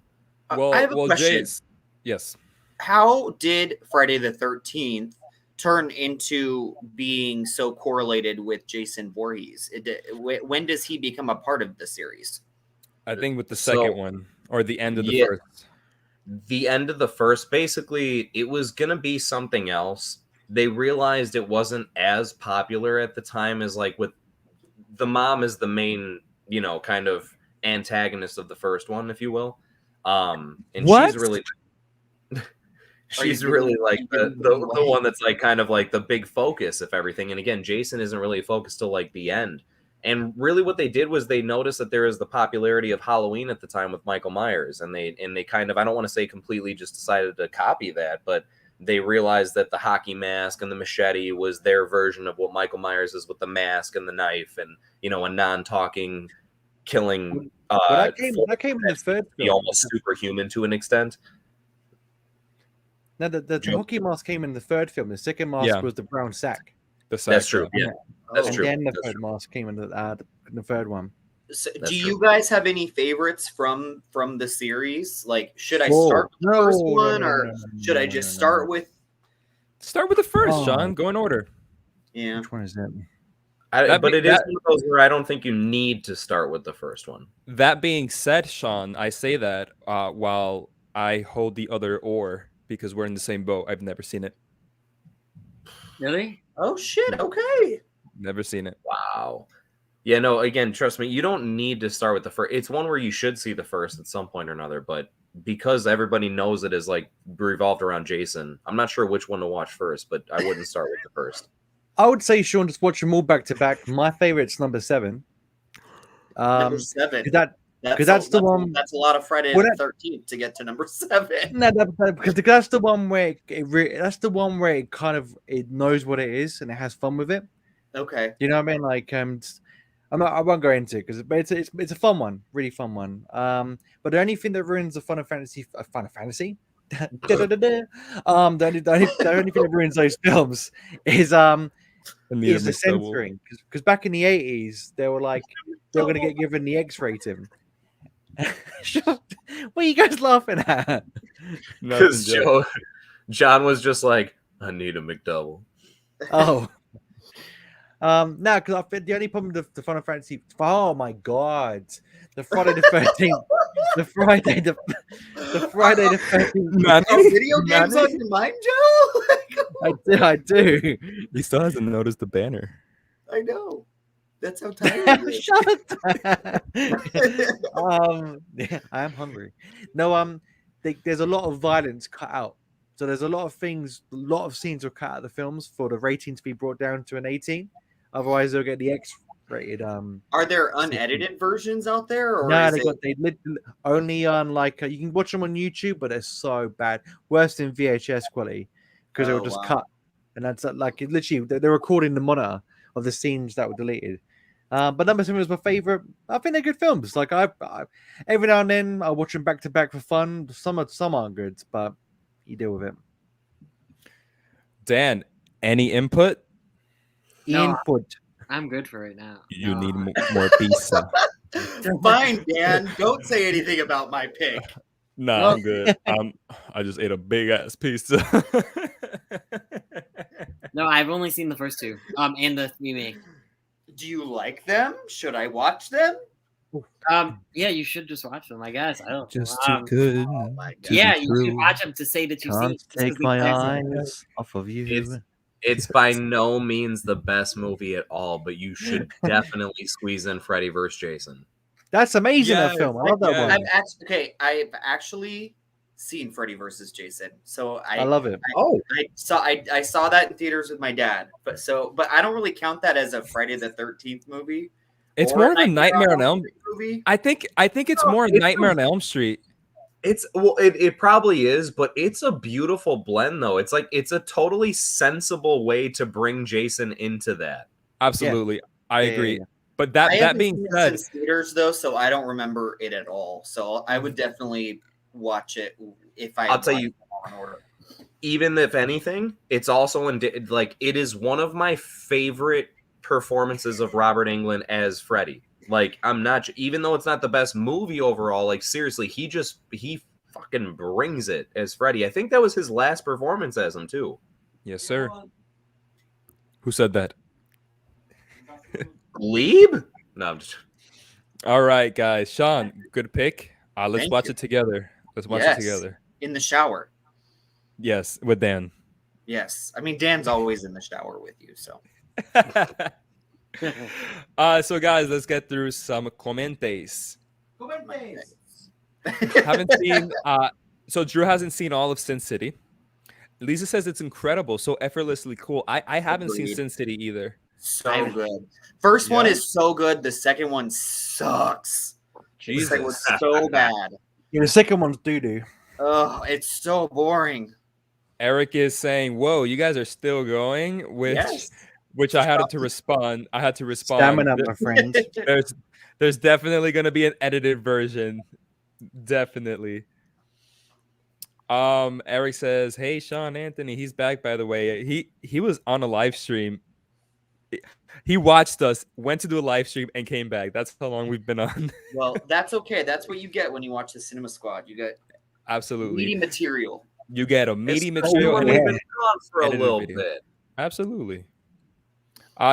Well, I have a question. Jace, yes. How did Friday the 13th turn into being so correlated with Jason Voorhees? When does he become a part of the series? I think with the second one or the end of the first. The end of the first, basically, it was going to be something else. They realized it wasn't as popular at the time as like with the mom is the main, you know, kind of antagonist of the first one, if you will. And What? she's really like the one that's like kind of like the big focus of everything. And again, Jason isn't really focused till like the end. And really what they did was they noticed that there is the popularity of Halloween at the time with Michael Myers. And they kind of, I don't want to say completely just decided to copy that, but they realized that the hockey mask and the machete was their version of what Michael Myers is with the mask and the knife and, you know, a non-talking killing. That came in the third be film. almost superhuman to an extent. No, the hockey mask came in the third film. The second mask was the brown sack. That's true. Yeah, that's and true. then the That's third true. mask came in the third one. So, That's do true. you guys have any favorites from the series? Like, should I Whoa. start with the No, first no, one, no, or no, no, should I no, just no, start no. with? Start with the first, Oh. Sean. Go in order. Yeah, Which one is that? But it is one of those where I don't think you need to start with the first one. That being said, Shawn, I say that while I hold the other oar because we're in the same boat. I've never seen it. Really? Oh shit! Okay. Never seen it. Wow. Yeah, no, again, trust me, you don't need to start with the first. It's one where you should see the first at some point or another, but because everybody knows it is like revolved around Jason, I'm not sure which one to watch first, but I wouldn't start with the first. I would say, Shawn, just watch them all back to back. My favorite's number 7. Number 7. Because that's the one. That's a lot of Friday the 13th to get to number 7. No, because that's the one where that's the one where it knows what it is and it has fun with it. Okay. You know what I mean? Like I won't go into it but it's a fun one, really fun one. But the only thing that ruins the fun of fantasy. The only thing that ruins those films is the censoring. Because back in the 80s, they were going to get given the X rating. What are you guys laughing at? Because John was just like, I need a McDouble. Oh. No, because I think the only problem with the Final Fantasy. Oh my god, the Friday the 13th, the Friday the 13th. Video games on your mind, Joe? I do. He still hasn't noticed the banner. I know. That's how tired. Shut up. I am hungry. No, there's a lot of violence cut out. So there's a lot of scenes were cut out of the films for the rating to be brought down to an 18. Otherwise, they'll get the X-rated. Are there unedited versions out there? Or no, they only on you can watch them on YouTube, but they're so bad, worse than VHS quality because they were just cut, and that's literally they're recording the monitor of the scenes that were deleted. But number 7 was my favorite. I think they're good films. Like I every now and then I watch them back to back for fun. Some aren't good, but you deal with it. Dan, any input? Input. I'm good for right now. You need more pizza. Fine, Dan. Don't say anything about my pick. No, I'm good. I just ate a big ass pizza. No, I've only seen the first 2. And the remake. Do you like them? Should I watch them? Yeah, you should just watch them. I guess I don't. Just too good. Oh my God. Yeah, you should watch them to say that you've seen. Can't take my eyes off of you. It's by no means the best movie at all, but you should definitely squeeze in Freddy vs. Jason. That's amazing. That film. I love that one. I've actually seen Freddy vs. Jason, so I love it. I saw that in theaters with my dad, but I don't really count that as a Friday the 13th movie. It's more of a Nightmare on Elm movie. I think it's more Nightmare on Elm Street. It probably is, but it's a beautiful blend though. It's a totally sensible way to bring Jason into that. Absolutely. I agree. But that being said, in theaters though, so I don't remember it at all. So I would definitely watch it if I'll tell you in order. Even if anything, it's also it is one of my favorite performances of Robert Englund as Freddy. Even though it's not the best movie overall, seriously, he fucking brings it as Freddy. I think that was his last performance as him too. Yes, sir. Who said that? Glebe? No, I'm just... All right, guys. Shawn, good pick. Let's watch it together. Let's watch it together. In the shower. Yes, with Dan. Yes. I mean, Dan's always in the shower with you, so. So guys, let's get through some commentes. Haven't seen so Drew hasn't seen all of Sin City. Lisa says it's incredible, so effortlessly cool. I haven't seen Sin City either. So good. First one is so good. The second one sucks. Jesus. The second one's so bad. Yeah, the second one's doo-doo. Oh, it's so boring. Eric is saying, "Whoa, you guys are still going?" Which I had to respond. Stamina, my friend. There's definitely going to be an edited version. Definitely. Eric says, "Hey, Shawn Anthony, he's back. By the way, he was on a live stream. He watched us, went to do a live stream, and came back. That's how long we've been on." Well, that's okay. That's what you get when you watch the Cinema Squad. You get absolutely meaty material. You get a meaty material. We've been on for a little bit. Absolutely.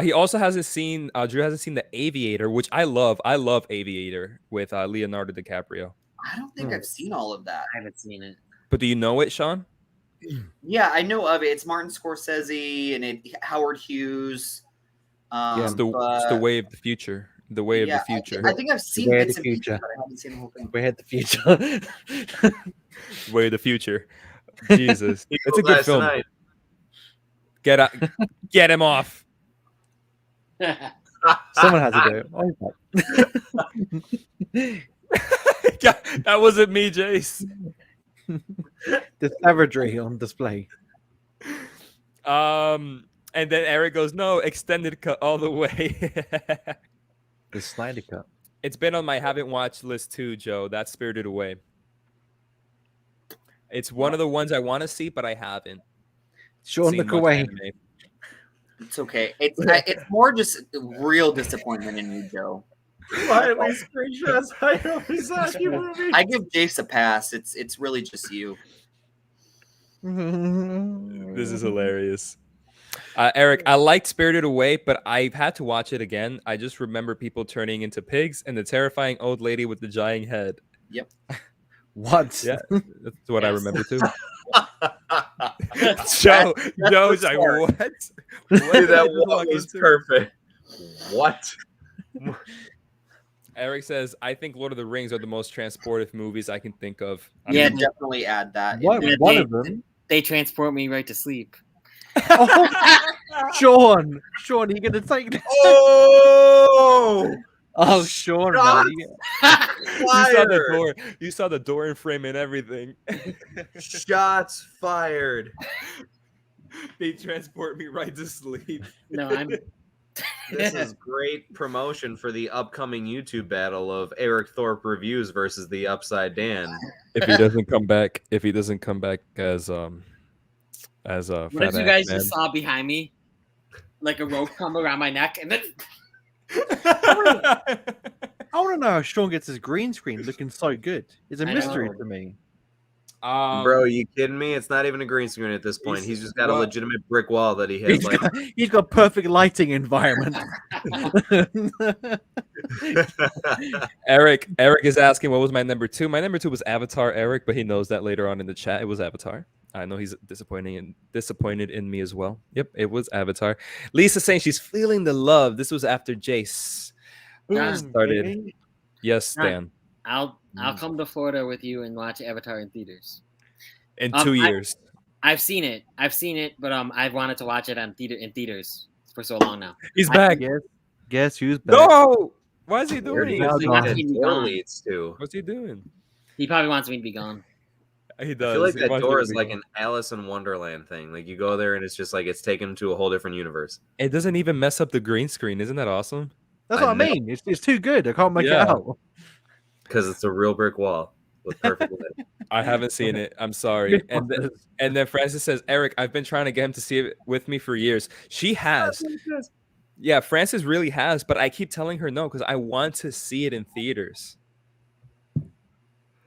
He also hasn't seen. Drew hasn't seen The Aviator, which I love. I love Aviator with Leonardo DiCaprio. I don't think I've seen all of that. I haven't seen it. But do you know it, Sean? Yeah, I know of it. It's Martin Scorsese and Howard Hughes. It's the way of the future. The way of the future. I think I've seen Way of bits the and pieces, future. but I haven't seen the whole thing. We had the future. Way of the future. Jesus, it's a good film. Tonight. Get out, get him off. Someone has to do it. That wasn't me, Jace. The savagery on display. And then Eric goes, "No, extended cut all the way." The Snyder Cut. It's been on my haven't watched list too, Joe. That's Spirited Away. It's one of the ones I want to see, but I haven't. Sean, seen look much away. anime. It's okay. It's more just real disappointment in you, Joe. Why are my screenshots hide on Misaki movie? I give Jace a pass. It's really just you. This is hilarious. Eric, I liked Spirited Away, but I've had to watch it again. I just remember people turning into pigs and the terrifying old lady with the giant head. Yep. What? Yeah, that's what I remember too. Joe's like, what? Dude, that one was perfect. What? Eric says, I think Lord of the Rings are the most transportive movies I can think of. Yeah, definitely add that. One of them. They transport me right to sleep. Oh, Sean, are you gonna take that? Oh, Sean, Shots man. You saw the door. You saw the door and frame and everything. Shots fired. They transport me right to sleep. No, I'm. This is great promotion for the upcoming YouTube battle of Eric Thorpe Reviews versus the Upside Dan. If he doesn't come back, as What if fat you ass guys man. just saw behind me, like a rope come around my neck, and then I want to know how Sean gets his green screen looking so good. It's a I mystery know. to me. Bro, are you kidding me? It's not even a green screen at this point. He's just got a legitimate brick wall that he has. He's got perfect lighting environment. Eric is asking what was my number 2. My number 2 was Avatar, Eric, but he knows that later on in the chat it was Avatar. I know he's disappointed in me as well. Yep, it was Avatar. Lisa saying she's feeling the love. This was after Jace started. Yes, Dan. I'll come to Florida with you and watch Avatar in theaters. In 2 years. I've seen it, but I've wanted to watch it in theaters for so long now. He's back. Guess who's back? No! Why is he doing He it? wants me to be gone. What's he doing? He probably wants me to be gone. He does. I feel like He that wants door me to is be like gone. an Alice in Wonderland thing. Like you go there and it's just like it's taken him to a whole different universe. It doesn't even mess up the green screen. Isn't that awesome? That's what I know. mean. It's too good. I can't make it out. Because it's a real brick wall with perfect light. I haven't seen it. I'm sorry. And then Francis says, Eric, I've been trying to get him to see it with me for years. She has. Yeah, Francis really has, but I keep telling her no because I want to see it in theaters.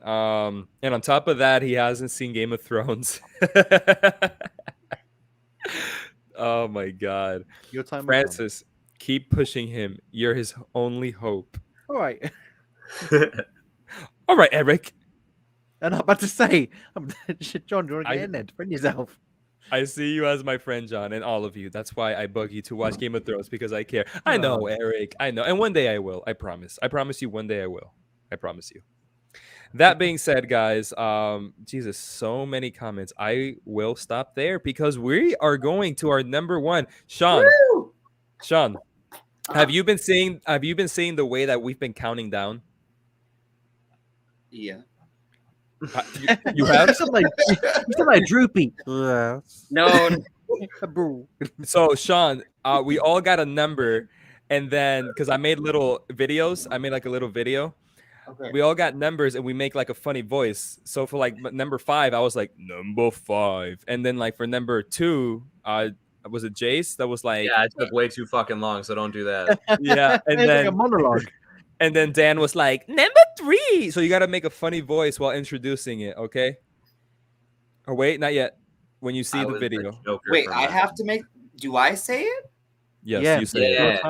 And on top of that, he hasn't seen Game of Thrones. Oh my God. Your time, Francis, keep pushing him. You're his only hope. All right. All right, Eric. And I'm about to say, John, do you want to get in there? Defend yourself. I see you as my friend, John, and all of you. That's why I bug you to watch Game of Thrones because I care. I know, Eric. I know. And one day I will. I promise. I promise you one day I will. I promise you. That being said, guys, Jesus, so many comments. I will stop there because we are going to our number 1. Sean. Woo! Sean, have you been seeing the way that we've been counting down? Yeah. You have? You sound like droopy. No. So Sean, we all got a number, and then because I made little videos, I made like a little video. Okay. We all got numbers, and we make like a funny voice. So for like number 5, I was like number 5, and then like for number 2, was it Jace? That was like Yeah, it took way too fucking long, so don't do that. yeah, and It's then like a monologue. and then Dan was like number 3. So you got to make a funny voice while introducing it, okay? Or wait, not yet. When you see I the was video. Joker Wait, from I that. have to make. Do I say it? Yes, yeah, you say it.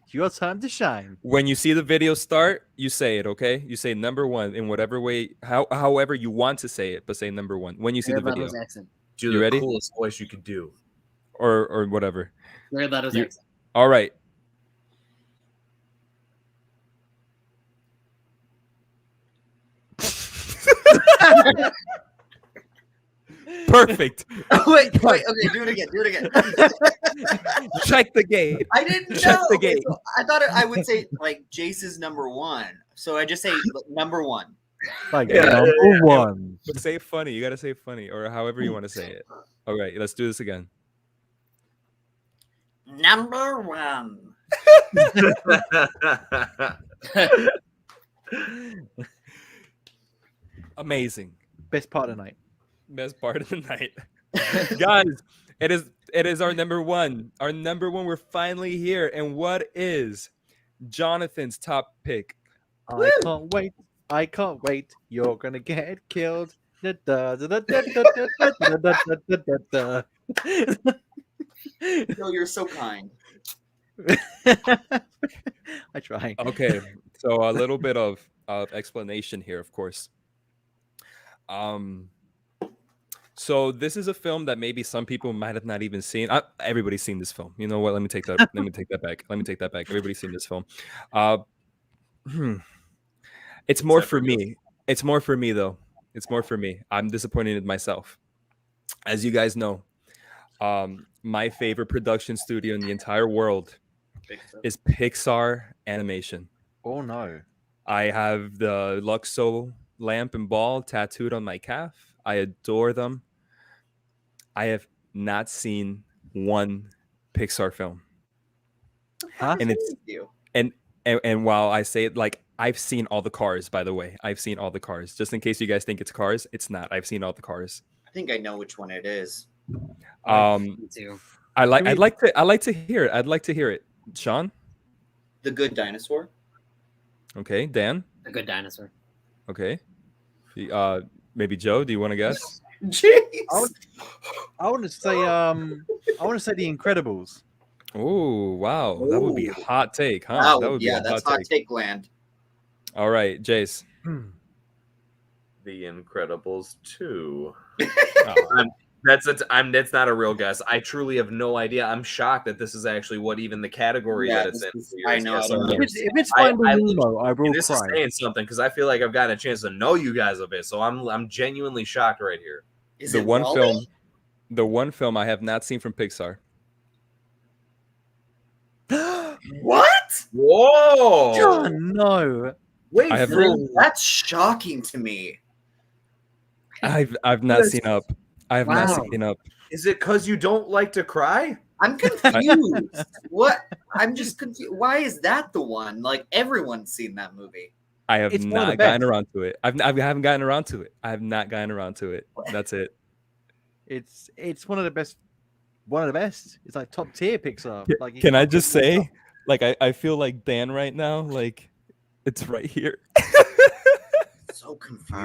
It's your time to shine. When you see the video start, you say it, okay? You say number one in whatever way, however you want to say it, but say number one when you see the Jared video. Leto's accent. Do You the ready? coolest voice you could do. Or whatever. Jared Leto's You- accent. All right. Perfect. wait, okay, do it again. Check the gate. I didn't Check know. the Okay, gate. so I thought I would say like Jace is number one. So I just say number one. Like Yeah, number yeah. one. But say it funny. You gotta say it funny, or however you want to say it. All right, let's do this again. Number one. Amazing. Best part of the night. Best part of the night. Guys, it is our number one. Our number one, we're finally here. And what is Jonathan's top pick? I can't wait. I can't wait. You're gonna get killed. Da, da, da, da, da, da, da, da, da, da, da, da. No, you're so kind. I try. Okay, so a little bit of explanation here, of course. So this is a film that maybe some people might have not even seen. Everybody's seen this film. You know what? Let me take that. Let me take that back. Let me take that back. Everybody's seen this film. It's more for me. It's more for me, though. It's more for me. I'm disappointed in myself. As you guys know, my favorite production studio in the entire world is Pixar Animation. Oh no. I have the Luxo lamp and ball tattooed on my calf. I adore them. I have not seen one Pixar film. Huh? And it's and while I say it, like, I've seen all the Cars, by the way. I've seen all the Cars. Just in case you guys think it's Cars, it's not. I've seen all the Cars. I think I know which one it is. Me too. I'd like to hear it. I'd like to hear it. Shawn? The Good Dinosaur. Okay. Dan? A Good Dinosaur. Okay. Maybe Joe, do you want to guess? Jeez. I want to say The Incredibles. Oh, wow. That would be a hot take, huh? Wow, That would yeah, be a that's hot take land. All right, Jace. The Incredibles 2. Oh. That's not a real guess. I truly have no idea. I'm shocked that this is actually what even the category Yeah, that it's in. I know. I don't know. If it's Finding Nemo, I will This cry. is saying something because I feel like I've gotten a chance to know you guys a bit. So I'm genuinely shocked right here. Is The it one Wall-E? film I have not seen from Pixar. What? Whoa! John, no. Wait, I have- Really? That's shocking to me. I've not seen Up. I have not Wow. seen Up. is it because you don't like to cry? I'm confused. What? I'm just confused. Why is that the one? Like everyone's seen that movie. I have It's one of the not gotten best. around to it. I haven't gotten around to it. I have not gotten around to it. That's it. It's one of the best. One of the best. It's like top tier Pixar. Like, you Can I can't just get enough. say, like, I feel like Dan right now, like, it's right here. So confused.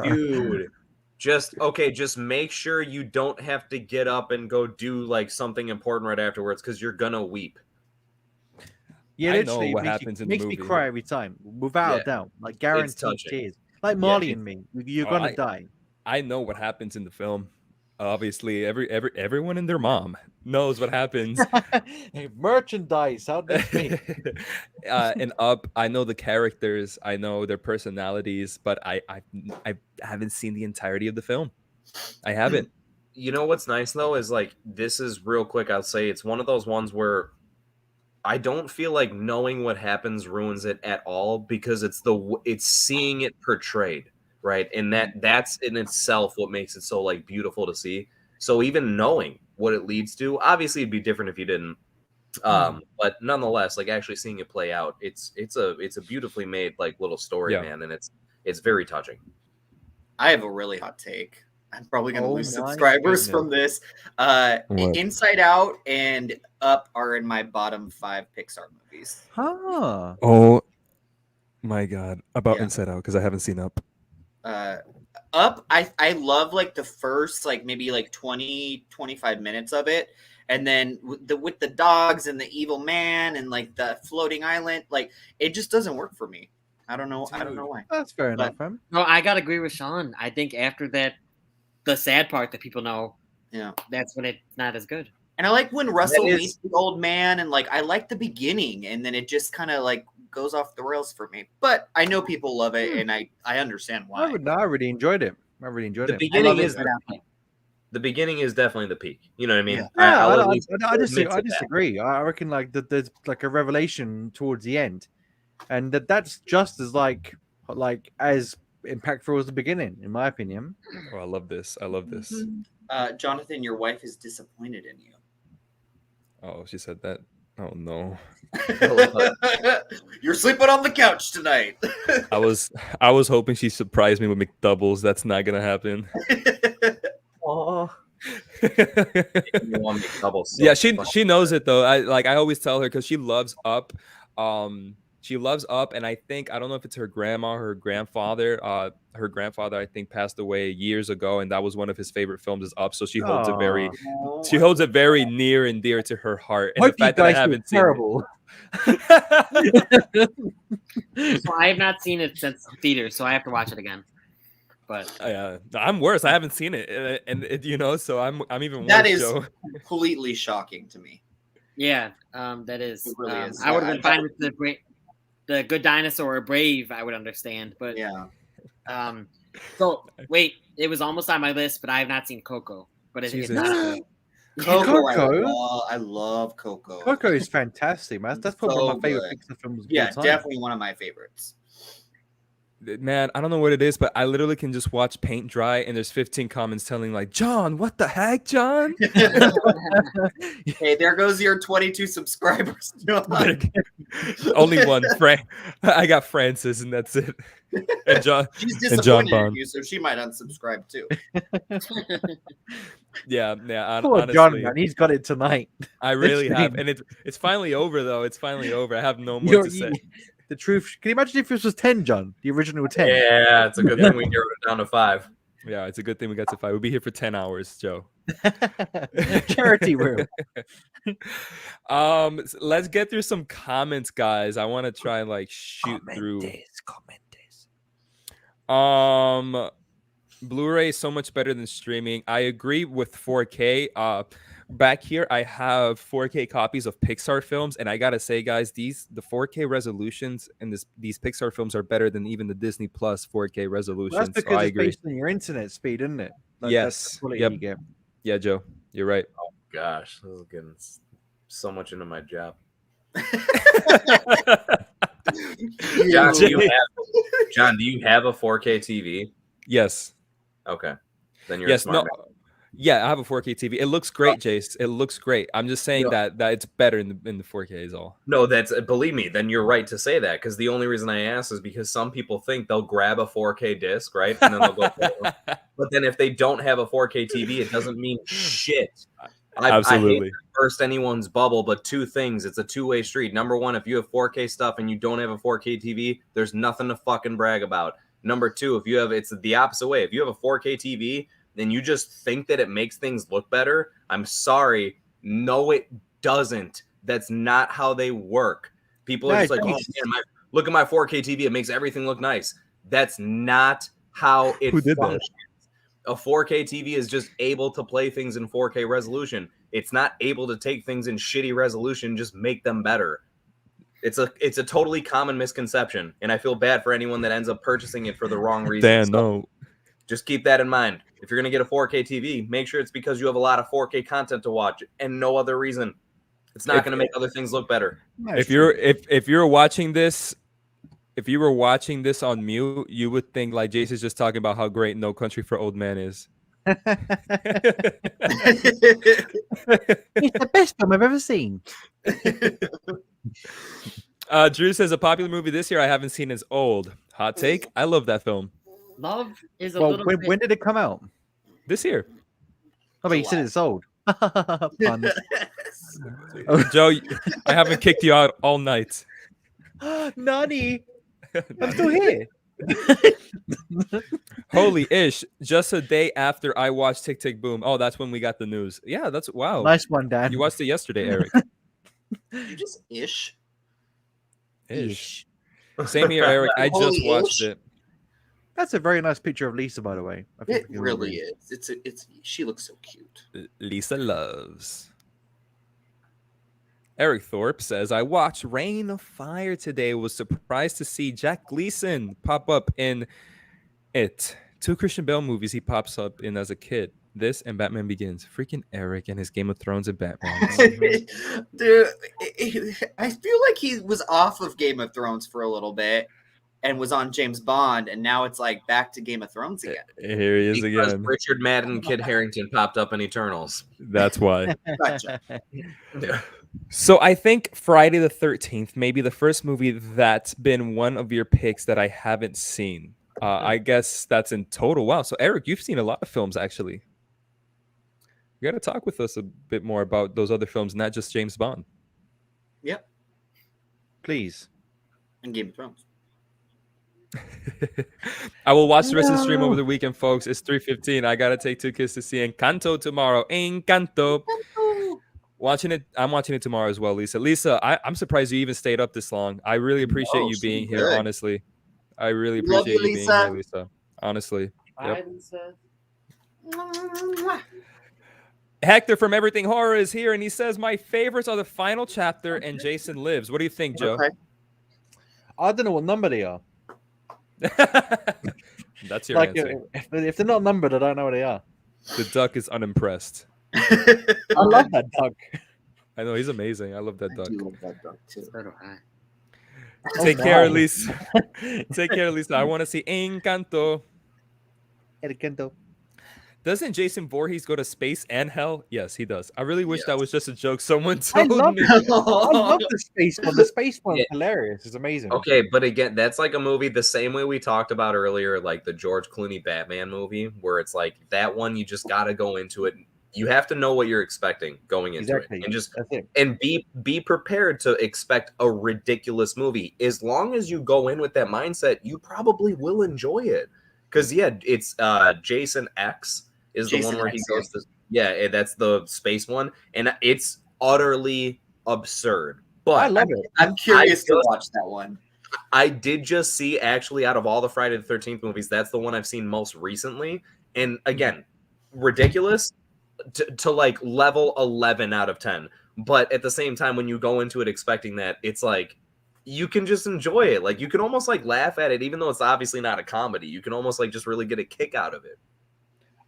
Dude. Just make sure you don't have to get up and go do like something important right afterwards because you're gonna weep. Yeah, I know literally, what it happens in the makes me movie. cry every time, without Yeah. a doubt. Like guaranteed touching. tears. Like Yeah, Marley it- and me. You're Oh, gonna die. I know what happens in the film. Obviously, everyone and their mom knows what happens. Hey, merchandise. How does me? And Up, I know the characters, I know their personalities, but I haven't seen the entirety of the film. I haven't. You know what's nice though is like this is real quick. I'll say it's one of those ones where I don't feel like knowing what happens ruins it at all because it's seeing it portrayed, right? And that's in itself what makes it so like beautiful to see. So even knowing what it leads to, obviously it'd be different if you didn't. But nonetheless, like actually seeing it play out, it's a beautifully made like little story, Yeah. man, and it's very touching. I have a really hot take. I'm probably going to Oh lose my subscribers goodness. from this. What? Inside Out and Up are in my bottom 5 Pixar movies. Huh. Oh my god, about Yeah. Inside Out because I haven't seen Up. Up, I love like the first like maybe like 20, 25 minutes of it. and then with the dogs and the evil man and like the floating island, like it just doesn't work for me. I don't know why. That's fair enough, man. No, I gotta agree with Shawn. I think after that, the sad part that people know, Yeah, that's when it's not as good. and I like when Russell meets the old man, and like I like the beginning, and then it just kind of like goes off the rails for me. But I know people love it, and I understand why. I really enjoyed it. I really enjoyed The it. beginning is the beginning is definitely the peak. You know what I mean? Yeah, I I disagree. I reckon like that there's like a revelation towards the end, and that's just as like as impactful as the beginning, in my opinion. Oh, I love this. I love this. Jonathan, your wife is disappointed in you. Oh, she said that. Oh no. You're sleeping on the couch tonight. I was hoping she surprised me with McDoubles. That's not gonna happen. Oh. Yeah, she knows it though. I always tell her because she loves Up. She loves Up, and I don't know if it's her grandma or her grandfather. Her grandfather, I think, passed away years ago, and that was one of his favorite films is Up. So she holds it very near and dear to her heart. And the fact that I haven't seen it. So I have not seen it since theater, so I have to watch it again. But I'm worse. I haven't seen it, and so I'm even worse. That is Joe. completely shocking to me. Yeah, that is. It really is. I would have been fine with the Good Dinosaur or Brave. I would understand, but yeah. So wait, it was almost on my list, but I have not seen Coco. But it's not. Coco. I love Coco. Coco is fantastic, man. That's probably one of my favorite Pixar films. Yeah, definitely one of my favorites. Man, I don't know what it is, but I literally can just watch paint dry, and there's 15 comments telling like, John, what the heck, John? Hey, there goes your 22 subscribers. Only one, Frank. I got Francis, and that's it. And John. She's and John disappointed Bond. in you, so she might unsubscribe too. Yeah. Poor honestly, John, man, he's got it tonight. I really have, and it's finally over though. It's finally over. I have no more to say. The truth. Can you imagine if this was 10, John? The original 10. Yeah, it's a good thing we narrowed it down to 5. Yeah, it's a good thing we got to 5. We'll be here for 10 hours, Joe. Charity room. Let's get through some comments, guys. I want to try and shoot through. Blu-ray is so much better than streaming. I agree with 4K. Back here, I have 4K copies of Pixar films, and I gotta say, guys, the 4K resolutions in these Pixar films are better than even the Disney Plus 4K resolutions. Well, that's because so I it's agree. based on your internet speed, isn't it? Yes. Yep. Yeah, Joe, you're right. Oh gosh, this is getting so much into my job. John, do you have a 4K TV? Yes. Okay. Then you're a smart man. Yeah, I have a 4K TV. It looks great, Jace. It looks great. I'm just saying that it's better in the 4K is all. No, believe me, then you're right to say that, because the only reason I ask is because some people think they'll grab a 4K disc, right? And then they'll go but then if they don't have a 4K TV, it doesn't mean shit. Absolutely. I hate to burst anyone's bubble, but two things. It's a two-way street. Number one, if you have 4K stuff and you don't have a 4K TV, there's nothing to fucking brag about. Number two, it's the opposite way. If you have a 4K TV, then you just think that it makes things look better. I'm sorry. No, it doesn't. That's not how they work. People are just like, oh, man, look at my 4K TV. It makes everything look nice. That's not how it functions. A 4K TV is just able to play things in 4K resolution. It's not able to take things in shitty resolution, just make them better. It's a totally common misconception, and I feel bad for anyone that ends up purchasing it for the wrong reasons. No. Just keep that in mind. If you're going to get a 4K TV, make sure it's because you have a lot of 4K content to watch and no other reason. It's not going to make other things look better. If you're watching this, if you were watching this on mute, you would think like Jace is just talking about how great No Country for Old Men is. It's the best film I've ever seen. Drew says a popular movie this year I haven't seen is Old. Hot take. I love that film. Love is a little bit... When did it come out? This year. Oh, but you said it's old. Joe, I haven't kicked you out all night. Nani, I'm still here. Holy ish! Just a day after I watched Tick Tick Boom. Oh, that's when we got the news. Yeah, that's wow. Nice one, Dan. You watched it yesterday, Eric. You just ish. Ish. Same here, Eric. I just Holy watched ish. it. That's a very nice picture of Lisa, by the way. I think It we can all really agree. is. It's she looks so cute. Lisa loves. Eric Thorpe says, I watched Reign of Fire today. Was surprised to see Jack Gleason pop up in it. 2 Christian Bale movies he pops up in as a kid. This and Batman Begins. Freaking Eric and his Game of Thrones and Batman. Dude, I feel like he was off of Game of Thrones for a little bit and was on James Bond, and now it's like back to Game of Thrones again. Here he is Because again. Richard Madden, Kid Harington popped up in Eternals. That's why. Gotcha. So I think Friday the 13th, maybe the first movie that's been one of your picks that I haven't seen. I guess that's in total. Wow. So Eric, you've seen a lot of films actually. You got to talk with us a bit more about those other films, not just James Bond. Yep. Please. And Game of Thrones. I will watch the rest of the stream over the weekend, folks. It's 3:15. I gotta take 2 kids to see Encanto tomorrow. Encanto. I'm watching it tomorrow as well, Lisa. Lisa, I'm surprised you even stayed up this long. I really appreciate you being here, honestly. I really Love appreciate you, you being Lisa. here, Lisa. Honestly. Bye, Yep. Lisa. Hector from Everything Horror is here, and he says, my favorites are the final chapter and Jason Lives. What do you think, Joe? Okay. I don't know what number they are. That's your Like, answer. if they're not numbered, I don't know what they are. The duck is unimpressed. I love that duck. I know, he's amazing. I love that I duck. do love that duck too. So do I. Take care, Lisa. Take care, Lisa. I want to see Encanto. Encanto. Doesn't Jason Voorhees go to space and hell? Yes, he does. I really wish that was just a joke someone I told love me. I love the space one. The space one's Yeah. hilarious. It's amazing. Okay, but again, that's like a movie the same way we talked about earlier, like the George Clooney Batman movie, where it's like that one you just got to go into it. You have to know what you're expecting going into Exactly. it, and just That's it. and be prepared to expect a ridiculous movie. As long as you go in with that mindset, you probably will enjoy it. Because it's Jason X is the Jason one where X, he goes to that's the space one, and it's utterly absurd. But I love it. I'm curious to just- watch that one. I did just see, actually, out of all the Friday the 13th movies, that's the one I've seen most recently. And again, ridiculous to like level 11 out of 10. But at the same time, when you go into it expecting that, it's like, you can just enjoy it. Like, you can almost like laugh at it, even though it's obviously not a comedy. You can almost like just really get a kick out of it.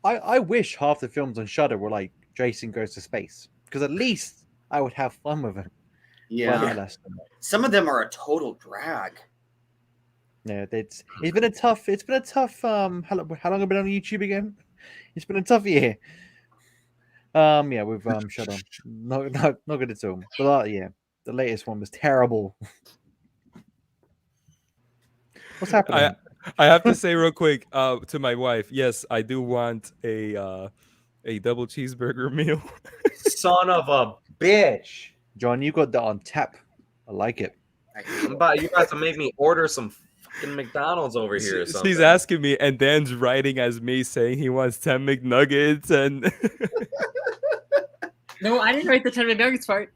I wish half the films on Shudder were like Jason Goes to Space, because at least I would have fun with it. Yeah. Some of them are a total drag. Yeah, it's been a tough how long have I been on YouTube again? It's been a tough year. Yeah, with Shudder. Not good at all. But yeah, the latest one was terrible. What's happening? I have to say real quick to my wife, yes, I do want a double cheeseburger meal. Son of a bitch. John, you got that on tap. I like it. You about to make me order some fucking McDonald's over here or something. She's asking me, and Dan's writing as me saying he wants 10 McNuggets and No, I didn't write the 10 McNuggets part.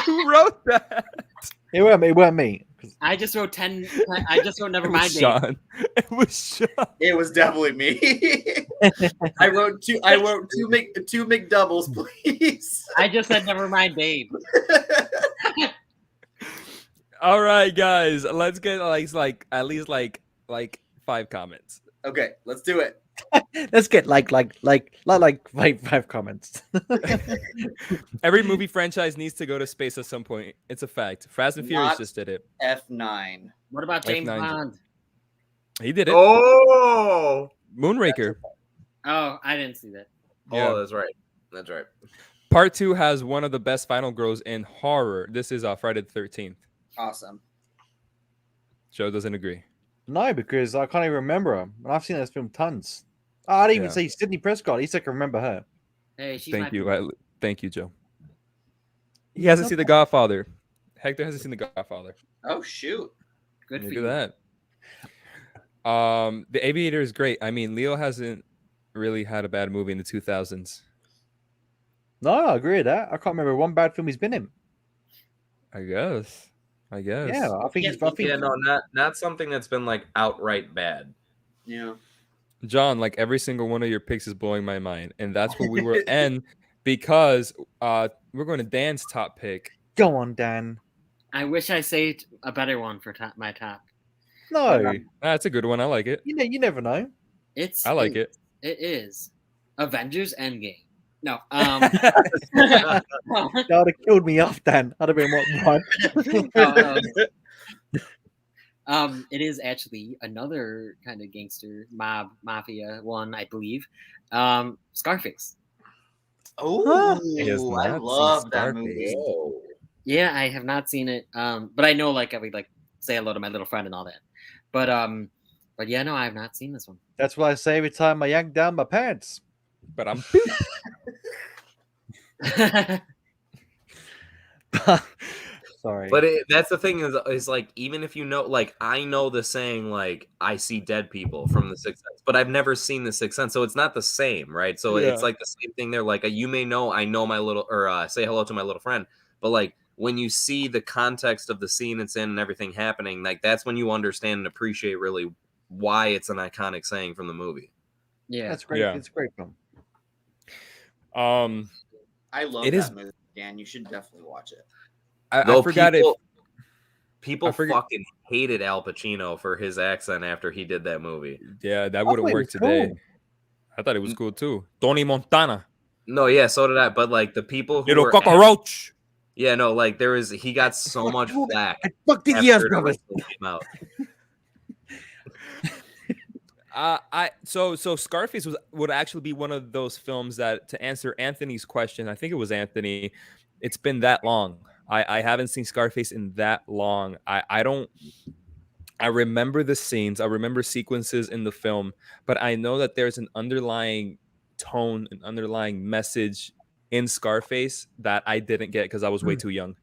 who wrote that? It weren't me. I just wrote 10. I just wrote never It mind. was Dave. Sean. It was Sean. It was definitely me. I wrote two McDoubles, please. I just said never mind, Dave. All right, guys, let's get at least 5 comments. Okay, let's do it. Let's get like five comments. Every movie franchise needs to go to space at some point. It's a fact. Fast and Furious Not just did it. F9. What about James F9. Bond? He did it. Oh, Moonraker. Oh, I didn't see that. Yeah. oh, that's right. That's right. Part 2 has one of the best final girls in horror. This is Friday the 13th. Awesome. Joe doesn't agree. No, because I can't even remember her. And I've seen this film tons. I didn't even Yeah. say Sydney Prescott. At least I can remember her. Hey, she's Thank my you. Thank you, Joe. He hasn't seen The Godfather. Hector hasn't seen The Godfather. Oh shoot. Good for Look you. at that. The Aviator is great. I mean, Leo hasn't really had a bad movie in the 2000s. No, I agree with that. I can't remember one bad film he's been in. I guess. Yeah, I think he's. I think Yeah, no, not something that's been like outright bad. Yeah. John, like every single one of your picks is blowing my mind, and that's what we were. And because we're going to Dan's top pick. Go on, Dan. I wish I saved a better one for my top. No, That's a good one. I like it. you never know. I like it. It is Avengers Endgame. No, That would have killed me off, Dan. I'd have been what? it is actually another kind of gangster mafia one, I believe. Scarface. Oh, He has I not love seen that Scarface. movie. Yeah, I have not seen it. But I know like I would like say hello to my little friend and all that. But yeah, no, I have not seen this one. That's what I say every time I yank down my pants. But I'm. Sorry. But that's the thing is like, even if you know, like, I know the saying, like, I see dead people from The Sixth Sense, but I've never seen The Sixth Sense, so it's not the same, right? So it's like the same thing there. Like, you may know, I know my little, or say hello to my little friend, but like, when you see the context of the scene it's in and everything happening, like, that's when you understand and appreciate really why it's an iconic saying from the movie. Yeah, that's great. Yeah. It's a great film. I love It that is- movie, Dan. You should definitely watch it. I forgot people I forget- fucking hated Al Pacino for his accent after he did that movie. Yeah, that I wouldn't thought it work was today. cool. I thought it was cool too. Tony Montana. No, yeah, so did I. But like the people who Little were cockroach. yeah, no, like he got so much flack I fucked the after years, it brothers. originally came out. So Scarface would actually be one of those films that, to answer Anthony's question, I think it was Anthony, it's been that long. I haven't seen Scarface in that long. I remember the scenes, I remember sequences in the film, but I know that there's an underlying tone, an underlying message in Scarface that I didn't get because I was way too young.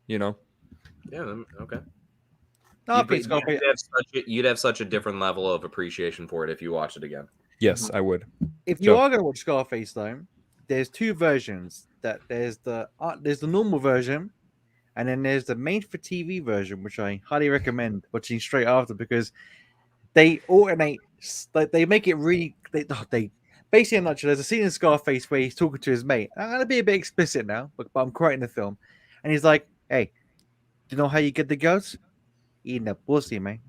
You know? Yeah, okay. No, I think Scarface. You'd have such a different level of appreciation for it if you watched it again. Yes, I would. If you are going to watch Scarface, though, there's two versions. There's the normal version, and then there's the made for TV version, which I highly recommend watching straight after because they alternate. They make it really. They basically, in a nutshell, there's a scene in Scarface where he's talking to his mate. I'm gonna be a bit explicit now, but I'm quoting the film, and he's like, "Hey, do you know how you get the girls? Eating a pussy, man."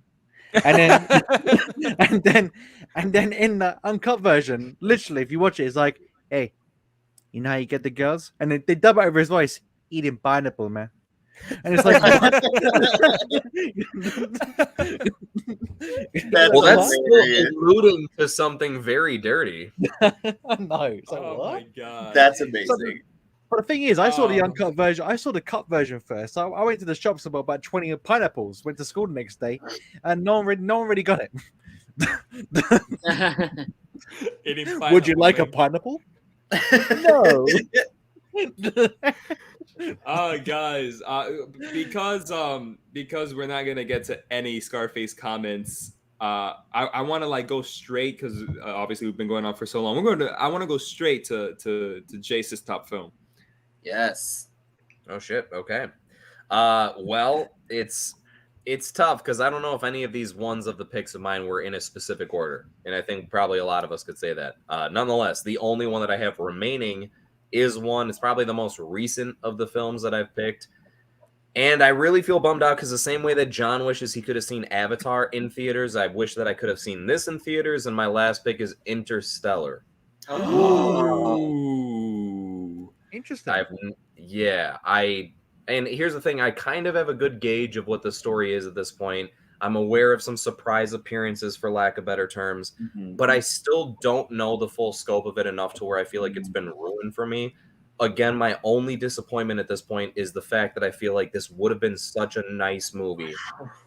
And then and then in the uncut version, literally, if you watch it, it's like, "Hey, you know how you get the girls?" And then they dub it over his voice, "Eating pineapple, man." And it's like, well, that's still alluding to something very dirty. No, it's like, Oh what? my god. That's amazing. But the thing is, I saw the uncut version. I saw the cut version first. So I went to the shops and bought about 20 pineapples. Went to school the next day, and no one really got it. Would you like a pineapple? No. Guys, because we're not gonna get to any Scarface comments. I want to like go straight because obviously we've been going on for so long. I want to go straight to Jace's top film. Yes. Oh shit. Okay. Well, it's tough because I don't know if any of these ones of the picks of mine were in a specific order, and I think probably a lot of us could say that. Nonetheless, the only one that I have remaining is one. It's probably the most recent of the films that I've picked, and I really feel bummed out because the same way that John wishes he could have seen Avatar in theaters, I wish that I could have seen this in theaters. And my last pick is Interstellar. Ooh. Interesting. And here's the thing, I kind of have a good gauge of what the story is at this point. I'm aware of some surprise appearances, for lack of better terms, but I still don't know the full scope of it enough to where I feel like it's been ruined for me. Again, my only disappointment at this point is the fact that I feel like this would have been such a nice movie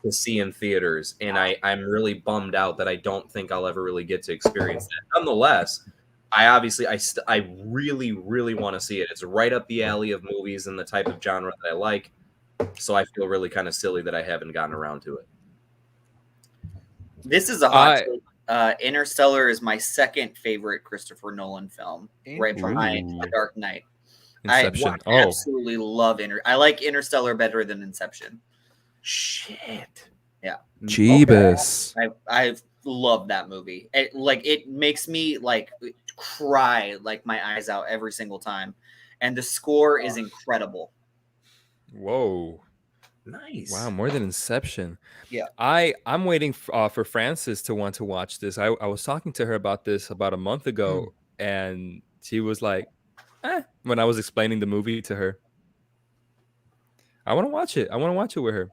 to see in theaters, and I'm really bummed out that I don't think I'll ever really get to experience that. Nonetheless, I really, really want to see it. It's right up the alley of movies and the type of genre that I like. So I feel really kind of silly that I haven't gotten around to it. This is a hot take. Interstellar is my second favorite Christopher Nolan film, right behind The Dark Knight. Inception. I absolutely love I like Interstellar better than Inception. Shit. Yeah. Jeebus. I love that movie. It makes me like cry like my eyes out every single time, and the score is incredible. Whoa. Nice. Wow, more than Inception. Yeah. I'm waiting for Frances to want to watch this. I was talking to her about this about a month ago, and she was like, when I was explaining the movie to her. I want to watch it. I want to watch it with her.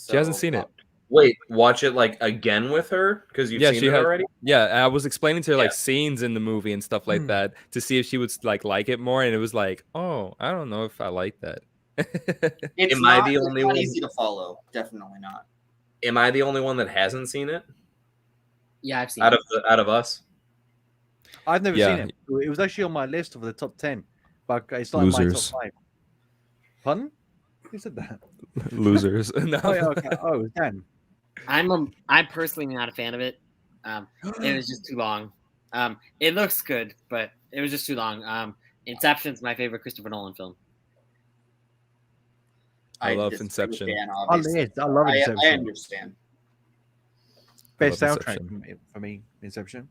She hasn't seen it. Wait, watch it like again with her because you've seen it already? Yeah, I was explaining to her like scenes in the movie and stuff like that to see if she would like it more, and it was like, oh, I don't know if I like that. It's not easy to follow. Definitely not. Am I the only one that hasn't seen it? Yeah, I've seen out it. Out of us. I've never seen it. It was actually on my list of the top 10, but it's not in my top 5. Pardon? Who said that? Losers. No. Oh, yeah, okay. Oh, it was Dan. I'm personally not a fan of it. It was just too long. It looks good, but it was just too long. Inception's my favorite Christopher Nolan film. I love Inception. I love Inception. I understand. Best soundtrack for me, Inception.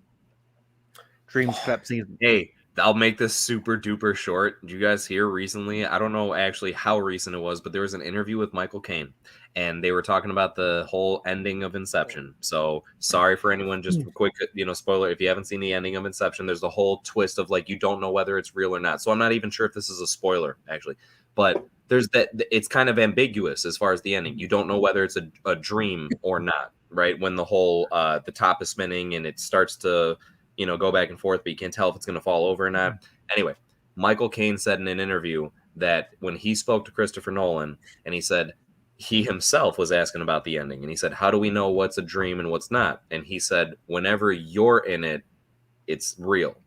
Dreams Clap season. Hey, I'll make this super duper short. Did you guys hear recently? I don't know actually how recent it was, but there was an interview with Michael Caine, and they were talking about the whole ending of Inception. So sorry for anyone, just a quick, spoiler. If you haven't seen the ending of Inception, there's the whole twist of like, you don't know whether it's real or not. So I'm not even sure if this is a spoiler actually, but there's that it's kind of ambiguous as far as the ending. You don't know whether it's a dream or not, right? When the whole, the top is spinning and it starts to, go back and forth, but you can't tell if it's going to fall over or not. Anyway, Michael Caine said in an interview that when he spoke to Christopher Nolan, and he said he himself was asking about the ending, and he said, how do we know what's a dream and what's not? And he said, whenever you're in it, it's real.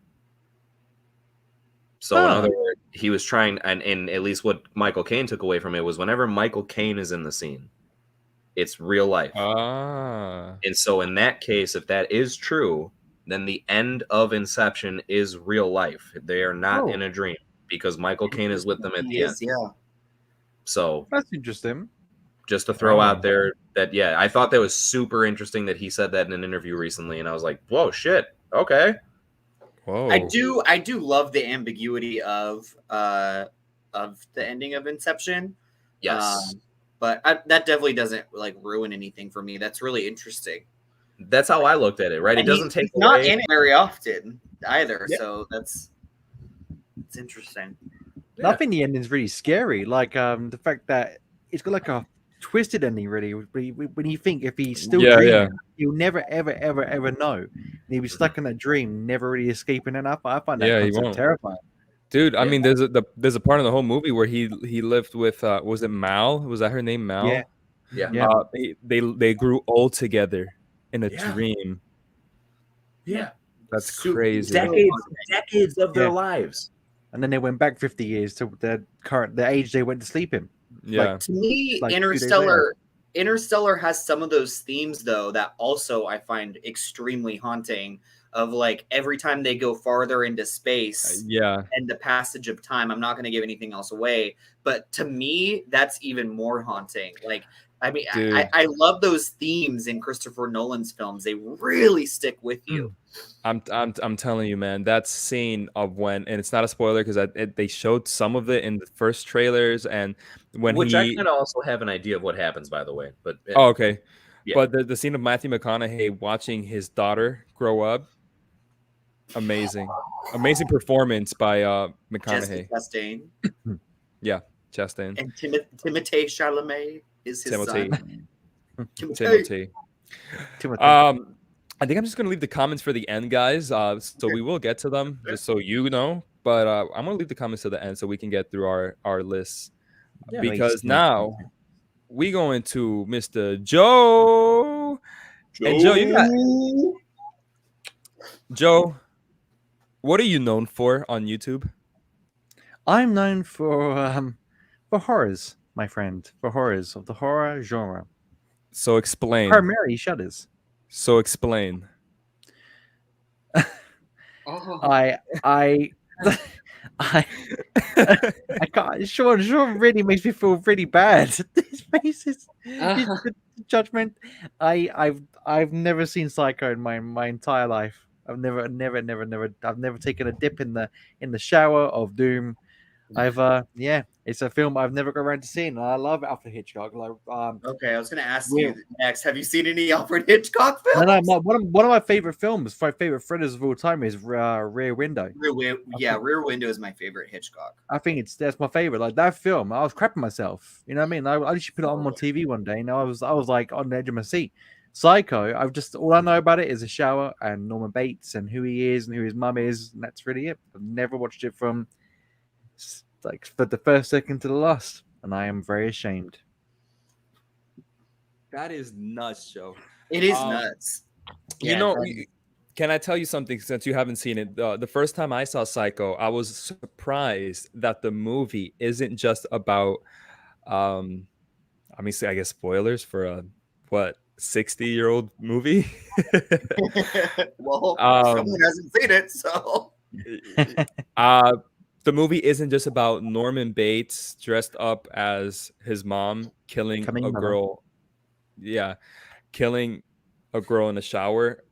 So in other words, he was trying, and at least what Michael Caine took away from it was whenever Michael Caine is in the scene, it's real life. And so in that case, if that is true, then the end of Inception is real life. They are not in a dream because Michael Caine is with them at the end. Yeah. So that's interesting. Just to throw out there that, I thought that was super interesting that he said that in an interview recently, and I was like, whoa, shit, okay. Whoa. I do love the ambiguity of the ending of Inception. Yes. But that definitely doesn't like ruin anything for me. That's really interesting. That's how I looked at it, right? And it doesn't take away. Not in it very often either, so it's interesting. Yeah. I think the ending's really scary. Like the fact that it's got like a twisted ending, really. When you think if he's still dreaming, you'll never, ever know. And he'll be stuck in that dream, never really escaping enough. I find that concept terrifying. Dude, I mean, there's a part in the whole movie where he lived with was it Mal? Was that her name, Mal? Yeah. They grew old together in a dream. Yeah, that's crazy. Decades of their lives, and then they went back 50 years to the age they went to sleep in. Yeah, to me, Interstellar has some of those themes though that also I find extremely haunting. Of like every time they go farther into space, and the passage of time. I'm not going to give anything else away, but to me, that's even more haunting. Like, I mean, I love those themes in Christopher Nolan's films. They really stick with you. I'm telling you, man. That scene of when, and it's not a spoiler because they showed some of it in the first trailers, and when I kind of also have an idea of what happens, by the way. But okay, but the scene of Matthew McConaughey watching his daughter grow up. Amazing performance by McConaughey. Chastain. Chastain. And Timothée Chalamet is his son. Timothy. I think I'm just gonna leave the comments for the end, guys. So we will get to them, just so you know. But I'm gonna leave the comments to the end so we can get through our lists. Because now we go into Mr. Joe. And Joe, what are you known for on YouTube? I'm known for horrors, my friend, for horrors of the horror genre. So explain. Primarily shudders. So explain. Oh. I I can't. Sean really makes me feel really bad. His face is the judgment. I've never seen Psycho in my entire life. I've never. I've never taken a dip in the shower of doom. It's a film I've never got around to seeing. And I love Alfred Hitchcock. Like, Okay, I was going to ask Yeah. you next. Have you seen any Alfred Hitchcock films? one of my favorite films, my favorite thrillers of all time is Rear Window. Rear Window is my favorite Hitchcock. I think that's my favorite. Like that film, I was crapping myself. You know what I mean? I literally put it on TV one day, and I was like on the edge of my seat. Psycho, all I know about it is a shower and Norman Bates and who he is and who his mum is, and that's really it. I've never watched it from like for the first second to the last, and I am very ashamed. That is nuts, Joe. It is nuts. You know, can I tell you something since you haven't seen it? The first time I saw Psycho, I was surprised that the movie isn't just about, I guess spoilers for a, 60-year-old movie? Well, someone hasn't seen it, so. The movie isn't just about Norman Bates dressed up as his mom killing a girl. Yeah, killing a girl in a shower.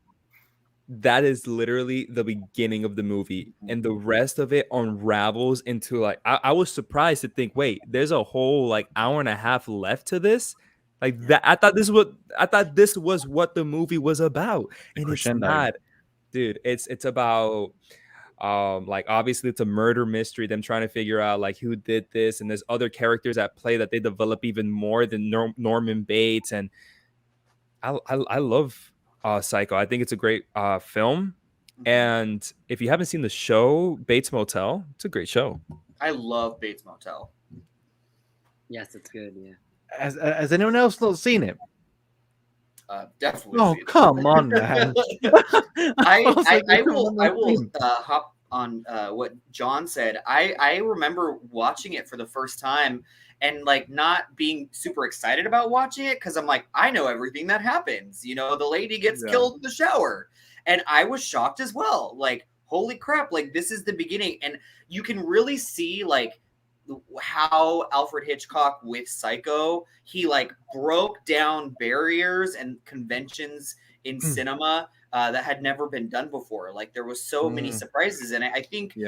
That is literally the beginning of the movie, and the rest of it unravels into like I was surprised to think, wait, there's a whole like hour and a half left to this. Like that, I thought this was what the movie was about, and it's not, dude. It's about like obviously it's a murder mystery, them trying to figure out like who did this, and there's other characters at play that they develop even more than Norman Bates, and I love Psycho. I think it's a great film, and if you haven't seen the show Bates Motel, it's a great show. I love Bates Motel. Yes, it's good. Yeah. Has anyone else not seen it? Definitely. Oh, come on, man. I will hop on what John said. I remember watching it for the first time and like not being super excited about watching it because I'm like, I know everything that happens. You know, the lady gets killed in the shower. And I was shocked as well. Like, holy crap, like this is the beginning. And you can really see like how Alfred Hitchcock with Psycho, he like broke down barriers and conventions in cinema that had never been done before. Like there was so many surprises. And I think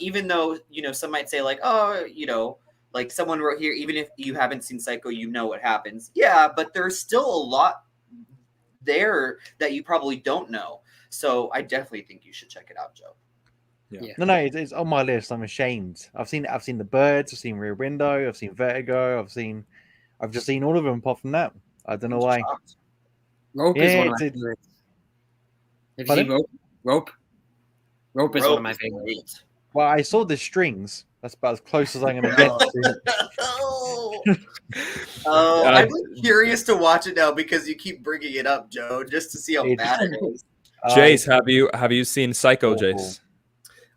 even though, you know, some might say like, oh, you know, like someone wrote here, even if you haven't seen Psycho, you know what happens. Yeah, but there's still a lot there that you probably don't know. So I definitely think you should check it out, Joe. Yeah. No, it's on my list. I'm ashamed. I've seen The Birds. I've seen Rear Window. I've seen Vertigo. I've just seen all of them. Apart from that, I don't know why. Rope is one of my favorites. Have you seen Rope? Rope. Rope is one of my favorites. Well, I saw The Strings. That's about as close as I'm going to get to. I'm curious to watch it now because you keep bringing it up, Joe, just to see how bad it is. Jace, have you seen Psycho, Jace?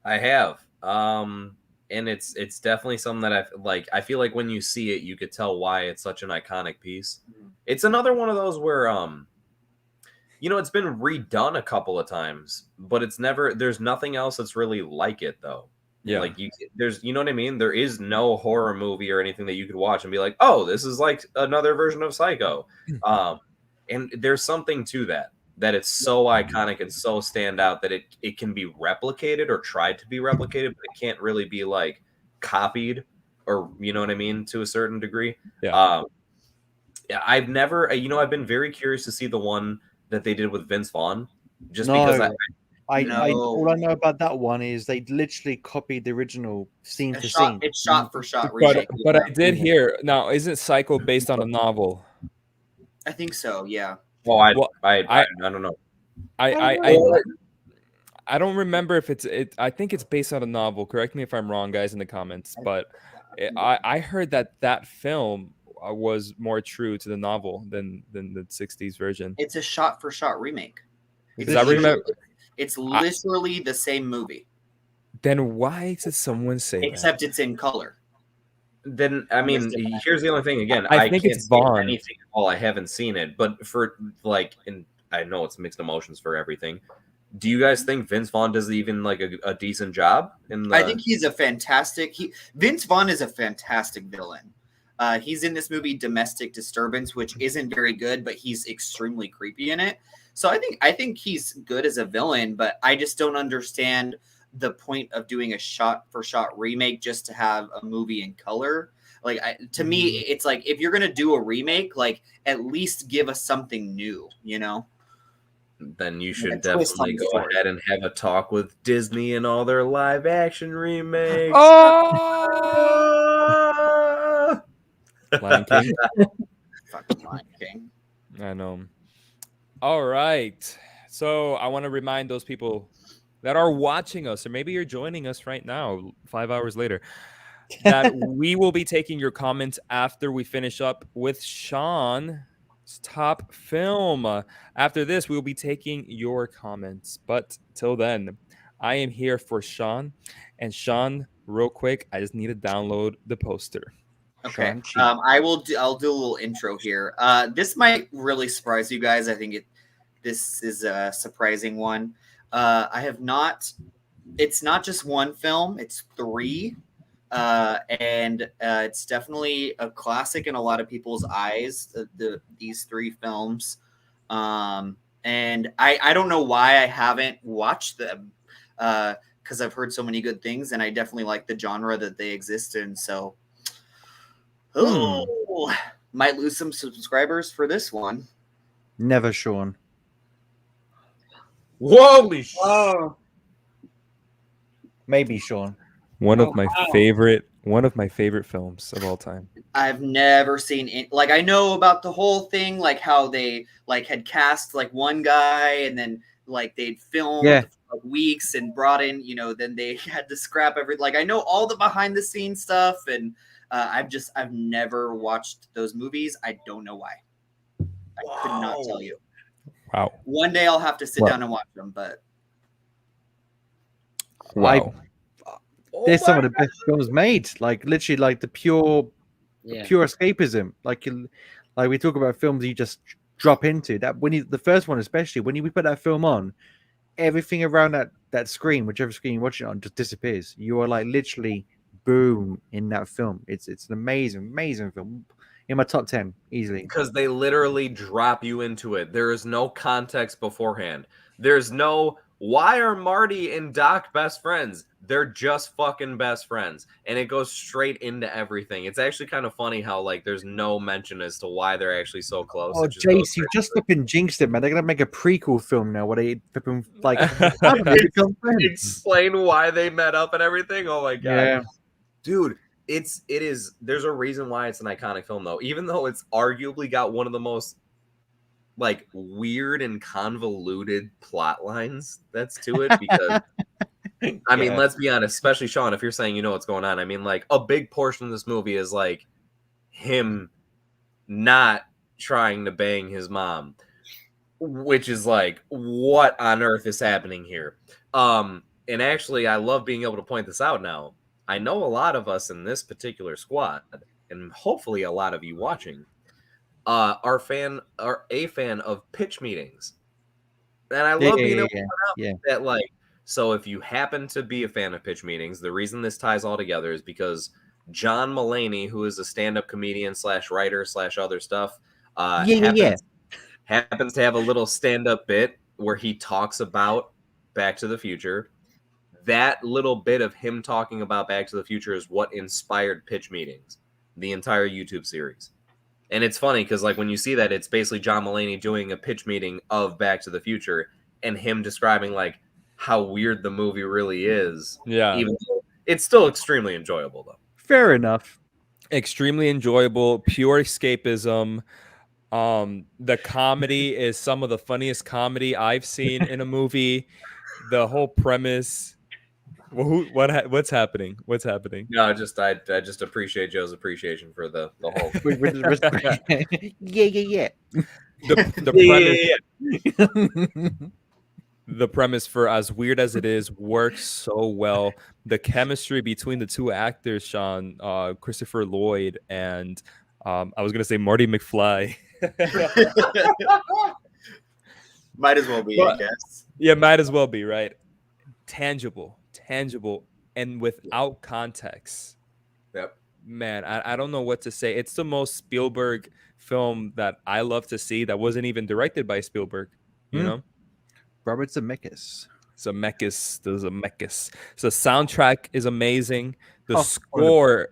I have. And it's definitely something that I feel like when you see it, you could tell why it's such an iconic piece. It's another one of those where you know, it's been redone a couple of times, but there's nothing else that's really like it though. Yeah. Like you know what I mean? There is no horror movie or anything that you could watch and be like, oh, this is like another version of Psycho. And there's something to that it's so iconic and so stand out that it can be replicated or tried to be replicated, but it can't really be like copied or, you know what I mean, to a certain degree. Yeah. I've never, I've been very curious to see the one that they did with Vince Vaughn, just because all I know about that one is they literally copied the original scene for scene. It's shot for shot. But I did hear, now, isn't Psycho based on a novel? I think so, yeah. Well, I don't know. I don't remember if I think it's based on a novel. Correct me if I'm wrong, guys, in the comments. But I heard that film was more true to the novel than the 60s version. It's a shot for shot remake. It's literally the same movie. Then why did someone say Except it's in color. Then I mean, here's the only thing. Again, I think it's Vaughn. Anything at all. I haven't seen it, but for like I know it's mixed emotions for everything. Do you guys think Vince Vaughn does even like a decent job in the... I think he's a fantastic. Vince Vaughn is a fantastic villain. He's in this movie Domestic Disturbance, which isn't very good, but he's extremely creepy in it. So I think he's good as a villain, but I just don't understand the point of doing a shot-for-shot remake just to have a movie in color. Like, to me, it's like, if you're gonna do a remake, like, at least give us something new, you know? Then you should definitely go ahead and have a talk with Disney and all their live action remakes. Oh, Lion King. Fucking Lion King. I know. All right. So I want to remind those people that are watching us, or maybe you're joining us right now, 5 hours later, that we will be taking your comments after we finish up with Shawn's top film. After this, we'll be taking your comments. But till then, I am here for Shawn. And Shawn, real quick, I just need to download the poster. Okay. I'll do a little intro here. This might really surprise you guys. I think this is a surprising one. It's not just one film, it's 3. And it's definitely a classic in a lot of people's eyes, these 3 films. And I don't know why I haven't watched them, because I've heard so many good things, and I definitely like the genre that they exist in. So, might lose some subscribers for this one. Never, Shawn. Holy shit. Oh, Maybe, Shawn. One of my favorite films of all time. I've never seen it. Like, I know about the whole thing, like how they like had cast like one guy, and then like they'd filmed for like weeks and brought in, you know, then they had to scrap everything. Like, I know all the behind the scenes stuff, and I've never watched those movies. I don't know why. I could not tell you. Wow. One day I'll have to sit down and watch them, but wow. They're some of the best films made. Like, literally, like the pure escapism. Like we talk about films you just drop into. That the first one especially, when we put that film on, everything around that screen, whichever screen you're watching it on, just disappears. You are like literally boom in that film. It's an amazing film. In my top 10 easily, because they literally drop you into it. There is no context beforehand. There's no why are Marty and Doc best friends? They're just fucking best friends, and it goes straight into everything. It's actually kind of funny how like there's no mention as to why they're actually so close. Oh, Jace, you just flipping jinxed it, man. They're gonna make a prequel film now where they flipping like how do they become friends? Explain why they met up and everything. Oh my god, yeah, dude. It is. There's a reason why it's an iconic film, though. Even though it's arguably got one of the most like weird and convoluted plot lines that's to it. Because I mean, let's be honest. Especially Shawn, if you're saying you know what's going on, I mean, like a big portion of this movie is like him not trying to bang his mom, which is like, what on earth is happening here? And actually, I love being able to point this out now. I know a lot of us in this particular squad, and hopefully a lot of you watching, are a fan of pitch meetings. And I love being able to point out that, like, so if you happen to be a fan of pitch meetings, the reason this ties all together is because John Mulaney, who is a stand-up comedian / writer / other stuff, happens to have a little stand-up bit where he talks about Back to the Future. That little bit of him talking about Back to the Future is what inspired Pitch Meetings, the entire YouTube series. And it's funny because, like, when you see that, it's basically John Mulaney doing a pitch meeting of Back to the Future and him describing, like, how weird the movie really is. Yeah. Even though it's still extremely enjoyable, though. Fair enough. Extremely enjoyable, pure escapism. The comedy is some of the funniest comedy I've seen in a movie. The whole premise... Well, what's happening? What's happening? No, I just appreciate Joe's appreciation for the whole. Yeah. The premise, for as weird as it is, works so well. The chemistry between the two actors, Shawn, Christopher Lloyd, and I was gonna say Marty McFly. Might as well be, I guess. Yeah, might as well be, right? Tangible, and without context. Yep. Man, I don't know what to say. It's the most Spielberg film that I love to see that wasn't even directed by Spielberg, you know? Robert Zemeckis. Zemeckis. So the soundtrack is amazing. The Oh, score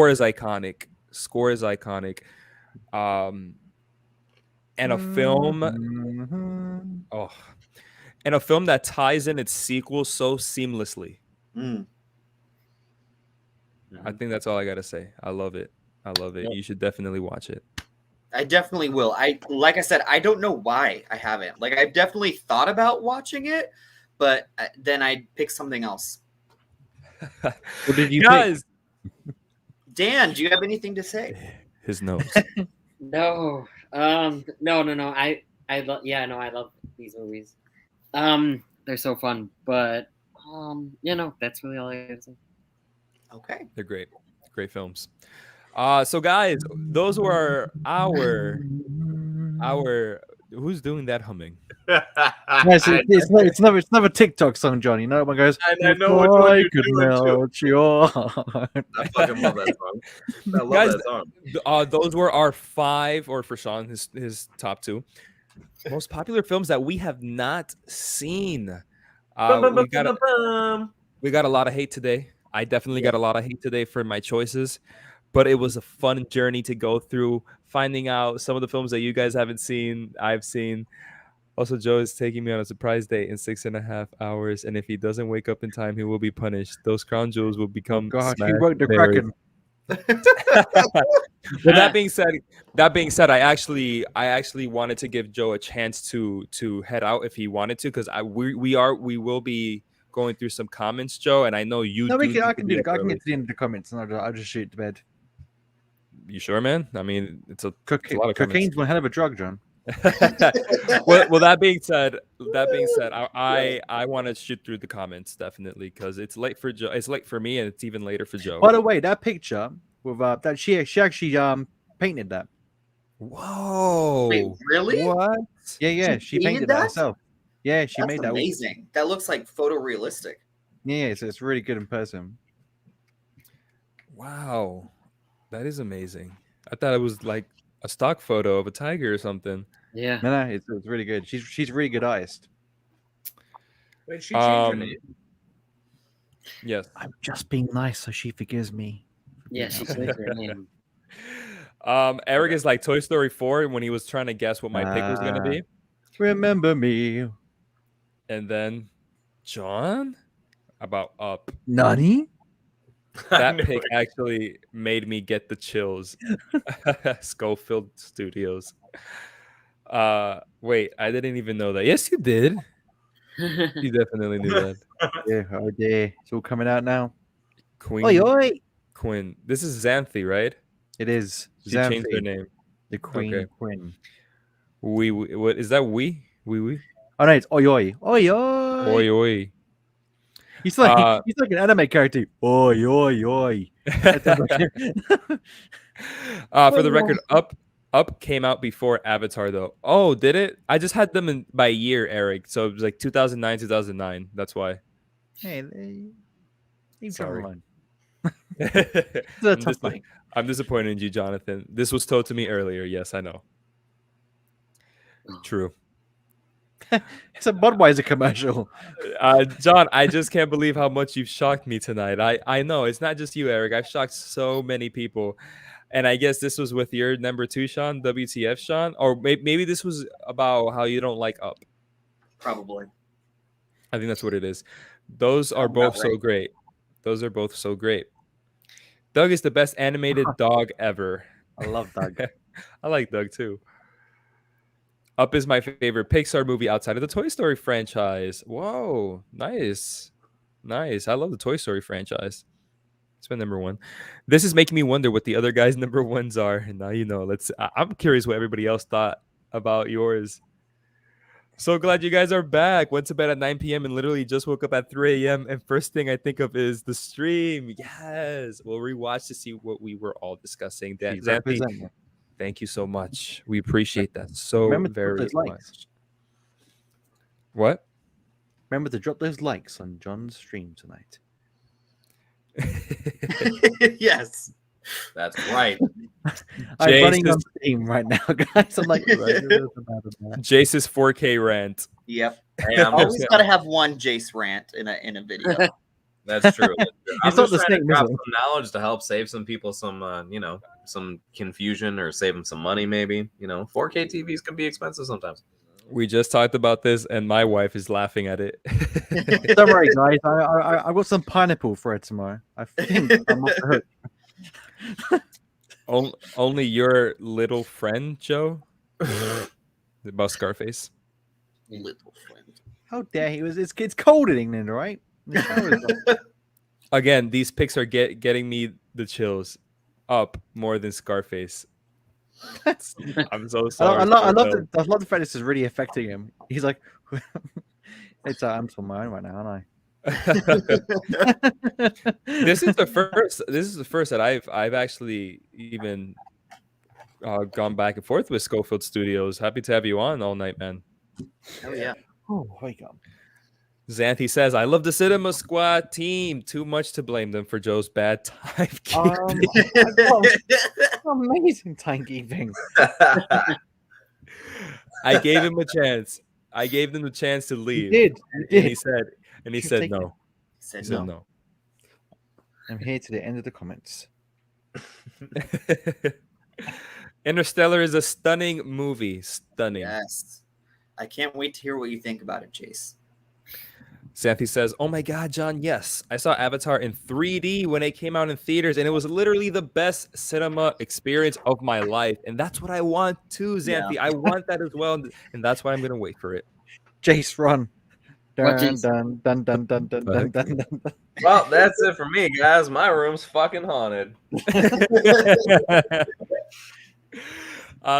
is iconic. And a film and a film that ties in its sequel so seamlessly. I think that's all I gotta say. I love it. You should definitely watch it. I definitely will. Like I said, I don't know why I haven't. Like, I've definitely thought about watching it, but then I pick something else. What did you guys? Dan, do you have anything to say? His nose. No. No. I love these movies. They're so fun, but that's really all I gotta say. Okay. They're great films. So guys, those were our who's doing that humming? Yes, it's never TikTok song, John. You know one goes. I know which one I you're could doing too. melt your heart. I fucking love that song. I love Guys, that song. Those were our 5, or for Shawn, his top 2 most popular films that we have not seen. We got a lot of hate today. I definitely got a lot of hate today for my choices, but it was a fun journey to go through, finding out some of the films that you guys haven't seen, I've seen. Also, Joe is taking me on a surprise date in 6.5 hours, and if he doesn't wake up in time, he will be punished. Those crown jewels will become. God, he wrote the Kraken. Well, that being said, I actually wanted to give Joe a chance to head out if he wanted to, because we will be going through some comments, Joe, and I know you. No, I can get to the end of the comments, and I'll just shoot to bed. You sure, man? I mean, it's a lot of cocaine's one hell of a drug, John. well, that being said, I want to shoot through the comments definitely, because it's late for Joe. It's late for me, and it's even later for Joe. By the way, that picture with that she actually painted that. Whoa! Wait, really? What? Yeah, she painted that herself. Yeah, she made that. Amazing. That looks like photorealistic. Yeah, so it's really good in person. Wow, that is amazing. I thought it was like a stock photo of a tiger or something. Yeah. No, it's really good. She's a really good artist. Wait, she changed her name. Yes. I'm just being nice so she forgives me. Yeah, she changed her name. Eric is like Toy Story 4 when he was trying to guess what my pick was going to be. Remember me. And then John about Up. Nani? That pick actually made me get the chills. Schofield Studios. Wait, I didn't even know that. Yes, you did. You definitely knew that. Yeah, oh dear. It's all coming out now. Queen. Oi. Quinn. This is Xanthi, right? It is. She changed her name. The Queen. Okay. Quinn. What is that? We. Oh no, it's oi oi. Oi oi. Oi oi. He's like an anime character. Oi oi oi. For the record, Up came out before Avatar, though. Oh, did it? I just had them by year, Eric. So it was like 2009. That's why. Hey, sorry. Sorry. I'm disappointed in you, Jonathan. This was told to me earlier. Yes, I know. True. It's a Budweiser commercial. John, I just can't believe how much you've shocked me tonight. I know it's not just you, Eric. I've shocked so many people. And I guess this was with your number 2, Shawn, WTF, Shawn? Or maybe this was about how you don't like Up. Probably. I think that's what it is. Those are both so great. Those are both so great. Doug is the best animated dog ever. I love Doug. I like Doug, too. Up is my favorite Pixar movie outside of the Toy Story franchise. Whoa, nice. I love the Toy Story franchise. It's my number 1. This is making me wonder what the other guys' number 1s are. And now you know. I'm curious what everybody else thought about yours. So glad you guys are back. Went to bed at 9 p.m. and literally just woke up at 3 a.m. And first thing I think of is the stream. Yes. We'll rewatch to see what we were all discussing. Xanthi, thank you so much. We appreciate that so very much. What? Remember to drop those likes on John's stream tonight. Yes. That's right. I'm Jace running is- on Steam right now, guys. I'm like, Jace's 4K rant. Yep. Hey, I'm Always just, got to have one Jace rant in a video. that's true. I'm It's not just the trying to same, drop is it? some knowledge to help save some people some, some confusion or save them some money. Maybe 4K TVs can be expensive sometimes. We just talked about this, and my wife is laughing at it. Don't worry, guys. I got some pineapple for it tomorrow. I think I'm off the hook. Only your little friend, Joe? About Scarface? Little friend. How dare he? It's cold in England, right? The shower is on. Again, these pics are getting me the chills up more than Scarface. I'm so sorry. I love the fact this is really affecting him. He's like, it's I'm on my own right now, aren't I? This is the first. This is the first that I've actually even gone back and forth with Schofield Studios. Happy to have you on all night, man. Oh yeah. Oh, wake up. Xanthi says, "I love the Cinema Squad team. Too much to blame them for Joe's bad timekeeping." Amazing timekeeping. I gave him a chance. I gave them the chance to leave. You did. And he Should said take no. He said He said no. no. I'm here to the end of the comments. Interstellar is a stunning movie. Stunning. Yes. I can't wait to hear what you think about it, Jace. Xanthi says, "Oh my God, John, yes. I saw Avatar in 3D when it came out in theaters, and it was literally the best cinema experience of my life. And that's what I want too, Xanthi. I want that as well. And that's why I'm going to wait for it." Jace, run. What, Dun, Jace? dun, dun, dun, dun, dun, dun, dun, dun. Well, that's it for me, guys. My room's fucking haunted.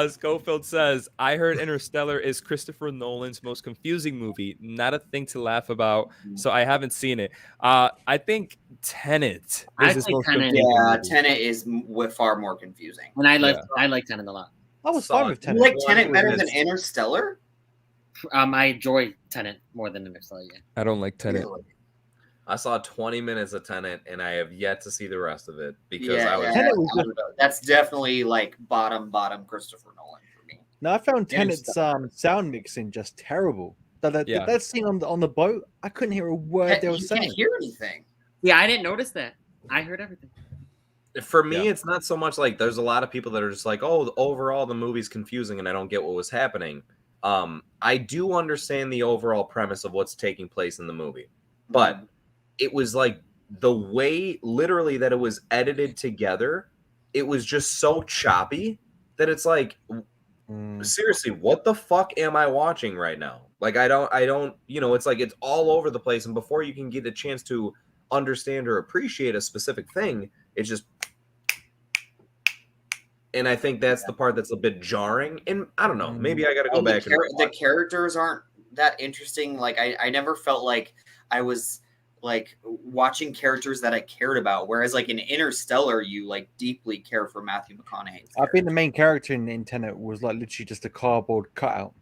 Schofield says, "I heard Interstellar is Christopher Nolan's most confusing movie. Not a thing to laugh about, so I haven't seen it. I think Tenet is his most Tenet. confusing Yeah, movie. Tenet is far more confusing. And I like Tenet a lot. I was Saw fine it. with You Tenet. like Tenet One better was- than Interstellar? I enjoy Tenet more than Interstellar. Yeah. I don't like Tenet. Really? I saw 20 minutes of Tenet, and I have yet to see the rest of it because Yeah, I was. Tenet was that's definitely like bottom Christopher Nolan for me. No, I found Tenet's Interstellar. sound mixing just terrible. Yeah. That scene on the boat, I couldn't hear a word they were You saying. can't hear anything. Yeah, I didn't notice that. I heard everything. For me, it's not so much like there's a lot of people that are just like, oh, overall the movie's confusing and I don't get what was happening. I do understand the overall premise of what's taking place in the movie, but it was like the way literally that it was edited together, it was just so choppy that it's like, seriously, what the fuck am I watching right now? Like, I don't, it's like it's all over the place. And before you can get a chance to understand or appreciate a specific thing, it's just, and I think that's the part that's a bit jarring. And I don't know, maybe I got to go And back. the characters aren't that interesting. Like I never felt like I was like watching characters that I cared about. Whereas like in Interstellar, you like deeply care for Matthew McConaughey. I think the main character in Tenet was like literally just a cardboard cutout.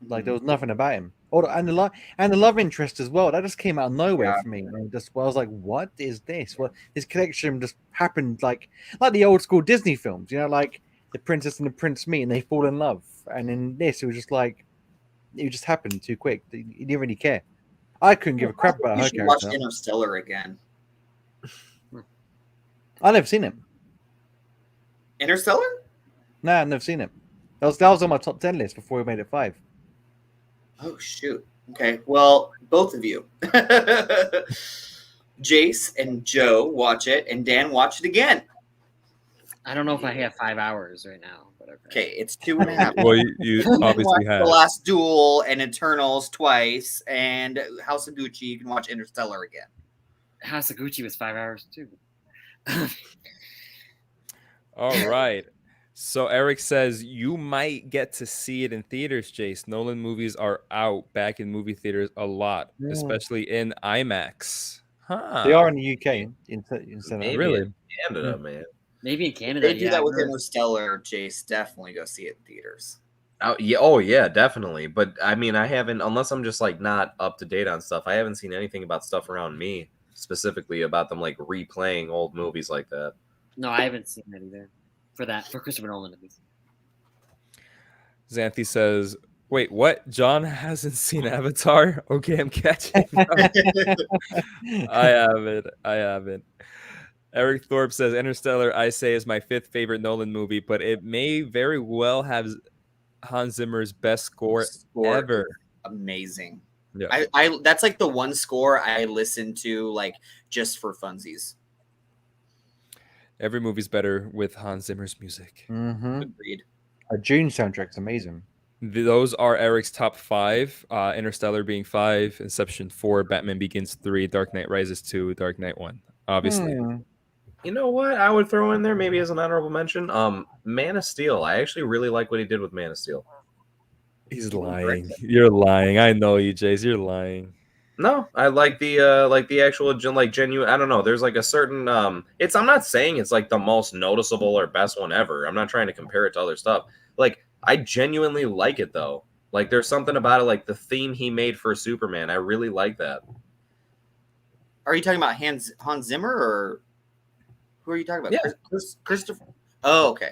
Like there was nothing about him. And the love interest as well. That just came out of nowhere for me. And I was like, what is this? Well, this connection just happened like the old school Disney films, like the princess and the prince meet and they fall in love. And in this, it was just like it just happened too quick. You didn't really care. I couldn't give a crap about You her should watch character. Interstellar again. I've never seen him. Interstellar? Nah, I've never seen him. That was on my top 10 list before we made it 5. Oh shoot. Okay. Well, both of you. Jace and Joe watch it, and Dan watch it again. I don't know if I have 5 hours right now, but Okay, it's 2.5. Well, you You can obviously watch have. The Last Duel and Eternals twice, and House of Gucci. You can watch Interstellar again. House of Gucci was 5 hours too. All right. So Eric says you might get to see it in theaters, Jace. Nolan movies are out back in movie theaters a lot, Yeah. especially in IMAX. Huh. They are in the UK. Maybe Really? in Canada, man. Maybe in Canada. They do yeah, that I with heard. Interstellar. Jace, definitely go see it in theaters. Oh yeah, oh yeah, definitely. But I mean, I haven't, unless I'm just like not up to date on stuff. I haven't seen anything about stuff around me specifically about them like replaying old movies like that. No, I haven't seen that either. For Christopher Nolan at least. Xanthi says, "Wait, what? John hasn't seen Avatar? Okay, I'm catching up. I haven't. I haven't." Eric Thorpe says, "Interstellar, I say, is my 5th favorite Nolan movie, but it may very well have Hans Zimmer's best score ever." Is amazing. Yeah. I that's like the one score I listen to like just for funsies. Every movie's better with Hans Zimmer's music. Agreed. A June soundtrack's amazing. Those are Eric's top 5. Interstellar being 5, Inception 4, Batman Begins 3, Dark Knight Rises 2, Dark Knight 1. Obviously. You know what I would throw in there maybe as an honorable mention? Man of Steel. I actually really like what he did with Man of Steel. He's lying. You're lying. I know you, Jace. You're lying. No, I like the actual like genuine. I don't know. There's like a certain it's. I'm not saying it's like the most noticeable or best one ever. I'm not trying to compare it to other stuff. Like I genuinely like it though. Like there's something about it, like the theme he made for Superman. I really like that. Are you talking about Hans Zimmer or who are you talking about? Yeah. Christopher. Oh, okay.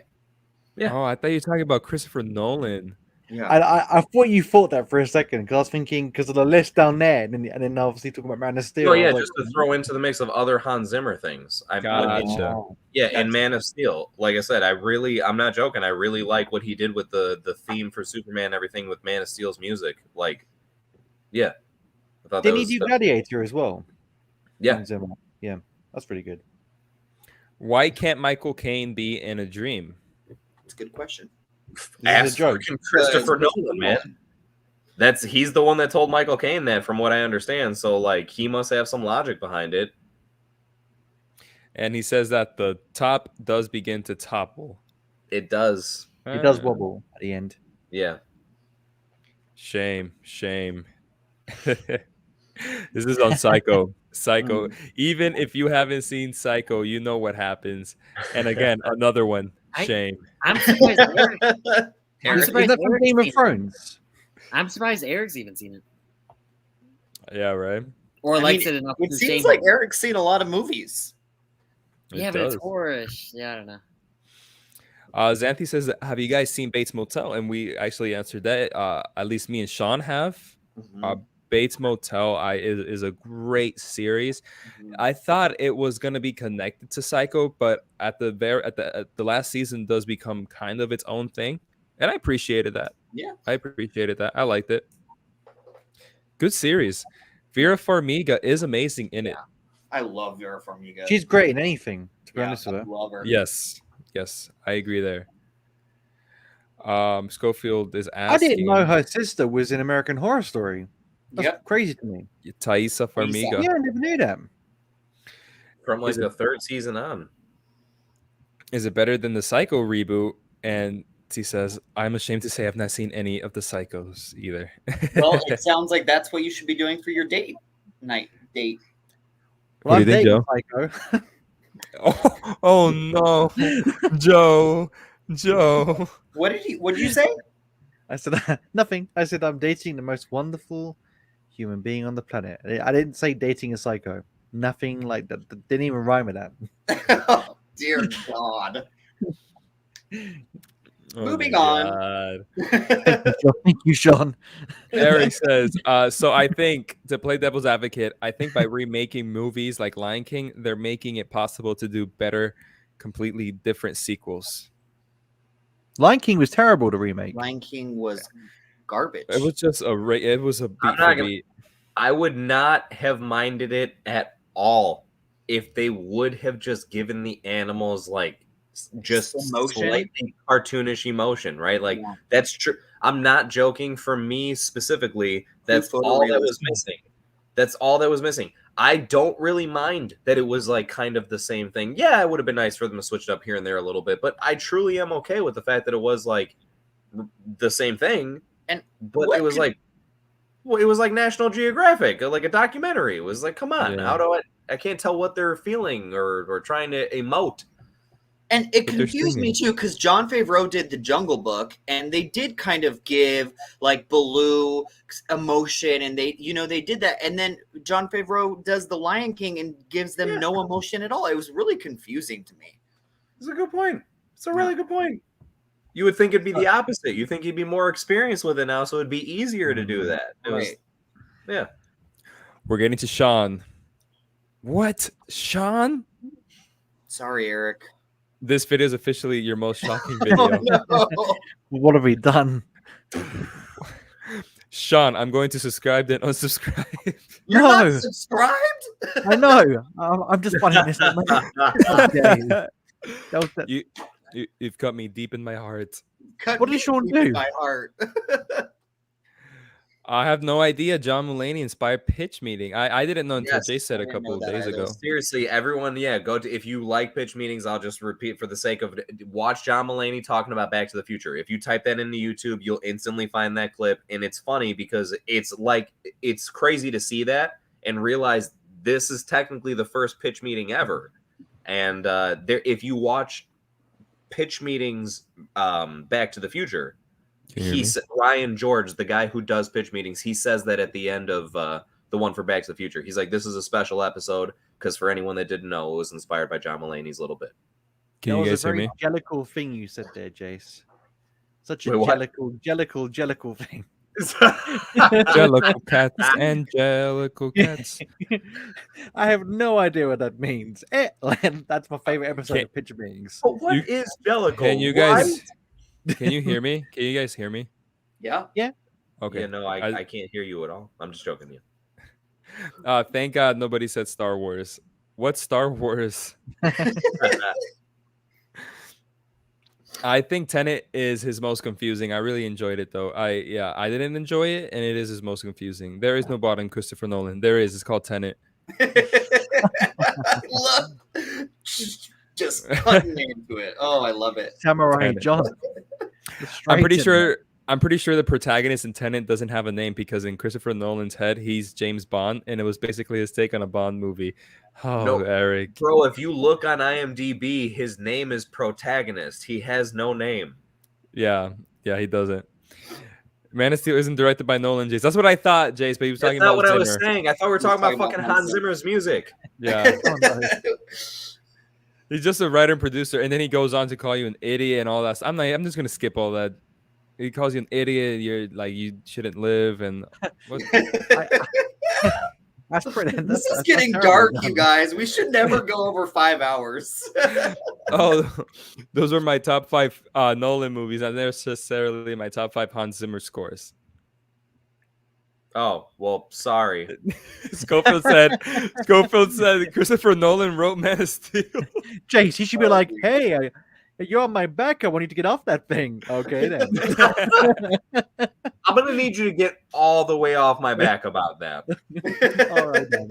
Yeah. Oh, I thought you were talking about Christopher Nolan. Yeah. I thought you thought that for a second because I was thinking because of the list down there, and then obviously talking about Man of Steel. Oh yeah, I was just to throw into the mix of other Hans Zimmer things. Gotcha. Yeah, and Man of Steel. Like I said, I'm not joking. I really like what he did with the theme for Superman and everything with Man of Steel's music. Like, yeah. I thought Didn't he do Gladiator as well? Yeah. Hans Zimmer. Yeah, that's pretty good. Why can't Michael Caine be in a dream? It's a good question. Ask freaking Christopher Nolan, man. He's the one that told Michael Caine that, from what I understand. So like he must have some logic behind it. And he says that the top does begin to topple. It does. It does wobble at the end. Yeah. Shame. This is on Psycho. Psycho. Even if you haven't seen Psycho, you know what happens. And again, another one. Shame. I'm surprised. Is that from Game of Thrones? I'm surprised Eric's even seen it, Yeah, right. or likes it enough. It to seems say like no. Eric's seen a lot of movies. Yeah, but it's horrorish. Yeah, I don't know. Xanthi says, "Have you guys seen Bates Motel?" And we actually answered that. At least me and Shawn have. Bates Motel is a great series. I thought it was gonna be connected to Psycho, but at the last season does become kind of its own thing, and I appreciated that. Yeah, I appreciated that. I liked it. Good series. Vera Farmiga is amazing in it. I love Vera Farmiga. She's great in anything. To be honest with her. I love her. Yes, I agree there. Schofield is asking. I didn't know her sister was in American Horror Story. That's crazy to me. Thaisa Farmiga. Yeah, I never knew that. From like the 3rd season on. Is it better than the Psycho reboot? And he says, "I'm ashamed to say I've not seen any of the Psychos either." Well, it sounds like that's what you should be doing for your night date. Well, What do you think, Joe? Psycho. oh no, Joe. What did you say? I said nothing. I said I'm dating the most wonderful human being on the planet. I didn't say dating a psycho. Nothing like that. Didn't even rhyme with that. Oh, dear God. Moving on. Thank you, Shawn. Eric says, so I think, to play devil's advocate, I think by remaking movies like Lion King, they're making it possible to do better, completely different sequels. Lion King was terrible to remake. Lion King was garbage. It was just it was a beat for beat. I would not have minded it at all if they would have just given the animals like just slightly cartoonish emotion, right? Like that's true. I'm not joking. For me specifically, that's all that was missing. That's all that was missing. I don't really mind that it was like kind of the same thing. Yeah, it would have been nice for them to switch it up here and there a little bit, but I truly am okay with the fact that it was like the same thing. But it was like, well, it was like National Geographic, like a documentary. It was like, come on, how do I can't tell what they're feeling or trying to emote. And it But they're confused me streaming. too because Jon Favreau did the Jungle Book, and they did kind of give like Baloo emotion, and they did that. And then Jon Favreau does the Lion King and gives them no emotion at all. It was really confusing to me. It's a good point. It's a really good point. You would think it'd be the opposite. You think he'd be more experienced with it now, so it'd be easier to do that. It was, Right. yeah. We're getting to Shawn. What? Shawn? Sorry, Eric. This video is officially your most shocking video. No. What have we done? Shawn, I'm going to subscribe then unsubscribe. You're No. not subscribed? I know. I'm just finding this. That was the- You've cut me deep in my heart. Cut What did me Shawn deep in do? My heart. I have no idea. John Mulaney inspired pitch meeting. I didn't know until Yes, Jace said I a didn't couple know of that days either. ago. Seriously, everyone, go to, if you like pitch meetings, I'll just repeat for the sake of it. Watch John Mulaney talking about Back to the Future. If you type that into YouTube, you'll instantly find that clip. And it's funny because it's crazy to see that and realize this is technically the first pitch meeting ever. And if you watch pitch meetings Back to the Future, Ryan George, the guy who does pitch meetings, he says that at the end of the one for Back to the Future. He's like, this is a special episode because for anyone that didn't know, it was inspired by John Mulaney's little bit. Can that you was guys a hear very me? jellical thing you said there, Jace. Such a Wait, what? jellical thing. Jellicle cats, angelical cats. I have no idea what that means. That's my favorite episode Can- of Pitch Meetings. But what is Jellicle? Can you guys? Can you hear me? Can you guys hear me? Yeah. Okay. Yeah, no, I can't hear you at all. I'm just joking you. Thank God nobody said Star Wars. What's Star Wars? I think Tenet is his most confusing. I really enjoyed it though. I didn't enjoy it, and it is his most confusing. There is no bottom Christopher Nolan. There is. It's called Tenet. Just cutting into it. Oh, I love it. Samurai Tenet. John. I'm pretty sure the protagonist in Tenet doesn't have a name because in Christopher Nolan's head, he's James Bond, and it was basically his take on a Bond movie. Oh, No, Eric. Bro, if you look on IMDb, his name is protagonist. He has no name. Yeah, he doesn't. Man of Steel isn't directed by Nolan, Jace. That's what I thought, Jace, but he was That's talking not about what I was Zimmer. saying. I thought we were talking about fucking Hans Zimmer's music. Yeah. Oh, no. He's just a writer and producer, and then he goes on to call you an idiot and all that. I'm just gonna skip all that. He calls you an idiot. You're like you shouldn't live, and what? That's pretty. This is getting dark, you guys. We should never go over 5 hours. Oh, those were my top 5 Nolan movies, not necessarily my top 5 Hans Zimmer scores. Oh, well, sorry. Schofield said Christopher Nolan wrote Man of Steel. Jace, you should be like, hey, you're on my back. I want you to get off that thing. Okay, then. I'm gonna need you to get all the way off my back about that. All right, then.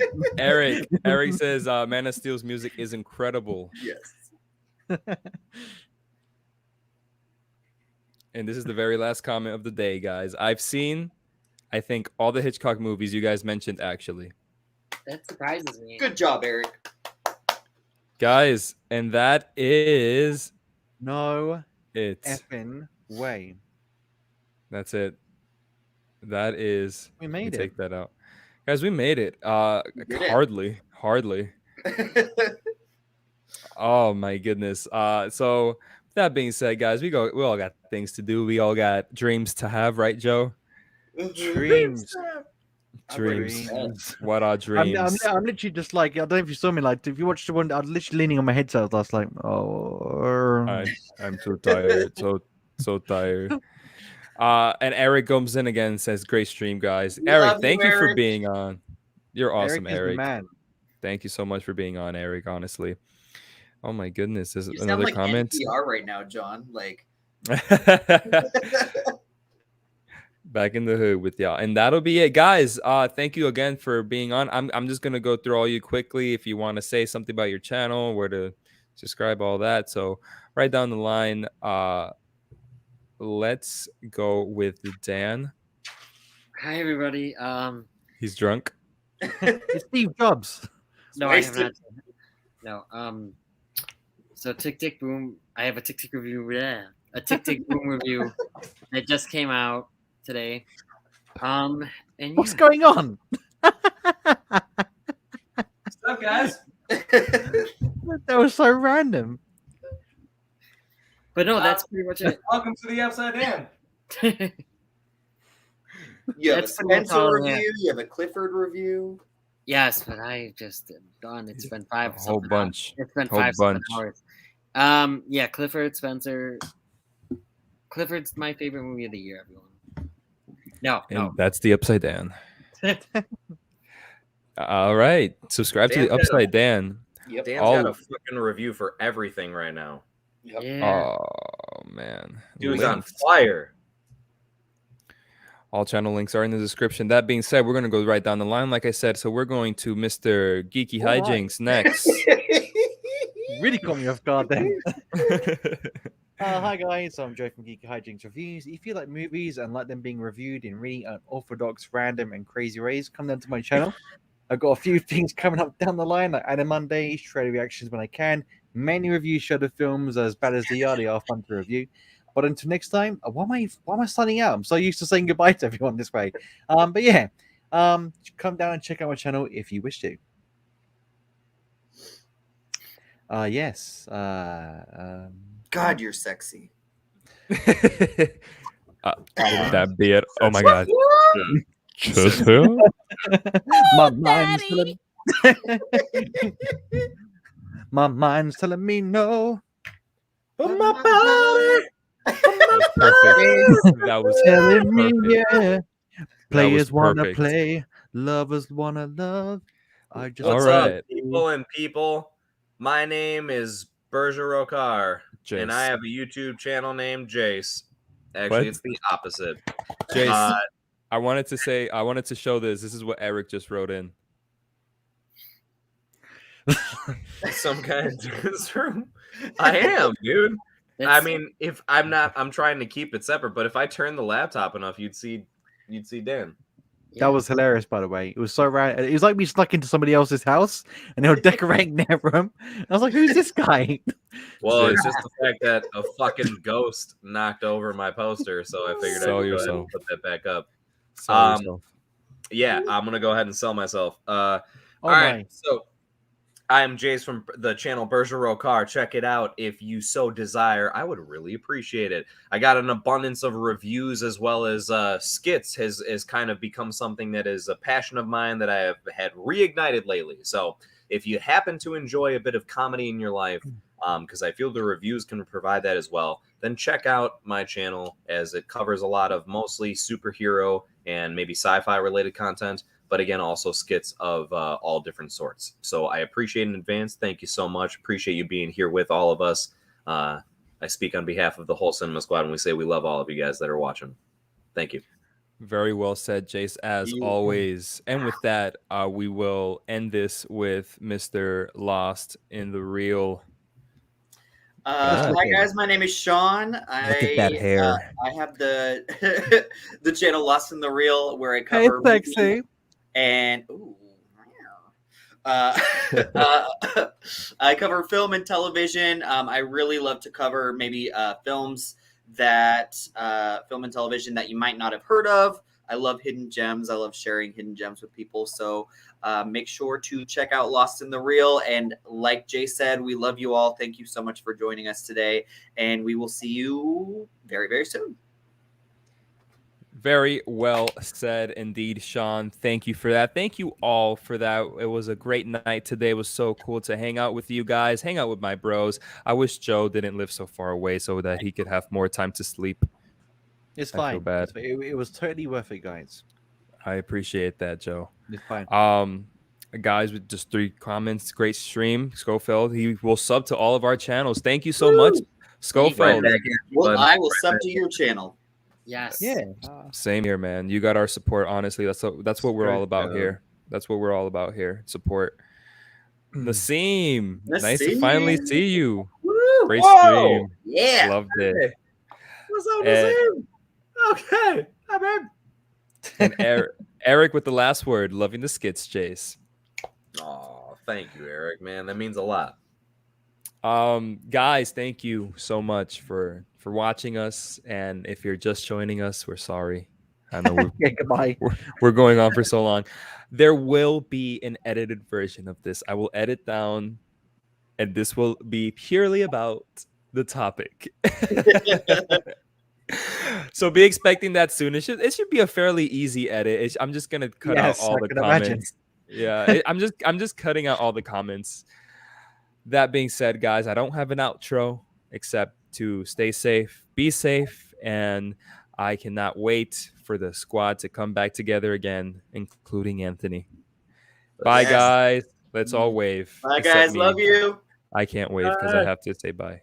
Eric says Man of Steel's music is incredible. Yes. And this is the very last comment of the day, guys. I've seen, I think, all the Hitchcock movies you guys mentioned, actually. That surprises me. Good job, Eric. Guys, and that is No it. effing way. That's it. That is. We let me made it. take that out. Guys, we made it. did it. Hardly. Oh my goodness. So that being said, guys, we all got things to do. We all got dreams to have, right, Joe? Dreams. Dreams. What are dreams? I'm literally just like, I don't know if you saw me, like, if you watched the one, I was literally leaning on my headset. I was like, oh. I'm so tired. So tired. And Eric comes in again and says, great stream, guys. We Eric, love you, thank you for Eric. being on. You're awesome, Eric is the Eric. man. Thank you so much for being on, Eric, honestly. Oh my goodness. There's You sound another like comment. NPR right now, John. Like, Back in the hood with y'all. And that'll be it, guys. Thank you again for being on. I'm just gonna go through all you quickly. If you want to say something about your channel, where to subscribe, all that. So right down the line, let's go with Dan. Hi, everybody. He's drunk. It's Steve Jobs. No, I have not. No. So Tick Tick Boom. I have a Tick Tick review. Yeah, a Tick Tick Boom review that just came out today. And What's going on? What's up, guys? That was so random. But no, that's pretty much it. Welcome to the Upside Down. You have a That's pretty much Spencer all I have. review. You have a Clifford review. Yes, but I just am done. It's been five. A whole something bunch. Hours. It's been Whole 5 something bunch. hours. Yeah, Clifford, Spencer. Clifford's my favorite movie of the year, everyone. No, And no. that's the Upside Down. All right. Subscribe to Dan the got a- Upside Down. Yep. Dan's All- got a fucking review for everything right now. Yeah. Oh man. Dude's on Links. fire. All channel links are in the description. That being said, we're going to go right down the line, like I said. So we're going to Mr. Geeky All right. Hijinks next. Really caught me off guard then. Hi guys, I'm Joe from GeekyHiJynx Reviews. If you like movies and like them being reviewed in really unorthodox, random, and crazy ways, come down to my channel. I've got a few things coming up down the line, like Anime Mondays, trailer reactions when I can, many reviews show the films as bad as they are fun to review. But until next time, why am I signing out? I'm so used to saying goodbye to everyone this way. But yeah, come down and check out my channel if you wish to. Yes. God, you're sexy. Would that be it? Oh my god. Just him? My mind's telling my mind's telling me no. But my body Perfect. That was telling me perfect. yeah. Players wanna perfect. play, lovers wanna love. I just All What's right. up, people and people? My name is Burja Rocar, and I Jace. have a YouTube channel named Jace. Actually, What? it's the opposite. Jace, I wanted to show this. This is what Eric just wrote in. Some kind of newsroom. I am, dude. I That's- mean, if I'm trying to keep it separate, but if I turn the laptop enough, you'd see Dan. That was hilarious, by the way. It was so random. It was like we snuck into somebody else's house and they were decorating their room. And I was like, "Who's this guy?" Well, it's just the fact that a fucking ghost knocked over my poster, so I figured I'd Sell go ahead yourself. and put that back up. Sell yourself. Yeah, I'm gonna go ahead and sell myself. Oh all right, my. so I am Jace from the channel Burja Rocar. Check it out if you so desire. I would really appreciate it. I got an abundance of reviews as well as skits has kind of become something that is a passion of mine that I have had reignited lately. So if you happen to enjoy a bit of comedy in your life, because I feel the reviews can provide that as well, then check out my channel as it covers a lot of mostly superhero and maybe sci-fi related content. But again, also skits of all different sorts. So I appreciate in advance. Thank you so much. Appreciate you being here with all of us. I speak on behalf of the whole Cinema Squad when we say we love all of you guys that are watching. Thank you. Very well said, Jace, as always. And with that, we will end this with Mr. Lost in the Real. That's Hi okay. guys, my name is Shawn. Look at that hair. I have the the channel Lost in the Real where I Hey, cover sexy. and I cover film and television. I really love to cover maybe films that film and television that you might not have heard of. I love hidden gems. I love sharing hidden gems with people. So make sure to check out Lost in the Real. And like Jay said, we love you all. Thank you so much for joining us today. And we will see you very, very soon. Very well said indeed, Shawn. Thank you for that. Thank you all for that. It was a great night today. It was so cool to hang out with you guys, hang out with my bros. I wish Joe didn't live so far away so that he could have more time to sleep. It's I feel fine. bad. It was totally worth it, guys. I appreciate that, Joe. It's fine. Guys, with just 3 comments, great stream. Schofield, he will sub to all of our channels. Thank you so much, Schofield. Well, I will sub to your channel. Yes. Yeah. Same here, man. You got our support. Honestly, that's what we're all about good. here. That's what we're all about here. Support. Naseem, nice to Naseem. finally see you. Woo! Great Whoa! stream. Yeah. Loved it. Hey, what's up, And- Nazim? Okay, I'm in. And Eric with the last word. Loving the skits, Jace. Oh, thank you, Eric. Man, that means a lot. Guys, thank you so much for watching us. And if you're just joining us, we're sorry. I know Goodbye. we're going on for so long. There will be an edited version of this. I will edit down, and this will be purely about the topic. So be expecting that soon. It should be a fairly easy edit. I'm just gonna cut out all the comments. Yeah, I'm just cutting out all the comments. That being said, guys, I don't have an outro except to stay safe, be safe, and I cannot wait for the squad to come back together again, including Anthony. Bye, guys. Let's all wave. Bye, Except guys. me. Love you. I can't wave because I have to say bye.